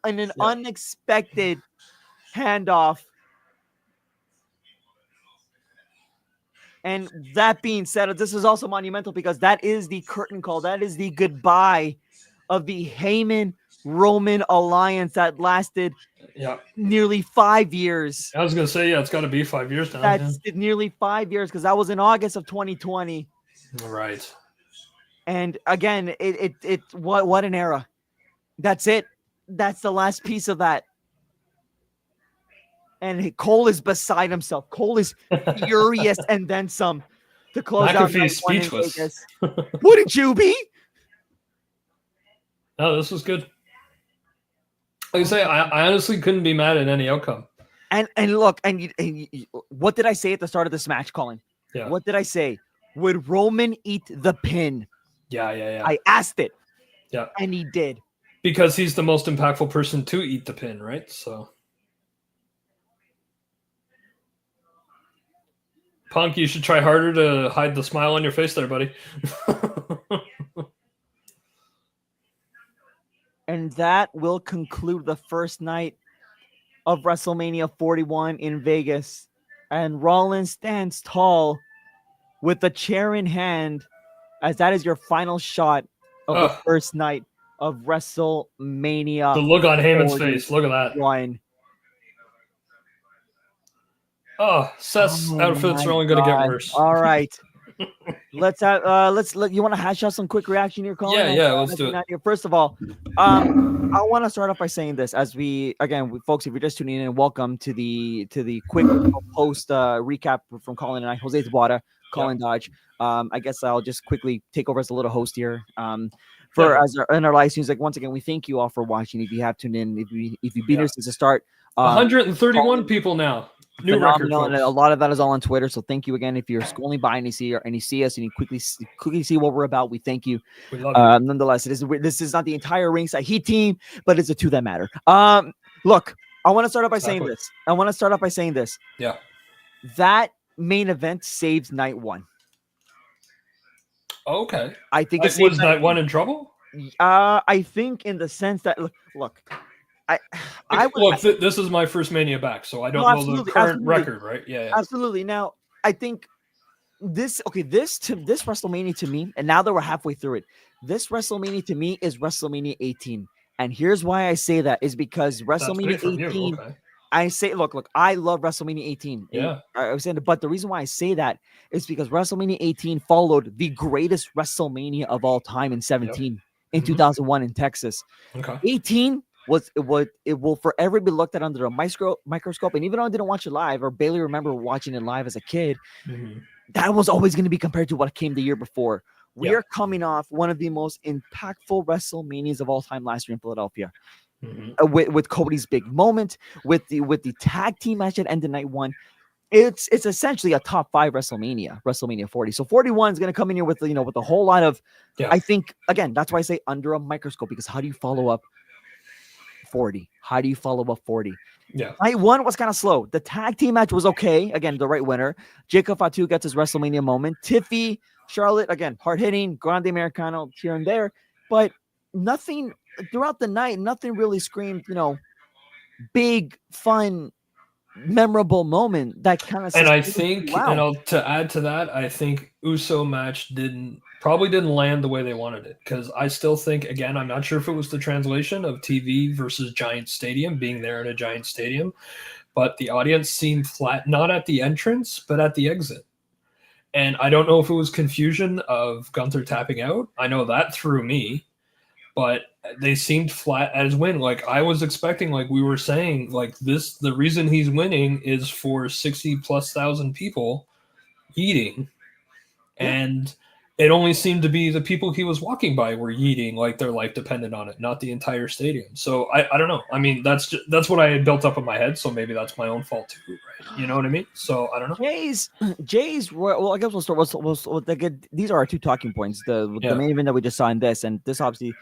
Speaker 3: an unexpected handoff. And that being said, this is also monumental because that is the curtain call. That is the goodbye of the Heyman-Roman alliance that lasted nearly 5 years.
Speaker 1: I was going to say, it's got to be 5 years now.
Speaker 3: That's nearly 5 years because that was in August of 2020.
Speaker 1: Right.
Speaker 3: And again, what an era. That's it. That's the last piece of that. And Cole is beside himself. Cole is furious and then some to close out.
Speaker 1: McAfee's speechless.
Speaker 3: Wouldn't you be?
Speaker 1: No, this was good. Like I say, I honestly couldn't be mad at any outcome.
Speaker 3: And look, and what did I say at the start of this match, Colin?
Speaker 1: Yeah.
Speaker 3: What did I say? Would Roman eat the pin?
Speaker 1: Yeah.
Speaker 3: I asked it.
Speaker 1: Yeah.
Speaker 3: And he did.
Speaker 1: Because he's the most impactful person to eat the pin, right? So. Punk, you should try harder to hide the smile on your face there, buddy.
Speaker 3: And that will conclude the first night of WrestleMania 41 in Vegas. And Rollins stands tall with the chair in hand as that is your final shot of the first night of WrestleMania.
Speaker 1: The look on Heyman's face. Look at that. Oh, Seth's outfits are only going to get worse.
Speaker 3: All right. You want to hash out some quick reaction here, Colin?
Speaker 1: Yeah, let's do it.
Speaker 3: First of all, I want to start off by saying this folks, if you're just tuning in, welcome to the quick post recap from Colin and I, Jose Tabuada, Colin Dodge. I guess I'll just quickly take over as a little host here. In our live streams, once again, we thank you all for watching. If you have tuned in, if you've been here since the start,
Speaker 1: 131 people now. New record,
Speaker 3: and a lot of that is all on Twitter. So thank you again. If you're scrolling by and you see us and you quickly see what we're about, we thank you.
Speaker 1: We love you.
Speaker 3: Nonetheless, this is not the entire Ringside Heat team, but it's the two that matter. Look, I want to start off by saying this.
Speaker 1: Yeah.
Speaker 3: That main event saves night one.
Speaker 1: Okay.
Speaker 3: I think it
Speaker 1: was night one in trouble.
Speaker 3: I think in the sense that look.
Speaker 1: This is my first Mania back, so I don't know the current record, right? Yeah,
Speaker 3: absolutely. Now, I think this WrestleMania to me, and now that we're halfway through it, this WrestleMania to me is WrestleMania 18. And here's why I say that is because WrestleMania 18, I say, look, I love WrestleMania 18.
Speaker 1: Yeah.
Speaker 3: I was saying, but the reason why I say that is because WrestleMania 18 followed the greatest WrestleMania of all time in 17 in 2001 in Texas.
Speaker 1: Okay.
Speaker 3: 18 it will forever be looked at under a microscope. And even though I didn't watch it live or barely remember watching it live as a kid, that was always going to be compared to what came the year before. We are coming off one of the most impactful WrestleManias of all time last year in Philadelphia. With Cody's big moment, with the tag team match that ended night one. it's essentially a top 5 WrestleMania 40. So 41 is going to come in here with with a whole lot of.
Speaker 1: Yeah.
Speaker 3: I think again that's why I say under a microscope, because how do you follow up 40? How do you follow up 40?
Speaker 1: Yeah.
Speaker 3: Night 1 was kind of slow. The tag team match was okay. Again, the right winner. Jacob Fatu gets his WrestleMania moment. Tiffy, Charlotte, again, hard hitting, Grande Americano here and there, but nothing throughout the night. Nothing really screamed, big, fun, memorable moment that kind of.
Speaker 1: And I think, to add to that, I think Uso match probably didn't land the way they wanted it, because I still think, again, I'm not sure if it was the translation of TV versus giant stadium, being there in a giant stadium, but the audience seemed flat, not at the entrance, but at the exit. And I don't know if it was confusion of Gunther tapping out. I know that threw me, but they seemed flat as win. Like I was expecting, like we were saying, like the reason he's winning is for 60,000+ people eating. And it only seemed to be the people he was walking by were yeeting like their life depended on it, not the entire stadium. So I don't know. I mean, that's what I had built up in my head. So maybe that's my own fault too, right? You know what I mean? So I don't know.
Speaker 3: Jay's. Well, I guess we'll start. These are our 2 talking points. The main event that we just saw in this, and this obviously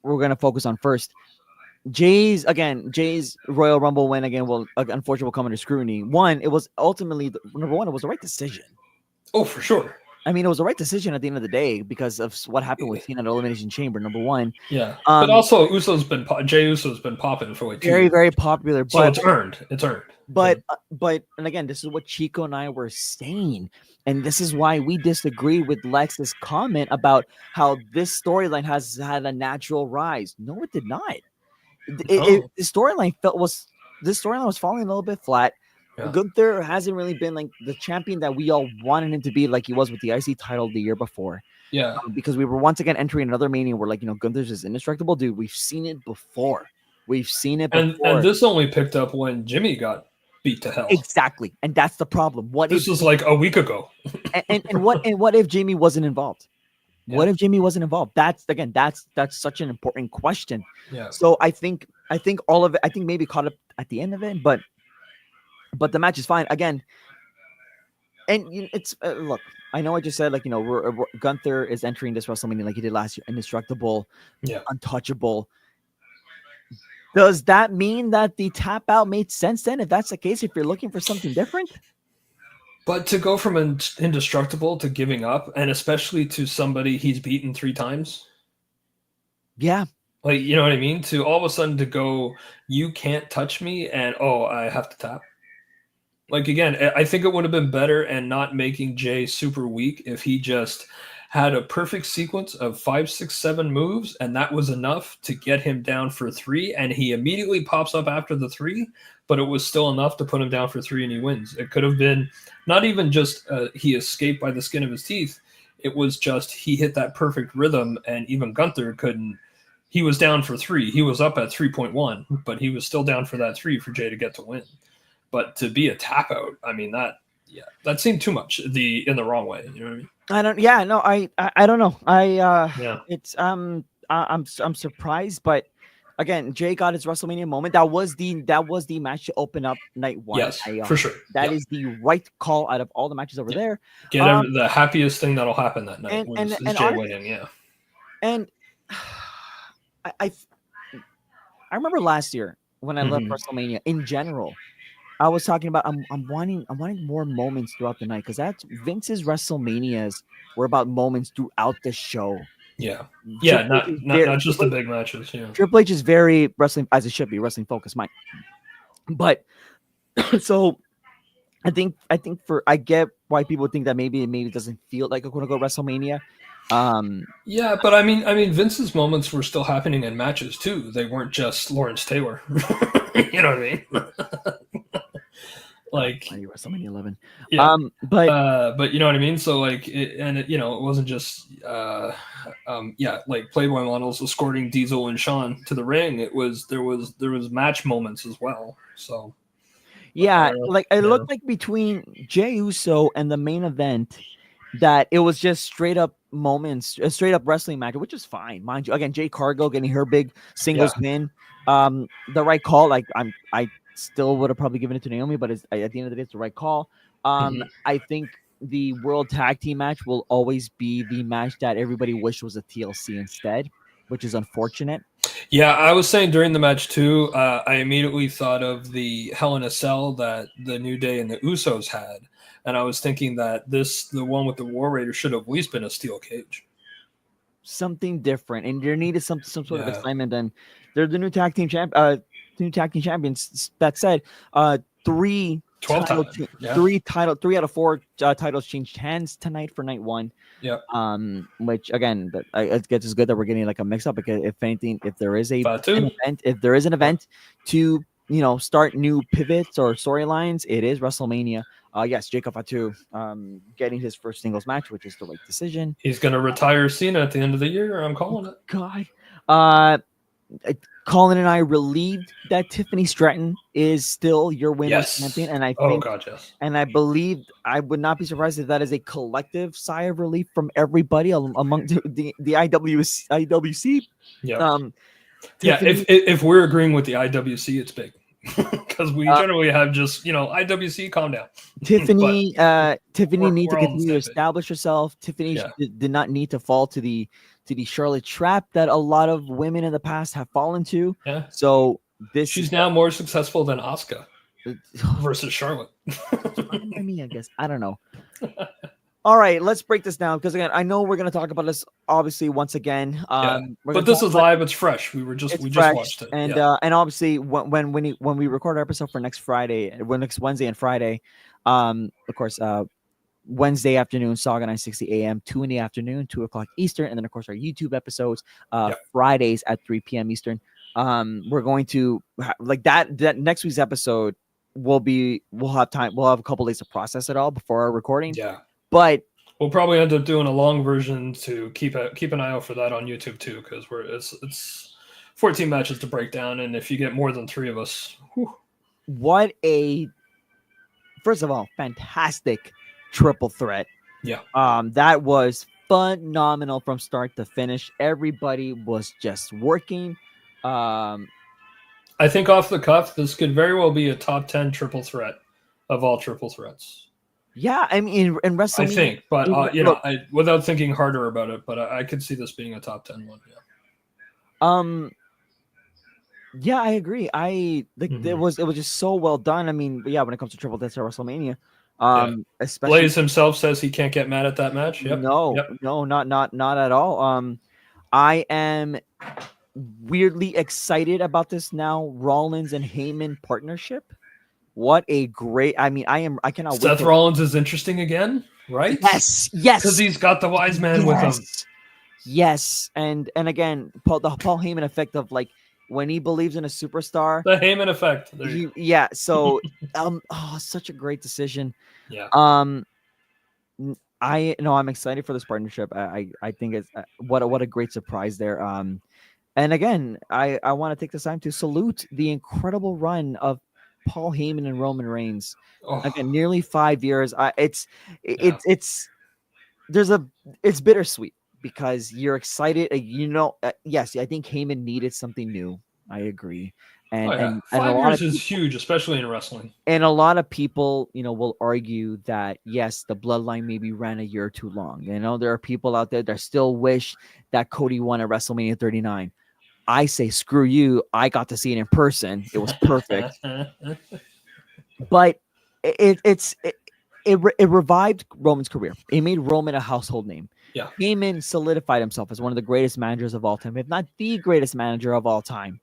Speaker 3: we're gonna focus on first. Jay's Royal Rumble win again. Will unfortunately will come under scrutiny. One, it was ultimately number one. It was the right decision.
Speaker 1: Oh, for sure.
Speaker 3: I mean, it was the right decision at the end of the day because of what happened with Cena at Elimination Chamber. Number one,
Speaker 1: but also Jey Uso's been popping for like 2
Speaker 3: very
Speaker 1: years.
Speaker 3: very popular.
Speaker 1: So it's earned.
Speaker 3: But and again, this is what Chico and I were saying, and this is why we disagree with Lex's comment about how this storyline has had a natural rise. No, it did not. The storyline was falling a little bit flat. Yeah. Gunther hasn't really been like the champion that we all wanted him to be, like he was with the IC title the year before.
Speaker 1: Yeah,
Speaker 3: because we were once again entering another Mania where Gunther's is indestructible, dude. We've seen it before.
Speaker 1: And this only picked up when Jimmy got beat to hell.
Speaker 3: Exactly, and that's the problem.
Speaker 1: This was like a week ago.
Speaker 3: and what if Jimmy wasn't involved? Yeah. What if Jimmy wasn't involved? That's such an important question.
Speaker 1: Yeah.
Speaker 3: So I think all of it. I think maybe caught up at the end of it, but the match is fine again. And it's look. I know I just said Gunther is entering this WrestleMania like he did last year, indestructible, untouchable. Does that mean that the tap out made sense then? If that's the case, if you're looking for something different.
Speaker 1: But to go from indestructible to giving up, and especially to somebody he's beaten 3 times.
Speaker 3: Yeah.
Speaker 1: Like, you know what I mean? To all of a sudden to go, you can't touch me, and I have to tap. Like, again, I think it would have been better and not making Jay super weak if he just had a perfect sequence of 5, 6, 7 moves, and that was enough to get him down for 3, and he immediately pops up after the 3, but it was still enough to put him down for 3 and he wins. It could have been not even just he escaped by the skin of his teeth. It was just he hit that perfect rhythm, and even Gunther couldn't. He was down for 3. He was up at 3.1, but he was still down for that 3 for Jay to get to win. But to be a tap out, I mean, that seemed too much in the wrong way. You know what I mean?
Speaker 3: I don't. Yeah, no, I don't know. It's I'm surprised, but again, Jay got his WrestleMania moment. That was the match to open up night 1.
Speaker 1: Yes, for sure.
Speaker 3: That is the right call out of all the matches over there.
Speaker 1: Get the happiest thing that'll happen that night is Jay winning. Yeah, and
Speaker 3: I remember last year when I left WrestleMania in general. I was talking about I'm wanting more moments throughout the night because that's Vince's WrestleManias were about moments throughout the show.
Speaker 1: Yeah, not just the big matches. Yeah,
Speaker 3: Triple H is very wrestling as it should be, wrestling focused, Mike. But so I think I get why people think that maybe it doesn't feel like a quote unquote WrestleMania.
Speaker 1: Yeah, but I mean Vince's moments were still happening in matches too. They weren't just Lawrence Taylor. You know what I mean? Like
Speaker 3: WrestleMania 11.
Speaker 1: Yeah. But you know what I mean? So like it wasn't just like Playboy models escorting Diesel and Shawn to the ring. There was match moments as well. So
Speaker 3: it looked like between Jey Uso and the main event that it was just straight up moments, a straight up wrestling match, which is fine, mind you. Again, Jade Cargill getting her big singles win. The right call. Like still would have probably given it to Naomi, but at the end of the day, it's the right call. I think the World Tag Team match will always be the match that everybody wished was a TLC instead, which is unfortunate.
Speaker 1: Yeah, I was saying during the match too, I immediately thought of the Hell in a Cell that the New Day and the Usos had. And I was thinking that the one with the War Raiders, should have at least been a steel cage.
Speaker 3: Something different, and there needed some sort of excitement. And they're the new tag team champions. That said, 3 3 out of 4 titles changed hands tonight for night 1.
Speaker 1: Yeah.
Speaker 3: Which again, it gets as good that we're getting like a mix up, because if anything, if there is an event to start new pivots or storylines, it is WrestleMania. Yes, Jacob Fatu getting his first singles match, which is the right decision.
Speaker 1: He's going to retire Cena at the end of the year. I'm calling it.
Speaker 3: God. Colin and I relieved that Tiffany Stratton is still your women's champion, and I think,
Speaker 1: yes.
Speaker 3: And I believe I would not be surprised if that is a collective sigh of relief from everybody among the IWC.
Speaker 1: Yeah. If we're agreeing with the IWC, it's big. Because we generally have just IWC, calm down.
Speaker 3: Tiffany needs to continue to establish herself. Tiffany did not need to fall to the Charlotte trap that a lot of women in the past have fallen to.
Speaker 1: Yeah.
Speaker 3: So
Speaker 1: she's now more successful than Asuka versus Charlotte.
Speaker 3: I mean, I guess I don't know. All right, let's break this down, because again, I know we're going to talk about this obviously once again.
Speaker 1: But this is live; it's fresh. We just watched it,
Speaker 3: and obviously when we record our episode for next Wednesday and Friday, of course, Wednesday afternoon, Saga 960 AM, 2 in the afternoon, 2 o'clock Eastern, and then of course our YouTube episodes, Fridays at 3 p.m. Eastern. We're going to like that next week's episode we'll have time. We'll have a couple days to process it all before our recording.
Speaker 1: Yeah.
Speaker 3: But
Speaker 1: we'll probably end up doing a long version to keep an eye out for that on YouTube too, because it's 14 matches to break down, and if you get more than 3 of us,
Speaker 3: first of all, fantastic triple threat.
Speaker 1: Yeah.
Speaker 3: That was phenomenal from start to finish. Everybody was just working.
Speaker 1: I think off the cuff, this could very well be a top 10 triple threat of all triple threats.
Speaker 3: Yeah, I mean, in WrestleMania,
Speaker 1: I think, but without thinking harder about it, but I could see this being a top 10 one. Yeah.
Speaker 3: Yeah, I agree. It was just so well done. I mean, yeah, when it comes to triple threats at WrestleMania, especially
Speaker 1: Blaze himself says he can't get mad at that match. Yep.
Speaker 3: No, not at all. I am weirdly excited about this now Rollins and Heyman partnership. What a great! I mean, I cannot.
Speaker 1: Seth Rollins is interesting again, right?
Speaker 3: Yes,
Speaker 1: because he's got the wise man with him.
Speaker 3: Yes, and again, the Paul Heyman effect of like when he believes in a superstar.
Speaker 1: The Heyman effect.
Speaker 3: Yeah. So, such a great decision.
Speaker 1: Yeah.
Speaker 3: I'm excited for this partnership. I think it's what a great surprise there. And again, I want to take this time to salute the incredible run of Paul Heyman and Roman Reigns. Again, nearly 5 years. It's bittersweet because you're excited. Yes, I think Heyman needed something new. I agree. And
Speaker 1: 5 years is huge, especially in wrestling.
Speaker 3: And a lot of people, will argue that yes, the bloodline maybe ran a year too long. There are people out there that still wish that Cody won at WrestleMania 39. I say, screw you. I got to see it in person. It was perfect. But it revived Roman's career. It made Roman a household name.
Speaker 1: Yeah.
Speaker 3: Heyman solidified himself as one of the greatest managers of all time, if not the greatest manager of all time.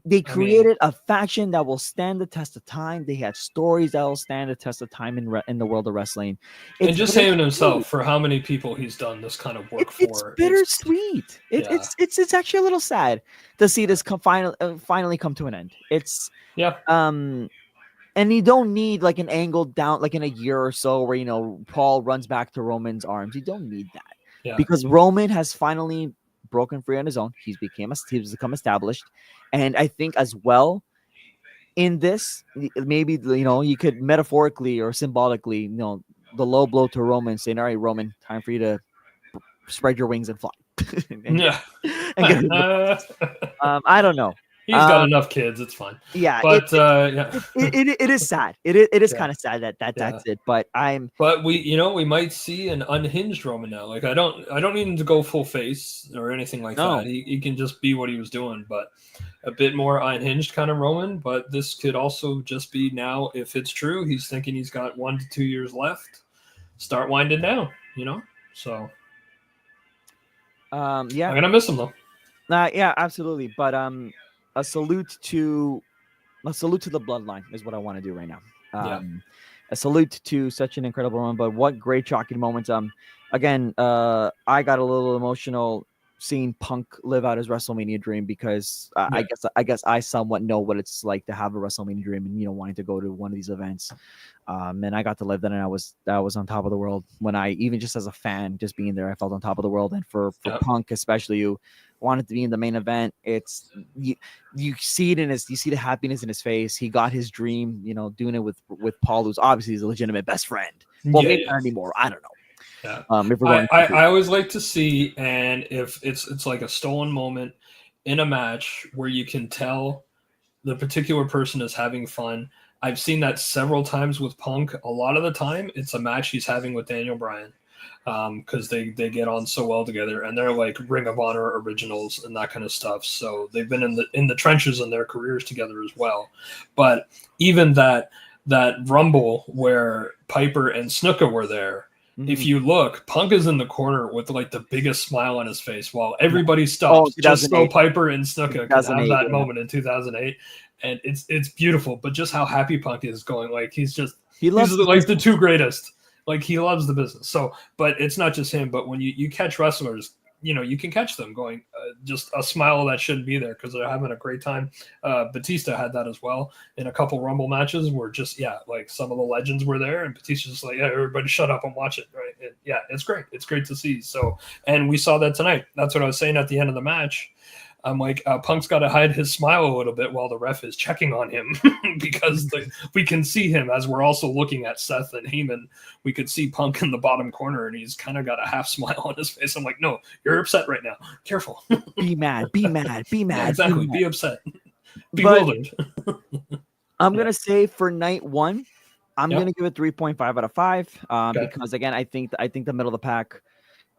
Speaker 3: They created a faction that will stand the test of time. They had stories that will stand the test of time in the world of wrestling.
Speaker 1: And just Heyman himself, for how many people he's done this kind of work for.
Speaker 3: It's bittersweet. It's actually a little sad to see this finally come to an end. And you don't need like an angle down like in a year or so where Paul runs back to Roman's arms. You don't need that because Roman has finally broken free on his own. He's become established, and I think as well in this, maybe you could metaphorically or symbolically, the low blow to Roman, saying, "All right, Roman, time for you to spread your wings and fly." I don't know.
Speaker 1: He's got enough kids. It's fine.
Speaker 3: Yeah,
Speaker 1: But
Speaker 3: it is sad. It is
Speaker 1: Yeah.
Speaker 3: kind of sad that
Speaker 1: Yeah.
Speaker 3: that's it. But
Speaker 1: we might see an unhinged Roman now. Like I don't need him to go full face or anything like
Speaker 3: No.
Speaker 1: that. He can just be what he was doing, but a bit more unhinged kind of Roman. But this could also just be now, if it's true, he's thinking he's got 1 to 2 years left. Start winding down, So
Speaker 3: yeah,
Speaker 1: I'm gonna miss him though.
Speaker 3: Yeah, absolutely. But a salute to the bloodline is what I want to do right now. A salute to such an incredible run, but what great shocking moments. Again, I got a little emotional seeing Punk live out his WrestleMania dream because I guess I somewhat know what it's like to have a WrestleMania dream and wanting to go to one of these events. And I got to live that, and I was on top of the world when I, even just as a fan, just being there, I felt on top of the world. And for Punk especially, who wanted to be in the main event, it's you see it you see the happiness in his face. He got his dream, doing it with Paul, who's obviously his legitimate best friend. Well, maybe not anymore. I don't know.
Speaker 1: Yeah.
Speaker 3: If we're going
Speaker 1: I always like to see, and if it's like a stolen moment in a match where you can tell the particular person is having fun. I've seen that several times with Punk. A lot of the time, it's a match he's having with Daniel Bryan, because they get on so well together, and they're like Ring of Honor originals and that kind of stuff. So they've been in the trenches in their careers together as well. But even that Rumble where Piper and Snuka were there. If you look, Punk is in the corner with like the biggest smile on his face while everybody stops just so Piper and Snuka could have that moment in 2008. And it's beautiful, but just how happy Punk is going. Like he's like the two greatest. Like he loves the business. So, but it's not just him, but when you catch wrestlers, you can catch them going just a smile that shouldn't be there because they're having a great time. Batista had that as well in a couple Rumble matches where just, like some of the legends were there and Batista's just like, everybody shut up and watch it. Right. And it's great. It's great to see. So, and we saw that tonight. That's what I was saying at the end of the match. I'm like, Punk's got to hide his smile a little bit while the ref is checking on him because we can see him as we're also looking at Seth and Heyman. We could see Punk in the bottom corner, and he's kind of got a half smile on his face. I'm like, no, you're upset right now. Careful.
Speaker 3: Be mad.
Speaker 1: Yeah, exactly. Be upset. Bewildered.
Speaker 3: I'm going to say for night one, I'm going to give it 3.5 out of 5 because, again, I think the middle of the pack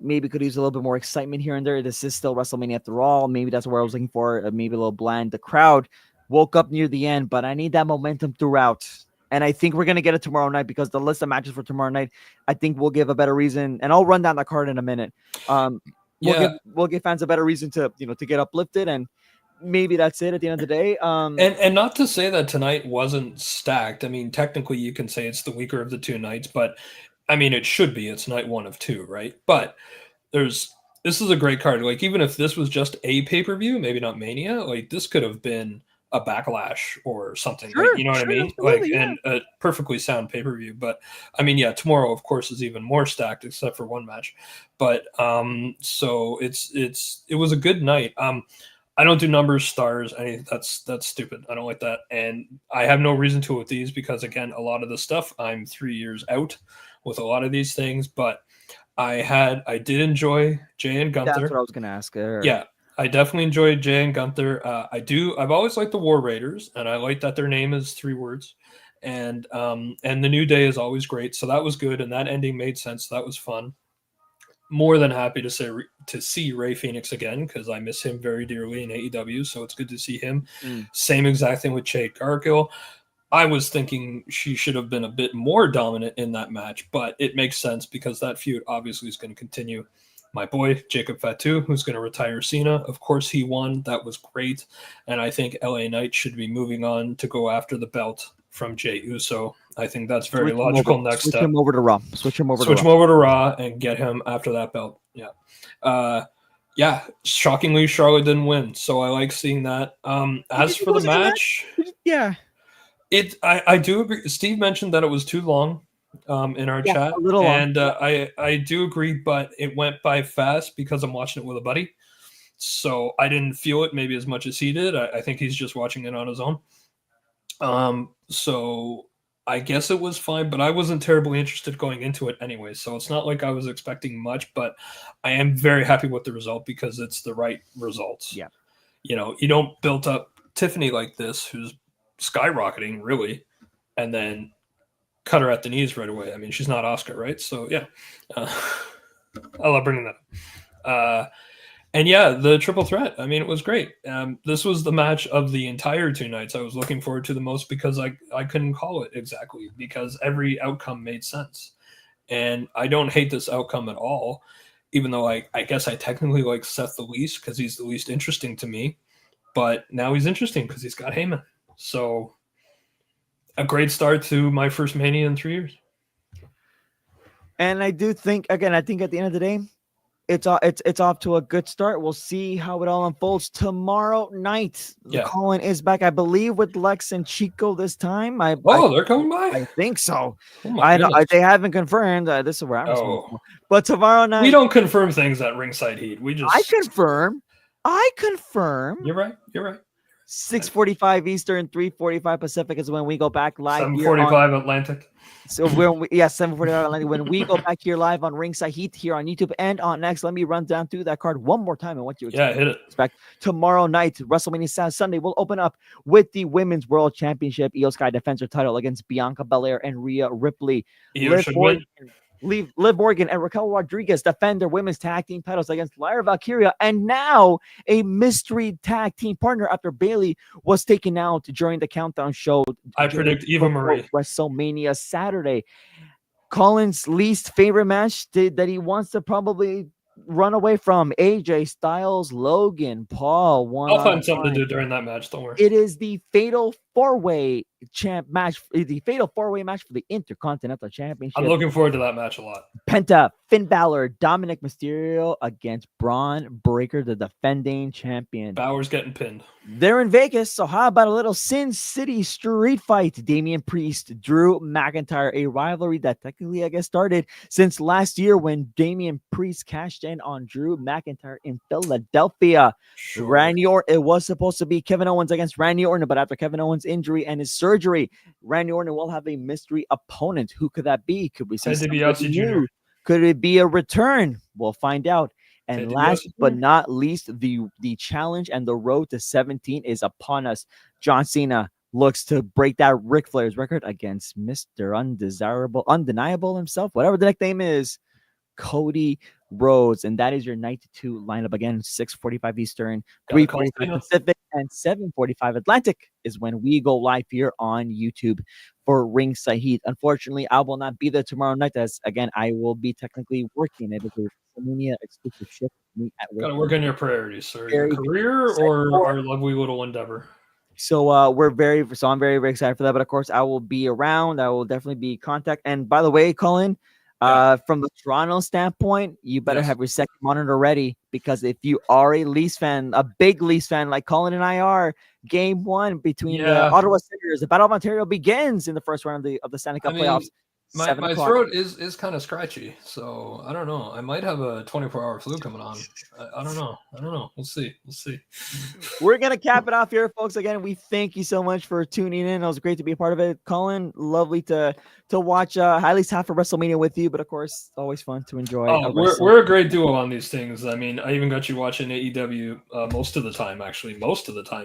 Speaker 3: maybe could use a little bit more excitement here and there. This is still WrestleMania after all. Maybe that's where I was looking for. Maybe a little bland. The crowd woke up near the end, but I need that momentum throughout. And I think we're going to get it tomorrow night because the list of matches for tomorrow night, I think we'll give a better reason. And I'll run down the card in a minute. We'll give fans a better reason to get uplifted, and maybe that's it at the end of the day.
Speaker 1: And not to say that tonight wasn't stacked. I mean, technically you can say it's the weaker of the two nights, but I mean, it should be. It's night 1 of 2, right? But this is a great card. Like, even if this was just a pay-per-view, maybe not Mania, like this could have been a Backlash or something.
Speaker 3: Sure,
Speaker 1: like, you know what I mean? Like, and a perfectly sound pay-per-view. But I mean, tomorrow, of course, is even more stacked, except for one match. But so it was a good night. I don't do numbers, stars, that's stupid. I don't like that. And I have no reason to with these because, again, a lot of the stuff I'm 3 years out with a lot of these things, but I did enjoy Jay and Gunther.
Speaker 3: That's what I was going to ask.
Speaker 1: Yeah, I definitely enjoyed Jay and Gunther. I've always liked the War Raiders, and I like that their name is 3 words. And the New Day is always great, so that was good, and that ending made sense. So that was fun. More than happy to see Rey Fenix again because I miss him very dearly in AEW, so it's good to see him. Same exact thing with Jade Cargill. I was thinking she should have been a bit more dominant in that match, but it makes sense because that feud obviously is going to continue. My boy, Jacob Fatu, who's going to retire Cena. Of course, he won. That was great. And I think LA Knight should be moving on to go after the belt from Jey Uso. I think that's very logical next step.
Speaker 3: Switch him over to Raw.
Speaker 1: Switch him over to Raw and get him after that belt. Yeah. Shockingly, Charlotte didn't win, so I like seeing that. As for the match, I do agree. Steve mentioned that it was too long in our chat,
Speaker 3: a little long.
Speaker 1: And I do agree, but it went by fast because I'm watching it with a buddy, so I didn't feel it maybe as much as he did. I think he's just watching it on his own. So I guess it was fine, but I wasn't terribly interested going into it anyway. So it's not like I was expecting much, but I am very happy with the result because it's the right results.
Speaker 3: Yeah.
Speaker 1: You don't build up Tiffany like this, who's skyrocketing really, and then cut her at the knees right away. I mean, she's not Oscar, right? So yeah, I love bringing that up. And yeah, the triple threat. I mean, it was great. This was the match of the entire 2 nights I was looking forward to the most because I couldn't call it exactly because every outcome made sense. And I don't hate this outcome at all, even though I guess I technically like Seth the least because he's the least interesting to me. But now he's interesting because he's got Heyman. So a great start to my first Mania in 3 years.
Speaker 3: And I do think, again, I think at the end of the day, it's off to a good start. We'll see how it all unfolds tomorrow night.
Speaker 1: Yeah.
Speaker 3: Colin is back, I believe, with Lex and Chico this time.
Speaker 1: They're coming by.
Speaker 3: I think so.
Speaker 1: Oh
Speaker 3: they haven't confirmed. This is where I'm.
Speaker 1: Oh.
Speaker 3: But tomorrow night,
Speaker 1: we don't confirm things at Ringside Heat.
Speaker 3: I confirm.
Speaker 1: You're right.
Speaker 3: 6:45 Eastern, 3:45 Pacific is when we go back live.
Speaker 1: 7:45 Atlantic.
Speaker 3: So 7:45 Atlantic. When we go back here live on Ringside Heat here on YouTube and on X, let me run down through that card one more time and what you expect.
Speaker 1: Hit it.
Speaker 3: Tomorrow night, WrestleMania Sunday, we'll open up with the Women's World Championship. Io Sky defends her title against Bianca Belair and Rhea Ripley. Liv Morgan and Raquel Rodriguez defend their women's tag team titles against Lyra Valkyria, and now a mystery tag team partner after Bayley was taken out during the countdown show.
Speaker 1: I predict Eva Marie.
Speaker 3: WrestleMania Saturday. Colin's least favorite match that he wants to probably run away from: AJ Styles, Logan Paul.
Speaker 1: I'll find something to do during that match. Don't worry.
Speaker 3: It is the fatal four-way match for the Intercontinental Championship.
Speaker 1: I'm looking forward to that match a lot.
Speaker 3: Penta, Finn Balor, Dominic Mysterio against Braun Breaker, the defending champion.
Speaker 1: Balor's getting pinned.
Speaker 3: They're in Vegas, so how about a little Sin City street fight? Damian Priest, Drew McIntyre, a rivalry that technically, I guess, started since last year when Damian Priest cashed in on Drew McIntyre in Philadelphia.
Speaker 1: Sure.
Speaker 3: Randy Orton, it was supposed to be Kevin Owens against Randy Orton, but after Kevin Owens' injury and his surgery, Randy Orton will have a mystery opponent. Who could that be? Could we see somebody new? Could it be a return? We'll find out. And last but not least, the challenge and the road to 17 is upon us. John Cena looks to break that Ric Flair's record against Mr. Undeniable himself, whatever the nickname is, Cody Rhodes. And that is your night 2 lineup. Again, 6:45 Eastern, 3:45 Pacific, and 7:45 Atlantic is when we go live here on YouTube for Ringside Heat. Unfortunately, I will not be there tomorrow night, as again, I will be technically working. It is a WrestleMania exclusive shift for me at work.
Speaker 1: Gotta work on your priorities, sir. Your career or our lovely little endeavor.
Speaker 3: So I'm very, very excited for that. But of course, I will be around. I will definitely be in contact. And by the way, Colin, from the Toronto standpoint, you better have your second monitor ready, because if you are a Leafs fan, a big Leafs fan like Colin and I are, Game 1 between the Ottawa Senators, the Battle of Ontario begins in the first round of the Stanley Cup playoffs.
Speaker 1: My throat is kind of scratchy, so I don't know. I might have a 24-hour flu coming on. I don't know. We'll see.
Speaker 3: We're gonna cap it off here, folks. Again, we thank you so much for tuning in. It was great to be a part of it. Colin, lovely to watch at least half of WrestleMania with you, but of course, always fun to enjoy.
Speaker 1: We're a great duo on these things. I mean, I even got you watching AEW most of the time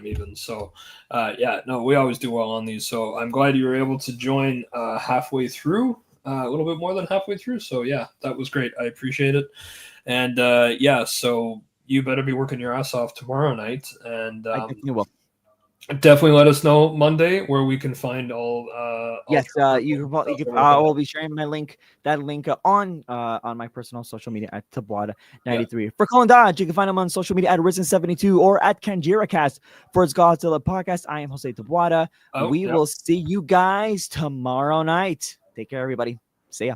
Speaker 1: even. So, we always do well on these. So I'm glad you were able to join halfway through. A little bit more than halfway through. So that was great. I appreciate it. And so you better be working your ass off tomorrow night. And
Speaker 3: I definitely will.
Speaker 1: Definitely let us know Monday where we can find all.
Speaker 3: Yes, you can. I will be sharing my link. That link on my personal social media at Tabuada93. Yeah. For Colin Dodge, you can find him on social media at Risen72 or at KanjiraCast. For his Godzilla podcast, I am Jose Tabuada. We will see you guys tomorrow night. Take care, everybody. See ya.